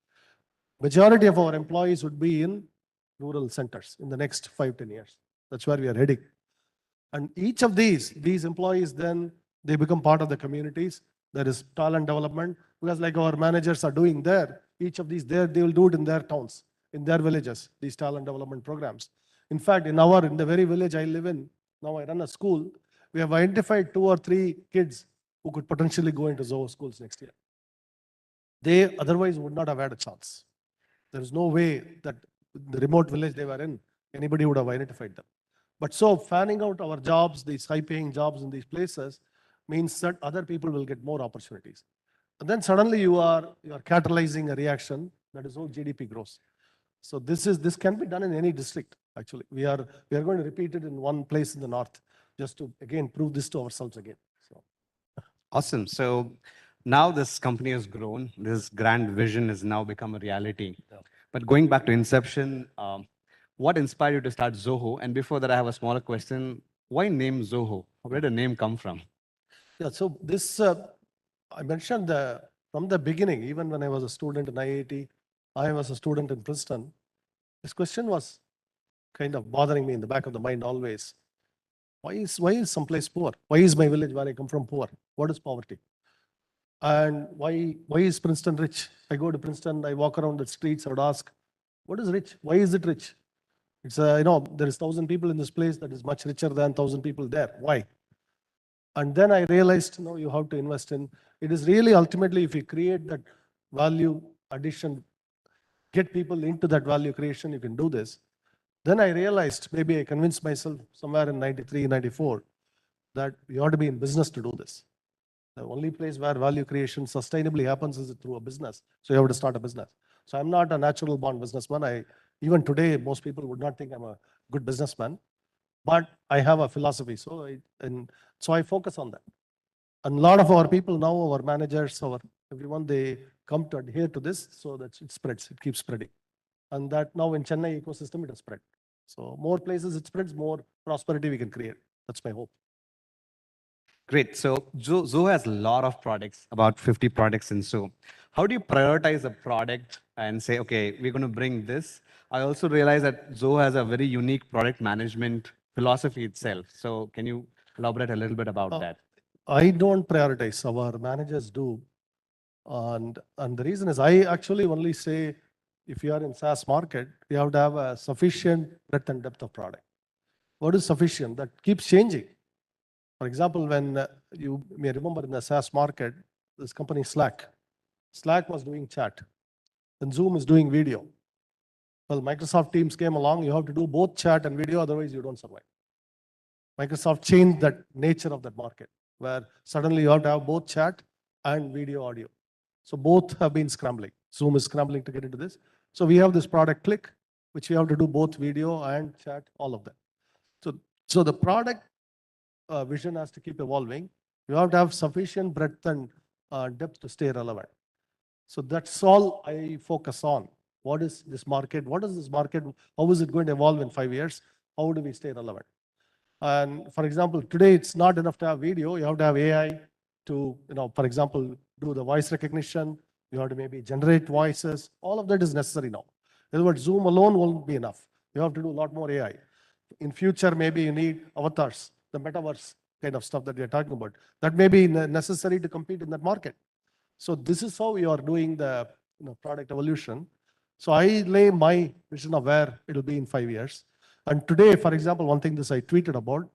Majority of our employees would be in rural centers in the next 5-10 years. That's where we are heading. And each of these employees, then they become part of the communities. There is talent development, because like our managers are doing there, each of these there, they will do it in their towns, in their villages, these talent development programs. In fact, in the very village I live in, now I run a school, we have identified 2 or 3 kids who could potentially go into Zoho schools next year. They otherwise would not have had a chance. There is no way that the remote village they were in, anybody would have identified them. But so fanning out our jobs, these high-paying jobs in these places, means that other people will get more opportunities. And then suddenly you are catalyzing a reaction. That is how GDP grows. So this can be done in any district. Actually, we are going to repeat it in one place in the north, just to again prove this to ourselves again. So awesome. So now this company has grown. This grand vision has now become a reality. Yeah. But going back to inception, what inspired you to start Zoho? And before that, I have a smaller question. Why name Zoho? Where did the name come from? Yeah, so this, I mentioned from the beginning, even when I was a student in IIT, I was a student in Princeton, this question was kind of bothering me in the back of the mind always. Why is someplace poor? Why is my village where I come from poor? What is poverty? And why is Princeton rich? I go to Princeton, I walk around the streets, I would ask, what is rich? Why is it rich? It's there is 1,000 people in this place that is much richer than 1,000 people there. Why? And then I realized, you have to invest in. It is really ultimately if you create that value addition get people into that value creation, you can do this. Then I realized, maybe I convinced myself somewhere in 93, 94, that you ought to be in business to do this. The only place where value creation sustainably happens is through a business. So you have to start a business. So I'm not a natural born businessman. Even today, most people would not think I'm a good businessman, but I have a philosophy. So I focus on that. And a lot of our people now, our managers, everyone, they come to adhere to this so that it spreads, it keeps spreading. And that now in Chennai ecosystem, it has spread. So more places it spreads, more prosperity we can create. That's my hope. Great. So Zoo has a lot of products, about 50 products in Zoo. How do you prioritize a product and say, okay, we're going to bring this? I also realize that Zoo has a very unique product management philosophy itself. So can you elaborate a little bit about that? I don't prioritize, our managers do. And the reason is I actually only say, if you are in SaaS market, you have to have a sufficient breadth and depth of product. What is sufficient? That keeps changing. For example, when you may remember in the SaaS market, this company Slack was doing chat, and Zoom is doing video. Well, Microsoft Teams came along, you have to do both chat and video, otherwise you don't survive. Microsoft changed that nature of that market, where suddenly you have to have both chat and video audio. So both have been scrambling. Zoom is scrambling to get into this. So we have this product Click, which we have to do both video and chat, all of that. So the product vision has to keep evolving. You have to have sufficient breadth and depth to stay relevant. So that's all I focus on. What is this market? What is this market? How is it going to evolve in 5 years? How do we stay relevant? And for example, today it's not enough to have video. You have to have AI to, for example, do the voice recognition. You have to maybe generate voices. All of that is necessary now. In other words, Zoom alone won't be enough. You have to do a lot more AI. In future, maybe you need avatars, the metaverse kind of stuff that we are talking about. That may be necessary to compete in that market. So this is how we are doing the product evolution. So I lay my vision of where it will be in 5 years. And today, for example, one thing this I tweeted about,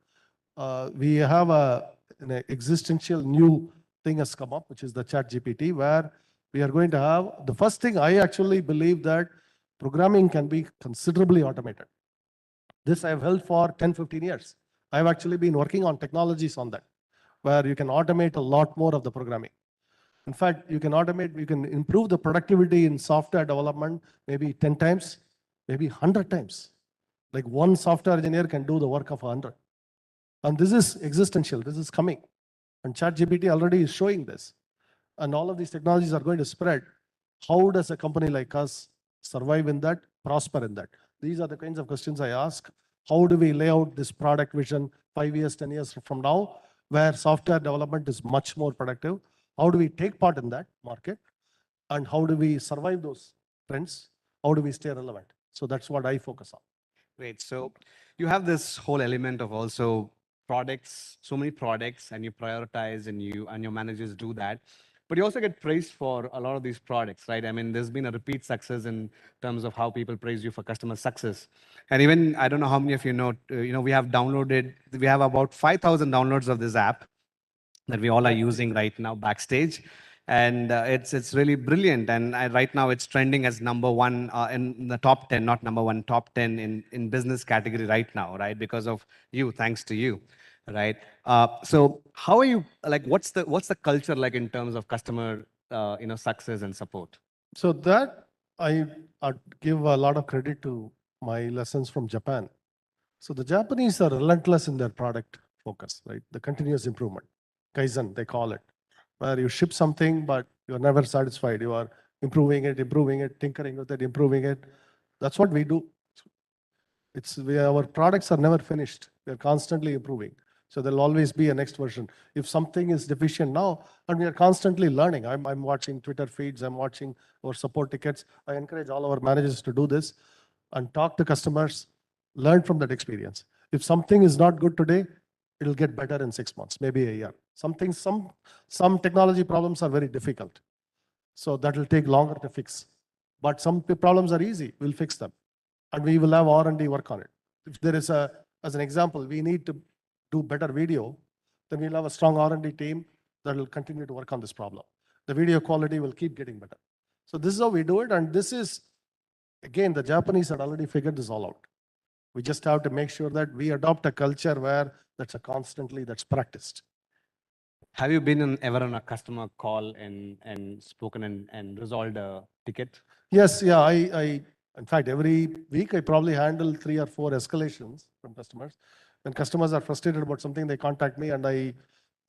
we have an existential new thing has come up, which is the Chat GPT, where we are going to have, the first thing I actually believe that programming can be considerably automated. This I have held for 10, 15 years. I've actually been working on technologies on that, where you can automate a lot more of the programming. In fact, you can improve the productivity in software development maybe 10 times, maybe 100 times. Like one software engineer can do the work of 100. And this is existential, this is coming. And ChatGPT already is showing this. And all of these technologies are going to spread. How does a company like us survive in that, prosper in that? These are the kinds of questions I ask. How do we lay out this product vision 5 years, 10 years from now, where software development is much more productive? How do we take part in that market? And how do we survive those trends? How do we stay relevant? So that's what I focus on. Great. So you have this whole element of also products, so many products, and you prioritize and your managers do that. But you also get praised for a lot of these products, right? I mean, there's been a repeat success in terms of how people praise you for customer success. And even, I don't know how many of you know, we have about 5,000 downloads of this app that we all are using right now backstage. And it's really brilliant. And right now it's trending as #1 in the top 10, not #1, top 10 in business category right now, right? Because of you, thanks to you, right? So how are you, like, what's the culture like in terms of customer, success and support? So that I give a lot of credit to my lessons from Japan. So the Japanese are relentless in their product focus, right? The continuous improvement, Kaizen, they call it, where you ship something, but you're never satisfied. You are improving it, tinkering with it, improving it. That's what we do. Our products are never finished. We're constantly improving. So there'll always be a next version. If something is deficient now, and we are constantly learning. I'm watching Twitter feeds, I'm watching our support tickets. I encourage all our managers to do this and talk to customers, learn from that experience. If something is not good today, it'll get better in 6 months, maybe a year. Some technology problems are very difficult. So that will take longer to fix. But some problems are easy, we'll fix them. And we will have R&D work on it. If there is as an example, we need to do better video, then we'll have a strong R&D team that will continue to work on this problem. The video quality will keep getting better. So this is how we do it. And this is Again, the Japanese had already figured this all out. We just have to make sure that we adopt a culture where that's that's practiced. Have you been ever on a customer call and spoken and resolved a ticket? Yes, yeah. In fact, every week I probably handle 3 or 4 escalations from customers. When customers are frustrated about something, they contact me, and I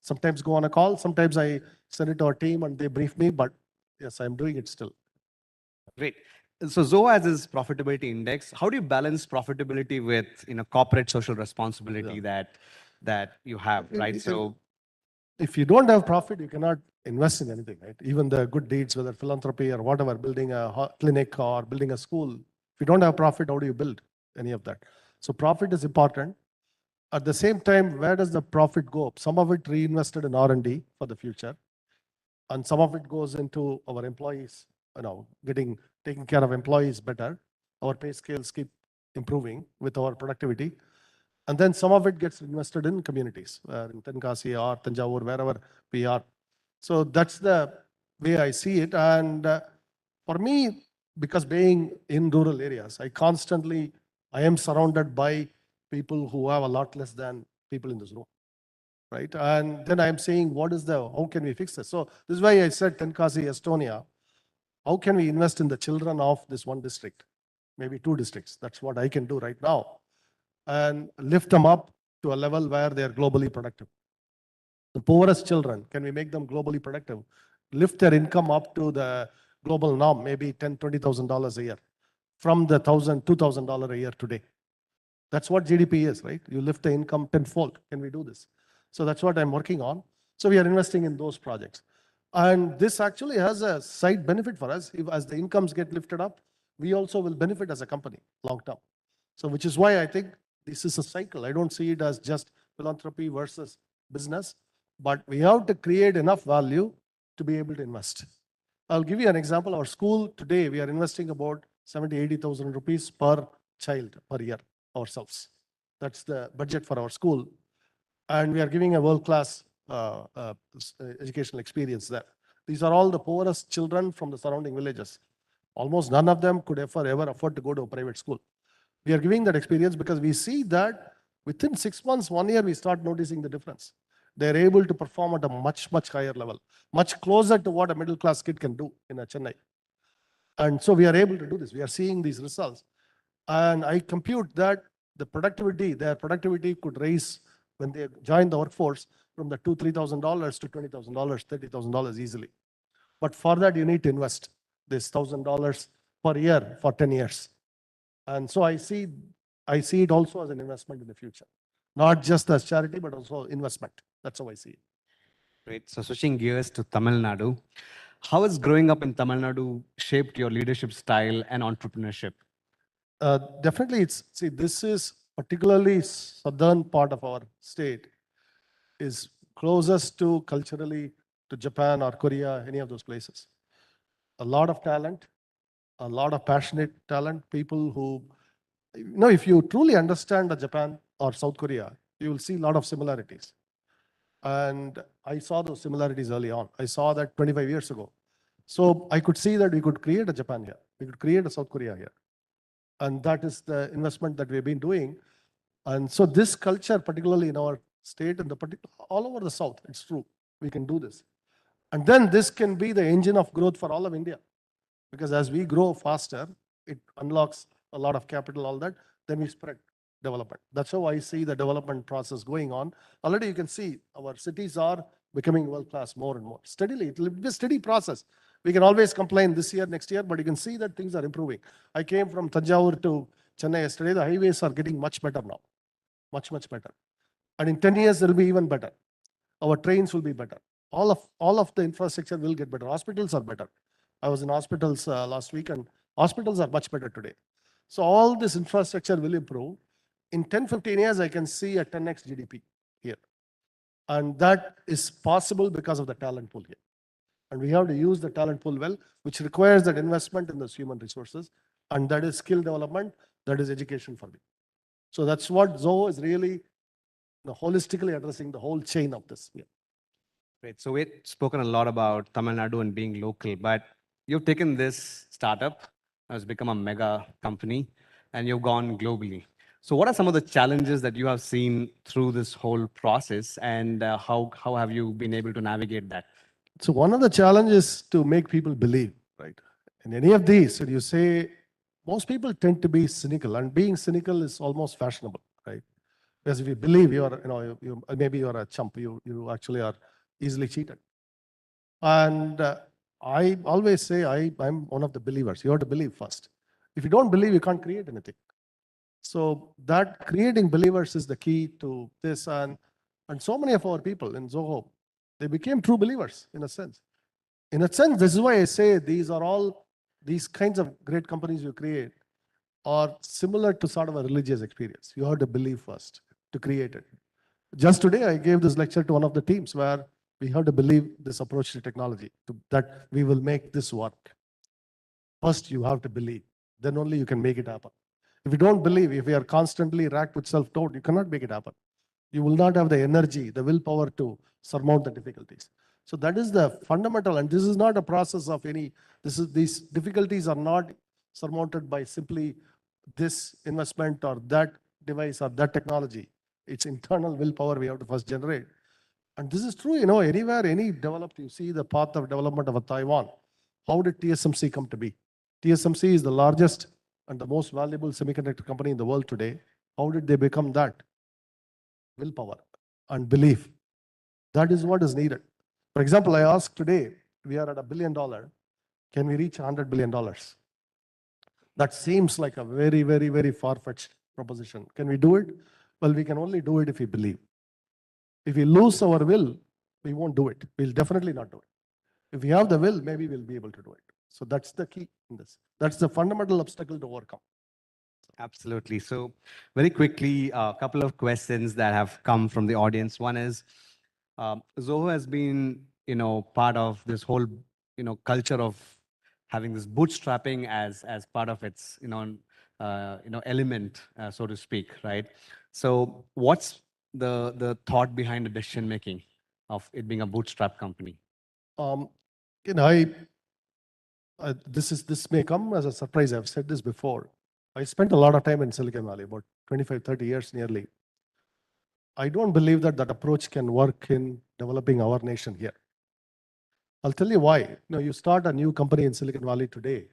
sometimes go on a call. Sometimes I send it to our team and they brief me. But yes, I'm doing it still. Great. So Zoho has this profitability index. How do you balance profitability with corporate social responsibility that you have, right? So if you don't have profit, you cannot invest in anything, right? Even the good deeds, whether philanthropy or whatever, building a clinic or building a school. If you don't have profit, how do you build any of that? So profit is important. At the same time, where does the profit go? Some of it reinvested in R&D for the future, and some of it goes into our employees, taking care of employees better. Our pay scales keep improving with our productivity. And then some of it gets invested in communities, in Tenkasi or Tanjavur, wherever we are. So that's the way I see it. And for me, because being in rural areas, I am surrounded by people who have a lot less than people in this room, right? And then I'm saying, how can we fix this? So this is why I said Tenkasi, Estonia. How can we invest in the children of this one district, maybe 2 districts? That's what I can do right now, and lift them up to a level where they are globally productive. The poorest children, can we make them globally productive? Lift their income up to the global norm, maybe $10,000, $20,000 a year, from the $1,000, $2,000 a year today. That's what GDP is, right? You lift the income tenfold. Can we do this? So that's what I'm working on. So we are investing in those projects. And this actually has a side benefit for us. As the incomes get lifted up, we also will benefit as a company long term. So which is why I think this is a cycle. I don't see it as just philanthropy versus business, but we have to create enough value to be able to invest. I'll give you an example. Our school today, we are investing about 70,000, 80,000 rupees per child per year ourselves. That's the budget for our school. And we are giving a world-class educational experience there. These are all the poorest children from the surrounding villages. Almost none of them could ever afford to go to a private school. We are giving that experience because we see that within 6 months, 1 year, we start noticing the difference. They're able to perform at a much, much higher level, much closer to what a middle-class kid can do in Chennai. And so we are able to do this. We are seeing these results. And I compute that their productivity could raise when they join the workforce from the $2,000, $3,000 to $20,000, $30,000 easily. But for that, you need to invest this $1,000 per year for 10 years. And so I see it also as an investment in the future, not just as charity, but also investment. That's how I see it. Great. So switching gears to Tamil Nadu, how has growing up in Tamil Nadu shaped your leadership style and entrepreneurship? Definitely, this is particularly southern part of our state is closest to culturally to Japan or Korea, any of those places. A lot of talent, a lot of passionate talent, people who, if you truly understand Japan or South Korea, you will see a lot of similarities. And I saw those similarities early on. I saw that 25 years ago. So I could see that we could create a Japan here. We could create a South Korea here. And that is the investment that we've been doing. And so this culture, particularly in our state and all over the South, it's true. We can do this. And then this can be the engine of growth for all of India. Because as we grow faster, it unlocks a lot of capital, all that, then we spread development. That's how I see the development process going on. Already you can see our cities are becoming world-class more and more. Steadily, it will be a steady process. We can always complain this year, next year, but you can see that things are improving. I came from Tanjavur to Chennai yesterday. The highways are getting much better now. Much, much better. And in 10 years, they'll be even better. Our trains will be better. All of the infrastructure will get better. Hospitals are better. I was in hospitals last week, and hospitals are much better today. So all this infrastructure will improve. In 10, 15 years, I can see a 10x GDP here. And that is possible because of the talent pool here. And we have to use the talent pool well, which requires that investment in those human resources. And that is skill development, that is education for me. So that's what Zoho is really holistically addressing the whole chain of this. Yeah. Great. So we've spoken a lot about Tamil Nadu and being local, but you've taken this startup has become a mega company, and you've gone globally. So what are some of the challenges that you have seen through this whole process, and how have you been able to navigate that? So one of the challenges to make people believe, right? In any of these, when you say, most people tend to be cynical, and being cynical is almost fashionable, right? Because if you believe you're, maybe you're a chump, you actually are easily cheated. And I always say I'm one of the believers. You have to believe first. If you don't believe, you can't create anything. So that creating believers is the key to this. And so many of our people in Zoho, they became true believers in a sense. In a sense, this is why I say these kinds of great companies you create are similar to sort of a religious experience. You have to believe first to create it. Just today, I gave this lecture to one of the teams where we have to believe this approach to technology, that we will make this work. First, you have to believe. Then only you can make it happen. If you don't believe, if you are constantly racked with self-doubt, you cannot make it happen. You will not have the energy, the willpower to surmount the difficulties. So that is the fundamental, and this is not a process of these difficulties are not surmounted by simply this investment or that device or that technology. It's internal willpower we have to first generate. And this is true, anywhere, any developed, you see the path of development of a Taiwan. How did TSMC come to be? TSMC is the largest and the most valuable semiconductor company in the world today. How did they become that? Willpower and belief. That is what is needed. For example, I asked today, we are at $1 billion. Can we reach $100 billion? That seems like a very, very, very far-fetched proposition. Can we do it? Well, we can only do it if we believe. If we lose our will, we won't do it. We'll definitely not do it. If we have the will, maybe we'll be able to do it. So that's the key in this. That's the fundamental obstacle to overcome. Absolutely. So very quickly, a couple of questions that have come from the audience. One is, Zoho has been, part of this whole, culture of having this bootstrapping as part of its, element, so to speak, right? So what's the thought behind the decision making of it being a bootstrap company? This may come as a surprise. I've said this before. I spent a lot of time in Silicon Valley, about 25, 30 years nearly. I don't believe that approach can work in developing our nation here. I'll tell you why. You start a new company in Silicon Valley today,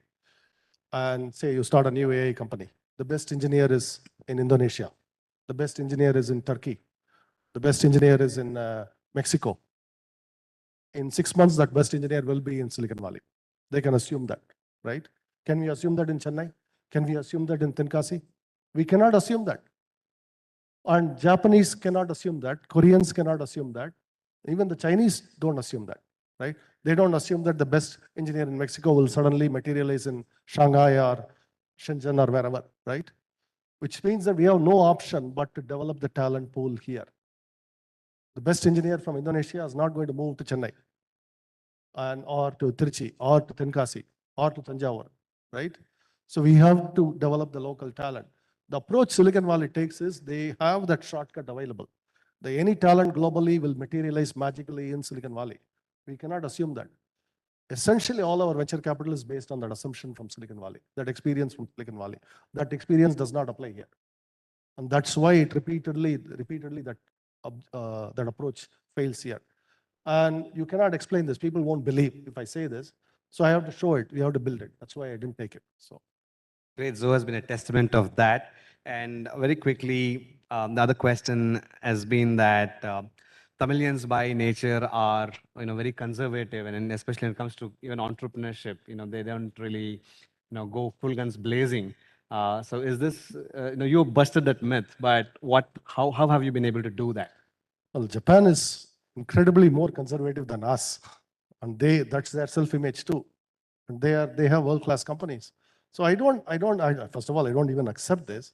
and say you start a new AI company. The best engineer is in Indonesia. The best engineer is in Turkey. The best engineer is in Mexico. In 6 months, that best engineer will be in Silicon Valley. They can assume that, right? Can we assume that in Chennai? Can we assume that in Tenkasi? We cannot assume that. And Japanese cannot assume that. Koreans cannot assume that. Even the Chinese don't assume that, right? They don't assume that the best engineer in Mexico will suddenly materialize in Shanghai or Shenzhen or wherever, right? Which means that we have no option but to develop the talent pool here. The best engineer from Indonesia is not going to move to Chennai or to Trichy or to Tenkasi or to Tanjavur, right? So we have to develop the local talent. The approach Silicon Valley takes is they have that shortcut available. Any talent globally will materialize magically in Silicon Valley. We cannot assume that. Essentially, all our venture capital is based on that assumption from Silicon Valley, that experience from Silicon Valley. That experience does not apply here. And that's why it repeatedly that approach fails here. And you cannot explain this. People won't believe if I say this. So I have to show it. We have to build it. That's why I didn't take it. So great. Zoho has been a testament of that. And very quickly, the other question has been that Tamilians by nature are, very conservative, and especially when it comes to even entrepreneurship, they don't really, go full guns blazing. So is this, you busted that myth, but how have you been able to do that? Well, Japan is incredibly more conservative than us, and that's their self-image too. And they have world-class companies. So first of all, I don't even accept this.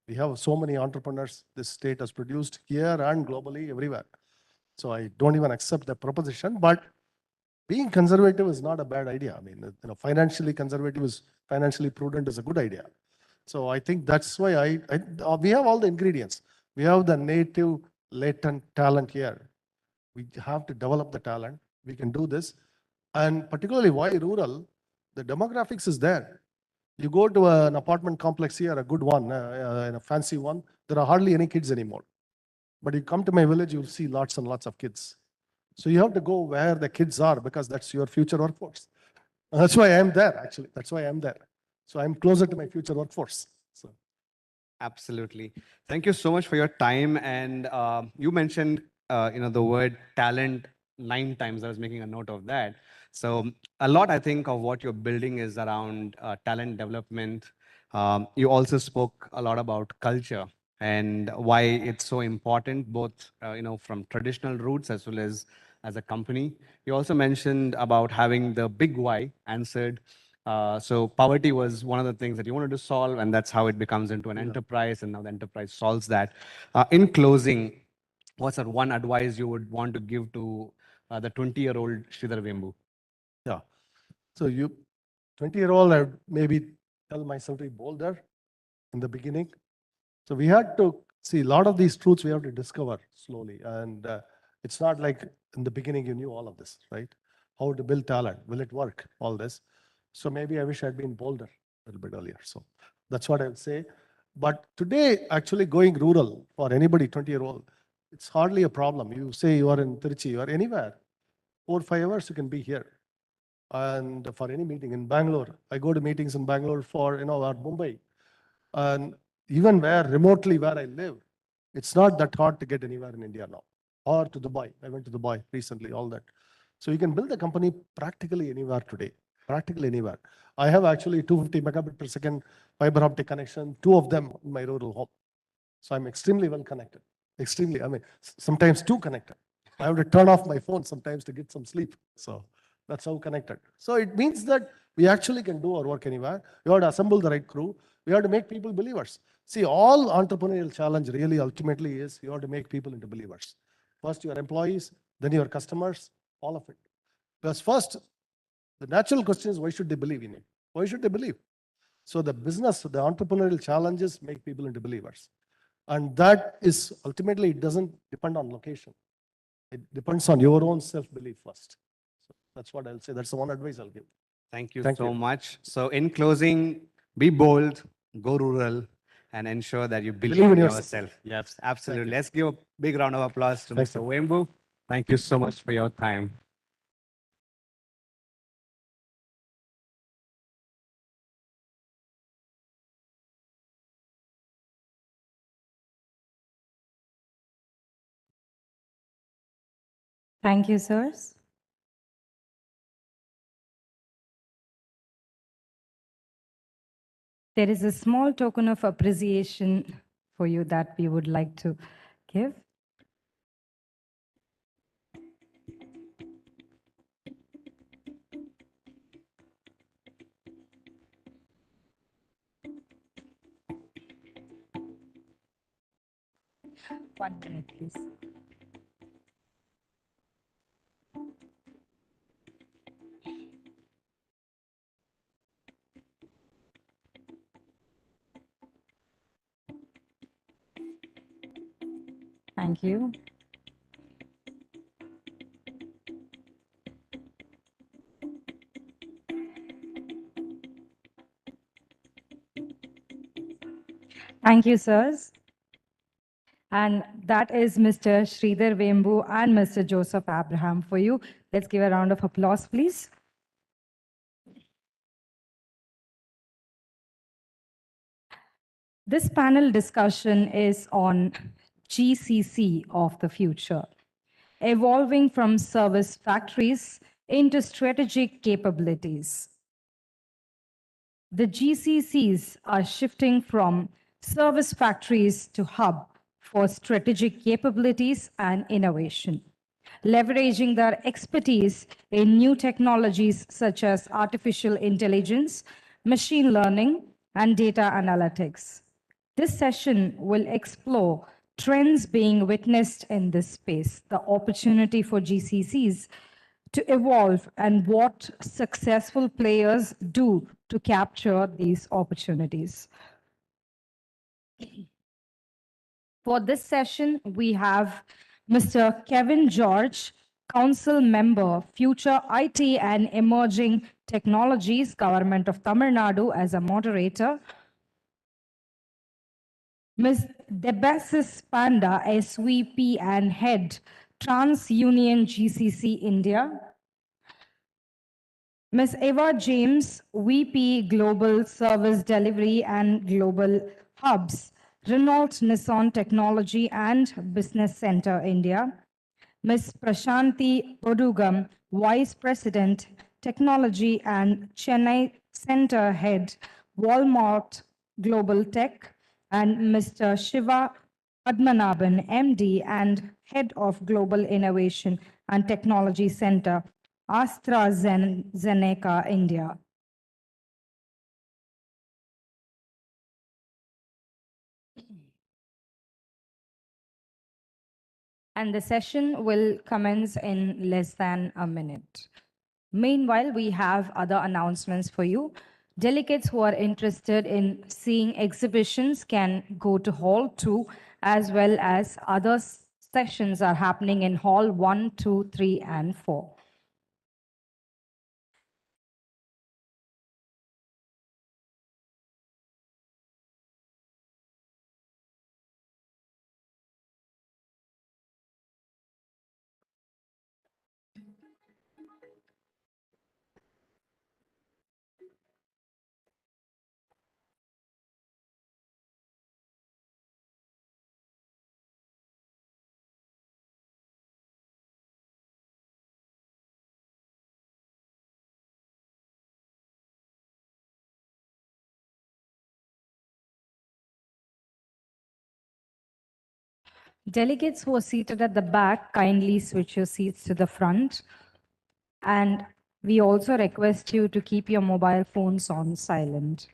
We have so many entrepreneurs this state has produced here and globally everywhere. So I don't even accept that proposition. But being conservative is not a bad idea. I mean, financially conservative financially prudent is a good idea. So I think that's why we have all the ingredients. We have the native latent talent here. We have to develop the talent. We can do this. And particularly why rural, the demographics is there. You go to an apartment complex here, a good one, and a fancy one, there are hardly any kids anymore. But you come to my village, you'll see lots and lots of kids. So you have to go where the kids are because that's your future workforce. That's why I'm there, actually. That's why I'm there. So I'm closer to my future workforce. So. Absolutely. Thank you so much for your time. And you mentioned, the word talent 9 times. I was making a note of that. So a lot, I think, of what you're building is around talent development. You also spoke a lot about culture and why it's so important, both, from traditional roots as well as a company. You also mentioned about having the big why answered. So poverty was one of the things that you wanted to solve, and that's how it becomes into an enterprise, and now the enterprise solves that. In closing, what's that one advice you would want to give to the 20-year-old Sridhar Vembu? Yeah. So 20-year-old, I would maybe tell myself to be bolder in the beginning. So we had to see a lot of these truths we have to discover slowly. And it's not like in the beginning you knew all of this, right? How to build talent, will it work, all this. So maybe I wish I'd been bolder a little bit earlier. So that's what I would say. But today, actually going rural for anybody 20-year-old, it's hardly a problem. You say you are in Trichy, you are anywhere. 4 or 5 hours you can be here. And for any meeting in Bangalore, I go to meetings in Bangalore for, or Mumbai. And even remotely where I live, it's not that hard to get anywhere in India now. Or to Dubai. I went to Dubai recently, all that. So you can build a company practically anywhere today. Practically anywhere. I have actually 250 megabit per second fiber optic connection, 2 of them in my rural home. So I'm extremely well connected. Extremely, sometimes too connected. I have to turn off my phone sometimes to get some sleep. So that's how connected. So it means that we actually can do our work anywhere. We have to assemble the right crew. We have to make people believers. See, all entrepreneurial challenge really ultimately is you have to make people into believers. First your employees, then your customers, all of it. Because first, the natural question is, why should they believe in it? Why should they believe? So the business, the entrepreneurial challenges make people into believers. And that is ultimately, it doesn't depend on location. It depends on your own self-belief first. So that's what I'll say. That's the one advice I'll give. Thank you so much. So in closing, be bold, go rural, and ensure that you believe in yourself. Yes, absolutely. Let's give a big round of applause to Mr. Vembu. Thank you so much for your time. Thank you, sirs. There is a small token of appreciation for you that we would like to give. One minute, please. Thank you. Thank you, sirs. And that is Mr. Sridhar Vembu and Mr. Joseph Abraham for you. Let's give a round of applause, please. This panel discussion is on GCC of the future, evolving from service factories into strategic capabilities. The GCCs are shifting from service factories to hub for strategic capabilities and innovation, leveraging their expertise in new technologies such as artificial intelligence, machine learning, and data analytics. This session will explore trends being witnessed in this space, the opportunity for GCCs to evolve, and what successful players do to capture these opportunities. For this session, we have Mr. Kevin George, Council Member, Future IT and Emerging Technologies, Government of Tamil Nadu as a moderator. Ms. Debasis Panda, SVP and Head, TransUnion GCC India. Ms. Eva James, VP Global Service Delivery and Global Hubs, Renault Nissan Technology and Business Center, India. Ms. Prashanti Podugam, Vice President, Technology and Chennai Center Head, Walmart Global Tech, and Mr. Shiva Padmanabhan, MD and Head of Global Innovation and Technology Center, AstraZeneca, India. And the session will commence in less than a minute. Meanwhile, we have other announcements for you. Delegates who are interested in seeing exhibitions can go to Hall 2, as well as other sessions are happening in Hall 1, 2, 3, and 4. Delegates who are seated at the back, kindly switch your seats to the front. And we also request you to keep your mobile phones on silent.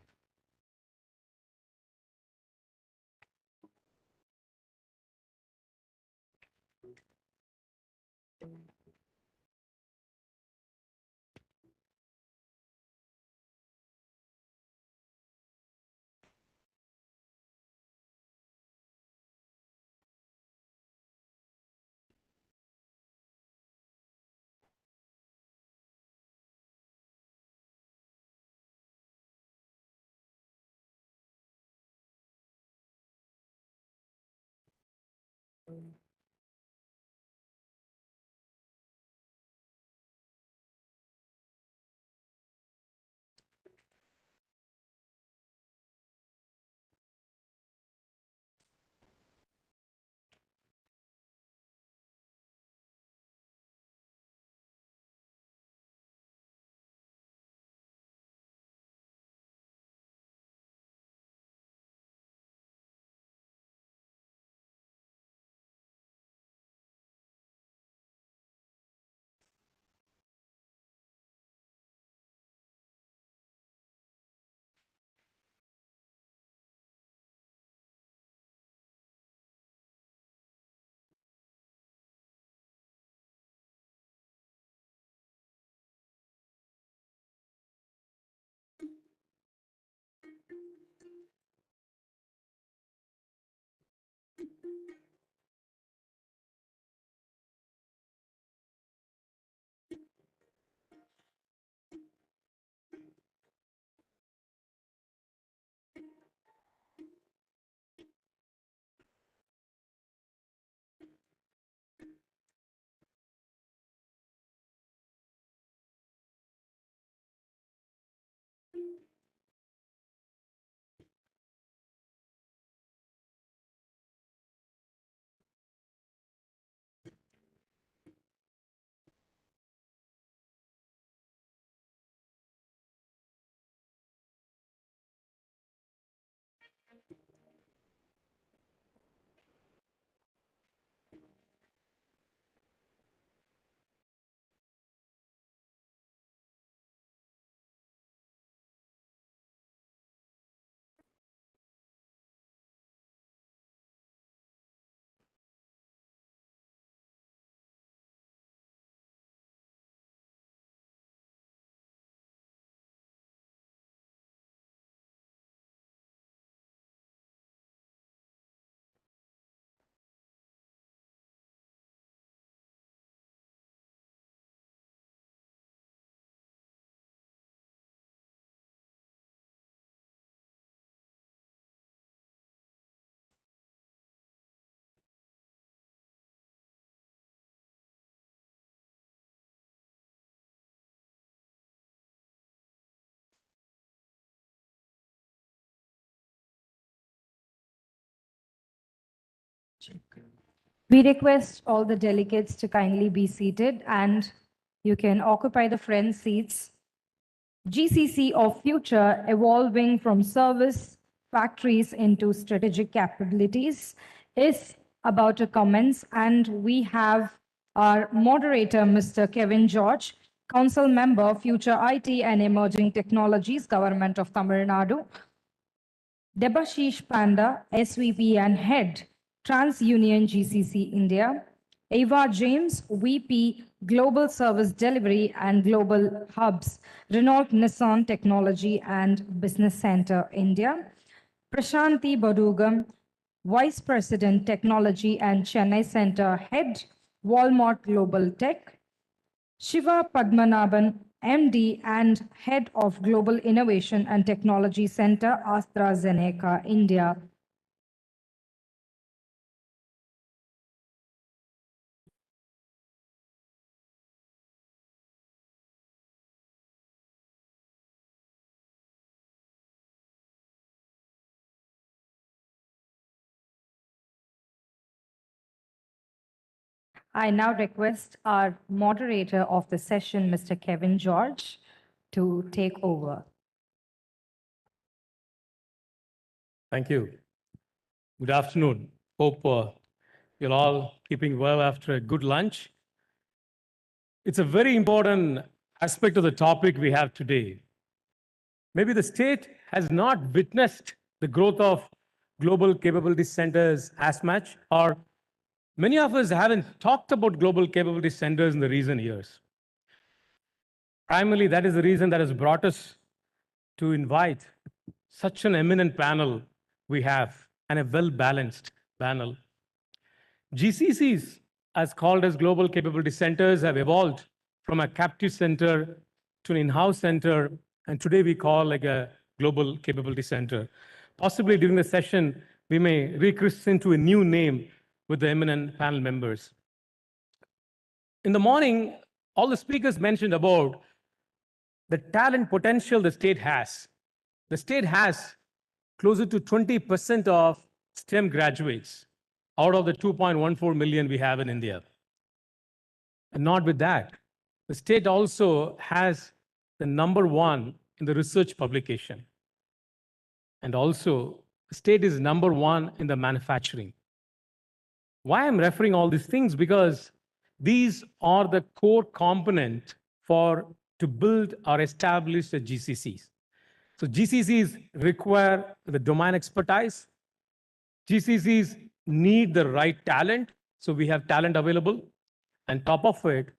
We request all the delegates to kindly be seated and you can occupy the front seats. GCC of future evolving from service factories into strategic capabilities is about to commence, and we have our moderator, Mr. Kevin George, Council Member, Future IT and Emerging Technologies, Government of Tamil Nadu, Debashish Panda, SVP and Head, TransUnion GCC India, Ava James, VP, Global Service Delivery and Global Hubs, Renault Nissan Technology and Business Center, India, Prashanti Badugam, Vice President, Technology and Chennai Center Head, Walmart Global Tech, Shiva Padmanabhan, MD and Head of Global Innovation and Technology Center, AstraZeneca, India. I now request our moderator of the session, Mr. Kevin George, to take over. Thank you. Good afternoon. Hope you're all keeping well after a good lunch. It's a very important aspect of the topic we have today. Maybe the state has not witnessed the growth of global capability centers as much, or many of us haven't talked about global capability centers in the recent years. Primarily, that is the reason that has brought us to invite such an eminent panel we have, and a well-balanced panel. GCCs, as called as global capability centers, have evolved from a captive center to an in-house center, and today we call like a global capability center. Possibly during the session, we may rechristen to a new name with the eminent panel members. In the morning, all the speakers mentioned about the talent potential the state has. The state has closer to 20% of STEM graduates out of the 2.14 million we have in India. And not with that, the state also has the #1 in the research publication. And also, the state is #1 in the manufacturing. Why I'm referring all these things? Because these are the core component to build or establish the GCCs. So GCCs require the domain expertise. GCCs need the right talent. So we have talent available. And top of it,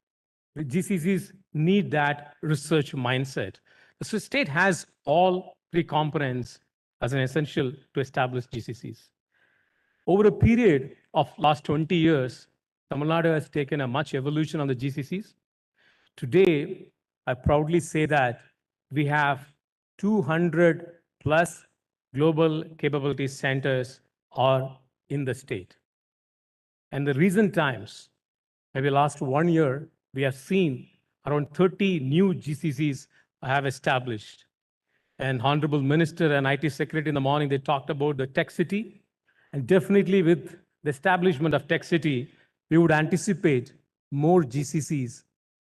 the GCCs need that research mindset. So state has all three components as an essential to establish GCCs. Over a period of last 20 years, Tamil Nadu has taken a much evolution on the GCCs. Today, I proudly say that we have 200 plus global capability centers are in the state. And the recent times, maybe last 1 year, we have seen around 30 new GCCs have established. And Honorable Minister and IT Secretary in the morning, they talked about the Tech City. And definitely with the establishment of Tech City, we would anticipate more GCCs,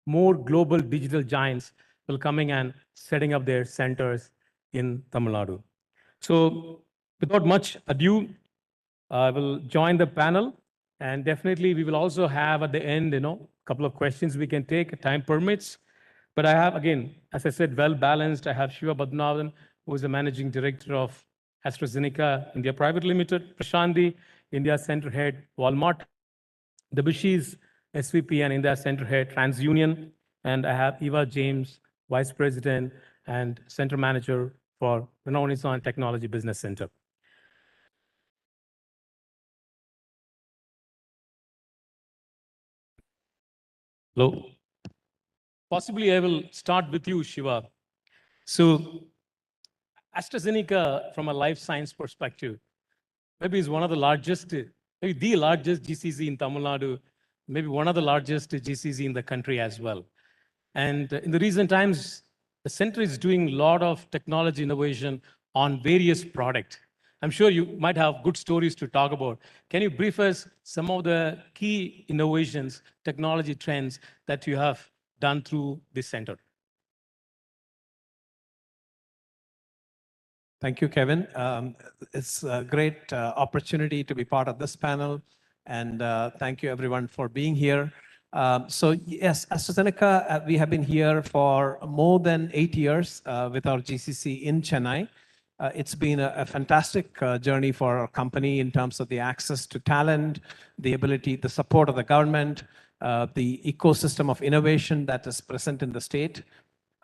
more global digital giants will coming and setting up their centers in Tamil Nadu. So without much ado, I will join the panel. And definitely we will also have at the end, a couple of questions we can take, time permits. But I have, again, as I said, well-balanced. I have Shiva Padmanabhan, who is the Managing Director of AstraZeneca India Private Limited, Prashanti, India Center Head, Walmart, Debashish, SVP and India Center Head, TransUnion, and I have Eva James, Vice President and Center Manager for Renault Nissan Technology Business Center. Hello. Possibly I will start with you, Shiva. So AstraZeneca, from a life science perspective, maybe is one of the largest, maybe the largest GCC in Tamil Nadu, maybe one of the largest GCC in the country as well. And in the recent times, the center is doing a lot of technology innovation on various products. I'm sure you might have good stories to talk about. Can you brief us some of the key innovations, technology trends that you have done through this center? Thank you, Kevin. It's a great opportunity to be part of this panel, and thank you everyone for being here. So yes, AstraZeneca, we have been here for more than 8 years with our GCC in Chennai. It's been a fantastic journey for our company in terms of the access to talent, the ability, the support of the government, the ecosystem of innovation that is present in the state.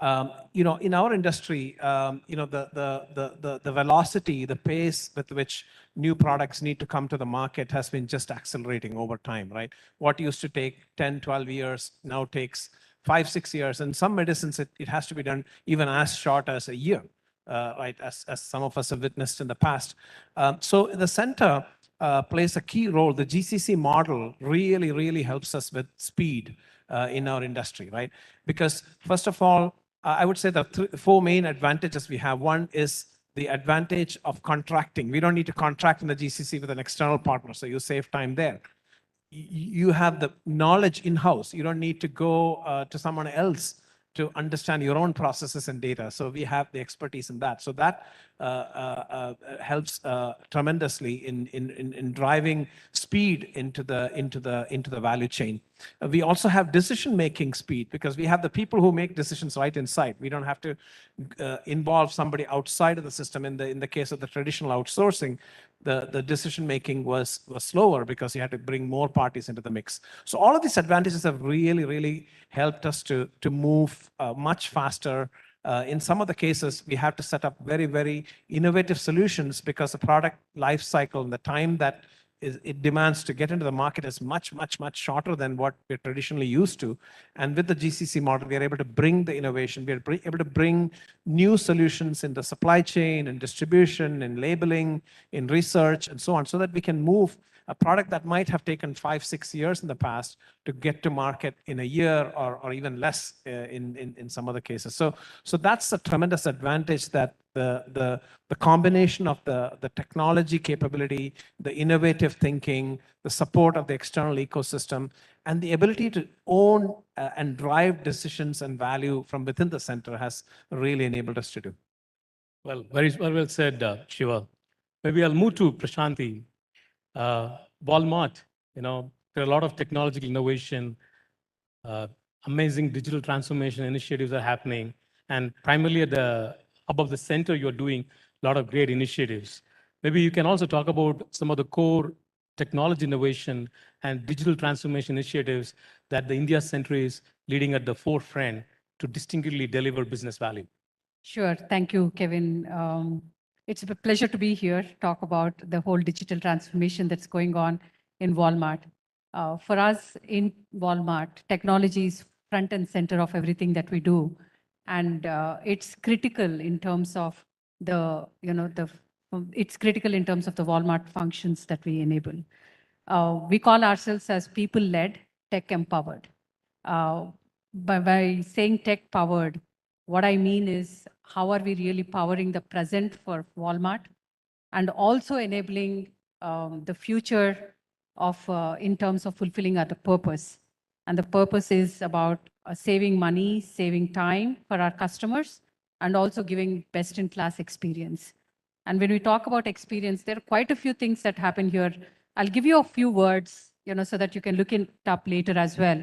In our industry, the velocity, the pace with which new products need to come to the market has been just accelerating over time, right? What used to take 10, 12 years now takes 5, 6 years. And some medicines, it has to be done even as short as a year, right? As some of us have witnessed in the past. So the center plays a key role. The GCC model really helps us with speed in our industry, right? Because first of all, I would say the 4 main advantages we have. One is the advantage of contracting. We don't need to contract in the GCC with an external partner, so you save time there. You have the knowledge in-house. You don't need to go to someone else to understand your own processes and data. So we have the expertise in that. So that helps tremendously in driving speed into the value chain. We also have decision-making speed because we have the people who make decisions right inside. We don't have to involve somebody outside of the system. In the case of the traditional outsourcing, the decision-making was slower because you had to bring more parties into the mix. So all of these advantages have really helped us to move much faster. In some of the cases, we have to set up very innovative solutions because the product life cycle and the time that it demands to get into the market is much shorter than what we're traditionally used to. And with the GCC model, we are able to bring the innovation. We are able to bring new solutions in the supply chain and distribution and labeling, in research and so on, so that we can move a product that might have taken 5, 6 years in the past to get to market in a year or even less in some other cases. So that's a tremendous advantage that the combination of the technology capability, the innovative thinking, the support of the external ecosystem, and the ability to own and drive decisions and value from within the center has really enabled us to do. Well, very well said, Shiva. Maybe I'll move to Prashanti. Walmart, there are a lot of technological innovation, amazing digital transformation initiatives are happening, and primarily at the hub of the center, you're doing a lot of great initiatives. Maybe you can also talk about some of the core technology innovation and digital transformation initiatives that the India Center is leading at the forefront to distinctly deliver business value. Sure. Thank you, Kevin. It's a pleasure to be here, talk about the whole digital transformation that's going on in Walmart. For us in Walmart, technology is front and center of everything that we do. And it's critical in terms of it's critical in terms of the Walmart functions that we enable. We call ourselves as people-led, tech-empowered. By saying tech-powered, what I mean is how are we really powering the present for Walmart and also enabling the future of in terms of fulfilling the purpose. And the purpose is about saving money, saving time for our customers, and also giving best-in-class experience. And when we talk about experience, there are quite a few things that happen here. I'll give you a few words, so that you can look it up later as well.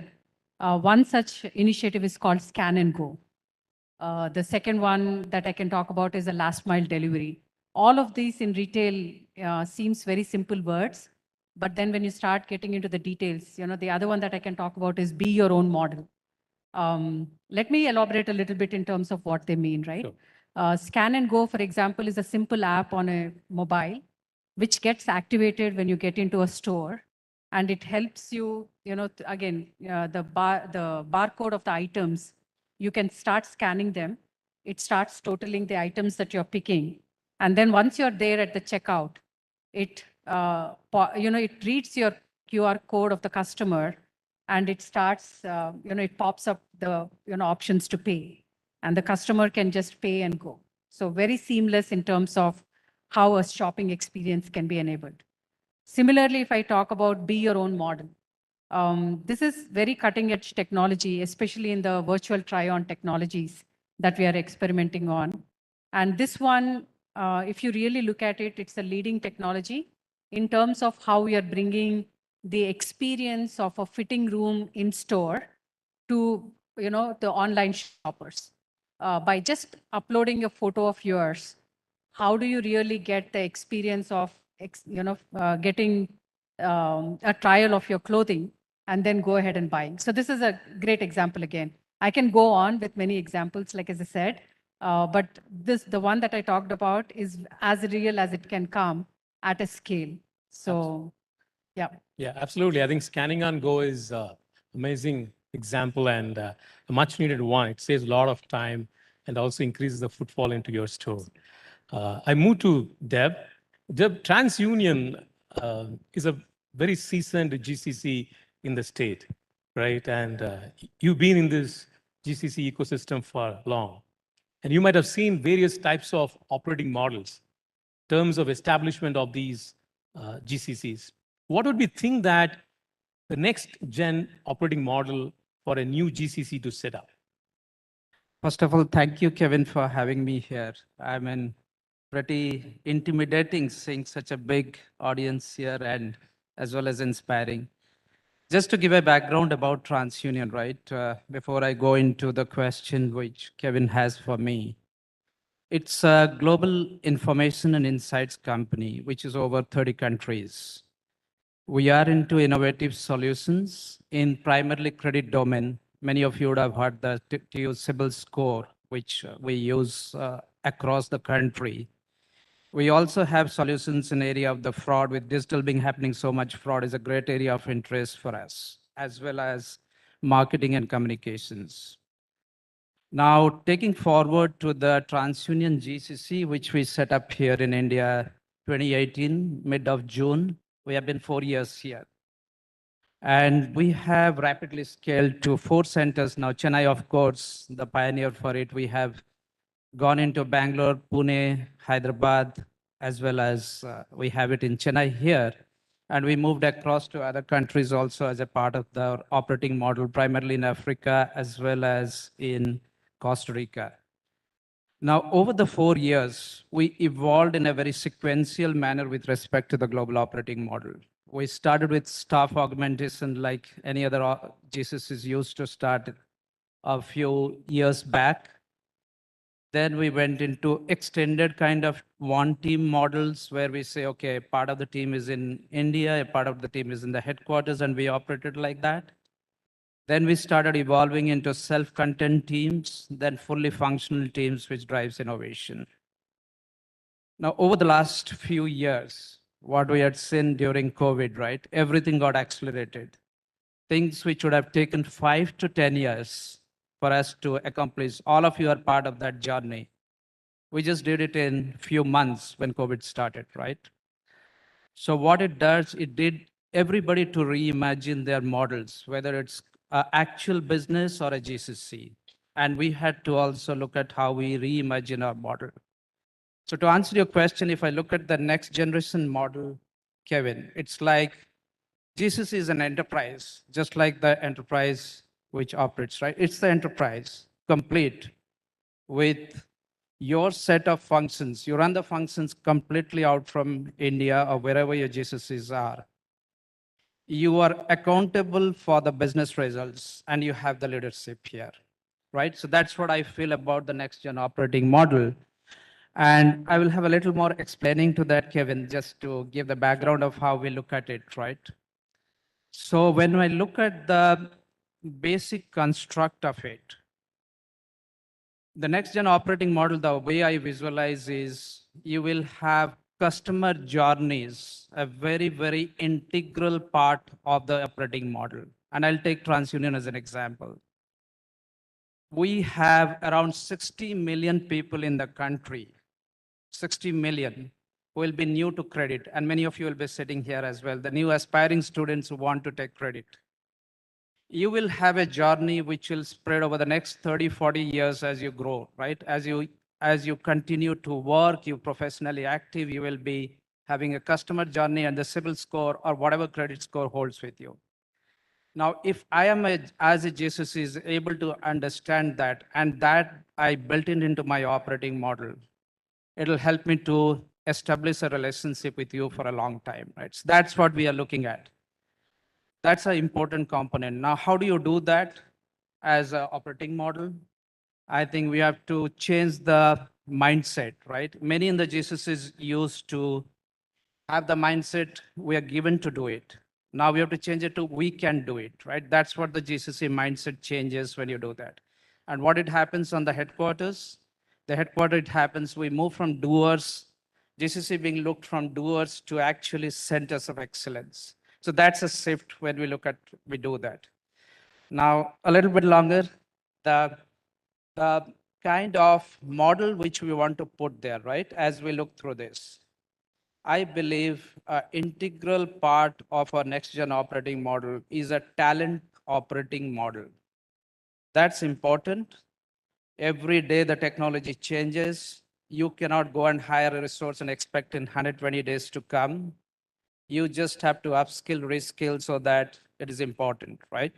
One such initiative is called Scan and Go. The second one that I can talk about is a last mile delivery. All of these in retail seems very simple words, but then when you start getting into the details, the other one that I can talk about is be your own model. Let me elaborate a little bit in terms of what they mean, right? Sure. Scan and Go, for example, is a simple app on a mobile, which gets activated when you get into a store. And it helps you, again, the barcode of the items, you can start scanning them. It starts totaling the items that you're picking. And then once you're there at the checkout, it reads your QR code of the customer and it starts, it pops up the options to pay. And the customer can just pay and go. So very seamless in terms of how a shopping experience can be enabled. Similarly, if I talk about be your own model, this is very cutting edge technology, especially in the virtual try-on technologies that we are experimenting on. And this one, if you really look at it, it's a leading technology in terms of how we are bringing the experience of a fitting room in store to the online shoppers. By just uploading a photo of yours, how do you really get the experience of getting a trial of your clothing and then go ahead and buying? So this is a great example again. I can go on with many examples, like as I said, but the one that I talked about is as real as it can come at a scale. So, yeah. Yeah, absolutely. I think scanning on go is amazing example and a much needed one. It saves a lot of time and also increases the footfall into your store. I moved to Deb. Deb, TransUnion is a very seasoned GCC in the state, right? And you've been in this GCC ecosystem for long. And you might have seen various types of operating models in terms of establishment of these GCCs. What would we think that the next gen operating model for a new GCC to set up? First of all, thank you, Kevin, for having me here. I mean, pretty intimidating seeing such a big audience here and as well as inspiring. Just to give a background about TransUnion, right? Before I go into the question which Kevin has for me, it's a global information and insights company, which is over 30 countries. We are into innovative solutions in primarily credit domain. Many of you would have heard the TU CIBIL score, which we use across the country. We also have solutions in area of the fraud. With digital being happening so much, fraud is a great area of interest for us, as well as marketing and communications. Now, taking forward to the TransUnion GCC, which we set up here in India, 2018, mid of June. We have been 4 years here. And we have rapidly scaled to 4 centers now. Chennai, of course, the pioneer for it. We have gone into Bangalore, Pune, Hyderabad, as well as we have it in Chennai here. And we moved across to other countries also as a part of the operating model, primarily in Africa, as well as in Costa Rica. Now, over the 4 years, we evolved in a very sequential manner with respect to the global operating model. We started with staff augmentation like any other GCCs used to start a few years back. Then we went into extended kind of one team models where we say, okay, part of the team is in India, a part of the team is in the headquarters, and we operated like that. Then we started evolving into self-content teams, then fully functional teams, which drives innovation. Now, over the last few years, what we had seen during COVID, right? Everything got accelerated. Things which would have taken 5 to 10 years for us to accomplish. All of you are part of that journey. We just did it in few months when COVID started, right? So what it does, it did everybody to reimagine their models, whether it's actual business or a GCC. And we had to also look at how we reimagine our model. So to answer your question, if I look at the next generation model, Kevin, it's like GCC is an enterprise, just like the enterprise which operates, right? It's the enterprise, complete with your set of functions. You run the functions completely out from India or wherever your GCCs are. You are accountable for the business results and you have the leadership here, right? So that's what I feel about the next gen operating model. And I will have a little more explaining to that, Kevin, just to give the background of how we look at it, right? So when I look at the basic construct of it, the next gen operating model, the way I visualize is you will have customer journeys, a very, very integral part of the operating model. And I'll take TransUnion as an example. We have around 60 million people in the country, 60 million who will be new to credit. And many of you will be sitting here as well, the new aspiring students who want to take credit. You will have a journey which will spread over the next 30, 40 years as you grow, right? As you as you continue to work, you professionally active, you will be having a customer journey and the CIBIL score or whatever credit score holds with you. Now, if I am as a GCC is able to understand that, and that I built it into my operating model, it'll help me to establish a relationship with you for a long time, right? So that's what we are looking at. That's an important component. Now, how do you do that as an operating model? I think we have to change the mindset, right? Many in the GCCs used to have the mindset, we are given to do it. Now we have to change it to we can do it, right? That's what the GCC mindset changes when you do that. And what it happens on the headquarters, it happens, we move from doers, GCC being looked from doers to actually centers of excellence. So that's a shift when we do that. Now, a little bit longer, the kind of model which we want to put there, right? As we look through this, I believe an integral part of our next gen operating model is a talent operating model. That's important. Every day the technology changes. You cannot go and hire a resource and expect in 120 days to come. You just have to upskill, reskill so that it is important, right?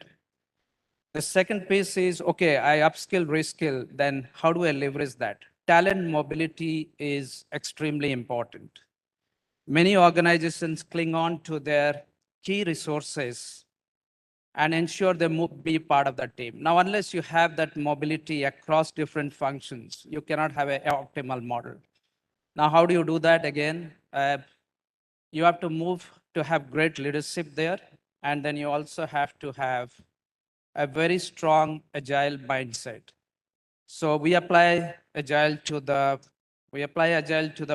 The second piece is, okay, I upskill, reskill, then how do I leverage that? Talent mobility is extremely important. Many organizations cling on to their key resources and ensure they be part of that team. Now, unless you have that mobility across different functions, you cannot have an optimal model. Now, how do you do that again? You have to move to have great leadership there. And then you also have to have a very strong agile mindset. So we apply agile to the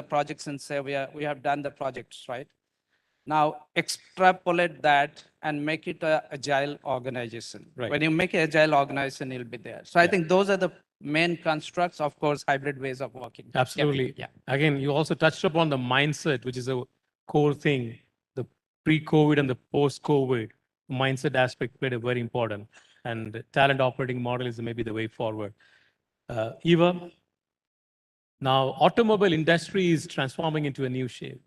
projects and say we have done the projects, right? Now extrapolate that and make it an agile organization. Right. When you make an agile organization, it'll be there. So I think those are the main constructs, of course, hybrid ways of working. Absolutely. Yeah. Again, you also touched upon the mindset, which is a core thing. The pre-COVID and the post-COVID mindset aspect played a very important. And the talent operating model is maybe the way forward. Eva, now automobile industry is transforming into a new shape.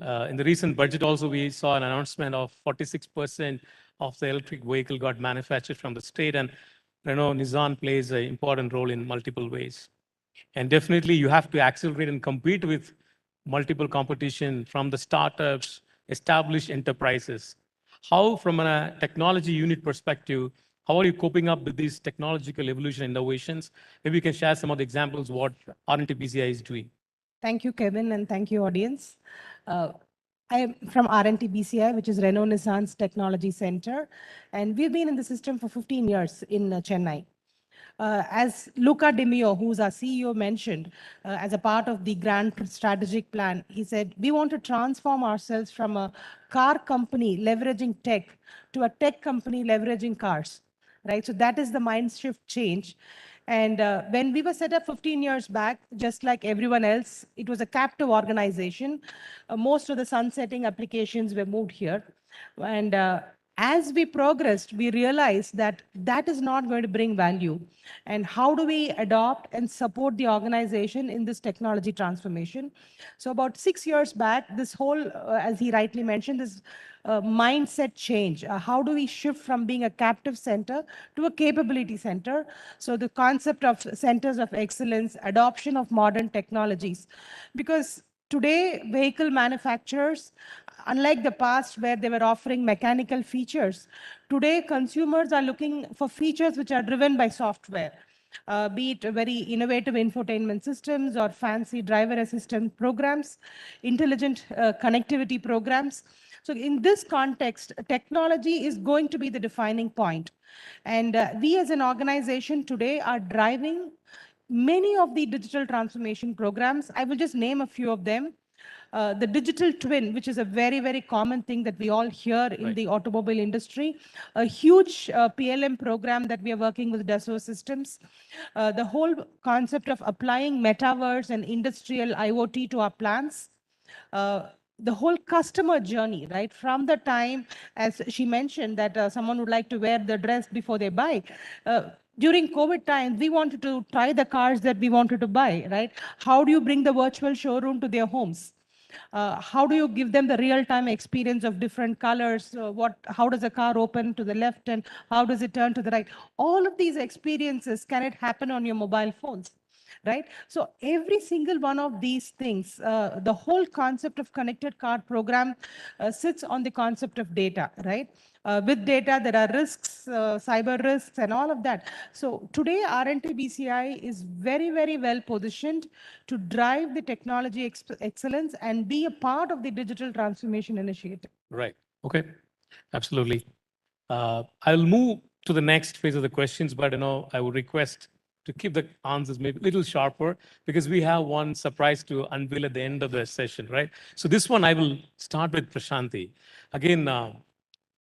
In the recent budget also, we saw an announcement of 46% of the electric vehicle got manufactured from the state, and Renault Nissan plays an important role in multiple ways. And definitely you have to accelerate and compete with multiple competition from the startups, established enterprises. How, from a technology unit perspective, how are you coping up with these technological evolution innovations? Maybe you can share some of the examples what RNTBCI is doing. Thank you, Kevin, and thank you, audience. I am from RNTBCI, which is Renault Nissan's Technology Center, and we've been in the system for 15 years in Chennai. As Luca De Meo, who's our CEO, mentioned, as a part of the grand strategic plan, he said, we want to transform ourselves from a car company leveraging tech to a tech company leveraging cars, right? So that is the mind shift change. And when we were set up 15 years back, just like everyone else, it was a captive organization. Most of the sunsetting applications were moved here. And as we progressed, we realized that that is not going to bring value. And how do we adopt and support the organization in this technology transformation? So about 6 years back, this whole, as he rightly mentioned, this mindset change. How do we shift from being a captive center to a capability center? So the concept of centers of excellence, adoption of modern technologies. Because today, vehicle manufacturers, unlike the past where they were offering mechanical features, today consumers are looking for features which are driven by software. Be it very innovative infotainment systems or fancy driver assistant programs, intelligent connectivity programs. So in this context, technology is going to be the defining point. And we as an organization today are driving many of the digital transformation programs. I will just name a few of them. The digital twin, which is a very, very common thing that we all hear in the automobile industry. A huge PLM program that we are working with Dassault Systems. The whole concept of applying metaverse and industrial IoT to our plants. The whole customer journey, right? From the time, as she mentioned, that someone would like to wear the dress before they buy. during COVID times, we wanted to try the cars that we wanted to buy, right? How do you bring the virtual showroom to their homes? How do you give them the real-time experience of different colors? How does a car open to the left and how does it turn to the right? All of these experiences, can it happen on your mobile phones? Right? So every single one of these things, the whole concept of connected car program sits on the concept of data, right? With data, there are risks, cyber risks, and all of that. So today, R&T BCI is very, very well positioned to drive the technology excellence and be a part of the digital transformation initiative. Right. Okay. Absolutely. I'll move to the next phase of the questions, but I would request to keep the answers maybe a little sharper because we have one surprise to unveil at the end of the session, right? So this one I will start with Prashanti. Again,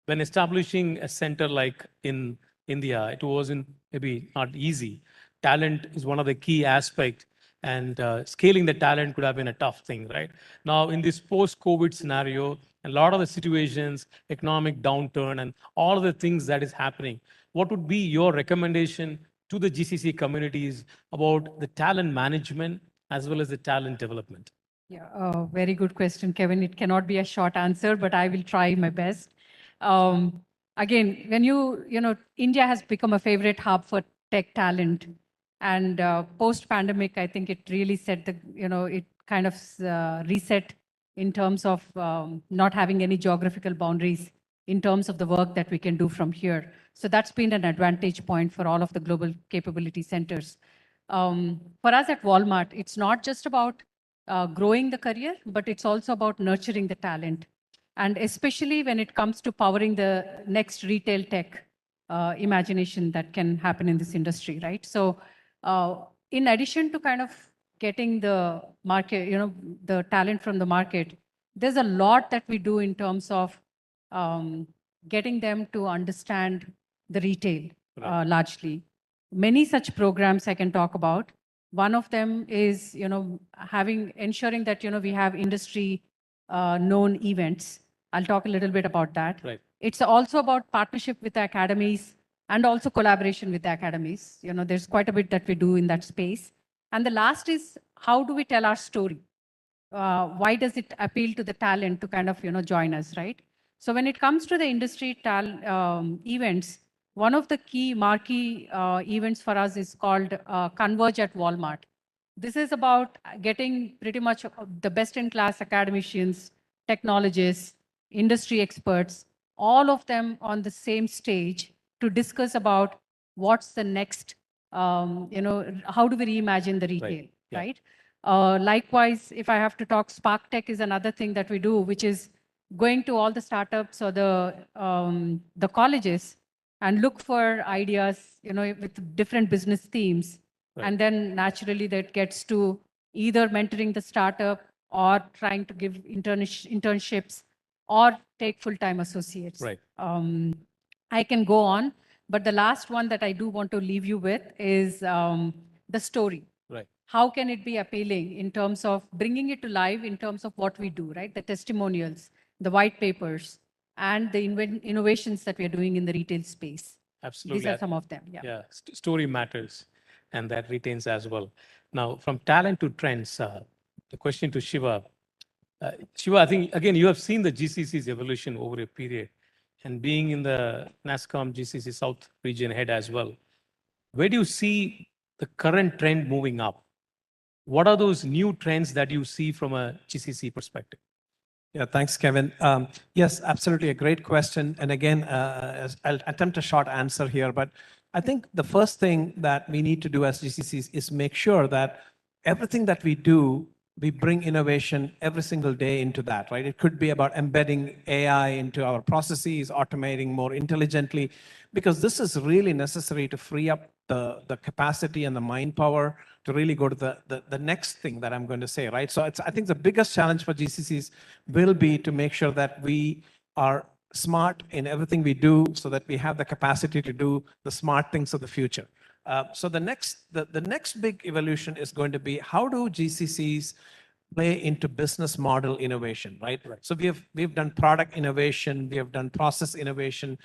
when establishing a center like in India, it wasn't maybe not easy. Talent is one of the key aspects, and scaling the talent could have been a tough thing, right? Now, in this post-COVID scenario, a lot of the situations, economic downturn, and all of the things that is happening, what would be your recommendation to the GCC communities about the talent management as well as the talent development? Yeah, very good question, Kevin. It cannot be a short answer, but I will try my best. Again, when India has become a favorite hub for tech talent, and post-pandemic, I think it really set it kind of reset in terms of not having any geographical boundaries in terms of the work that we can do from here. So that's been an advantage point for all of the global capability centers. For us at Walmart, it's not just about growing the career, but it's also about nurturing the talent. And especially when it comes to powering the next retail tech imagination that can happen in this industry, right? So in addition to kind of getting the market, the talent from the market, there's a lot that we do in terms of getting them to understand the retail largely. Many such programs I can talk about. One of them is, ensuring that, we have industry known events. I'll talk a little bit about that. Right. It's also about partnership with the academies and also collaboration with the academies. There's quite a bit that we do in that space. And the last is, how do we tell our story? Why does it appeal to the talent to kind of, join us, right? So when it comes to the industry events, one of the key marquee events for us is called Converge at Walmart. This is about getting pretty much the best-in-class academicians, technologists, industry experts, all of them on the same stage to discuss about what's the next, how do we reimagine the retail, right? Likewise, if I have to talk, Spark Tech is another thing that we do, which is going to all the startups or the colleges and look for ideas, with different business themes. Right. And then naturally that gets to either mentoring the startup or trying to give internships or take full-time associates. Right. I can go on, but the last one that I do want to leave you with is the story. Right. How can it be appealing in terms of bringing it to life in terms of what we do, right? The testimonials, the white papers, and the innovations that we are doing in the retail space. Absolutely. These are some of them. Yeah. Yeah. Story matters, and that retains as well. Now, from talent to trends, the question to Shiva. Shiva, I think, again, you have seen the GCC's evolution over a period, and being in the NASSCOM GCC South region head as well. Where do you see the current trend moving up? What are those new trends that you see from a GCC perspective? Yeah, thanks, Kevin. Yes, absolutely a great question. And again, I'll attempt a short answer here, but I think the first thing that we need to do as GCCs is make sure that everything that we do, we bring innovation every single day into that, right? It could be about embedding AI into our processes, automating more intelligently, because this is really necessary to free up the capacity and the mind power to really go to the next thing that I'm going to say, right? So I think the biggest challenge for GCCs will be to make sure that we are smart in everything we do so that we have the capacity to do the smart things of the future. So the next big evolution is going to be, how do GCCs play into business model innovation, right? So we've done product innovation, we have done process innovation,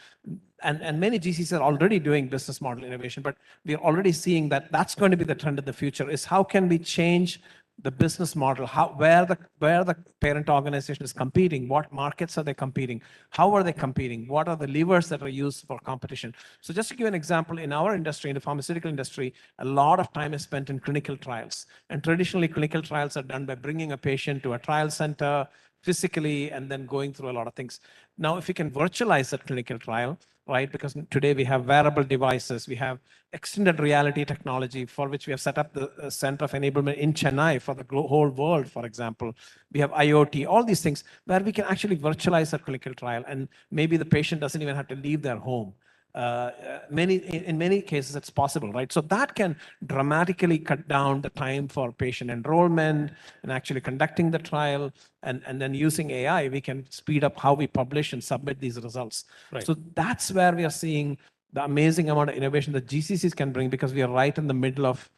and many GCs are already doing business model innovation, but we're already seeing that that's going to be the trend of the future, is how can we change the business model, where the parent organization is competing, what markets are they competing, how are they competing, what are the levers that are used for competition. So just to give an example, in our industry, in the pharmaceutical industry, a lot of time is spent in clinical trials. And traditionally, clinical trials are done by bringing a patient to a trial center physically and then going through a lot of things. Now, if we can virtualize that clinical trial, right? Because today we have wearable devices, we have extended reality technology for which we have set up the Center of Enablement in Chennai for the whole world, for example. We have IoT, all these things where we can actually virtualize a clinical trial, and maybe the patient doesn't even have to leave their home. In many cases, it's possible, right? So that can dramatically cut down the time for patient enrollment and actually conducting the trial. And then using AI, we can speed up how we publish and submit these results. Right. So that's where we are seeing the amazing amount of innovation that GCCs can bring, because we are right in the middle of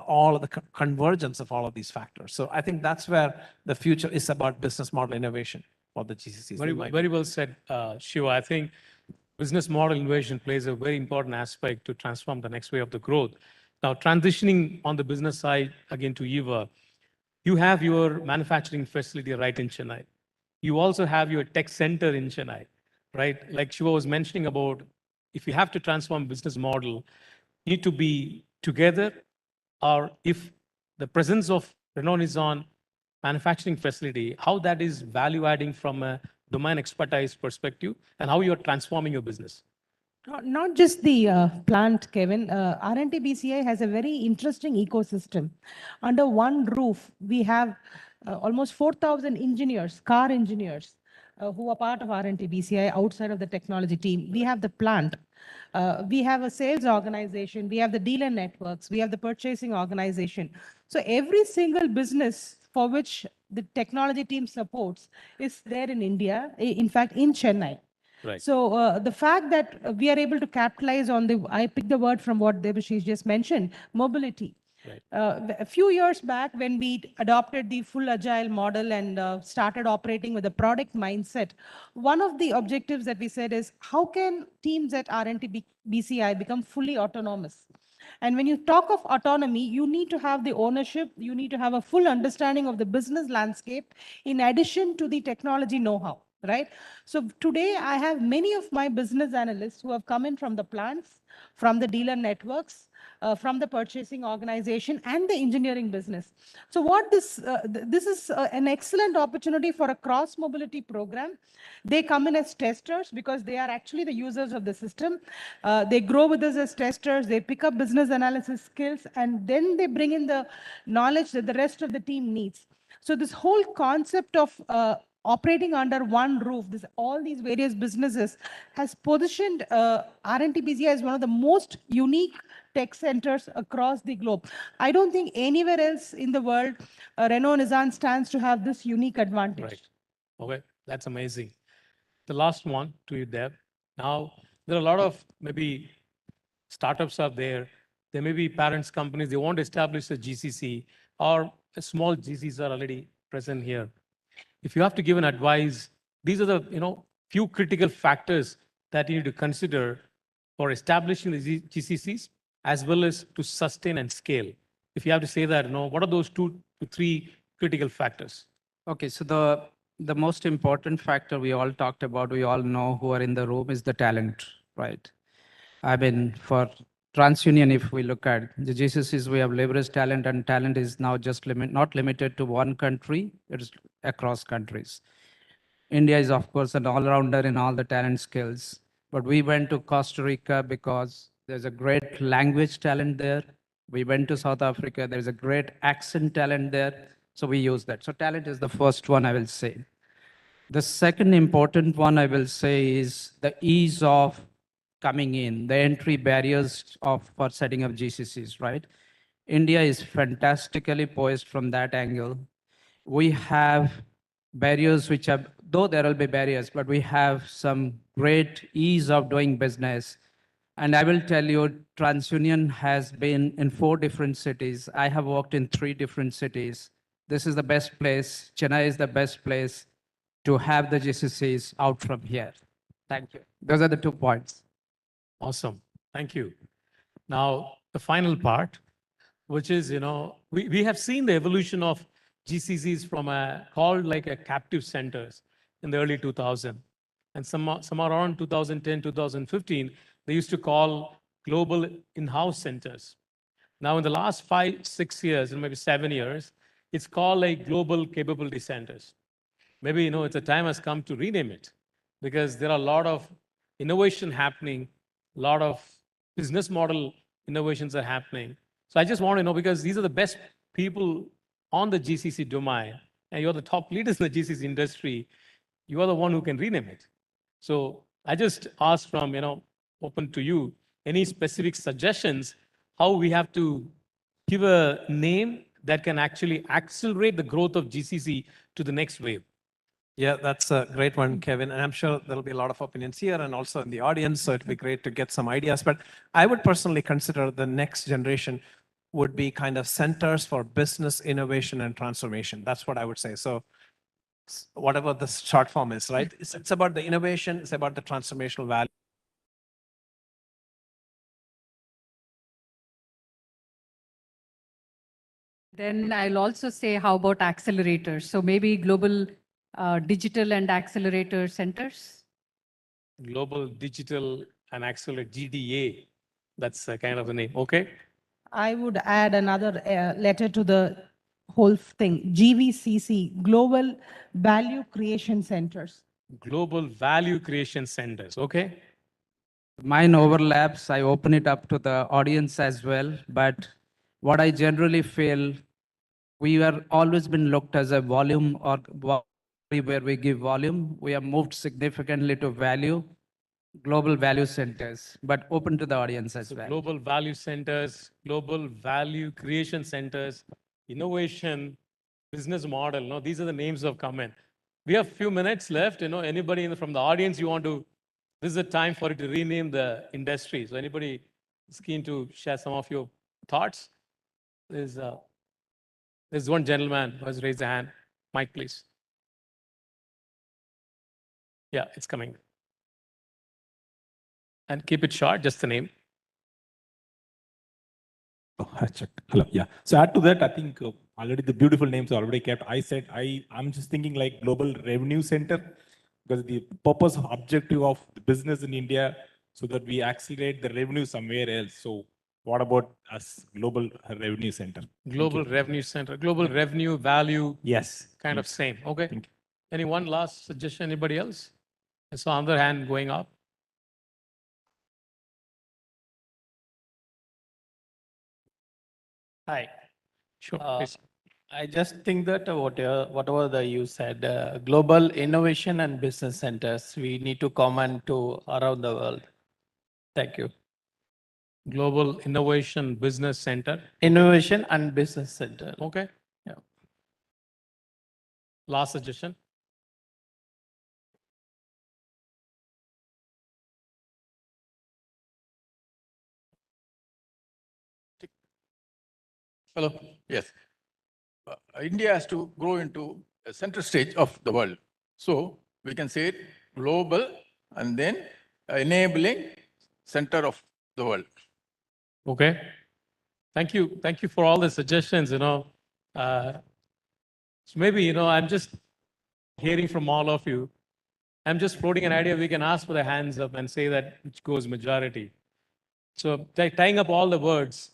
all of the convergence of all of these factors. So I think that's where the future is about business model innovation for the GCCs. Very well said, Shiva. I think business model innovation plays a very important aspect to transform the next way of the growth. Now, transitioning on the business side again to Eva, you have your manufacturing facility right in Chennai. You also have your tech center in Chennai, right? Like Shiva was mentioning about, if you have to transform business model, you need to be together, or if the presence of Renault-Nissan manufacturing facility, how that is value adding from a domain expertise perspective, and how you're transforming your business. Not just the plant, Kevin. R&T BCI has a very interesting ecosystem. Under one roof, we have almost 4,000 engineers, car engineers, who are part of R&T BCI outside of the technology team. We have the plant. We have a sales organization. We have the dealer networks. We have the purchasing organization. So every single business for which the technology team supports is there in India, in fact, in Chennai. Right. So the fact that we are able to capitalize on I picked the word from what Debashish just mentioned, mobility. Right. A few years back, when we adopted the full agile model and started operating with a product mindset, one of the objectives that we said is, how can teams at R&T BCI become fully autonomous? And when you talk of autonomy, you need to have the ownership, you need to have a full understanding of the business landscape in addition to the technology know-how, right? So today I have many of my business analysts who have come in from the plants, from the dealer networks, from the purchasing organization and the engineering business. So what this is an excellent opportunity for a cross mobility program. They come in as testers because they are actually the users of the system. They grow with us as testers, they pick up business analysis skills, and then they bring in the knowledge that the rest of the team needs. So this whole concept of operating under one roof, all these various businesses, has positioned R&T BCI as one of the most unique tech centers across the globe. I don't think anywhere else in the world Renault-Nissan stands to have this unique advantage. Right. Okay, that's amazing. The last one to you, Deb. Now, there are a lot of maybe startups out there. There may be parents companies, they want to establish a GCC, or a small GCs are already present here. If you have to give an advice, these are the few critical factors that you need to consider for establishing the GCCs, as well as to sustain and scale. If you have to say that, what are those 2 to 3 critical factors? Okay, so the most important factor we all talked about, we all know who are in the room, is the talent, right? I mean, for TransUnion, if we look at the GCCs, we have leveraged talent, and talent is now just not limited to one country, it's across countries. India is, of course, an all-rounder in all the talent skills, but we went to Costa Rica because there's a great language talent there. We went to South Africa, there's a great accent talent there, so we use that. So talent is the first one, I will say. The second important one, I will say, is the ease of coming in, the entry barriers for setting up GCCs, right? India is fantastically poised from that angle. We have barriers which are, though there will be barriers, but we have some great ease of doing business. And I will tell you, TransUnion has been in 4 different cities. I have worked in 3 different cities. this is the best place, Chennai is the best place to have the GCCs out from here. Thank you. Those are the 2 points. Awesome. Thank you. Now, the final part, which is, we have seen the evolution of GCCs from called like a captive centers in the early 2000s. And somewhere around 2010, 2015, they used to call global in-house centers. Now, in the last 5, 6 years, and maybe 7 years, it's called like global capability centers. Maybe, it's a time has come to rename it because there are a lot of innovation happening, a lot of business model innovations are happening. So I just want to know, because these are the best people on the GCC domain, and you're the top leaders in the GCC industry, you are the one who can rename it. So I just ask from, open to you, any specific suggestions, how we have to give a name that can actually accelerate the growth of GCC to the next wave. Yeah, that's a great one, Kevin. And I'm sure there'll be a lot of opinions here and also in the audience. So it'd be great to get some ideas. But I would personally consider the next generation would be kind of centers for business innovation and transformation. That's what I would say. So whatever the short form is, right? It's about the innovation, it's about the transformational value. Then I'll also say, how about accelerators? So maybe global digital and accelerator centers. Global Digital and Accelerate, GDA. That's kind of the name. Okay. I would add another letter to the whole thing, GVCC, Global Value Creation Centers. Global Value Creation Centers. Okay. Mine overlaps. I open it up to the audience as well. But what I generally feel, we are always been looked as a volume or where we give volume. We have moved significantly to value, global value centers, but open to the audience as well. Global Value Centers, Global Value Creation Centers, Innovation, Business Model. No, these are the names of comment. We have few minutes left. Anybody from the audience you want to, this is the time for it to rename the industry. So anybody is keen to share some of your thoughts? There's one gentleman who has raised a hand. Mike, please. Yeah, it's coming. And keep it short, just the name. Oh, I checked. Hello. Yeah. So add to that, I think already the beautiful names are already kept. I'm just thinking like Global Revenue Center, because the purpose or objective of the business in India so that we accelerate the revenue somewhere else. So what about us, Global Revenue Center? Global Revenue Center, Global Revenue Value. Yes. Kind of same. Okay. Any one last suggestion? Anybody else? I saw another hand going up. Hi. Sure. I just think that whatever you said, global innovation and business centers, we need to comment to around the world. Thank you. Global Innovation Business Center. Innovation and Business Center. Okay. Yeah. Last suggestion. Hello. Yes. India has to grow into a center stage of the world. So we can say it global and then enabling center of the world. Okay. Thank you. Thank you for all the suggestions. So maybe, I'm just hearing from all of you. I'm just floating an idea. We can ask for the hands up and say that which goes majority. So tying up all the words.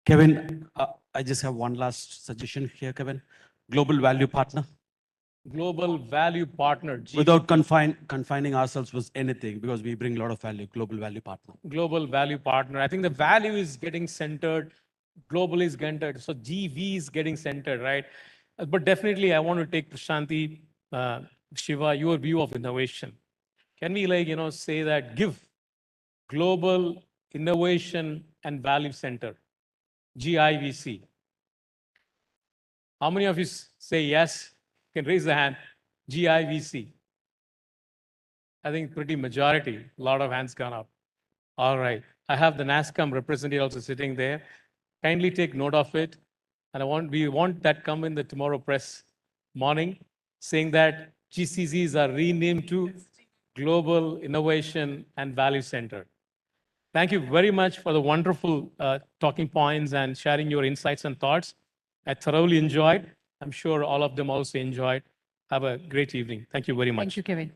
Kevin, I just have one last suggestion here, Kevin. Global value partner. Global value partner. Without confining ourselves with anything, because we bring a lot of value. Global value partner. Global value partner. I think the value is getting centered. Global is centered. So GV is getting centered, right? But definitely, I want to take Prashanti, Shiva, your view of innovation. Can we say that give global innovation and value center, GIVC? How many of you say yes? You can raise the hand. GIVC. I think pretty majority. A lot of hands gone up. All right. I have the NASCOM representative also sitting there. Kindly take note of it. And we want that come in the tomorrow press morning, saying that GCCs are renamed to Global Innovation and Value Center. Thank you very much for the wonderful talking points and sharing your insights and thoughts. I thoroughly enjoyed. I'm sure all of them also enjoyed. Have a great evening. Thank you very much. Thank you, Kevin.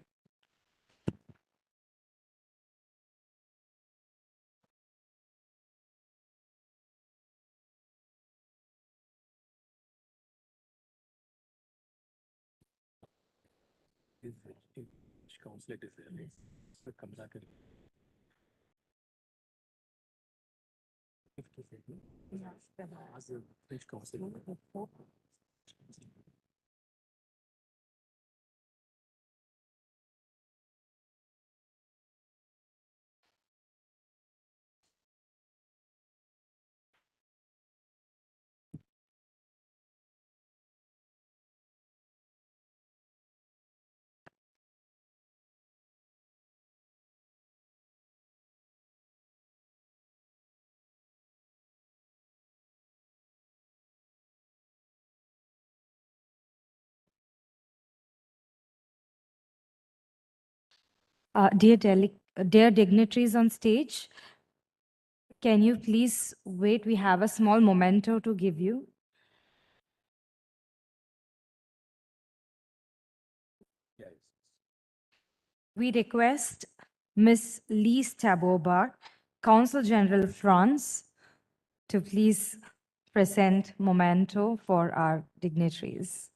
Dear dignitaries on stage, can you please wait? We have a small memento to give you. We request Ms. Lise Tabobar, Consul General France, to please present memento for our dignitaries.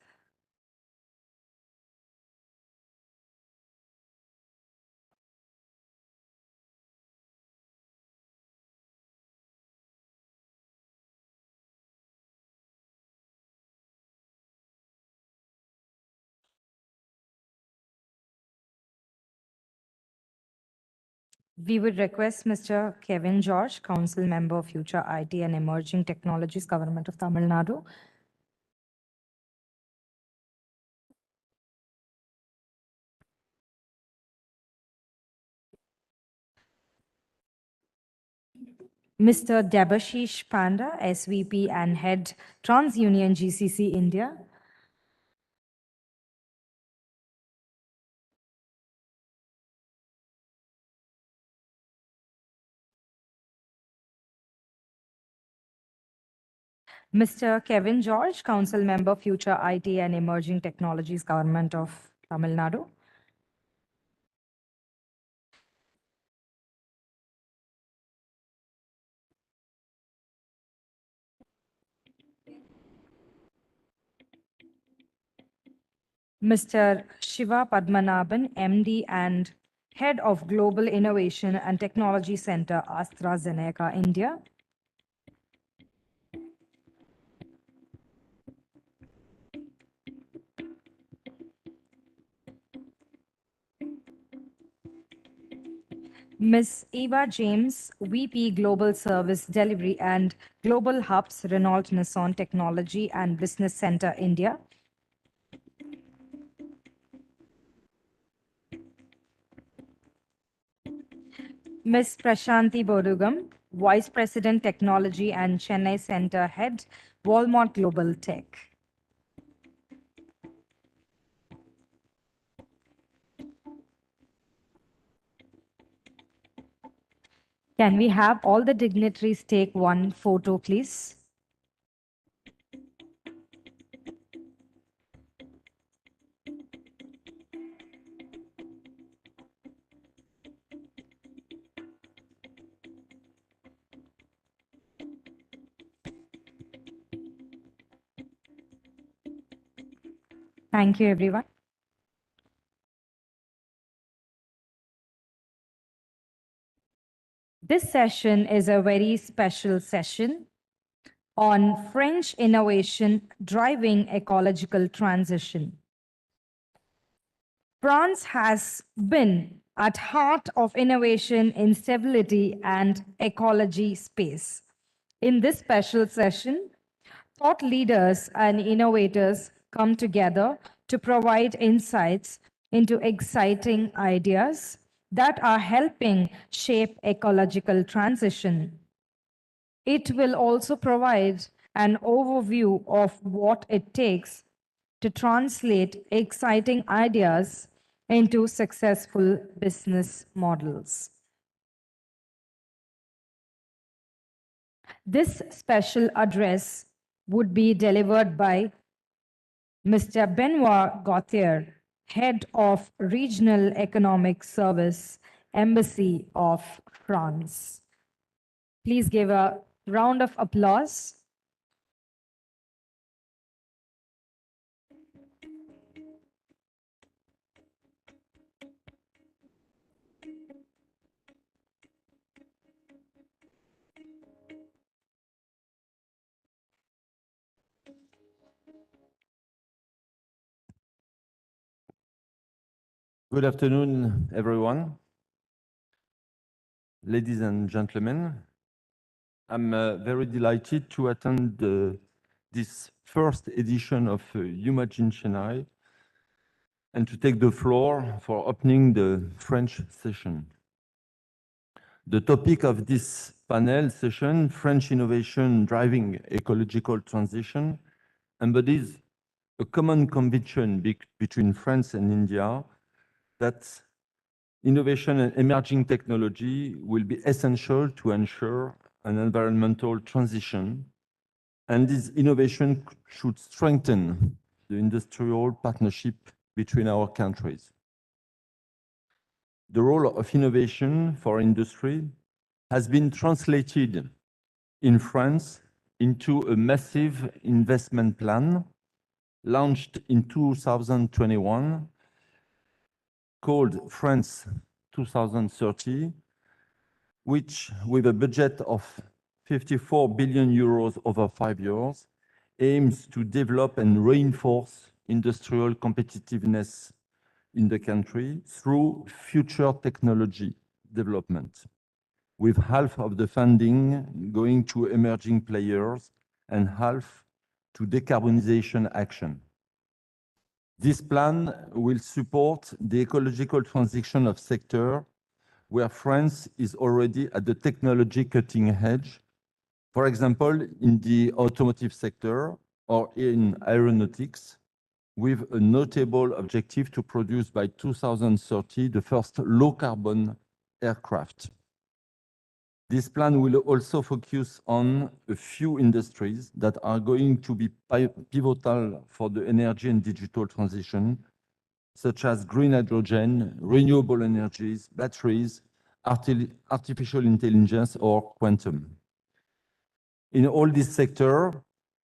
We would request Mr. Kevin George, Council Member, Future IT and Emerging Technologies, Government of Tamil Nadu. Mr. Debashish Panda, SVP and Head TransUnion GCC India. Mr. Kevin George, Council Member, Future IT and Emerging Technologies, Government of Tamil Nadu. Mr. Shiva Padmanabhan, MD and Head of Global Innovation and Technology Center, AstraZeneca, India. Ms. Eva James, VP Global Service Delivery and Global Hubs, Renault Nissan Technology and Business Center, India. Ms. Prashanti Bodugam, Vice President Technology and Chennai Center Head, Walmart Global Tech. Can we have all the dignitaries take one photo, please? Thank you, everyone. This session is a very special session on French innovation driving ecological transition. France has been at heart of innovation in stability and ecology space. In this special session, thought leaders and innovators come together to provide insights into exciting ideas that are helping shape ecological transition. It will also provide an overview of what it takes to translate exciting ideas into successful business models. This special address would be delivered by Mr. Benoit Gauthier, Head of Regional Economic Service, Embassy of France. Please give a round of applause. Good afternoon, everyone. Ladies and gentlemen, I'm very delighted to attend this first edition of Umagine Chennai and to take the floor for opening the French session. The topic of this panel session, French innovation driving ecological transition, embodies a common conviction between France and India that innovation and emerging technology will be essential to ensure an environmental transition, and this innovation should strengthen the industrial partnership between our countries. The role of innovation for industry has been translated in France into a massive investment plan launched in 2021 called France 2030, which, with a budget of 54 billion euros over 5 years, aims to develop and reinforce industrial competitiveness in the country through future technology development, with half of the funding going to emerging players and half to decarbonization action. This plan will support the ecological transition of sector where France is already at the technology cutting edge, for example, in the automotive sector or in aeronautics, with a notable objective to produce by 2030 the first low-carbon aircraft. This plan will also focus on a few industries that are going to be pivotal for the energy and digital transition, such as green hydrogen, renewable energies, batteries, artificial intelligence, or quantum. In all these sectors,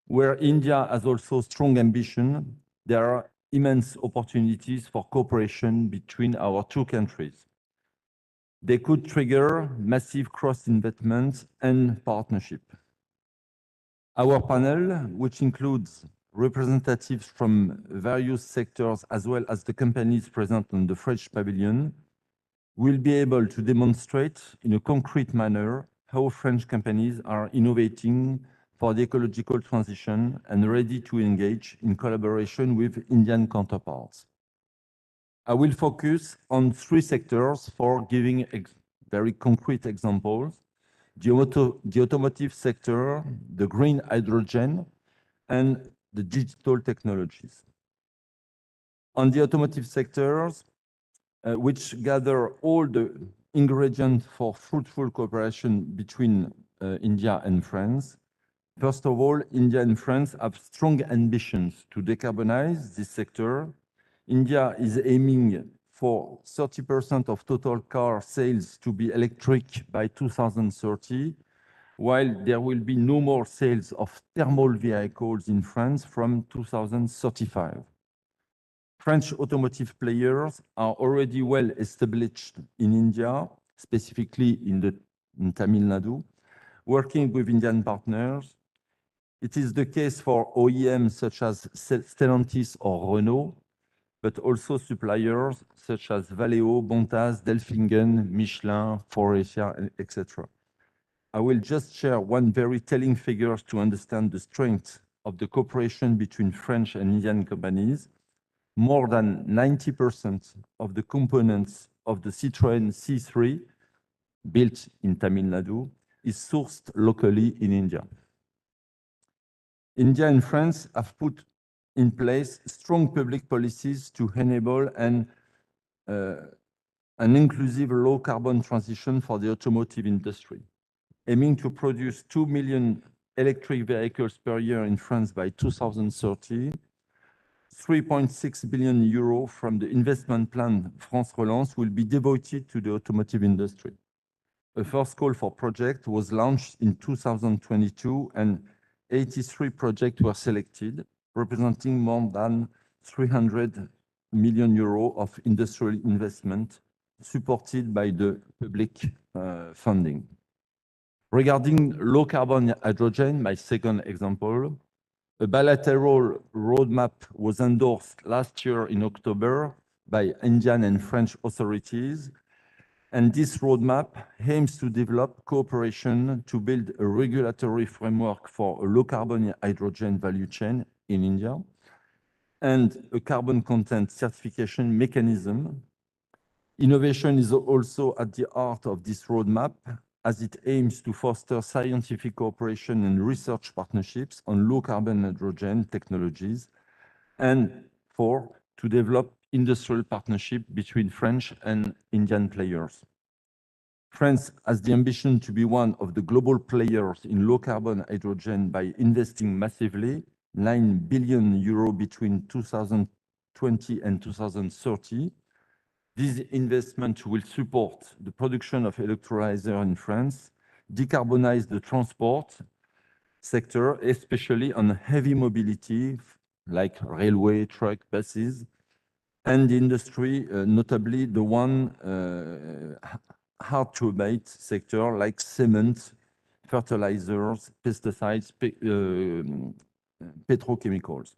where India has also strong ambition, there are immense opportunities for cooperation between our two countries. They could trigger massive cross-investment and partnership. Our panel, which includes representatives from various sectors as well as the companies present on the French pavilion, will be able to demonstrate in a concrete manner how French companies are innovating for the ecological transition and ready to engage in collaboration with Indian counterparts. I will focus on three sectors for giving very concrete examples: the automotive sector, the green hydrogen, and the digital technologies. On the automotive sectors, which gather all the ingredients for fruitful cooperation between India and France. First of all, India and France have strong ambitions to decarbonize this sector. India is aiming for 30% of total car sales to be electric by 2030, while there will be no more sales of thermal vehicles in France from 2035. French automotive players are already well established in India, specifically in Tamil Nadu, working with Indian partners. It is the case for OEMs such as Stellantis or Renault, but also suppliers such as Valeo, Bontas, Delfingen, Michelin, Faurecia, etc. I will just share one very telling figure to understand the strength of the cooperation between French and Indian companies. More than 90% of the components of the Citroën C3 built in Tamil Nadu is sourced locally in India. India and France have put in place strong public policies to enable an inclusive low carbon transition for the automotive industry, aiming to produce 2 million electric vehicles per year in France by 2030. 3.6 billion euros from the investment plan France Relance will be devoted to the automotive industry. A first call for project was launched in 2022 and 83 projects were selected, representing more than 300 million euros of industrial investment supported by the public funding. Regarding low carbon hydrogen, my second example, a bilateral roadmap was endorsed last year in October by Indian and French authorities. And this roadmap aims to develop cooperation to build a regulatory framework for a low carbon hydrogen value chain in India and a carbon content certification mechanism. Innovation is also at the heart of this roadmap, as it aims to foster scientific cooperation and research partnerships on low carbon hydrogen technologies, and to develop industrial partnership between French and Indian players. France has the ambition to be one of the global players in low carbon hydrogen by investing massively, 9 billion euro between 2020 and 2030. This investment will support the production of electrolyzer in France, decarbonize the transport sector, especially on heavy mobility like railway, truck, buses, and the industry, notably the one hard to abate sector like cement, fertilizers, pesticides, petrochemicals.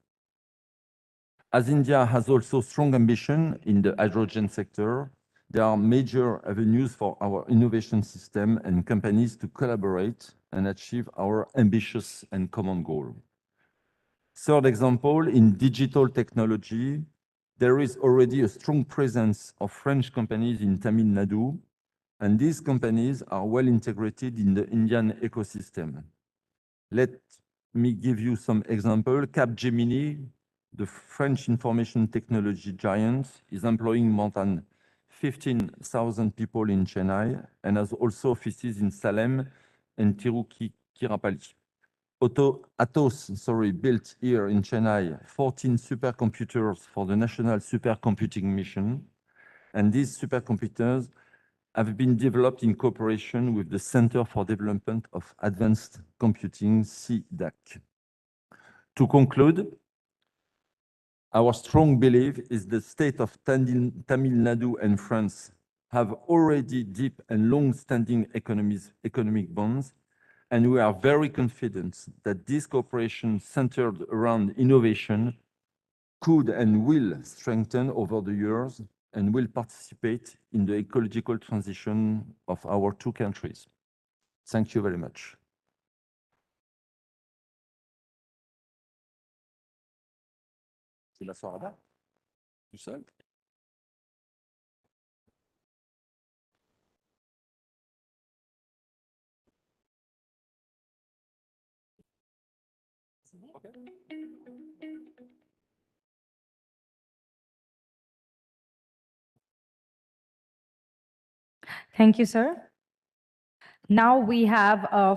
As India has also strong ambition in the hydrogen sector, there are major avenues for our innovation system and companies to collaborate and achieve our ambitious and common goal. Third example, in digital technology, there is already a strong presence of French companies in Tamilnadu, and these companies are well integrated in the Indian ecosystem. Let me give you some examples. Capgemini, the French information technology giant, is employing more than 15,000 people in Chennai and has also offices in Salem and Tiruchirappalli. Atos, built here in Chennai 14 supercomputers for the National Supercomputing Mission, and these supercomputers have been developed in cooperation with the Center for Development of Advanced Computing, CDAC. To conclude, our strong belief is the state of Tamil Nadu and France have already deep and long-standing economic bonds, and we are very confident that this cooperation centered around innovation could and will strengthen over the years and will participate in the ecological transition of our two countries. Thank you very much. Tu la sors là? Tout seul? Thank you, sir. Now we have a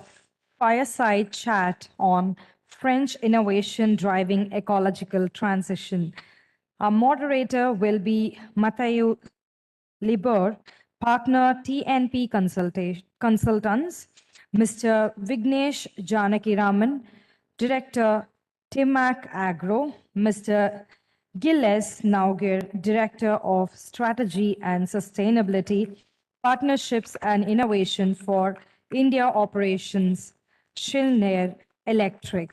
fireside chat on French innovation driving ecological transition. Our moderator will be Mathieu Liber, partner TNP Consultants, Mr. Vignesh Janakiraman, Director Timac Agro, Mr. Gilles Naugir, Director of Strategy and Sustainability, Partnerships and Innovation for India Operations, Schneider Electric.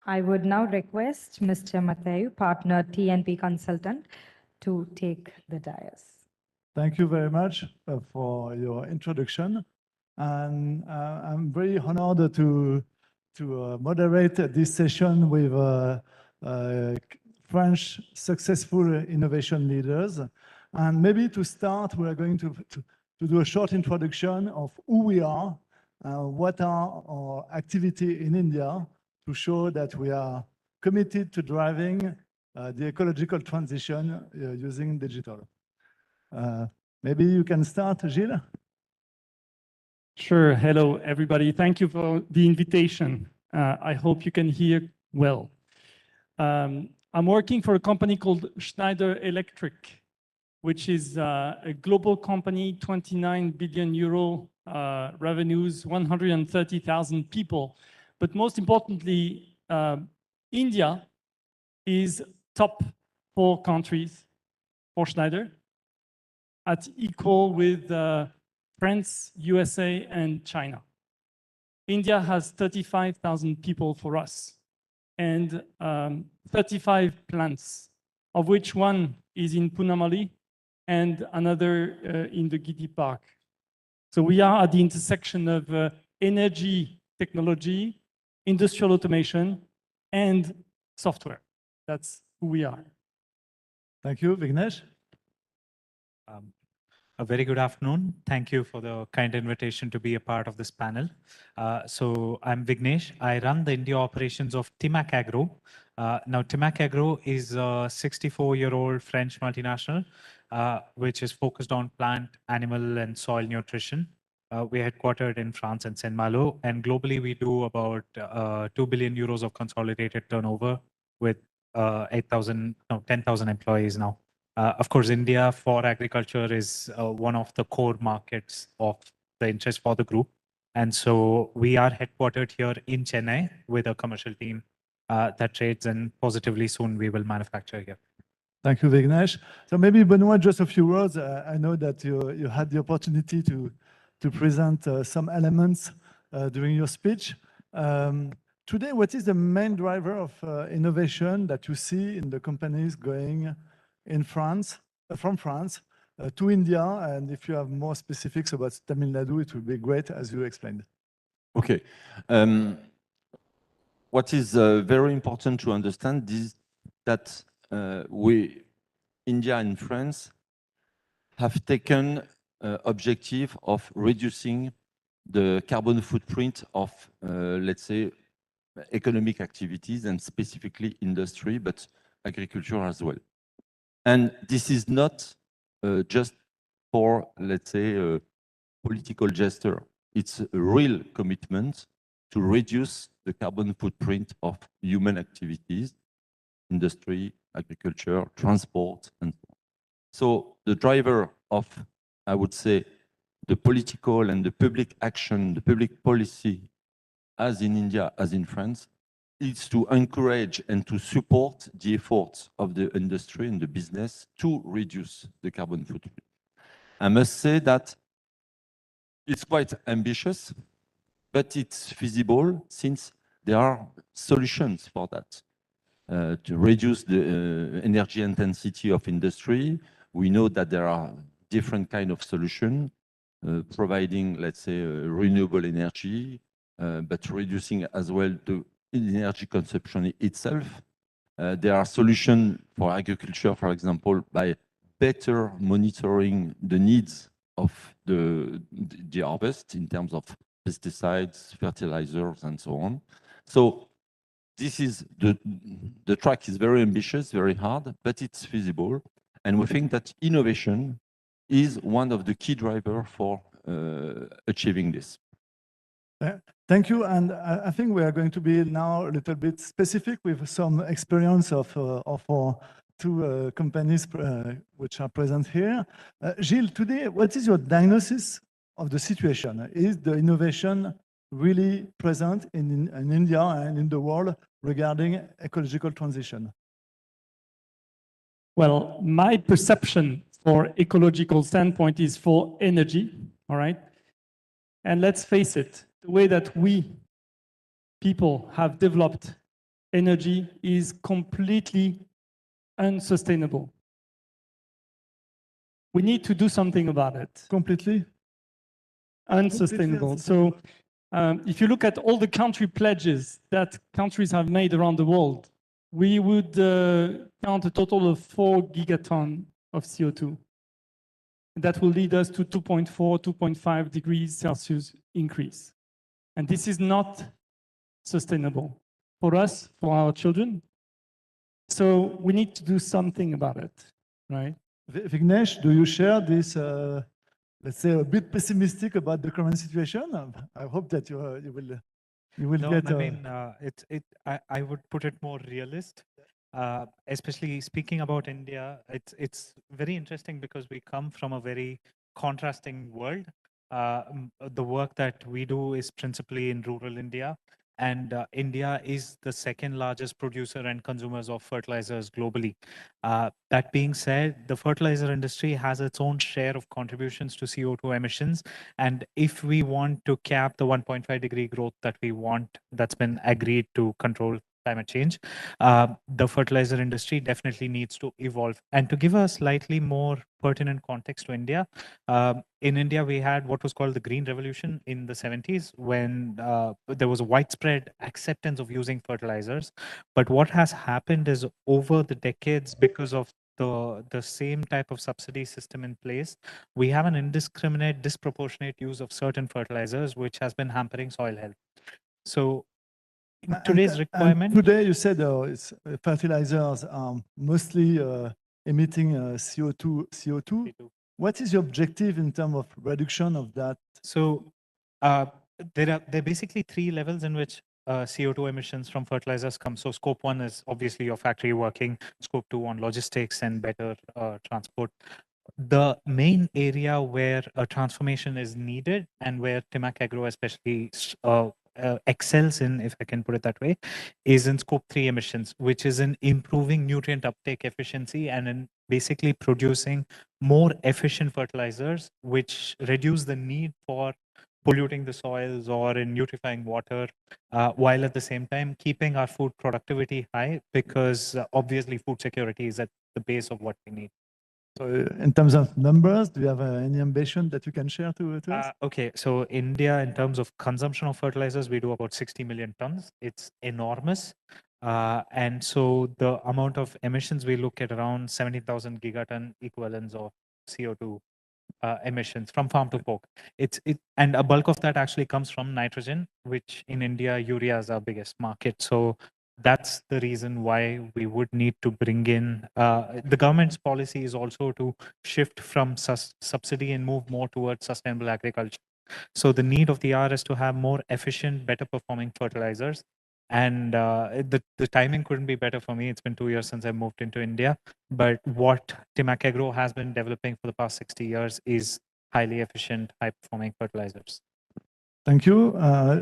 I would now request Mr. Mathieu, partner TNP Consultant, to take the dais. Thank you very much for your introduction. And I'm very honored to moderate this session with French successful innovation leaders. And maybe to start, we are going to do a short introduction of who we are, what are our activity in India, to show that we are committed to driving the ecological transition using digital. Maybe you can start, Gilles? Sure. Hello, everybody. Thank you for the invitation. I hope you can hear well. I'm working for a company called Schneider Electric, which is a global company, 29 billion euro revenues, 130,000 people. But most importantly, India is top 4 countries for Schneider, at equal with France, USA, and China. India has 35,000 people for us and 35 plants, of which one is in Punamali and another in the Gidi Park. So we are at the intersection of energy technology, industrial automation, and software. That's who we are. Thank you, Vignesh. A very good afternoon. Thank you for the kind invitation to be a part of this panel. So I'm Vignesh. I run the India operations of Timac Agro. Now, Timac Agro is a 64-year-old French multinational, which is focused on plant, animal, and soil nutrition. We're headquartered in France and Saint-Malo, and globally we do about 2 billion euros of consolidated turnover with 10,000 employees now. Of course, India for agriculture is one of the core markets of the interest for the group. And so we are headquartered here in Chennai with a commercial team that trades, and positively soon we will manufacture here. Thank you, Vignesh. So maybe, Benoit, just a few words. I know that you had the opportunity to present some elements during your speech. Today, what is the main driver of innovation that you see in the companies going in France, from France to India? And if you have more specifics about Tamilnadu, it would be great, as you explained. Okay. What is very important to understand is that India and France have taken objective of reducing the carbon footprint of, let's say, economic activities and specifically industry, but agriculture as well. And this is not just for, let's say, a political gesture. It's a real commitment to reduce the carbon footprint of human activities, industry, agriculture, transport, and so on. So the driver of, I would say, the political and the public action, the public policy, as in India, as in France, is to encourage and to support the efforts of the industry and the business to reduce the carbon footprint. I must say that it's quite ambitious, but it's feasible since there are solutions for that. To reduce the energy intensity of industry, we know that there are different kinds of solutions, providing, let's say, renewable energy, but reducing as well the energy consumption itself. There are solutions for agriculture, for example, by better monitoring the needs of the harvest in terms of pesticides, fertilizers, and so on. So this is the track is very ambitious, very hard, but it's feasible. And we think that innovation is one of the key drivers for achieving this. Thank you. And I think we are going to be now a little bit specific with some experience of our two companies which are present here. Gilles, today, what is your diagnosis of the situation? Is the innovation really present in India and in the world regarding ecological transition? Well, my perception for ecological standpoint is for energy, all right? And let's face it, the way that we people have developed energy is completely unsustainable. We need to do something about it. Completely? unsustainable. So if you look at all the country pledges that countries have made around the world, we would count a total of 4 gigaton of CO2. That will lead us to 2.4, 2.5 degrees Celsius increase. And this is not sustainable for us, for our children. So we need to do something about it, right? Vignesh, do you share this, let's say, a bit pessimistic about the current situation? I hope that you will No, get. I mean, I would put it more realist. Especially speaking about India, it's very interesting because we come from a very contrasting world. The work that we do is principally in rural India, and India is the second largest producer and consumers of fertilizers globally. That being said, the fertilizer industry has its own share of contributions to CO2 emissions. And if we want to cap the 1.5 degree growth that we want, that's been agreed to control climate change, the fertilizer industry definitely needs to evolve. And to give a slightly more pertinent context to India, in India, we had what was called the Green Revolution in the 70s when there was a widespread acceptance of using fertilizers. But what has happened is over the decades, because of the same type of subsidy system in place, we have an indiscriminate, disproportionate use of certain fertilizers, which has been hampering soil health. So today's requirement. Today, you said it's, fertilizers are mostly emitting CO2. What is your objective in terms of reduction of that? So there are basically 3 levels in which CO2 emissions from fertilizers come. So scope 1 is obviously your factory working, scope 2 on logistics and better transport. The main area where a transformation is needed and where Timac Agro especially excels in, if I can put it that way, is in scope 3 emissions, which is in improving nutrient uptake efficiency and in basically producing more efficient fertilizers, which reduce the need for polluting the soils or in nutrifying water, while at the same time keeping our food productivity high, because obviously food security is at the base of what we need. So in terms of numbers, do you have any ambition that you can share to us? Okay, so India, in terms of consumption of fertilizers, we do about 60 million tons. It's enormous. And so the amount of emissions, we look at around 70,000 gigaton equivalents of CO2 emissions from farm to fork. And a bulk of that actually comes from nitrogen, which in India, urea is our biggest market. So that's the reason why we would need to bring in, the government's policy is also to shift from subsidy and move more towards sustainable agriculture. So the need of the hour is to have more efficient, better performing fertilizers. And the timing couldn't be better for me. It's been 2 years since I moved into India. But what Timac Agro has been developing for the past 60 years is highly efficient, high performing fertilizers. Thank you.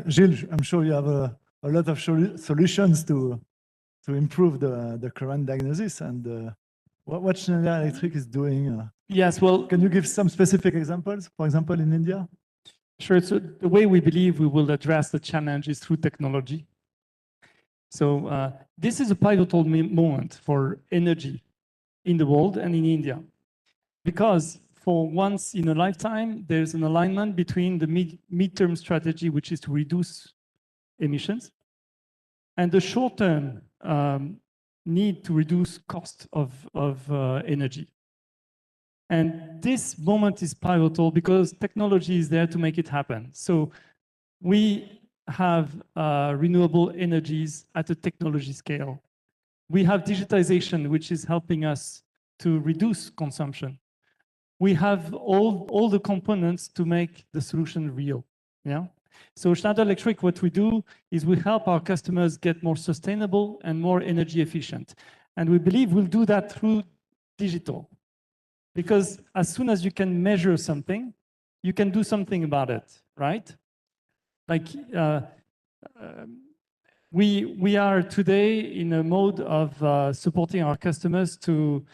Gilles, I'm sure you have a lot of solutions to improve the current diagnosis. And what Schneider Electric is doing? Yes, well, can you give some specific examples, for example, in India? Sure. So the way we believe we will address the challenge is through technology. So this is a pivotal moment for energy in the world and in India, because for once in a lifetime, there's an alignment between the midterm strategy, which is to reduce emissions, and the short-term need to reduce cost of energy. And this moment is pivotal because technology is there to make it happen. So we have renewable energies at a technology scale. We have digitization, which is helping us to reduce consumption. We have all the components to make the solution real. Yeah. So Schneider Electric, what we do is we help our customers get more sustainable and more energy efficient. And we believe we'll do that through digital. Because as soon as you can measure something, you can do something about it, right? Like we are today in a mode of supporting our customers to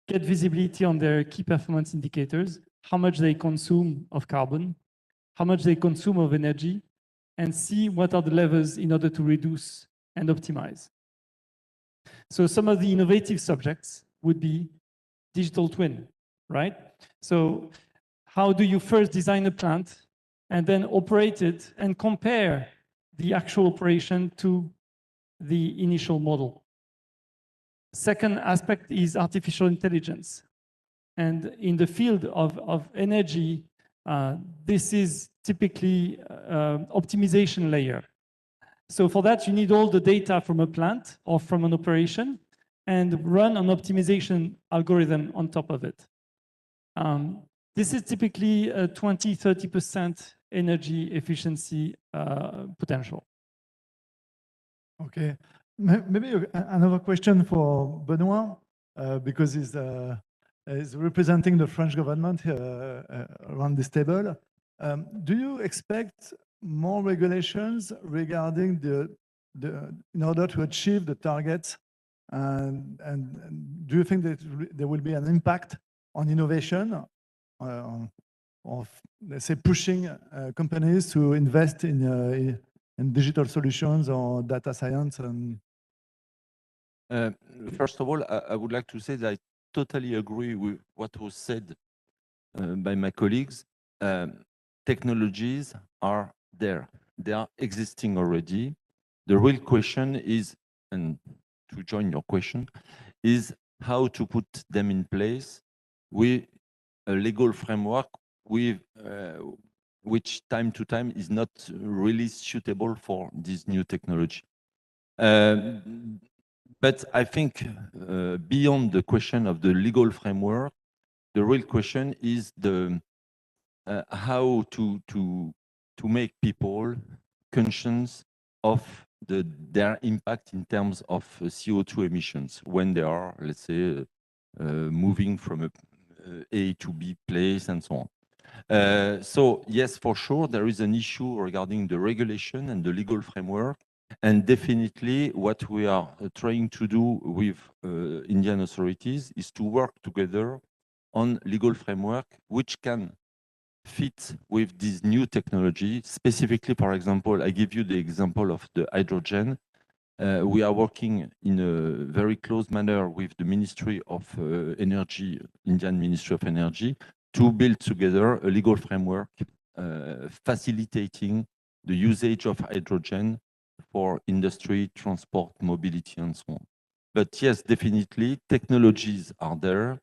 get visibility on their key performance indicators, how much they consume of carbon, how much they consume of energy, and see what are the levers in order to reduce and optimize. So some of the innovative subjects would be digital twin, right? So how do you first design a plant and then operate it and compare the actual operation to the initial model. Second aspect is artificial intelligence. And in the field of energy, this is typically optimization layer. So for that, you need all the data from a plant or from an operation and run an optimization algorithm on top of it. This is typically a 20–30% energy efficiency potential. Okay, maybe another question for Benoit, because he's representing the French government around this table. Do you expect more regulations regarding in order to achieve the targets? And do you think that there will be an impact on innovation, of, let's say, pushing companies to invest in digital solutions or data science? And first of all, I would like to say that I totally agree with what was said by my colleagues. Technologies are there. They are existing already. The real question is, and to join your question, is how to put them in place with a legal framework with which time to time is not really suitable for this new technology. But I think beyond the question of the legal framework, the real question is how to make people conscious of their impact in terms of CO2 emissions when they are, let's say, moving from A to B place and so on. So yes, for sure, there is an issue regarding the regulation and the legal framework. And definitely what we are trying to do with Indian authorities is to work together on legal framework which can fit with this new technology. Specifically, for example, I give you the example of the hydrogen. We are working in a very close manner with the Ministry of Energy, Indian Ministry of Energy, to build together a legal framework facilitating the usage of hydrogen for industry, transport, mobility, and so on. But yes, definitely, technologies are there,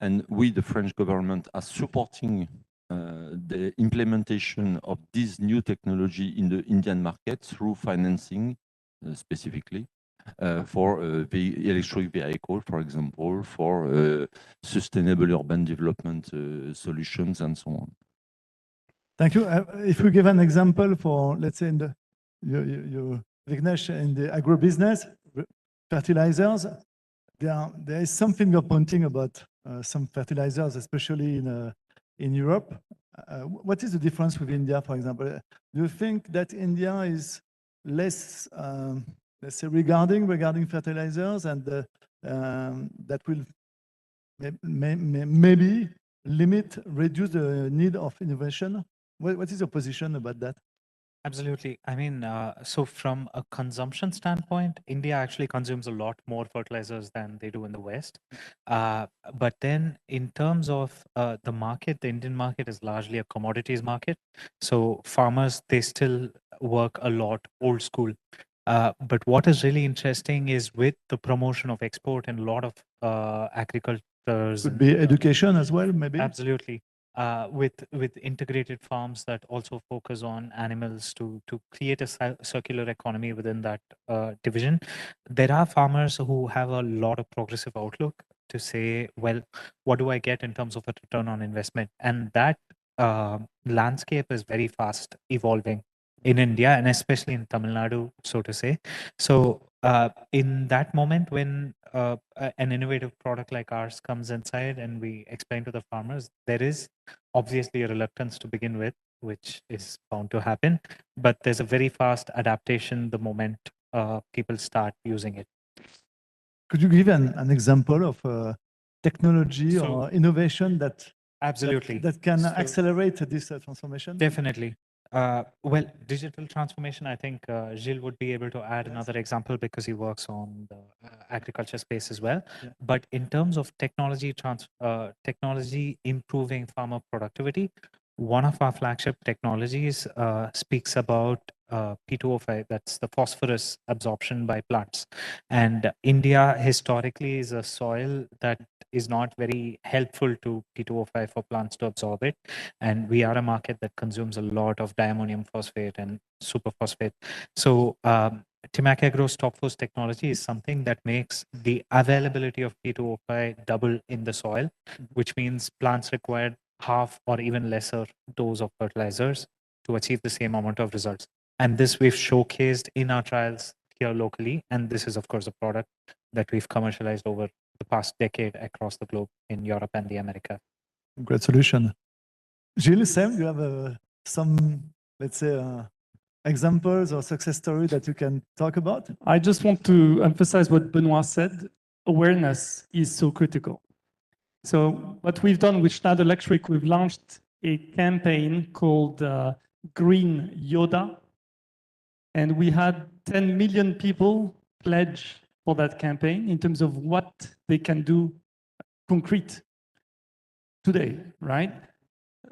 and we, the French government, are supporting the implementation of this new technology in the Indian market through financing, specifically for the electric vehicle, for example, for sustainable urban development solutions, and so on. Thank you. If we give an example for, let's say, in Vignesh, in the agribusiness, fertilizers, there is something you're pointing about some fertilizers, especially in Europe. What is the difference with India, for example? Do you think that India is less, let's say, regarding fertilizers, and that will maybe reduce the need of innovation? What is your position about that? Absolutely. I mean, so from a consumption standpoint, India actually consumes a lot more fertilizers than they do in the West. But then in terms of the market, the Indian market is largely a commodities market. So farmers, they still work a lot old school. But what is really interesting is with the promotion of export and a lot of agriculture. Could be education as well, maybe? Absolutely. With integrated farms that also focus on animals to create a circular economy within that division. There are farmers who have a lot of progressive outlook to say, well, what do I get in terms of a return on investment? And that landscape is very fast evolving in India, and especially in Tamil Nadu, so to say. So in that moment when an innovative product like ours comes inside and we explain to the farmers, there is obviously a reluctance to begin with, which is bound to happen, but there's a very fast adaptation the moment people start using it. Could you give an example of technology or innovation that absolutely that can accelerate this transformation? Definitely. Well, digital transformation, I think Gilles would be able to add another example because he works on the agriculture space as well. Yeah. But in terms of technology improving farmer productivity, one of our flagship technologies speaks about P2O5, that's the phosphorus absorption by plants. And India historically is a soil that is not very helpful to P2O5 for plants to absorb it. And we are a market that consumes a lot of diammonium phosphate and superphosphate. So Timac Agro's Topforce technology is something that makes the availability of P2O5 double in the soil, which means plants require half or even lesser dose of fertilizers to achieve the same amount of results. And this we've showcased in our trials here locally. And this is, of course, a product that we've commercialized over the past decade across the globe in Europe and the America. Great solution. Gilles, Sam, you have some, let's say, examples or success story that you can talk about? I just want to emphasize what Benoit said. Awareness is so critical. So what we've done with Schneider Electric, we've launched a campaign called Green Yoda. And we had 10 million people pledge for that campaign in terms of what they can do concrete today, right?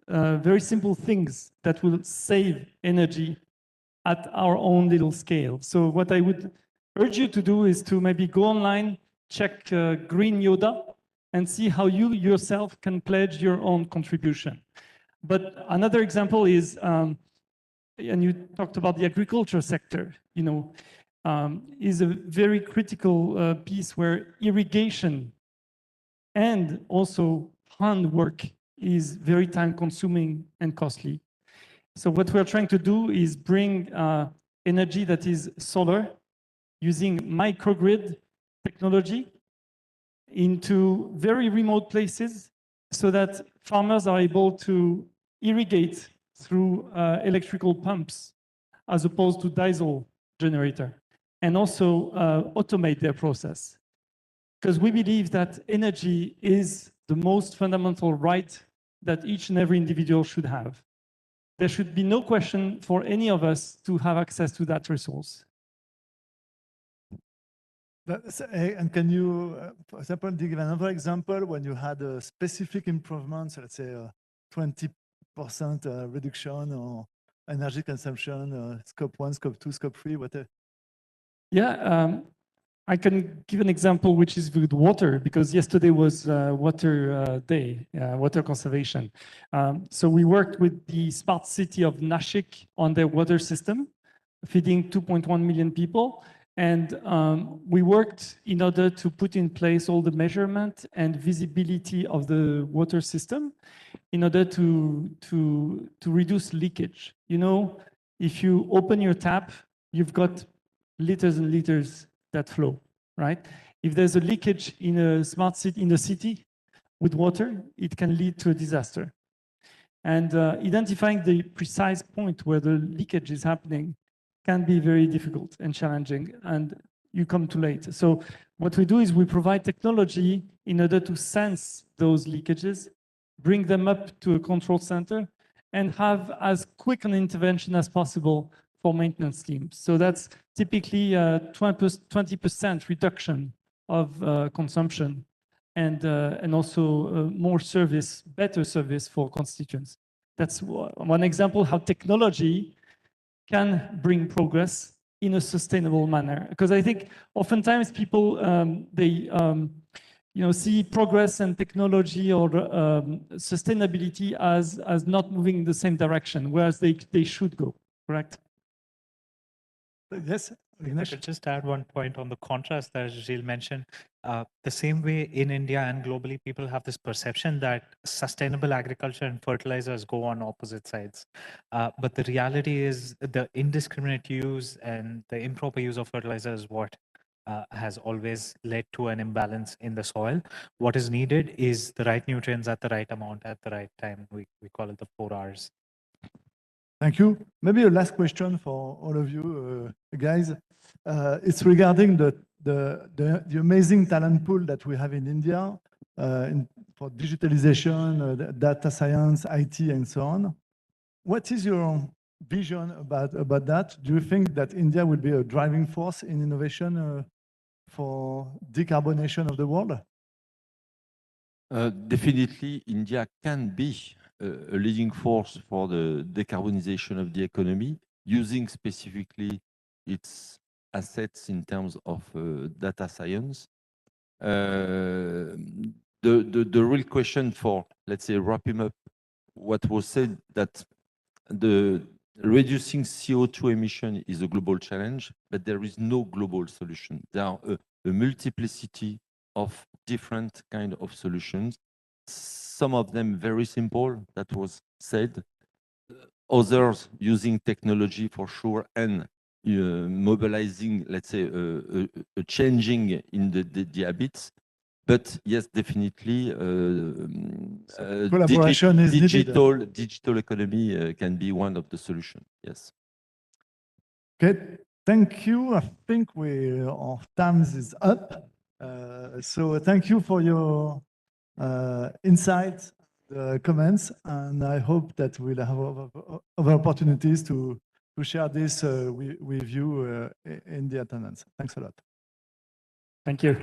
Very simple things that will save energy at our own little scale. So what I would urge you to do is to maybe go online, check Green Yoda, and see how you yourself can pledge your own contribution. But another example is, and you talked about the agriculture sector, is a very critical piece where irrigation and also handwork is very time consuming and costly. So what we're trying to do is bring energy that is solar using microgrid technology into very remote places so that farmers are able to irrigate through electrical pumps as opposed to diesel generator, and also automate their process. Because we believe that energy is the most fundamental right that each and every individual should have. There should be no question for any of us to have access to that resource. And can you, for example, give another example when you had a specific improvements, let's say 20% reduction or energy consumption, scope 1, scope 2, scope 3, whatever? Yeah, I can give an example which is with water, because yesterday was Water Day, water conservation. So we worked with the smart city of Nashik on their water system, feeding 2.1 million people. And we worked in order to put in place all the measurement and visibility of the water system in order to reduce leakage. If you open your tap, you've got liters and liters that flow, right? If there's a leakage in a smart city, in a city with water, it can lead to a disaster. And identifying the precise point where the leakage is happening can be very difficult and challenging, and you come too late. So what we do is we provide technology in order to sense those leakages, bring them up to a control center, and have as quick an intervention as possible for maintenance teams. So that's typically 20% reduction of consumption, and also more service, better service for constituents. That's one example how technology can bring progress in a sustainable manner. Because I think oftentimes people, see progress and technology or sustainability as not moving in the same direction, whereas they should go, correct? Yes, I could just add one point on the contrast that Gilles mentioned. The same way in India and globally, people have this perception that sustainable agriculture and fertilizers go on opposite sides. But the reality is the indiscriminate use and the improper use of fertilizer is what has always led to an imbalance in the soil. What is needed is the right nutrients at the right amount at the right time. We call it the 4 Rs. Thank you. Maybe a last question for all of you guys. It's regarding the amazing talent pool that we have in India for digitalization, data science, IT, and so on. What is your vision about that? Do you think that India will be a driving force in innovation for decarbonation of the world? Definitely, India can be a leading force for the decarbonization of the economy, using specifically its assets in terms of data science. The real question for, let's say, wrapping up what was said, that the reducing CO2 emission is a global challenge, but there is no global solution. There are a multiplicity of different kind of solutions. Some of them very simple, that was said. Others using technology for sure, and mobilizing, let's say, a changing in the habits. But yes, definitely, collaboration is needed. Digital economy can be one of the solutions. Yes. Okay, thank you. I think our time is up. So thank you for your insights, comments, and I hope that we'll have other opportunities to share this with you in the attendance. Thanks a lot. Thank you.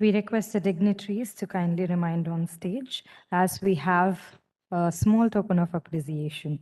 We request the dignitaries to kindly remain on stage as we have a small token of appreciation.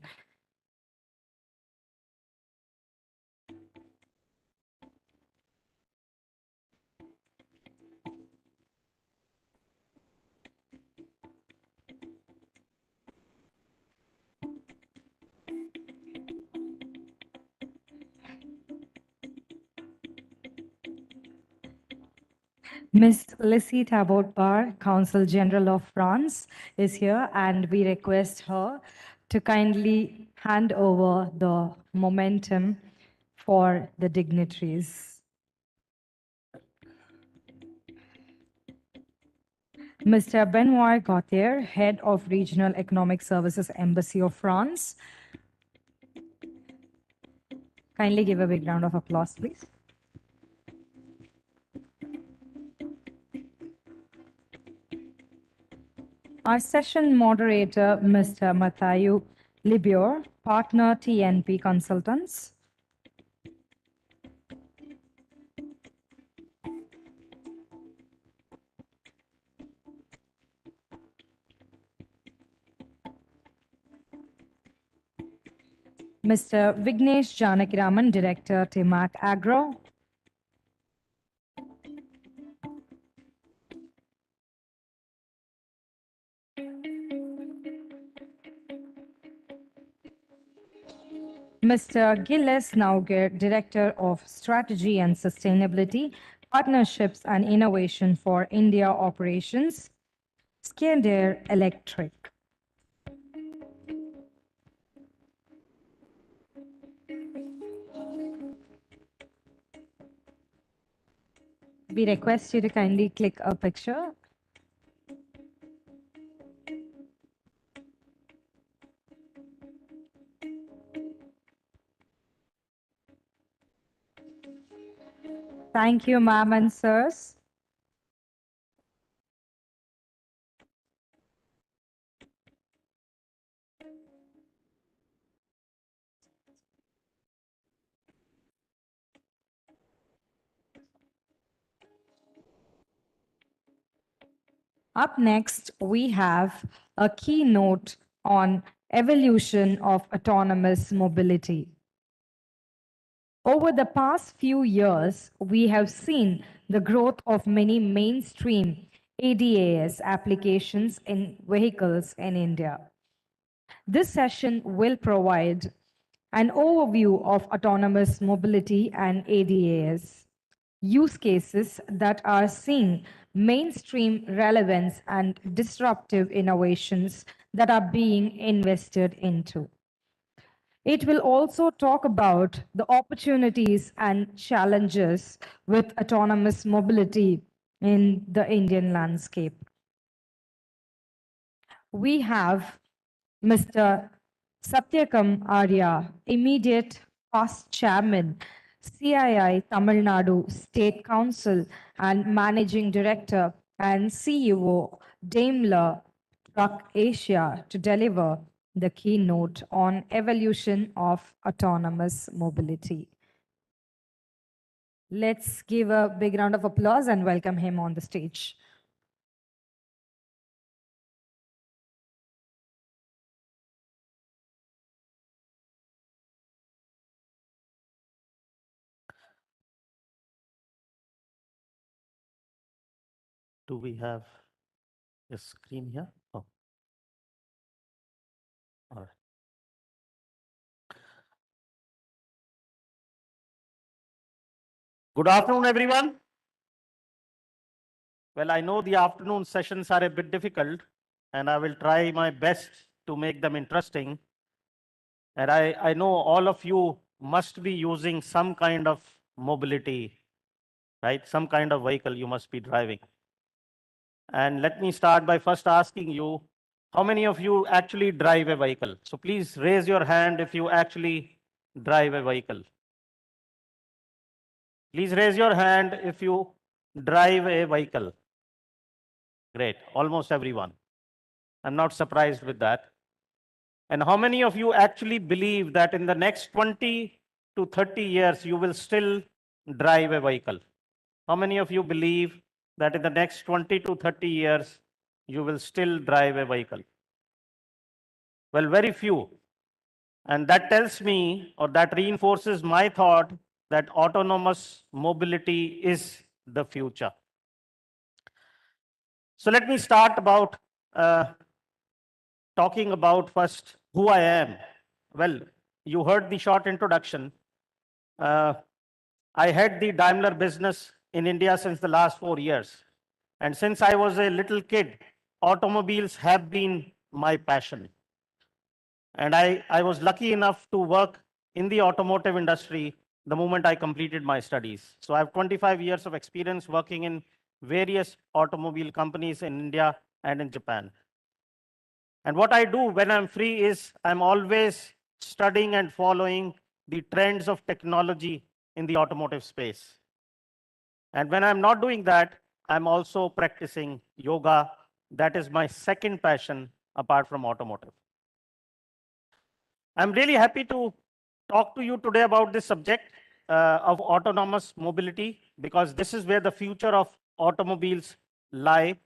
Ms. Lissy Tabot-Barr, Consul General of France, is here, and we request her to kindly hand over the momentum for the dignitaries. Mr. Benoit Gauthier, Head of Regional Economic Services, Embassy of France. Kindly give a big round of applause, please. Our session moderator, Mr. Mathieu Libior, Partner TNP Consultants. Mr. Vignesh Janakiraman, Director, TIMAC Agro. Mr. Gilles Nauger, Director of Strategy and Sustainability, Partnerships and Innovation for India Operations, Schneider Electric. We request you to kindly click a picture. Thank you, ma'am and sirs. Up next, we have a keynote on evolution of autonomous mobility. Over the past few years, we have seen the growth of many mainstream ADAS applications in vehicles in India. This session will provide an overview of autonomous mobility and ADAS use cases that are seeing mainstream relevance and disruptive innovations that are being invested into. It will also talk about the opportunities and challenges with autonomous mobility in the Indian landscape. We have Mr. Satyakam Arya, immediate past chairman, CII Tamilnadu State Council and Managing Director and CEO, Daimler Truck Asia, to deliver the keynote on evolution of autonomous mobility. Let's give a big round of applause and welcome him on the stage. Do we have a screen here? Oh. All right. Good afternoon, everyone. Well, I know the afternoon sessions are a bit difficult, and I will try my best to make them interesting. And I know all of you must be using some kind of mobility, right? Some kind of vehicle you must be driving. And let me start by first asking you, how many of you actually drive a vehicle? So please raise your hand if you actually drive a vehicle. Please raise your hand if you drive a vehicle. Great, almost everyone. I'm not surprised with that. And how many of you actually believe that in the next 20 to 30 years, you will still drive a vehicle? How many of you believe that in the next 20 to 30 years, you will still drive a vehicle? Well, very few. And that tells me, or that reinforces my thought, that autonomous mobility is the future. So let me start about talking about first who I am. Well, you heard the short introduction. I had the Daimler business in India since the last 4 years. And since I was a little kid, automobiles have been my passion. And I was lucky enough to work in the automotive industry the moment I completed my studies. So I have 25 years of experience working in various automobile companies in India and in Japan. And what I do when I'm free is I'm always studying and following the trends of technology in the automotive space. And when I'm not doing that, I'm also practicing yoga. That is my second passion apart from automotive. I'm really happy to talk to you today about this subject of autonomous mobility, because this is where the future of automobiles lie.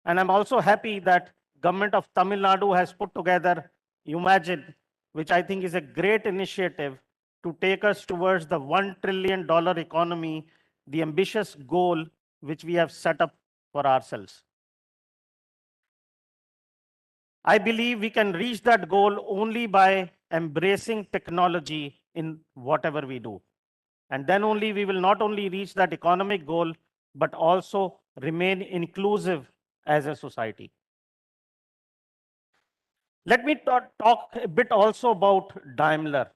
And I'm also happy that government of Tamil Nadu has put together Umagine, which I think is a great initiative to take us towards the $1 trillion economy, the ambitious goal which we have set up for ourselves. I believe we can reach that goal only by embracing technology in whatever we do. And then only we will not only reach that economic goal, but also remain inclusive as a society. Let me talk a bit also about Daimler.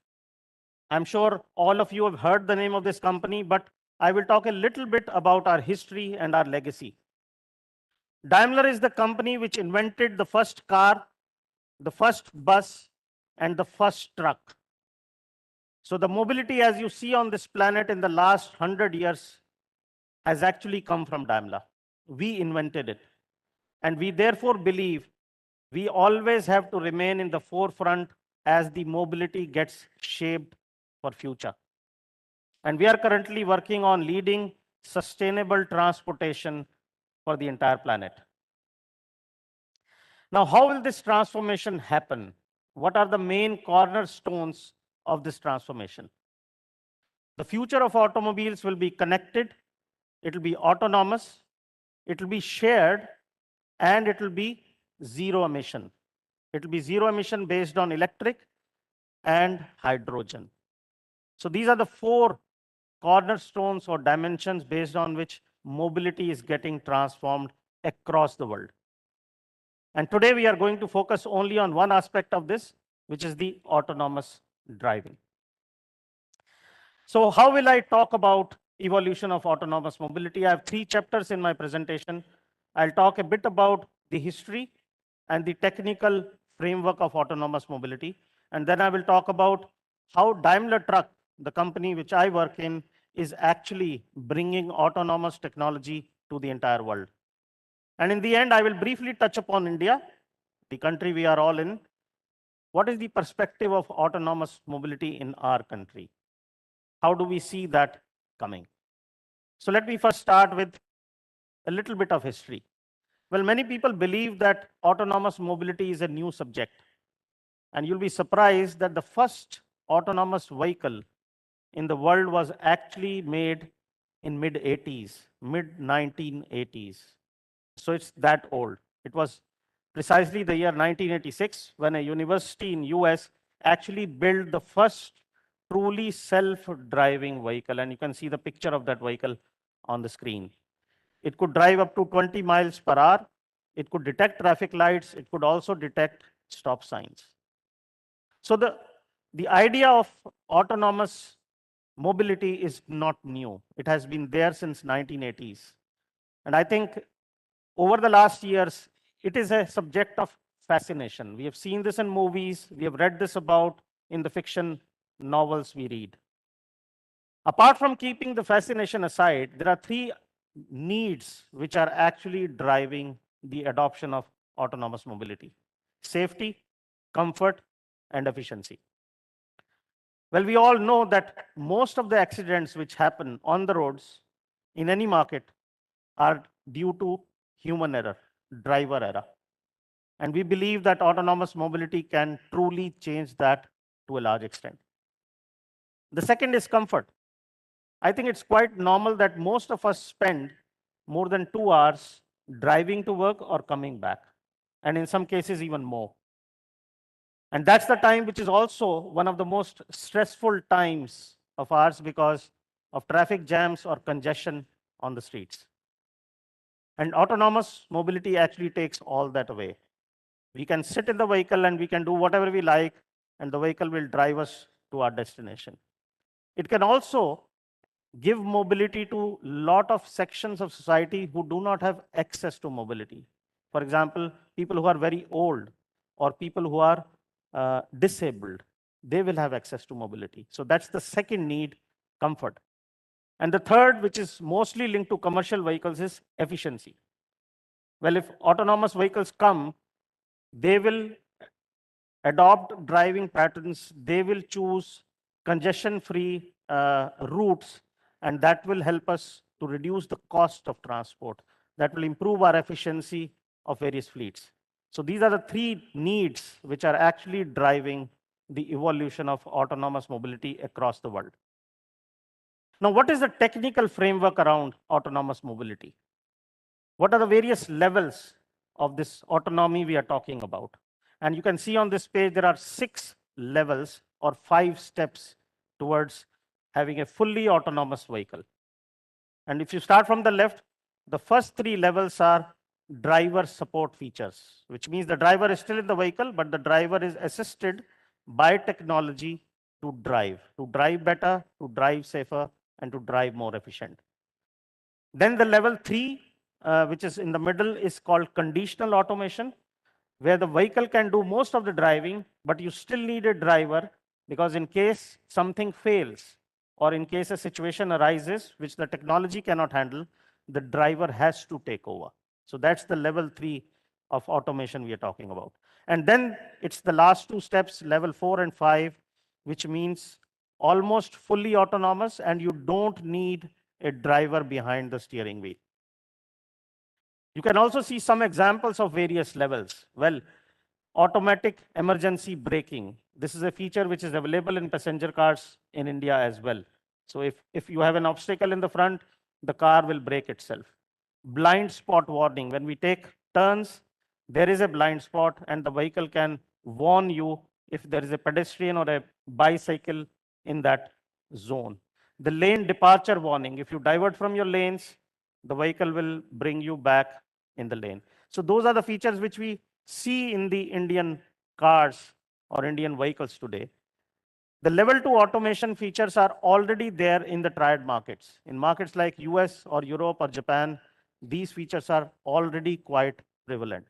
I'm sure all of you have heard the name of this company, but I will talk a little bit about our history and our legacy. Daimler is the company which invented the first car, the first bus, and the first truck. So the mobility, as you see on this planet in the last 100 years, has actually come from Daimler. We invented it. And we therefore believe we always have to remain in the forefront as the mobility gets shaped for future. And we are currently working on leading sustainable transportation for the entire planet. Now, how will this transformation happen? What are the main cornerstones of this transformation? The future of automobiles will be connected, it will be autonomous, it will be shared, and it will be zero emission. It will be zero emission based on electric and hydrogen. So these are the 4 cornerstones or dimensions based on which mobility is getting transformed across the world. And today we are going to focus only on one aspect of this, which is the autonomous driving. So how will I talk about evolution of autonomous mobility? I have 3 chapters in my presentation. I'll talk a bit about the history and the technical framework of autonomous mobility. And then I will talk about how Daimler Truck the company which I work in, is actually bringing autonomous technology to the entire world. And in the end, I will briefly touch upon India, the country we are all in. What is the perspective of autonomous mobility in our country? How do we see that coming? So let me first start with a little bit of history. Well, many people believe that autonomous mobility is a new subject. And you'll be surprised that the first autonomous vehicle in the world was actually made in mid-80s, mid-1980s. So it's that old. It was precisely the year 1986 when a university in US actually built the first truly self-driving vehicle. And you can see the picture of that vehicle on the screen. It could drive up to 20 miles per hour. It could detect traffic lights. It could also detect stop signs. So the idea of autonomous mobility is not new. It has been there since 1980s. And I think over the last years, it is a subject of fascination. We have seen this in movies. We have read this about in the fiction novels we read. Apart from keeping the fascination aside, there are three needs which are actually driving the adoption of autonomous mobility: safety, comfort, and efficiency. Well, we all know that most of the accidents which happen on the roads in any market are due to human error, driver error. And we believe that autonomous mobility can truly change that to a large extent. The second is comfort. I think it's quite normal that most of us spend more than 2 hours driving to work or coming back, and in some cases even more. And that's the time which is also one of the most stressful times of ours because of traffic jams or congestion on the streets. And autonomous mobility actually takes all that away. We can sit in the vehicle and we can do whatever we like, and the vehicle will drive us to our destination. It can also give mobility to a lot of sections of society who do not have access to mobility. For example, people who are very old or people who are disabled, they will have access to mobility. So that's the second need, comfort. And the third, which is mostly linked to commercial vehicles, is efficiency. Well, if autonomous vehicles come, they will adopt driving patterns, they will choose congestion-free routes, and that will help us to reduce the cost of transport. That will improve our efficiency of various fleets. So these are the three needs which are actually driving the evolution of autonomous mobility across the world. Now, what is the technical framework around autonomous mobility? What are the various levels of this autonomy we are talking about? And you can see on this page, there are 6 levels or 5 steps towards having a fully autonomous vehicle. And if you start from the left, the first 3 levels are driver support features, which means the driver is still in the vehicle, but the driver is assisted by technology to drive better, to drive safer, and to drive more efficient. Then the level 3, which is in the middle, is called conditional automation, where the vehicle can do most of the driving, but you still need a driver because in case something fails or in case a situation arises which the technology cannot handle, the driver has to take over. So that's the level 3 of automation we are talking about. And then it's the last 2 steps, level 4 and 5, which means almost fully autonomous, and you don't need a driver behind the steering wheel. You can also see some examples of various levels. Well, automatic emergency braking. This is a feature which is available in passenger cars in India as well. So if you have an obstacle in the front, the car will brake itself. Blind spot warning. When we take turns, there is a blind spot and the vehicle can warn you if there is a pedestrian or a bicycle in that zone. The lane departure warning. If you divert from your lanes, the vehicle will bring you back in the lane. So those are the features which we see in the Indian cars or Indian vehicles today. The level 2 automation features are already there in the triad markets. In markets like US or Europe or Japan, these features are already quite prevalent.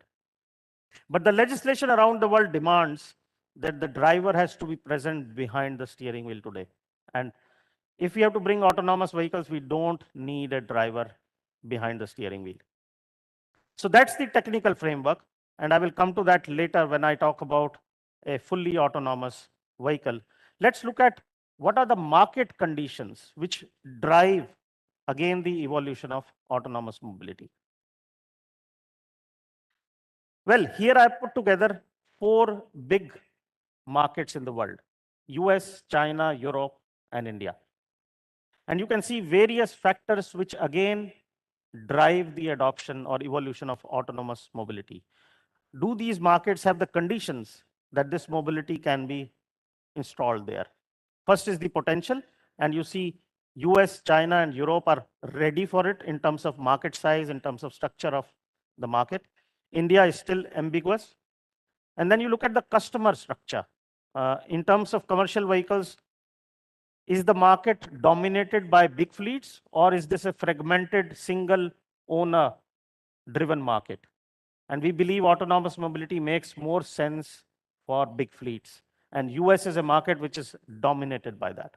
But the legislation around the world demands that the driver has to be present behind the steering wheel today. And if we have to bring autonomous vehicles, we don't need a driver behind the steering wheel. So that's the technical framework. And I will come to that later when I talk about a fully autonomous vehicle. Let's look at what are the market conditions which drive, again, the evolution of autonomous mobility. Well, here I put together 4 big markets in the world: US, China, Europe, and India. And you can see various factors which again drive the adoption or evolution of autonomous mobility. Do these markets have the conditions that this mobility can be installed there? First is the potential, and you see US, China, and Europe are ready for it in terms of market size, in terms of structure of the market. India is still ambiguous. And then you look at the customer structure. In terms of commercial vehicles, is the market dominated by big fleets, or is this a fragmented single owner driven market? And we believe autonomous mobility makes more sense for big fleets. And US is a market which is dominated by that.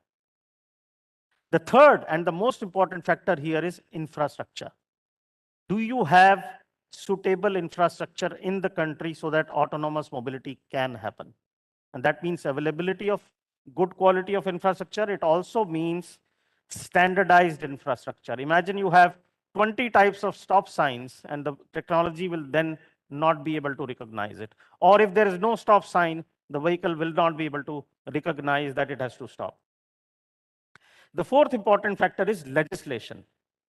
The third and the most important factor here is infrastructure. Do you have suitable infrastructure in the country so that autonomous mobility can happen? And that means availability of good quality of infrastructure. It also means standardized infrastructure. Imagine you have 20 types of stop signs and the technology will then not be able to recognize it. Or if there is no stop sign, the vehicle will not be able to recognize that it has to stop. The fourth important factor is legislation.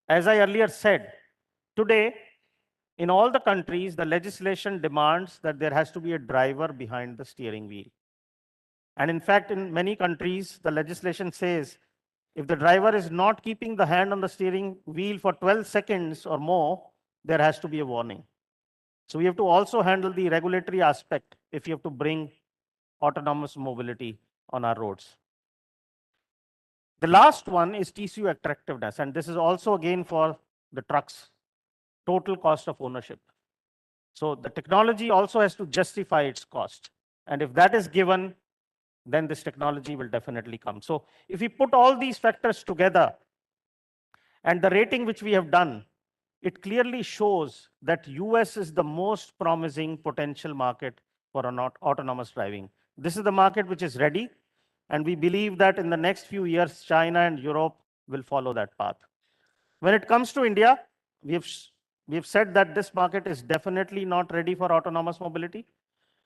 As I earlier said, today, in all the countries, the legislation demands that there has to be a driver behind the steering wheel. And in fact, in many countries, the legislation says if the driver is not keeping the hand on the steering wheel for 12 seconds or more, there has to be a warning. So we have to also handle the regulatory aspect if you have to bring autonomous mobility on our roads. The last one is TCO attractiveness, and this is also again for the trucks, total cost of ownership. So the technology also has to justify its cost. And if that is given, then this technology will definitely come. So if we put all these factors together and the rating which we have done, it clearly shows that US is the most promising potential market for autonomous driving. This is the market which is ready. And we believe that in the next few years, China and Europe will follow that path. When it comes to India, we have said that this market is definitely not ready for autonomous mobility.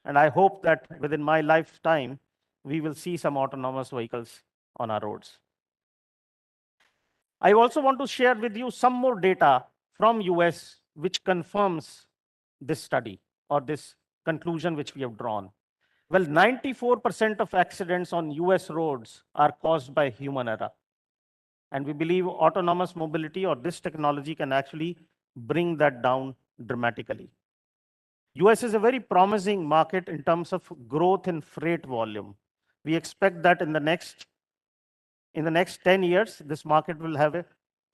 And I hope that within my lifetime, we will see some autonomous vehicles on our roads. I also want to share with you some more data from US which confirms this study or this conclusion which we have drawn. Well, 94% of accidents on US roads are caused by human error. And we believe autonomous mobility or this technology can actually bring that down dramatically. US is a very promising market in terms of growth in freight volume. We expect that in the next 10 years, this market will have a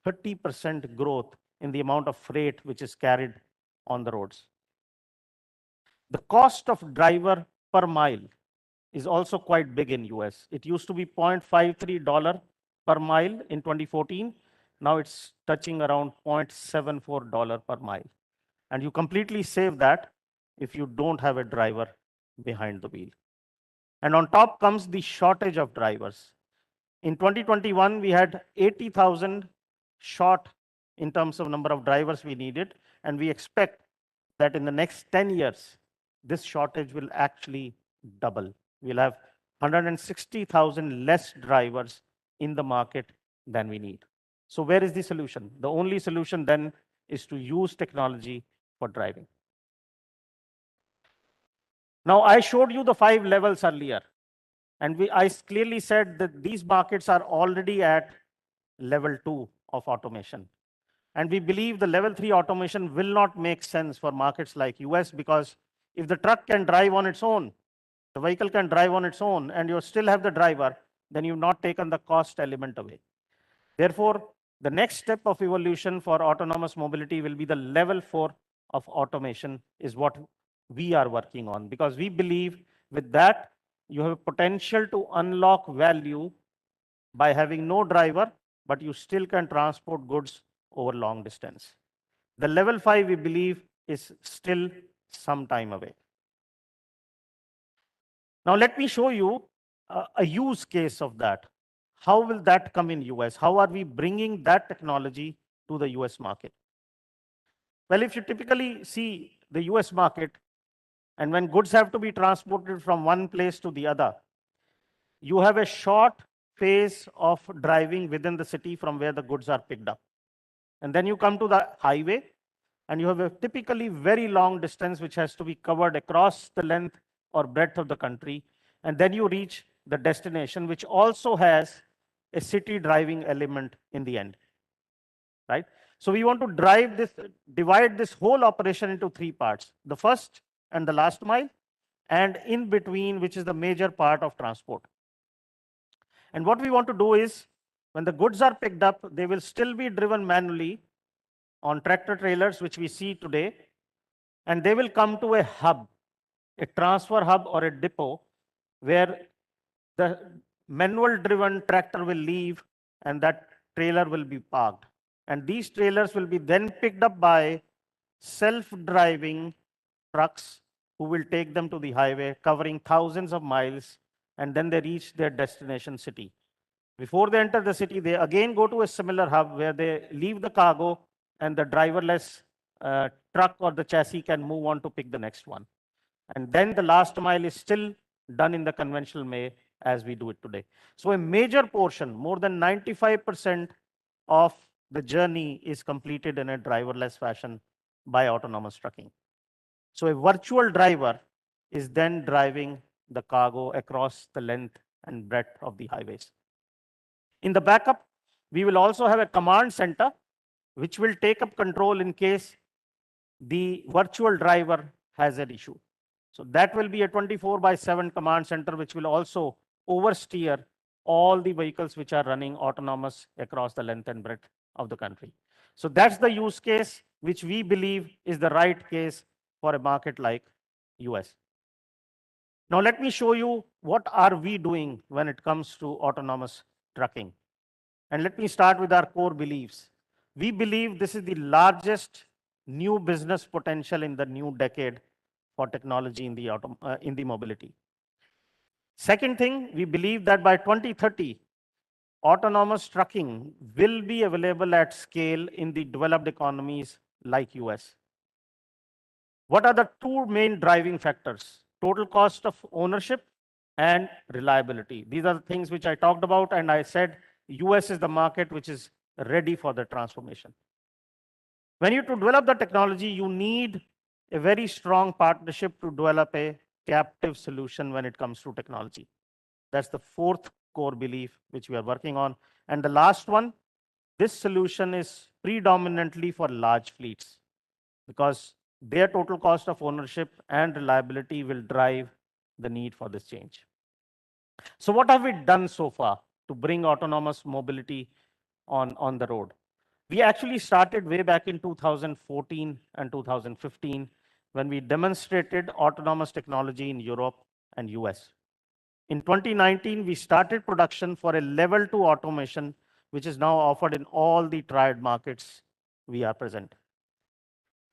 30% growth in the amount of freight which is carried on the roads. The cost of driver per mile is also quite big in US. It used to be $0.53 per mile in 2014. Now it's touching around $0.74 per mile. And you completely save that if you don't have a driver behind the wheel. And on top comes the shortage of drivers. In 2021, we had 80,000 short in terms of number of drivers we needed. And we expect that in the next 10 years, this shortage will actually double. We'll have 160,000 less drivers in the market than we need. So where is the solution? The only solution then is to use technology for driving. Now, I showed you the 5 levels earlier. And I clearly said that these markets are already at level 2 of automation. And we believe the level 3 automation will not make sense for markets like US, because if the truck can drive on its own, the vehicle can drive on its own, and you still have the driver, then you've not taken the cost element away. Therefore, the next step of evolution for autonomous mobility will be the level 4 of automation is what we are working on, because we believe with that, you have a potential to unlock value by having no driver, but you still can transport goods over long distance. The level 5, we believe, is still some time away. Now, let me show you a use case of that. How will that come in US? How are we bringing that technology to the US market? Well, if you typically see the US market, and when goods have to be transported from one place to the other, you have a short phase of driving within the city from where the goods are picked up. And then you come to the highway, and you have a typically very long distance which has to be covered across the length or breadth of the country. And then you reach the destination, which also has a city driving element in the end, right? So we want to divide this whole operation into 3 parts: the first and the last mile, and in between, which is the major part of transport. And what we want to do is, when the goods are picked up, they will still be driven manually on tractor trailers, which we see today, and they will come to a hub, a transfer hub or a depot, where the manual driven tractor will leave and that trailer will be parked. And these trailers will be then picked up by self-driving trucks who will take them to the highway, covering thousands of miles, and then they reach their destination city. Before they enter the city, they again go to a similar hub where they leave the cargo, and the driverless truck or the chassis can move on to pick the next one. And then the last mile is still done in the conventional way as we do it today. So a major portion, more than 95% of the journey, is completed in a driverless fashion by autonomous trucking. So a virtual driver is then driving the cargo across the length and breadth of the highways. In the backup, we will also have a command center which will take up control in case the virtual driver has an issue. So that will be a 24/7 command center which will also oversteer all the vehicles which are running autonomous across the length and breadth of the country. So that's the use case which we believe is the right case for a market like US. Now let me show you what are we doing when it comes to autonomous trucking. And let me start with our core beliefs. We believe this is the largest new business potential in the new decade for technology in the mobility. Second thing, we believe that by 2030, autonomous trucking will be available at scale in the developed economies like US. What are the 2 main driving factors? Total cost of ownership and reliability. These are the things which I talked about, and I said US is the market which is ready for the transformation. When you to develop the technology, you need a very strong partnership to develop a captive solution when it comes to technology. That's the 4th core belief which we are working on. And the last one, this solution is predominantly for large fleets because their total cost of ownership and reliability will drive the need for this change. So what have we done so far to bring autonomous mobility on the road? We actually started way back in 2014 and 2015 when we demonstrated autonomous technology in Europe and US. In 2019, we started production for a level 2 automation, which is now offered in all the triad markets we are present.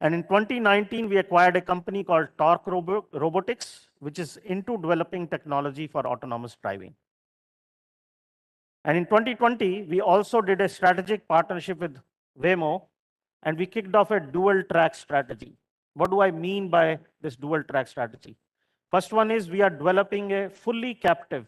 And in 2019, we acquired a company called Torque Robotics, which is into developing technology for autonomous driving. And in 2020, we also did a strategic partnership with Waymo, and we kicked off a dual track strategy. What do I mean by this dual track strategy? First one is we are developing a fully captive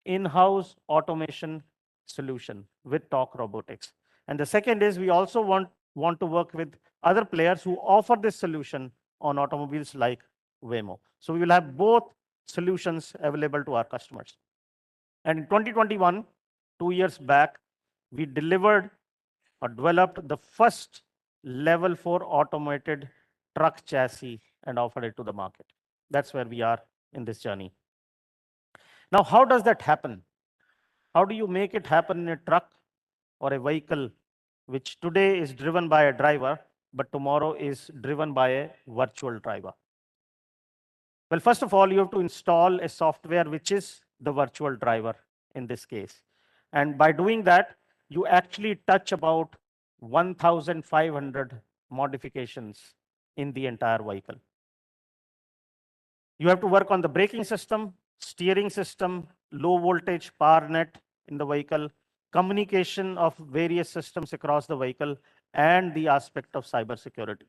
in-house automation solution with Torque Robotics. And the second is we also want to work with other players who offer this solution on automobiles like Waymo. So we will have both solutions available to our customers. And in 2021, 2 years back, we delivered or developed the first level 4 automated truck chassis and offered it to the market. That's where we are in this journey. Now, how does that happen? How do you make it happen in a truck or a vehicle which today is driven by a driver, but tomorrow is driven by a virtual driver? Well, first of all, you have to install a software which is the virtual driver in this case. And by doing that, you actually touch about 1,500 modifications in the entire vehicle. You have to work on the braking system, steering system, low voltage power net in the vehicle, communication of various systems across the vehicle, and the aspect of cybersecurity.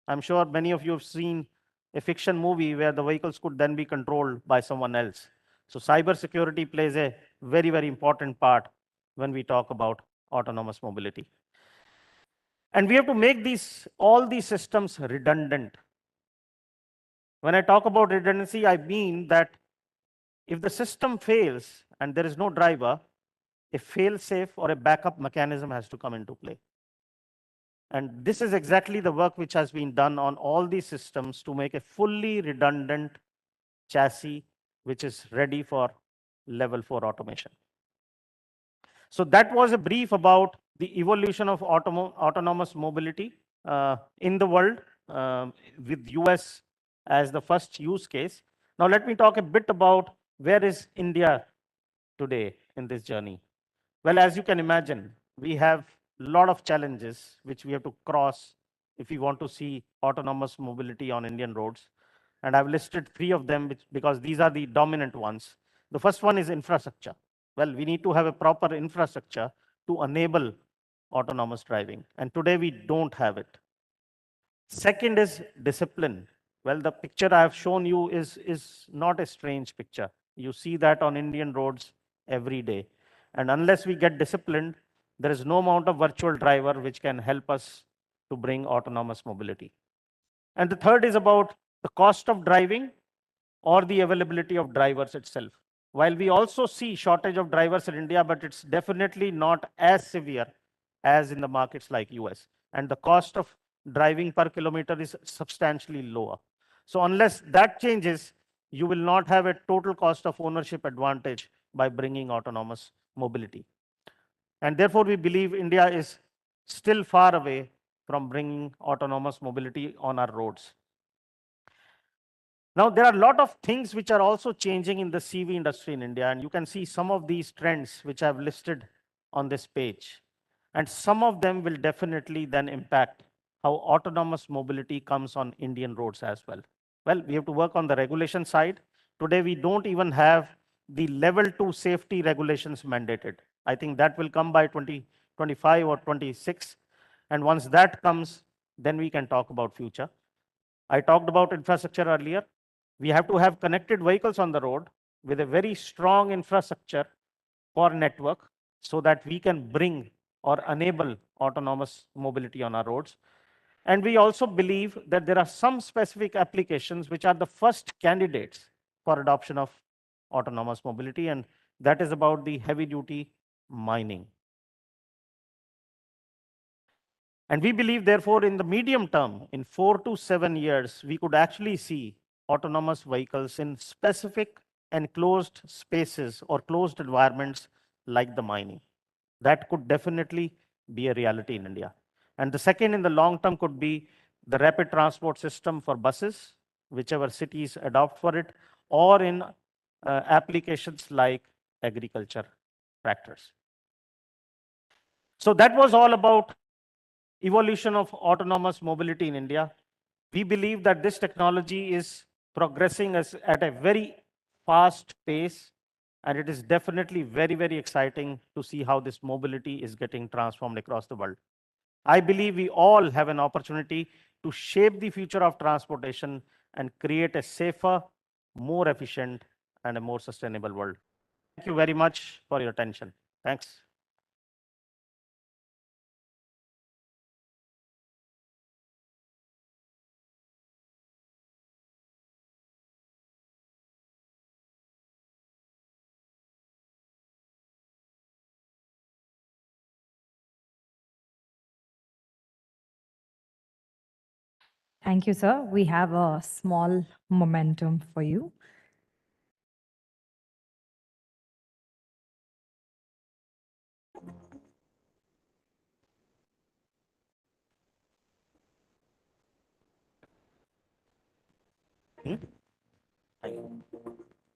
I'm sure many of you have seen a fiction movie where the vehicles could then be controlled by someone else. So cybersecurity plays a very, very important part when we talk about autonomous mobility. And we have to make all these systems redundant. When I talk about redundancy, I mean that if the system fails and there is no driver, a fail-safe or a backup mechanism has to come into play. And this is exactly the work which has been done on all these systems to make a fully redundant chassis which is ready for level 4 automation. So that was a brief about the evolution of autonomous mobility in the world, with US as the first use case. Now let me talk a bit about where is India today in this journey. Well, as you can imagine, we have a lot of challenges which we have to cross if we want to see autonomous mobility on Indian roads. And I've listed 3 of them because these are the dominant ones. The first one is infrastructure. Well, we need to have a proper infrastructure to enable autonomous driving. And today we don't have it. Second is discipline. Well, the picture I have shown you is not a strange picture. You see that on Indian roads every day. And unless we get disciplined, there is no amount of virtual driver which can help us to bring autonomous mobility. And the third is about the cost of driving or the availability of drivers itself. While we also see shortage of drivers in India, but it's definitely not as severe as in the markets like US. And the cost of driving per kilometer is substantially lower. So unless that changes, you will not have a total cost of ownership advantage by bringing autonomous mobility. And therefore, we believe India is still far away from bringing autonomous mobility on our roads. Now, there are a lot of things which are also changing in the CV industry in India, and you can see some of these trends which I've listed on this page. And some of them will definitely then impact how autonomous mobility comes on Indian roads as well. Well, we have to work on the regulation side. Today, we don't even have the level 2 safety regulations mandated. I think that will come by 2025 or 26. And once that comes, then we can talk about future. I talked about infrastructure earlier. We have to have connected vehicles on the road with a very strong infrastructure for network so that we can bring or enable autonomous mobility on our roads. And we also believe that there are some specific applications which are the first candidates for adoption of autonomous mobility, and that is about the heavy duty mining. And we believe, therefore, in the medium term, in 4 to 7 years, we could actually see autonomous vehicles in specific enclosed spaces or closed environments like the mining. That could definitely be a reality in India. And the second in the long term could be the rapid transport system for buses, whichever cities adopt for it, or in applications like agriculture tractors. So that was all about evolution of autonomous mobility in India. We believe that this technology is progressing at a very fast pace, and it is definitely very, very exciting to see how this mobility is getting transformed across the world. I believe we all have an opportunity to shape the future of transportation and create a safer, more efficient, and a more sustainable world. Thank you very much for your attention. Thanks. Thank you, sir. We have a small momentum for you.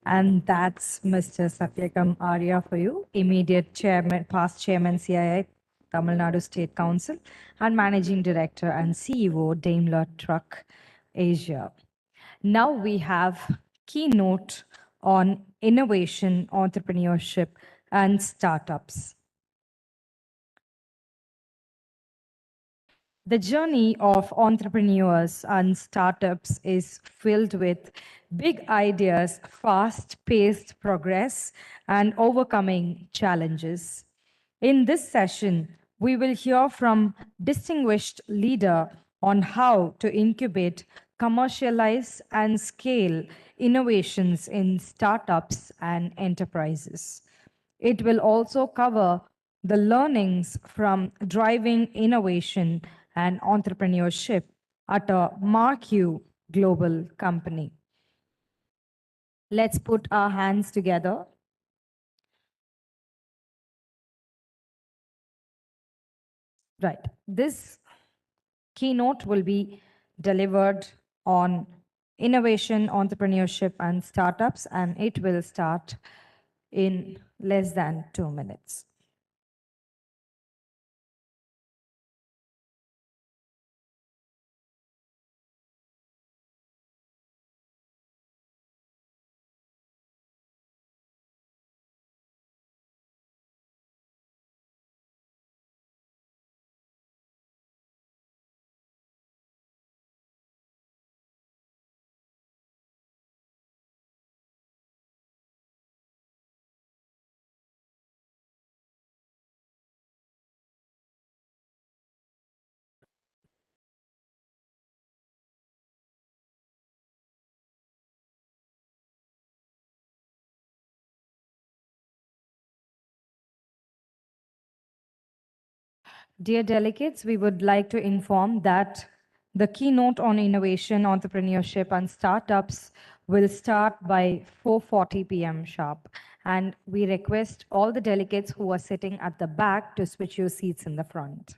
And that's Mr. Satyakam Arya for you, immediate chairman, past chairman, CII, Tamilnadu State Council, and managing director and CEO, Daimler Truck Asia. Now we have keynote on innovation, entrepreneurship, and startups. The journey of entrepreneurs and startups is filled with big ideas, fast-paced progress, and overcoming challenges. In this session, we will hear from distinguished leader on how to incubate, commercialize, and scale innovations in startups and enterprises. It will also cover the learnings from driving innovation and entrepreneurship at a marquee global company. Let's put our hands together. Right. This keynote will be delivered on innovation, entrepreneurship, and startups, and it will start in less than 2 minutes. Dear delegates, we would like to inform that the keynote on innovation, entrepreneurship, and startups will start by 4:40 p.m. sharp. And we request all the delegates who are sitting at the back to switch your seats in the front.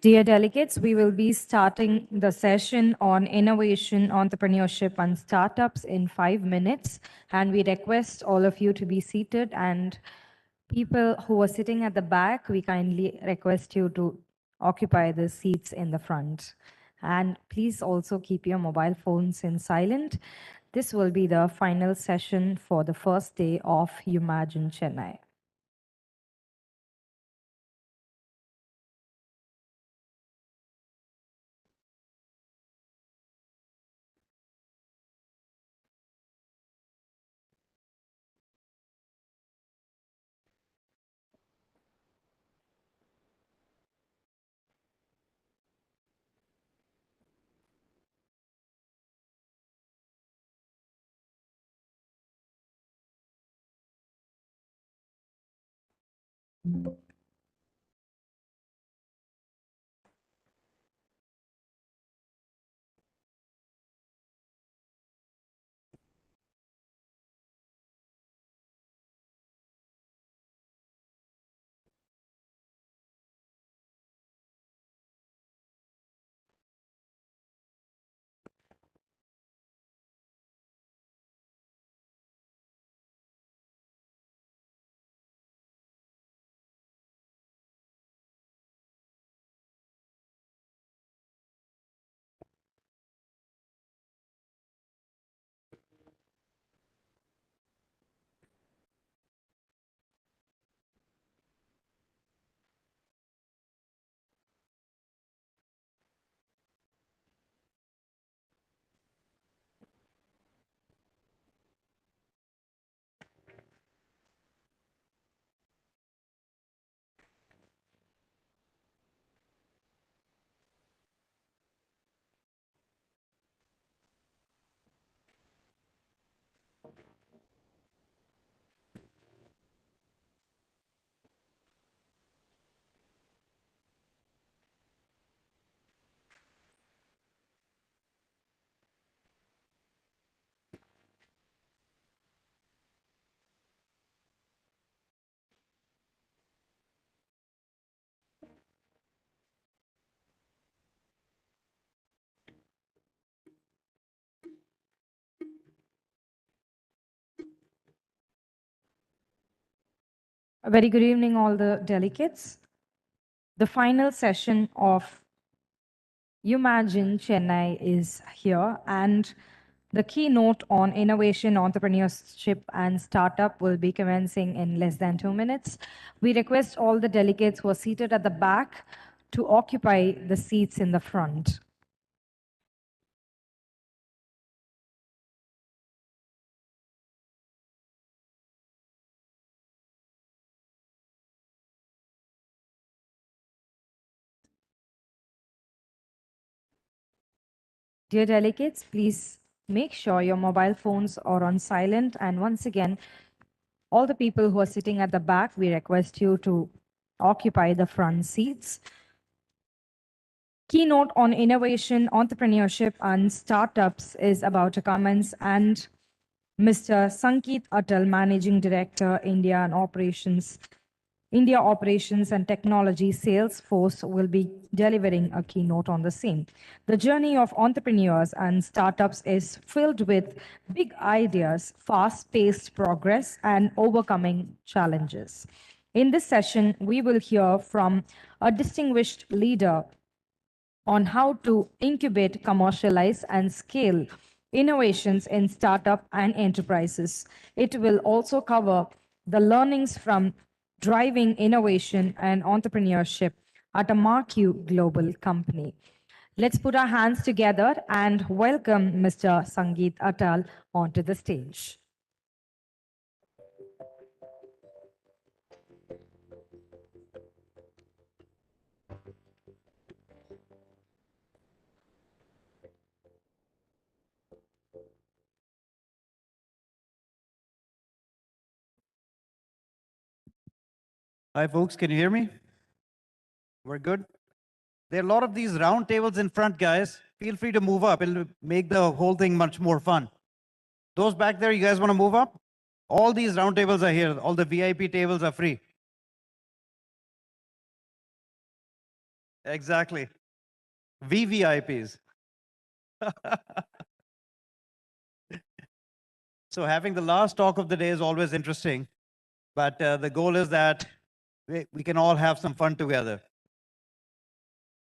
Dear delegates, we will be starting the session on innovation, entrepreneurship, and startups in 5 minutes. And we request all of you to be seated. And people who are sitting at the back, we kindly request you to occupy the seats in the front. And please also keep your mobile phones in silent. This will be the final session for the first day of Umagine Chennai. A very good evening, all the delegates. The final session of Umagine Chennai is here, and the keynote on innovation, entrepreneurship, and startup will be commencing in less than 2 minutes. We request all the delegates who are seated at the back to occupy the seats in the front. Dear delegates, please make sure your mobile phones are on silent. And once again, all the people who are sitting at the back, we request you to occupy the front seats. Keynote on innovation, entrepreneurship, and startups is about to commence, and Mr. Sankeet Atal, Managing Director, India Operations and Technology Salesforce, will be delivering a keynote on the same. The journey of entrepreneurs and startups is filled with big ideas, fast-paced progress, and overcoming challenges. In this session, we will hear from a distinguished leader on how to incubate, commercialize, and scale innovations in startup and enterprises. It will also cover the learnings from driving innovation and entrepreneurship at a marquee global company. Let's put our hands together and welcome Mr. Sangeet Atal onto the stage. Hi, folks. Can you hear me? We're good? There are a lot of these round tables in front, guys. Feel free to move up. It'll make the whole thing much more fun. Those back there, you guys want to move up? All these round tables are here. All the VIP tables are free. Exactly. VVIPs. So having the last talk of the day is always interesting, but the goal is that we can all have some fun together.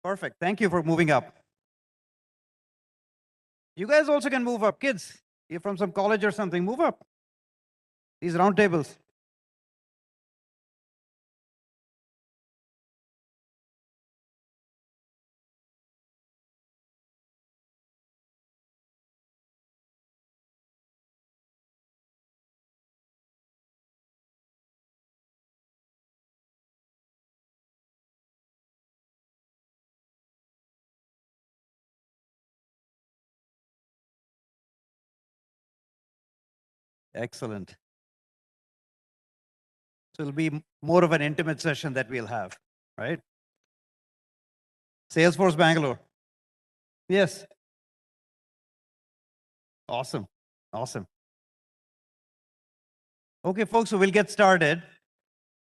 Perfect. Thank you for moving up. You guys also can move up. Kids, you're from some college or something, move up. These round tables. Excellent. So it'll be more of an intimate session that we'll have, right? Salesforce Bangalore. Yes. Awesome. Awesome. Okay, folks, so we'll get started,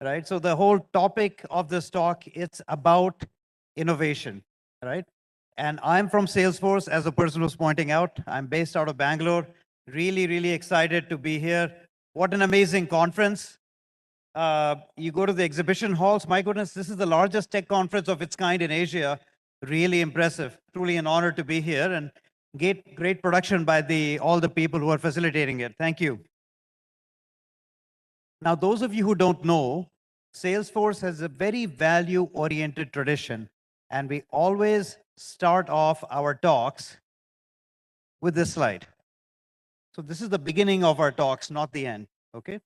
right? So the whole topic of this talk, it's about innovation, right? And I'm from Salesforce, as the person was pointing out. I'm based out of Bangalore. Really, really excited to be here. What an amazing conference. You go to the exhibition halls. My goodness, this is the largest tech conference of its kind in Asia. Really impressive. Truly an honor to be here, and great production by all the people who are facilitating it. Thank you. Now, those of you who don't know, Salesforce has a very value-oriented tradition, and we always start off our talks with this slide. So this is the beginning of our talks, not the end, okay?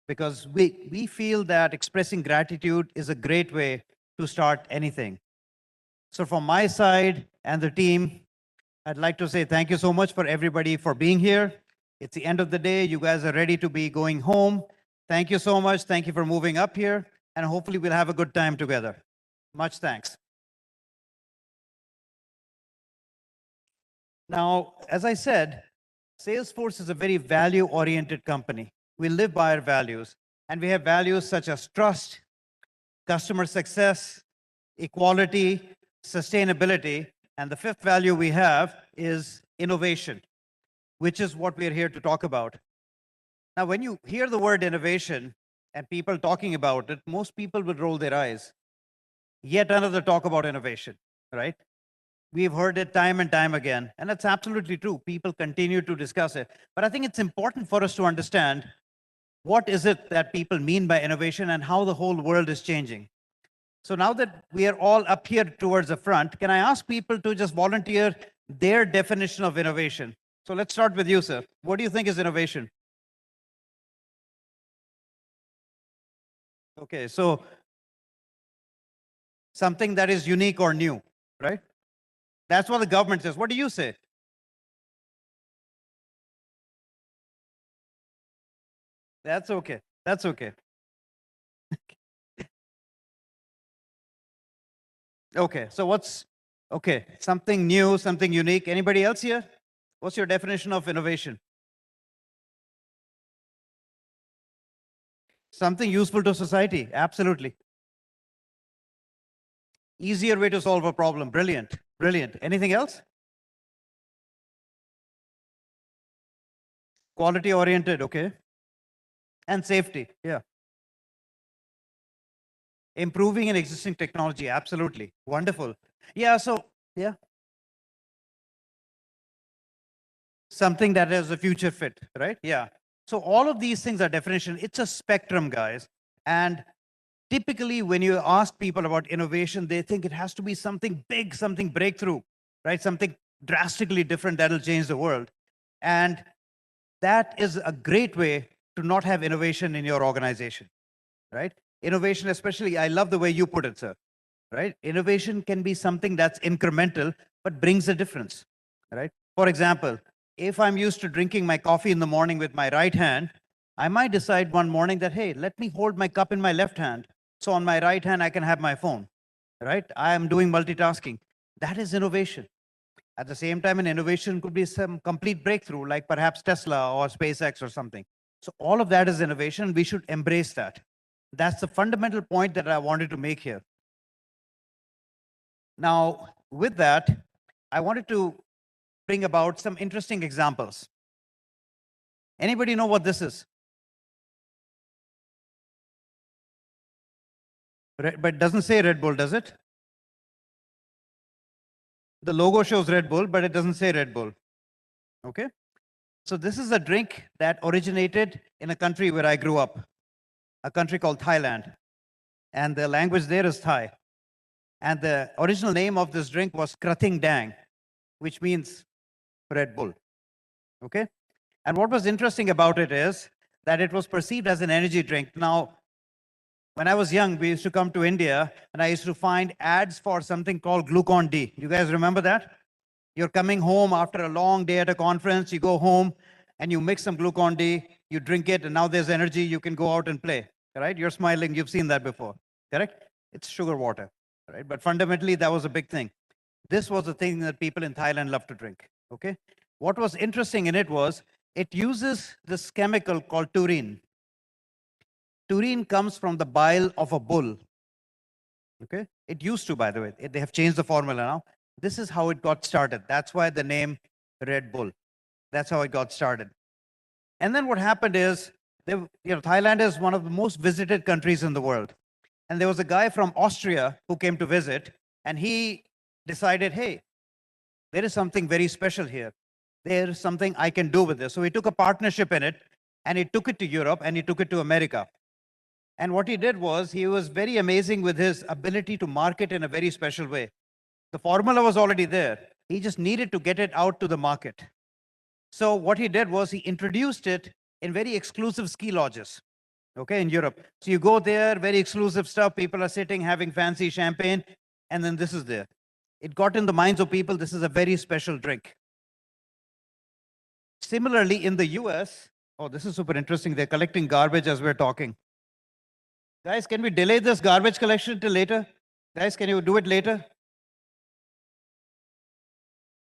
Because we feel that expressing gratitude is a great way to start anything. So from my side and the team, I'd like to say thank you so much for everybody for being here. It's the end of the day. You guys are ready to be going home. Thank you so much. Thank you for moving up here. And hopefully we'll have a good time together. Much thanks. Now, as I said, Salesforce is a very value-oriented company. We live by our values. And we have values such as trust, customer success, equality, sustainability. And the fifth value we have is innovation, which is what we're here to talk about. Now, when you hear the word innovation, and people talking about it, most people would roll their eyes. Yet another talk about innovation, right? We've heard it time and time again, and it's absolutely true. People continue to discuss it. But I think it's important for us to understand what is it that people mean by innovation and how the whole world is changing. So now that we are all up here towards the front, can I ask people to just volunteer their definition of innovation? So let's start with you, sir. What do you think is innovation? Okay, so something that is unique or new, right? That's what the government says. What do you say? That's okay. That's okay. Okay, so what's, okay, something new, something unique. Anybody else here? What's your definition of innovation? Something useful to society, absolutely. Easier way to solve a problem, brilliant, brilliant. Anything else? Quality oriented, okay. And safety, yeah. Improving an existing technology, absolutely. Wonderful. Yeah, so, yeah. Something that is a future fit, right? Yeah. So all of these things are definition. It's a spectrum, guys. And typically when you ask people about innovation, they think it has to be something big, something breakthrough, right? Something drastically different that'll change the world. And that is a great way to not have innovation in your organization, right? Innovation, especially, I love the way you put it, sir, right? Innovation can be something that's incremental, but brings a difference, right? For example, if I'm used to drinking my coffee in the morning with my right hand, I might decide one morning that, hey, let me hold my cup in my left hand. So on my right hand, I can have my phone, right? I am doing multitasking. That is innovation. At the same time, an innovation could be some complete breakthrough, like perhaps Tesla or SpaceX or something. So all of that is innovation. We should embrace that. That's the fundamental point that I wanted to make here. Now, with that, I wanted to bring about some interesting examples. Anybody know what this is? But it doesn't say Red Bull, does it? The logo shows Red Bull, but it doesn't say Red Bull. Okay? So this is a drink that originated in a country where I grew up, a country called Thailand. And the language there is Thai. And the original name of this drink was Krating Dang, which means Red Bull. Okay? And what was interesting about it is that it was perceived as an energy drink. Now, when I was young, we used to come to India and I used to find ads for something called Glucon D. You guys remember that? You're coming home after a long day at a conference, you go home and you mix some Glucon D, you drink it, and now there's energy, you can go out and play, right? You're smiling, you've seen that before, correct? It's sugar water, right? But fundamentally, that was a big thing. This was the thing that people in Thailand love to drink, okay? What was interesting in it was, it uses this chemical called taurine. Taurine comes from the bile of a bull, okay? It used to, by the way. They have changed the formula now. This is how it got started. That's why the name Red Bull. That's how it got started. And then what happened is, Thailand is one of the most visited countries in the world. And there was a guy from Austria who came to visit, and he decided, hey, there is something very special here. There is something I can do with this. So he took a partnership in it, and he took it to Europe, and he took it to America. And what he did was, he was very amazing with his ability to market in a very special way. The formula was already there. He just needed to get it out to the market. So what he did was, he introduced it in very exclusive ski lodges, okay, in Europe. So you go there, very exclusive stuff. People are sitting, having fancy champagne, and then this is there. It got in the minds of people, this is a very special drink. Similarly, in the US, oh, this is super interesting. They're collecting garbage as we're talking. Guys, can we delay this garbage collection till later? Guys, can you do it later?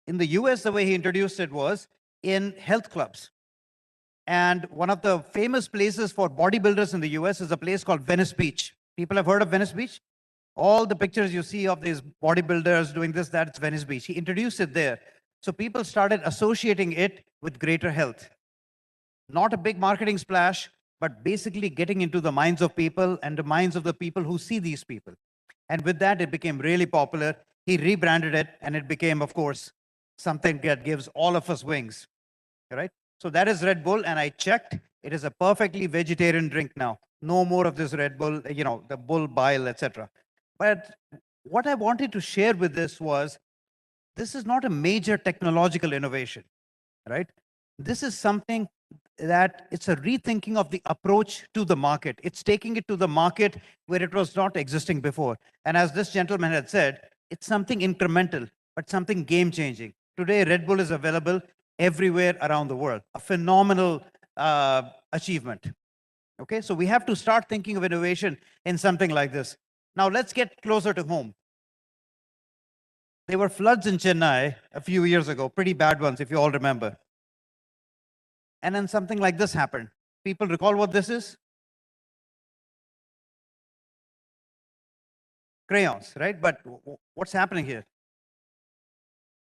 In the US, the way he introduced it was in health clubs. And one of the famous places for bodybuilders in the US is a place called Venice Beach. People have heard of Venice Beach? All the pictures you see of these bodybuilders doing this, that's Venice Beach. He introduced it there. So people started associating it with greater health. Not a big marketing splash, but basically getting into the minds of people and the minds of the people who see these people. And with that, it became really popular. He rebranded it, and it became, of course, something that gives all of us wings, right? So that is Red Bull, and I checked. It is a perfectly vegetarian drink now. No more of this Red Bull, the bull bile, etc. But what I wanted to share with this was, this is not a major technological innovation, right? This is something that it's a rethinking of the approach to the market. It's taking it to the market where it was not existing before. And as this gentleman had said, it's something incremental, but something game-changing. Today, Red Bull is available everywhere around the world. A phenomenal achievement. Okay, so we have to start thinking of innovation in something like this. Now let's get closer to home. There were floods in Chennai a few years ago, pretty bad ones, if you all remember. And then something like this happened. People recall what this is? Crayons, right? But what's happening here?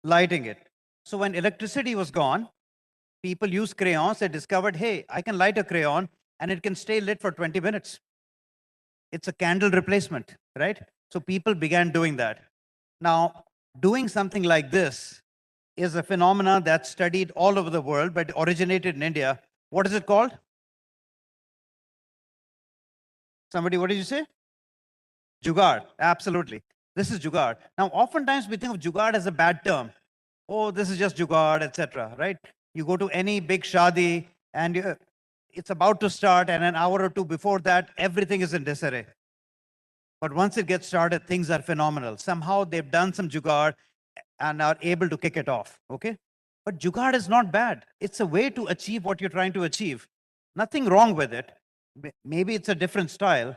Lighting it. So when electricity was gone, people used crayons. They discovered, hey, I can light a crayon and it can stay lit for 20 minutes. It's a candle replacement, right? So people began doing that. Now, doing something like this is a phenomenon that's studied all over the world, but originated in India. What is it called? Somebody, what did you say? Jugaad, absolutely. This is Jugaad. Now, oftentimes we think of Jugaad as a bad term. Oh, this is just Jugaad, etc. Right? You go to any big shadi and it's about to start, and an hour or two before that, everything is in disarray. But once it gets started, things are phenomenal. Somehow they've done some Jugaad and are able to kick it off. Okay? But Jugaad is not bad. It's a way to achieve what you're trying to achieve. Nothing wrong with it. Maybe it's a different style,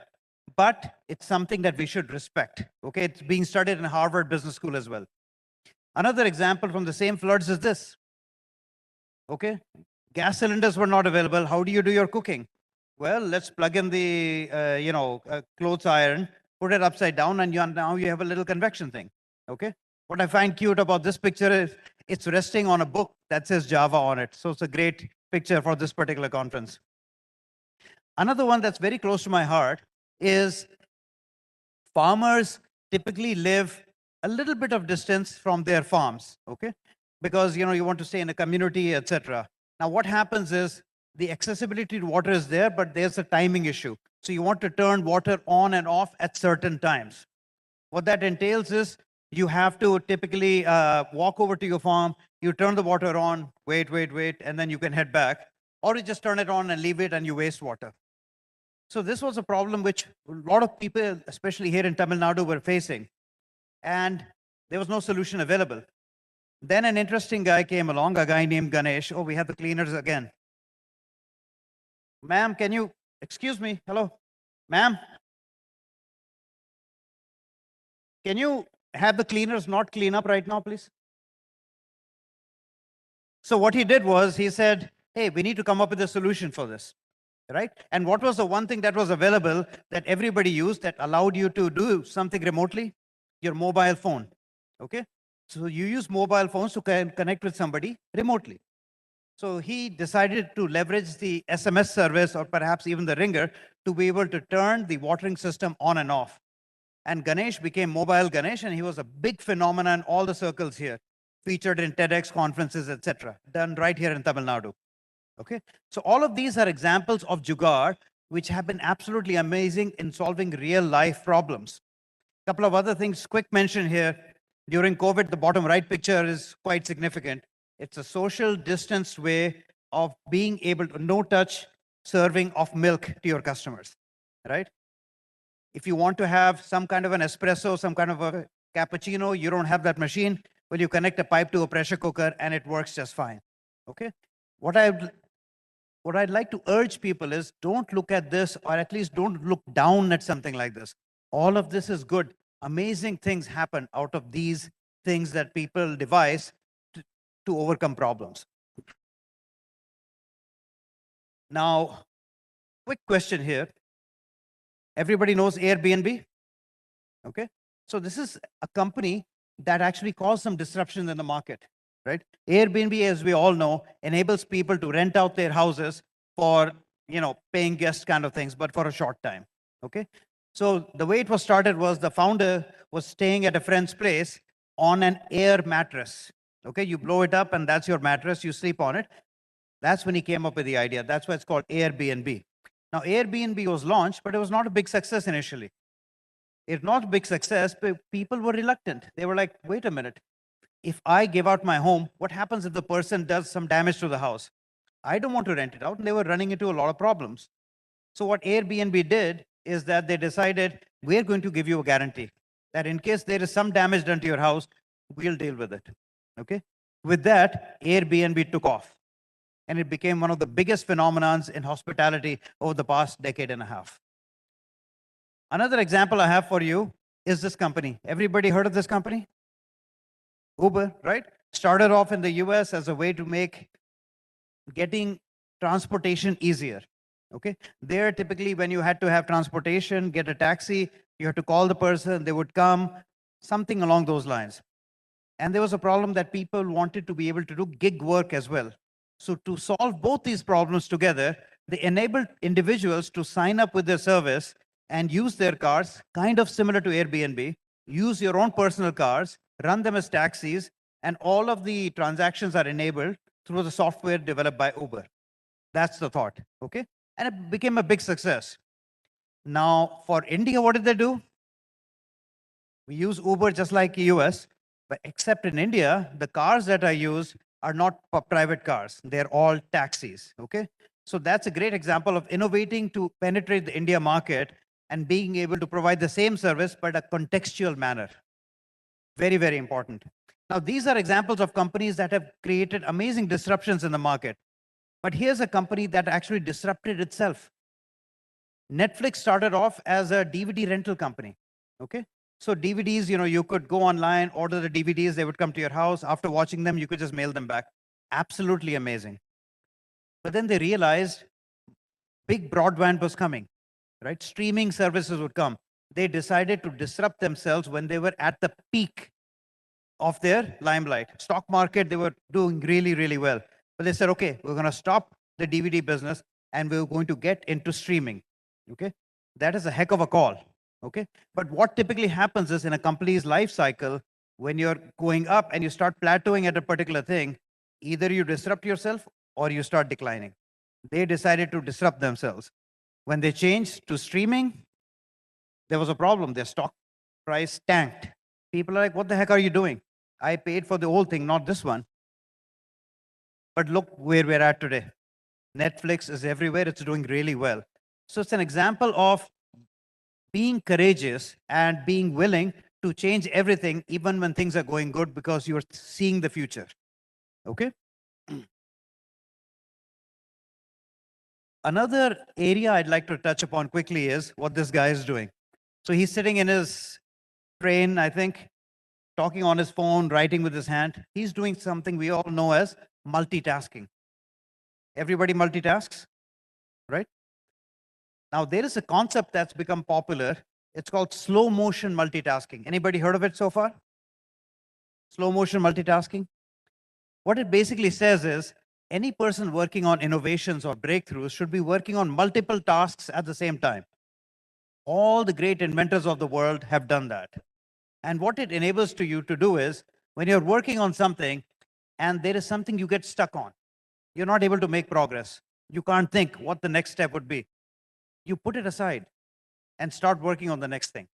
but it's something that we should respect. Okay, it's being studied in Harvard Business School as well. Another example from the same floods is this. Okay, gas cylinders were not available. How do you do your cooking? Well, let's plug in the clothes iron, put it upside down, and now you have a little convection thing. Okay. What I find cute about this picture is it's resting on a book that says Java on it. So it's a great picture for this particular conference. Another one that's very close to my heart is farmers typically live a little bit of distance from their farms, okay? Because you want to stay in a community, etc. Now what happens is the accessibility to water is there, but there's a timing issue. So you want to turn water on and off at certain times. What that entails is you have to typically walk over to your farm, you turn the water on, wait, and then you can head back. Or you just turn it on and leave it and you waste water. So this was a problem which a lot of people, especially here in Tamilnadu, were facing. And there was no solution available. Then an interesting guy came along, a guy named Ganesh. Oh, we have the cleaners again. Ma'am, can you, excuse me, hello, ma'am. Can you have the cleaners not clean up right now, please? So what he did was he said, hey, we need to come up with a solution for this, right? And what was the one thing that was available that everybody used that allowed you to do something remotely? Your mobile phone, okay? So you use mobile phones to connect with somebody remotely. So he decided to leverage the SMS service or perhaps even the ringer to be able to turn the watering system on and off. And Ganesh became Mobile Ganesh, and he was a big phenomenon in all the circles here, featured in TEDx conferences, etc., done right here in Tamil Nadu. Okay, so all of these are examples of Jugaad, which have been absolutely amazing in solving real life problems. A couple of other things, quick mention here. During COVID, the bottom right picture is quite significant. It's a social distanced way of being able to no-touch serving of milk to your customers, right? If you want to have some kind of an espresso, some kind of a cappuccino, you don't have that machine, well, you connect a pipe to a pressure cooker and it works just fine, okay? What I'd like to urge people is don't look at this, or at least don't look down at something like this. All of this is good. Amazing things happen out of these things that people devise to overcome problems. Now, quick question here. Everybody knows Airbnb, okay? So this is a company that actually caused some disruption in the market, right? Airbnb, as we all know, enables people to rent out their houses for paying guest kind of things, but for a short time. Okay. So the way it was started was the founder was staying at a friend's place on an air mattress. Okay. You blow it up and that's your mattress. You sleep on it. That's when he came up with the idea. That's why it's called Airbnb. Now, Airbnb was launched, but it was not a big success initially. It's not a big success, but people were reluctant. They were like, wait a minute. If I give out my home, what happens if the person does some damage to the house? I don't want to rent it out. And they were running into a lot of problems. So what Airbnb did is that they decided, we're going to give you a guarantee that in case there is some damage done to your house, we'll deal with it. Okay. With that, Airbnb took off. And it became one of the biggest phenomenons in hospitality over the past decade and a half. Another example I have for you is this company. Everybody heard of this company? Uber, right? Started off in the US as a way to make getting transportation easier. Okay. There, typically, when you had to have transportation, get a taxi, you had to call the person, they would come, something along those lines. And there was a problem that people wanted to be able to do gig work as well. So to solve both these problems together, they enabled individuals to sign up with their service and use their cars, kind of similar to Airbnb, use your own personal cars, run them as taxis, and all of the transactions are enabled through the software developed by Uber. That's the thought, okay? And it became a big success. Now, for India, what did they do? We use Uber just like US, but except in India, the cars that I use are not private cars. They're all taxis, okay? So that's a great example of innovating to penetrate the India market and being able to provide the same service, but a contextual manner. Very, very important. Now, these are examples of companies that have created amazing disruptions in the market. But here's a company that actually disrupted itself. Netflix started off as a DVD rental company, okay? So DVDs, you could go online, order the DVDs, they would come to your house. After watching them, you could just mail them back. Absolutely amazing. But then they realized big broadband was coming, right? Streaming services would come. They decided to disrupt themselves when they were at the peak of their limelight. Stock market, they were doing really, really well. But they said, okay, we're going to stop the DVD business and we're going to get into streaming, okay? That is a heck of a call. Okay, but what typically happens is in a company's life cycle, when you're going up and you start plateauing at a particular thing, either you disrupt yourself or you start declining. They decided to disrupt themselves. When they changed to streaming, there was a problem. Their stock price tanked. People are like, what the heck are you doing? I paid for the whole thing, not this one. But look where we're at today. Netflix is everywhere. It's doing really well. So it's an example of being courageous and being willing to change everything, even when things are going good, because you're seeing the future. Okay. Another area I'd like to touch upon quickly is what this guy is doing. So he's sitting in his train, I think, talking on his phone, writing with his hand. He's doing something we all know as multitasking. Everybody multitasks, right? Now, there is a concept that's become popular. It's called slow motion multitasking. Anybody heard of it so far? Slow motion multitasking? What it basically says is any person working on innovations or breakthroughs should be working on multiple tasks at the same time. All the great inventors of the world have done that. And what it enables to you to do is when you're working on something and there is something you get stuck on, you're not able to make progress. You can't think what the next step would be. You put it aside and start working on the next thing.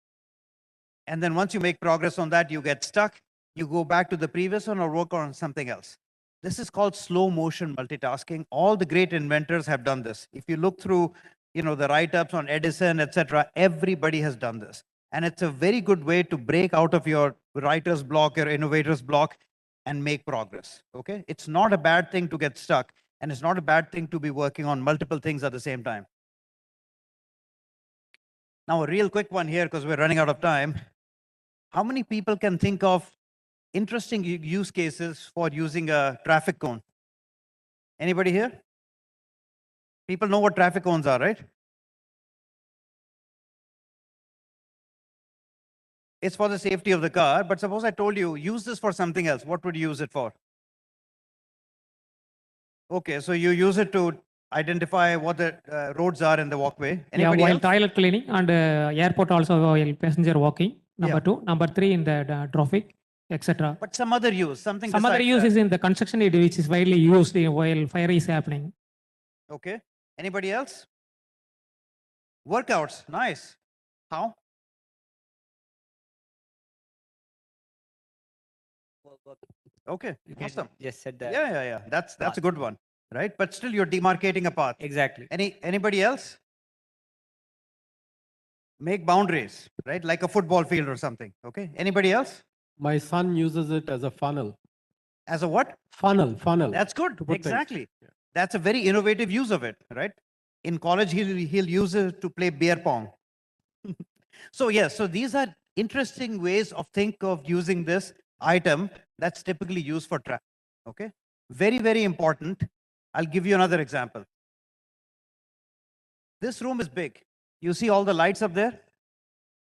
And then once you make progress on that, you get stuck, you go back to the previous one or work on something else. This is called slow motion multitasking. All the great inventors have done this. If you look through, the write-ups on Edison, etc., everybody has done this. And it's a very good way to break out of your writer's block, your innovator's block, and make progress, okay? It's not a bad thing to get stuck, and it's not a bad thing to be working on multiple things at the same time. Now, a real quick one here, because we're running out of time. How many people can think of interesting use cases for using a traffic cone? Anybody here? People know what traffic cones are, right? It's for the safety of the car, but suppose I told you, use this for something else. What would you use it for? Okay, so you use it to identify what the roads are in the walkway. Yeah, Anybody while else? toilet cleaning and airport also while passenger walking. Number Yeah. 2. Number 3 in the traffic, etc. But some other use, something Some other besides use that. is in the construction area, which is widely used while fire is happening. Okay. Anybody else? Workouts. Nice. How? Okay. Awesome. Just said that. Yeah. That's a good one, right? But still, you're demarcating a path. Exactly. Anybody else? Make boundaries, right? Like a football field or something. Okay. Anybody else? My son uses it as a funnel. As a what? Funnel. That's good. To put things. Exactly. That's a very innovative use of it, right? In college, he'll use it to play beer pong. So yes, so these are interesting ways of using this item that's typically used for traffic. Okay. Very, very important. I'll give you another example. This room is big. You see all the lights up there?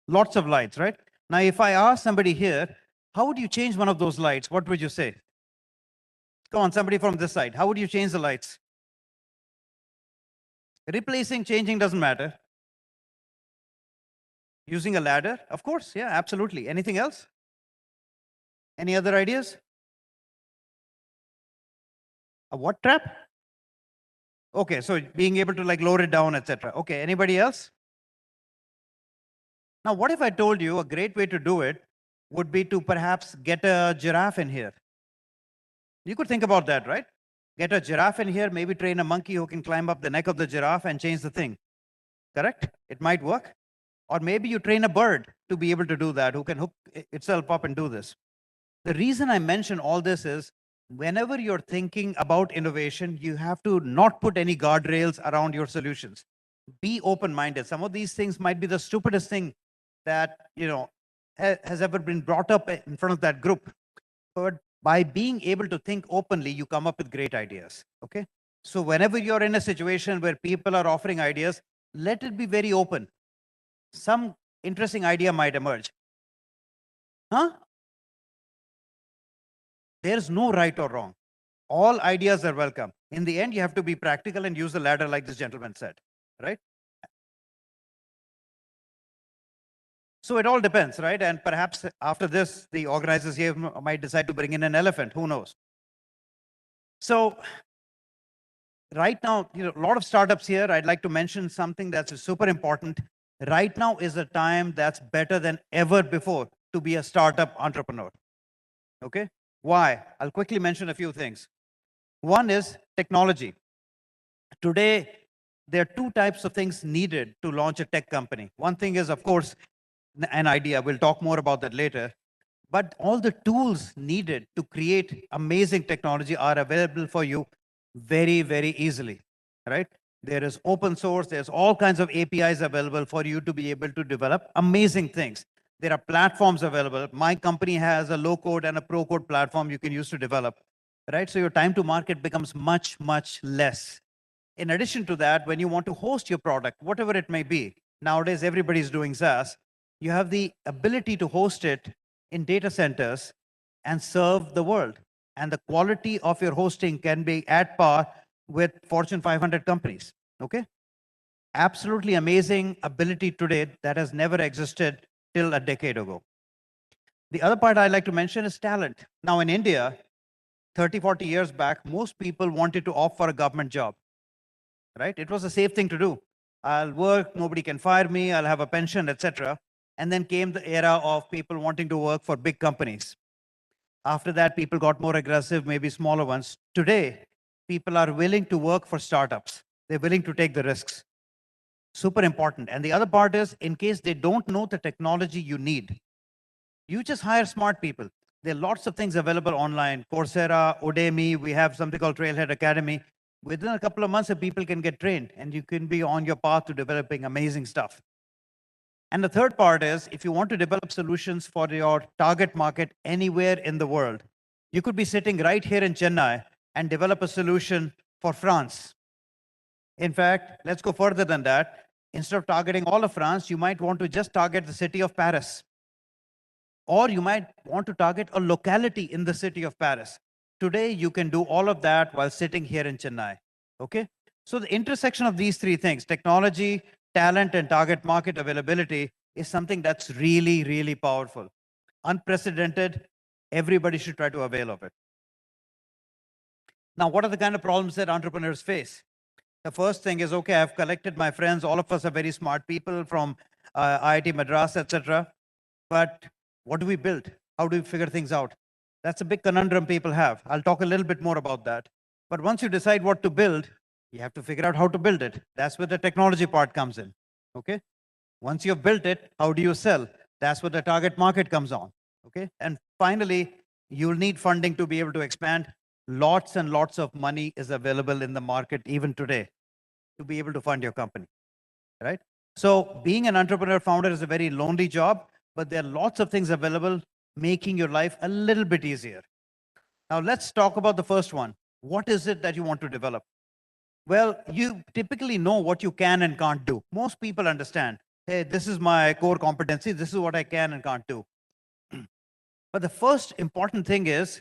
Lots of lights, right? Now, if I ask somebody here, how would you change one of those lights? What would you say? Come on, somebody from this side. How would you change the lights? Replacing, changing doesn't matter. Using a ladder? Of course, yeah, absolutely. Anything else? Any other ideas? A what trap? Okay, so being able to like lower it down, etc. Okay, anybody else? Now, what if I told you a great way to do it would be to perhaps get a giraffe in here? You could think about that, right? Get a giraffe in here, maybe train a monkey who can climb up the neck of the giraffe and change the thing. Correct? It might work. Or maybe you train a bird to be able to do that, who can hook itself up and do this. The reason I mention all this is whenever you're thinking about innovation, you have to not put any guardrails around your solutions. Be open-minded. Some of these things might be the stupidest thing that has ever been brought up in front of that group. But by being able to think openly, you come up with great ideas. Okay. So whenever you're in a situation where people are offering ideas, let it be very open. Some interesting idea might emerge. Huh? There's no right or wrong. All ideas are welcome. In the end, you have to be practical and use the ladder like this gentleman said, right? So it all depends, right? And perhaps after this, the organizers here might decide to bring in an elephant. Who knows? So right now, a lot of startups here. I'd like to mention something that's super important. Right now is a time that's better than ever before to be a startup entrepreneur. Okay? Why? I'll quickly mention a few things. One is technology. Today, there are two types of things needed to launch a tech company. One thing is, of course, an idea. We'll talk more about that later. But all the tools needed to create amazing technology are available for you very, very easily, right? There is open source. There's all kinds of APIs available for you to be able to develop amazing things. There are platforms available. My company has a low-code and a pro-code platform you can use to develop, right? So your time to market becomes much, much less. In addition to that, when you want to host your product, whatever it may be, nowadays everybody's doing SaaS, you have the ability to host it in data centers and serve the world. And the quality of your hosting can be at par with Fortune 500 companies, okay? Absolutely amazing ability today that has never existed till a decade ago. The other part I'd like to mention is talent. Now in India, 30, 40 years back, most people wanted to opt for a government job, right? It was a safe thing to do. I'll work, nobody can fire me, I'll have a pension, etc. And then came the era of people wanting to work for big companies. After that, people got more aggressive, maybe smaller ones. Today, people are willing to work for startups. They're willing to take the risks. Super important. And the other part is, in case they don't know the technology you need, you just hire smart people. There are lots of things available online. Coursera, Udemy, we have something called Trailhead Academy. Within a couple of months, people can get trained and you can be on your path to developing amazing stuff. And the third part is, if you want to develop solutions for your target market anywhere in the world, you could be sitting right here in Chennai and develop a solution for France. In fact, let's go further than that. Instead of targeting all of France, you might want to just target the city of Paris. Or you might want to target a locality in the city of Paris. Today, you can do all of that while sitting here in Chennai. Okay? So the intersection of these three things, technology, talent, and target market availability, is something that's really, really powerful. Unprecedented. Everybody should try to avail of it. Now, what are the kind of problems that entrepreneurs face? The first thing is, okay, I've collected my friends. All of us are very smart people from IIT Madras, etc. But what do we build? How do we figure things out? That's a big conundrum people have. I'll talk a little bit more about that. But once you decide what to build, you have to figure out how to build it. That's where the technology part comes in. Okay. Once you've built it, how do you sell? That's where the target market comes on. Okay. And finally, you'll need funding to be able to expand. Lots and lots of money is available in the market even today to be able to fund your company. Right. So being an entrepreneur founder is a very lonely job, but there are lots of things available making your life a little bit easier. Now let's talk about the first one. What is it that you want to develop? Well, you typically know what you can and can't do. Most people understand, hey, this is my core competency. This is what I can and can't do. But the first important thing is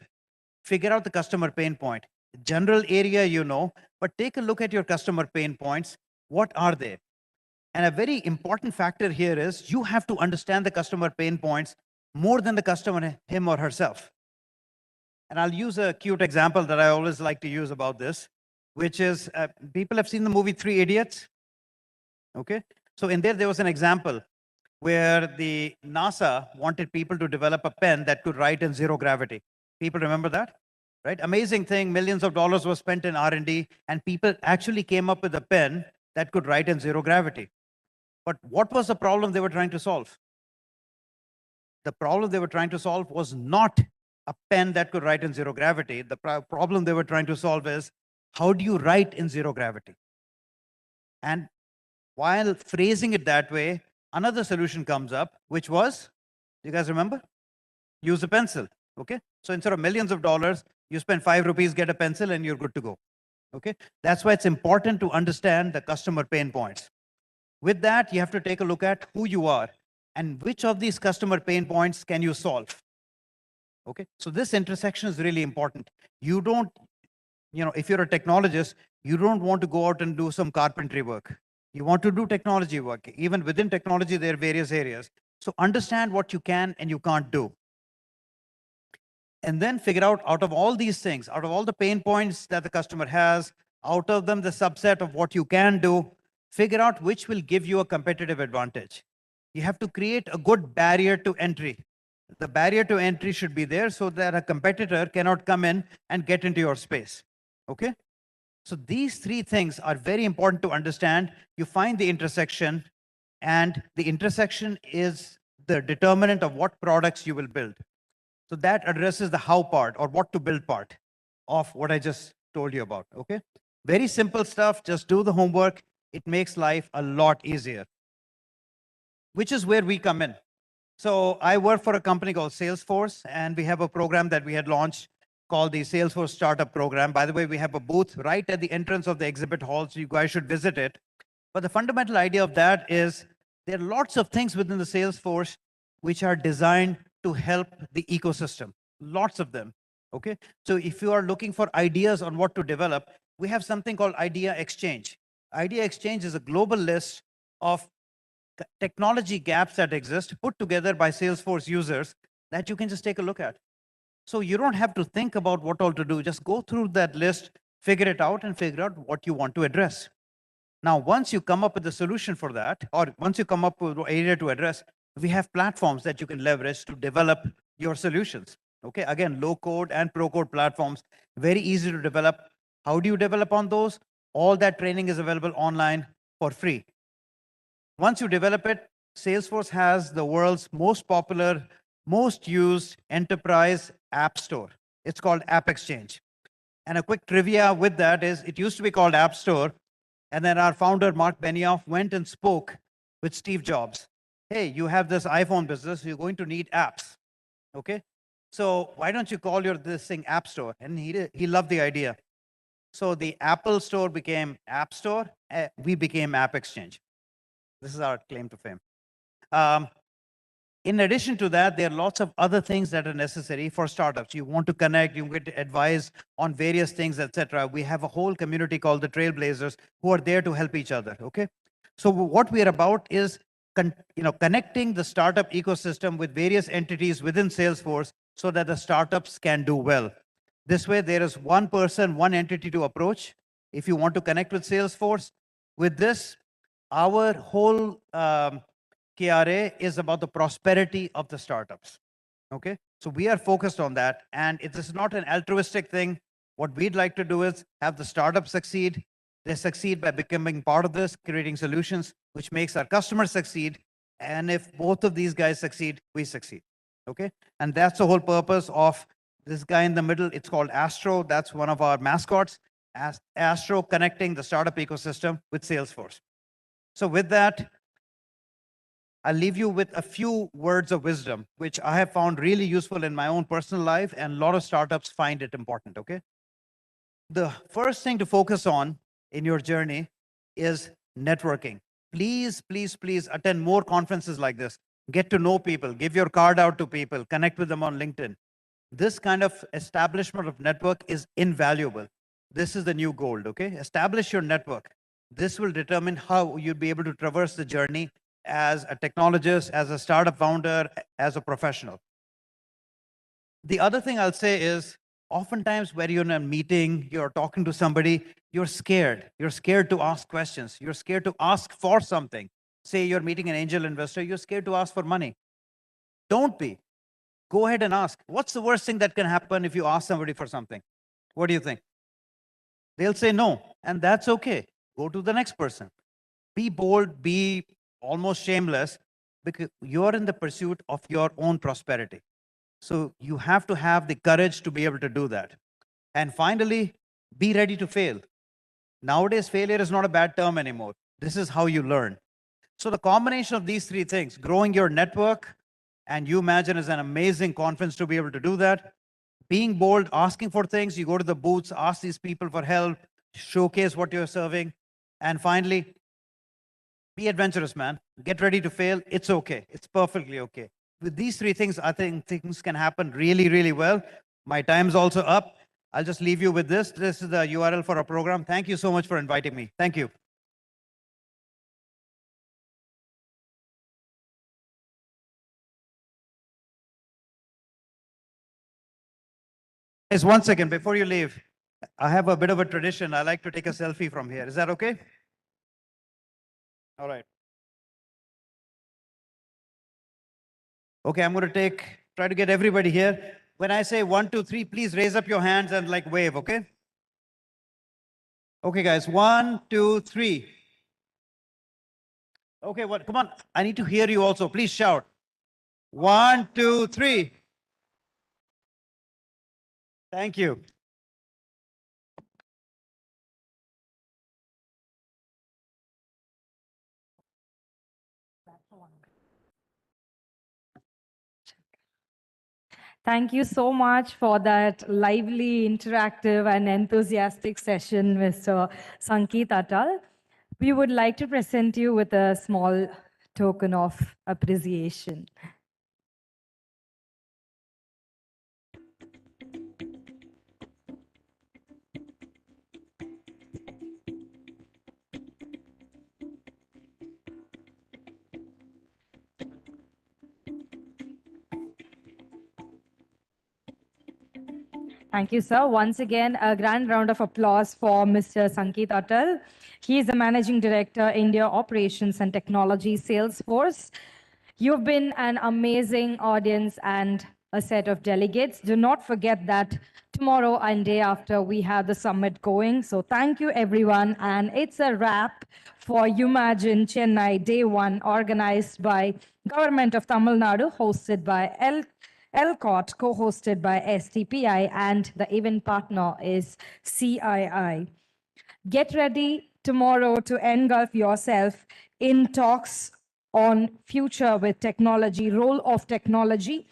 figure out the customer pain point. General area you know, but take a look at your customer pain points. What are they? And a very important factor here is you have to understand the customer pain points more than the customer, him or herself. And I'll use a cute example that I always like to use about this, which is people have seen the movie Three Idiots. Okay. So in there was an example where the NASA wanted people to develop a pen that could write in zero gravity. People remember that? Right? Amazing thing. Millions of dollars were spent in R&D, and people actually came up with a pen that could write in zero gravity. But what was the problem they were trying to solve? The problem they were trying to solve was not a pen that could write in zero gravity. The problem they were trying to solve is, how do you write in zero gravity? And while phrasing it that way, another solution comes up, which was, you guys remember? Use a pencil. Okay. So instead of millions of dollars, you spend 5 rupees, get a pencil, and you're good to go. Okay. That's why it's important to understand the customer pain points. With that, you have to take a look at who you are and which of these customer pain points can you solve. Okay. So this intersection is really important. You don't, if you're a technologist, you don't want to go out and do some carpentry work. You want to do technology work. Even within technology, there are various areas. So understand what you can and you can't do. And then figure out of all these things, out of all the pain points that the customer has, out of them, the subset of what you can do, figure out which will give you a competitive advantage. You have to create a good barrier to entry. The barrier to entry should be there so that a competitor cannot come in and get into your space. Okay? So these three things are very important to understand. You find the intersection, and the intersection is the determinant of what products you will build. So that addresses the how part, or what to build part of what I just told you about. Okay? Very simple stuff. Just do the homework. It makes life a lot easier, which is where we come in. So I work for a company called Salesforce, and we have a program that we had launched called the Salesforce Startup Program. By the way, we have a booth right at the entrance of the exhibit hall, so you guys should visit it. But the fundamental idea of that is there are lots of things within the Salesforce which are designed to help the ecosystem, lots of them. Okay. So if you are looking for ideas on what to develop, we have something called Idea Exchange. Idea Exchange is a global list of technology gaps that exist put together by Salesforce users that you can just take a look at. So you don't have to think about what all to do. Just go through that list, figure it out, and figure out what you want to address. Now, once you come up with a solution for that, or once you come up with an area to address, we have platforms that you can leverage to develop your solutions. Okay, again, low code and pro code platforms, very easy to develop. How do you develop on those? All that training is available online for free. Once you develop it, Salesforce has the world's most popular, most used enterprise app store. It's called App Exchange. And a quick trivia with that is it used to be called App Store. And then our founder, Mark Benioff, went and spoke with Steve Jobs. Hey, you have this iPhone business, you're going to need apps. Okay. So why don't you call this thing App Store? And he loved the idea. So the Apple Store became App Store. We became App Exchange. This is our claim to fame. In addition to that, there are lots of other things that are necessary for startups. You want to connect, you get advice on various things, etc. We have a whole community called the Trailblazers who are there to help each other, okay? So what we are about is connecting the startup ecosystem with various entities within Salesforce so that the startups can do well. This way, there is one person, one entity to approach. If you want to connect with Salesforce, with this, our whole KRA is about the prosperity of the startups. Okay, so we are focused on that, and it is not an altruistic thing. What we'd like to do is have the startups succeed. They succeed by becoming part of this, creating solutions, which makes our customers succeed. And if both of these guys succeed, we succeed. Okay, and that's the whole purpose of this guy in the middle. It's called Astro. That's one of our mascots. Astro connecting the startup ecosystem with Salesforce. So with that, I'll leave you with a few words of wisdom, which I have found really useful in my own personal life, and a lot of startups find it important, okay? The first thing to focus on in your journey is networking. Please, please, please attend more conferences like this. Get to know people, give your card out to people, connect with them on LinkedIn. This kind of establishment of network is invaluable. This is the new gold, okay? Establish your network. This will determine how you'll be able to traverse the journey as a technologist, as a startup founder, as a professional. The other thing I'll say is, oftentimes when you're in a meeting, you're talking to somebody, you're scared. You're scared to ask questions. You're scared to ask for something. Say you're meeting an angel investor, you're scared to ask for money. Don't be. Go ahead and ask. What's the worst thing that can happen if you ask somebody for something? What do you think? They'll say no, and that's okay. Go to the next person. Be bold, be almost shameless, because you're in the pursuit of your own prosperity. So you have to have the courage to be able to do that. And finally, be ready to fail. Nowadays, failure is not a bad term anymore. This is how you learn. So the combination of these three things, growing your network, and Umagine is an amazing conference to be able to do that. Being bold, asking for things, you go to the booths, ask these people for help, showcase what you're serving. And finally, be adventurous, man. Get ready to fail. It's okay. It's perfectly okay. With these three things, I think things can happen really, really well. My time's also up. I'll just leave you with this. This is the URL for our program. Thank you so much for inviting me. Thank you. Guys, 1 second before you leave. I have a bit of a tradition. I like to take a selfie from here. Is that okay? All right. Okay, I'm going to try to get everybody here. When I say 1, 2, 3, please raise up your hands and like wave, okay? Okay, guys, 1, 2, 3. Okay, what? Come on. I need to hear you also. Please shout. 1, 2, 3. Thank you. Thank you so much for that lively, interactive, and enthusiastic session, Mr. Sankeet Atal. We would like to present you with a small token of appreciation. Thank you, sir. Once again, a grand round of applause for Mr. Sankeet Atal. He is the Managing Director, India Operations and Technology, Salesforce. You've been an amazing audience and a set of delegates. Do not forget that tomorrow and day after we have the summit going. So thank you, everyone. And it's a wrap for Umagine Chennai Day 1, organized by Government of Tamil Nadu, hosted by LCOT, co-hosted by STPI, and the event partner is CII. Get ready tomorrow to engulf yourself in talks on future with technology, role of technology.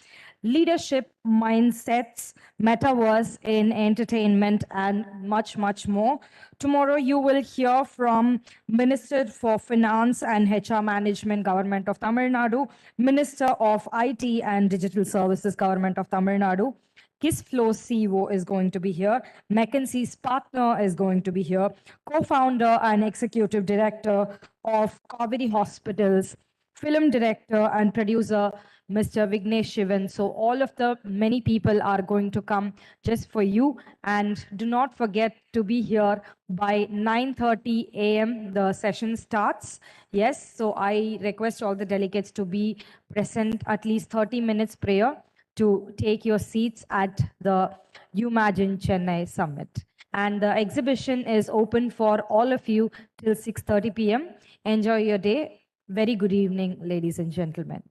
leadership, mindsets, metaverse in entertainment, and much, much more. Tomorrow, you will hear from Minister for Finance and HR Management, Government of Tamil Nadu, Minister of IT and Digital Services, Government of Tamil Nadu. Kissflow CEO is going to be here. McKinsey's partner is going to be here. Co-founder and executive director of Kaveri Hospitals, film director and producer, Mr. Vignesh Shivan. So all of the many people are going to come just for you. And do not forget to be here by 9:30 a.m. The session starts. Yes, so I request all the delegates to be present at least 30 minutes prior to take your seats at the Umagine Chennai Summit. And the exhibition is open for all of you till 6:30 p.m. Enjoy your day. Very good evening, ladies and gentlemen.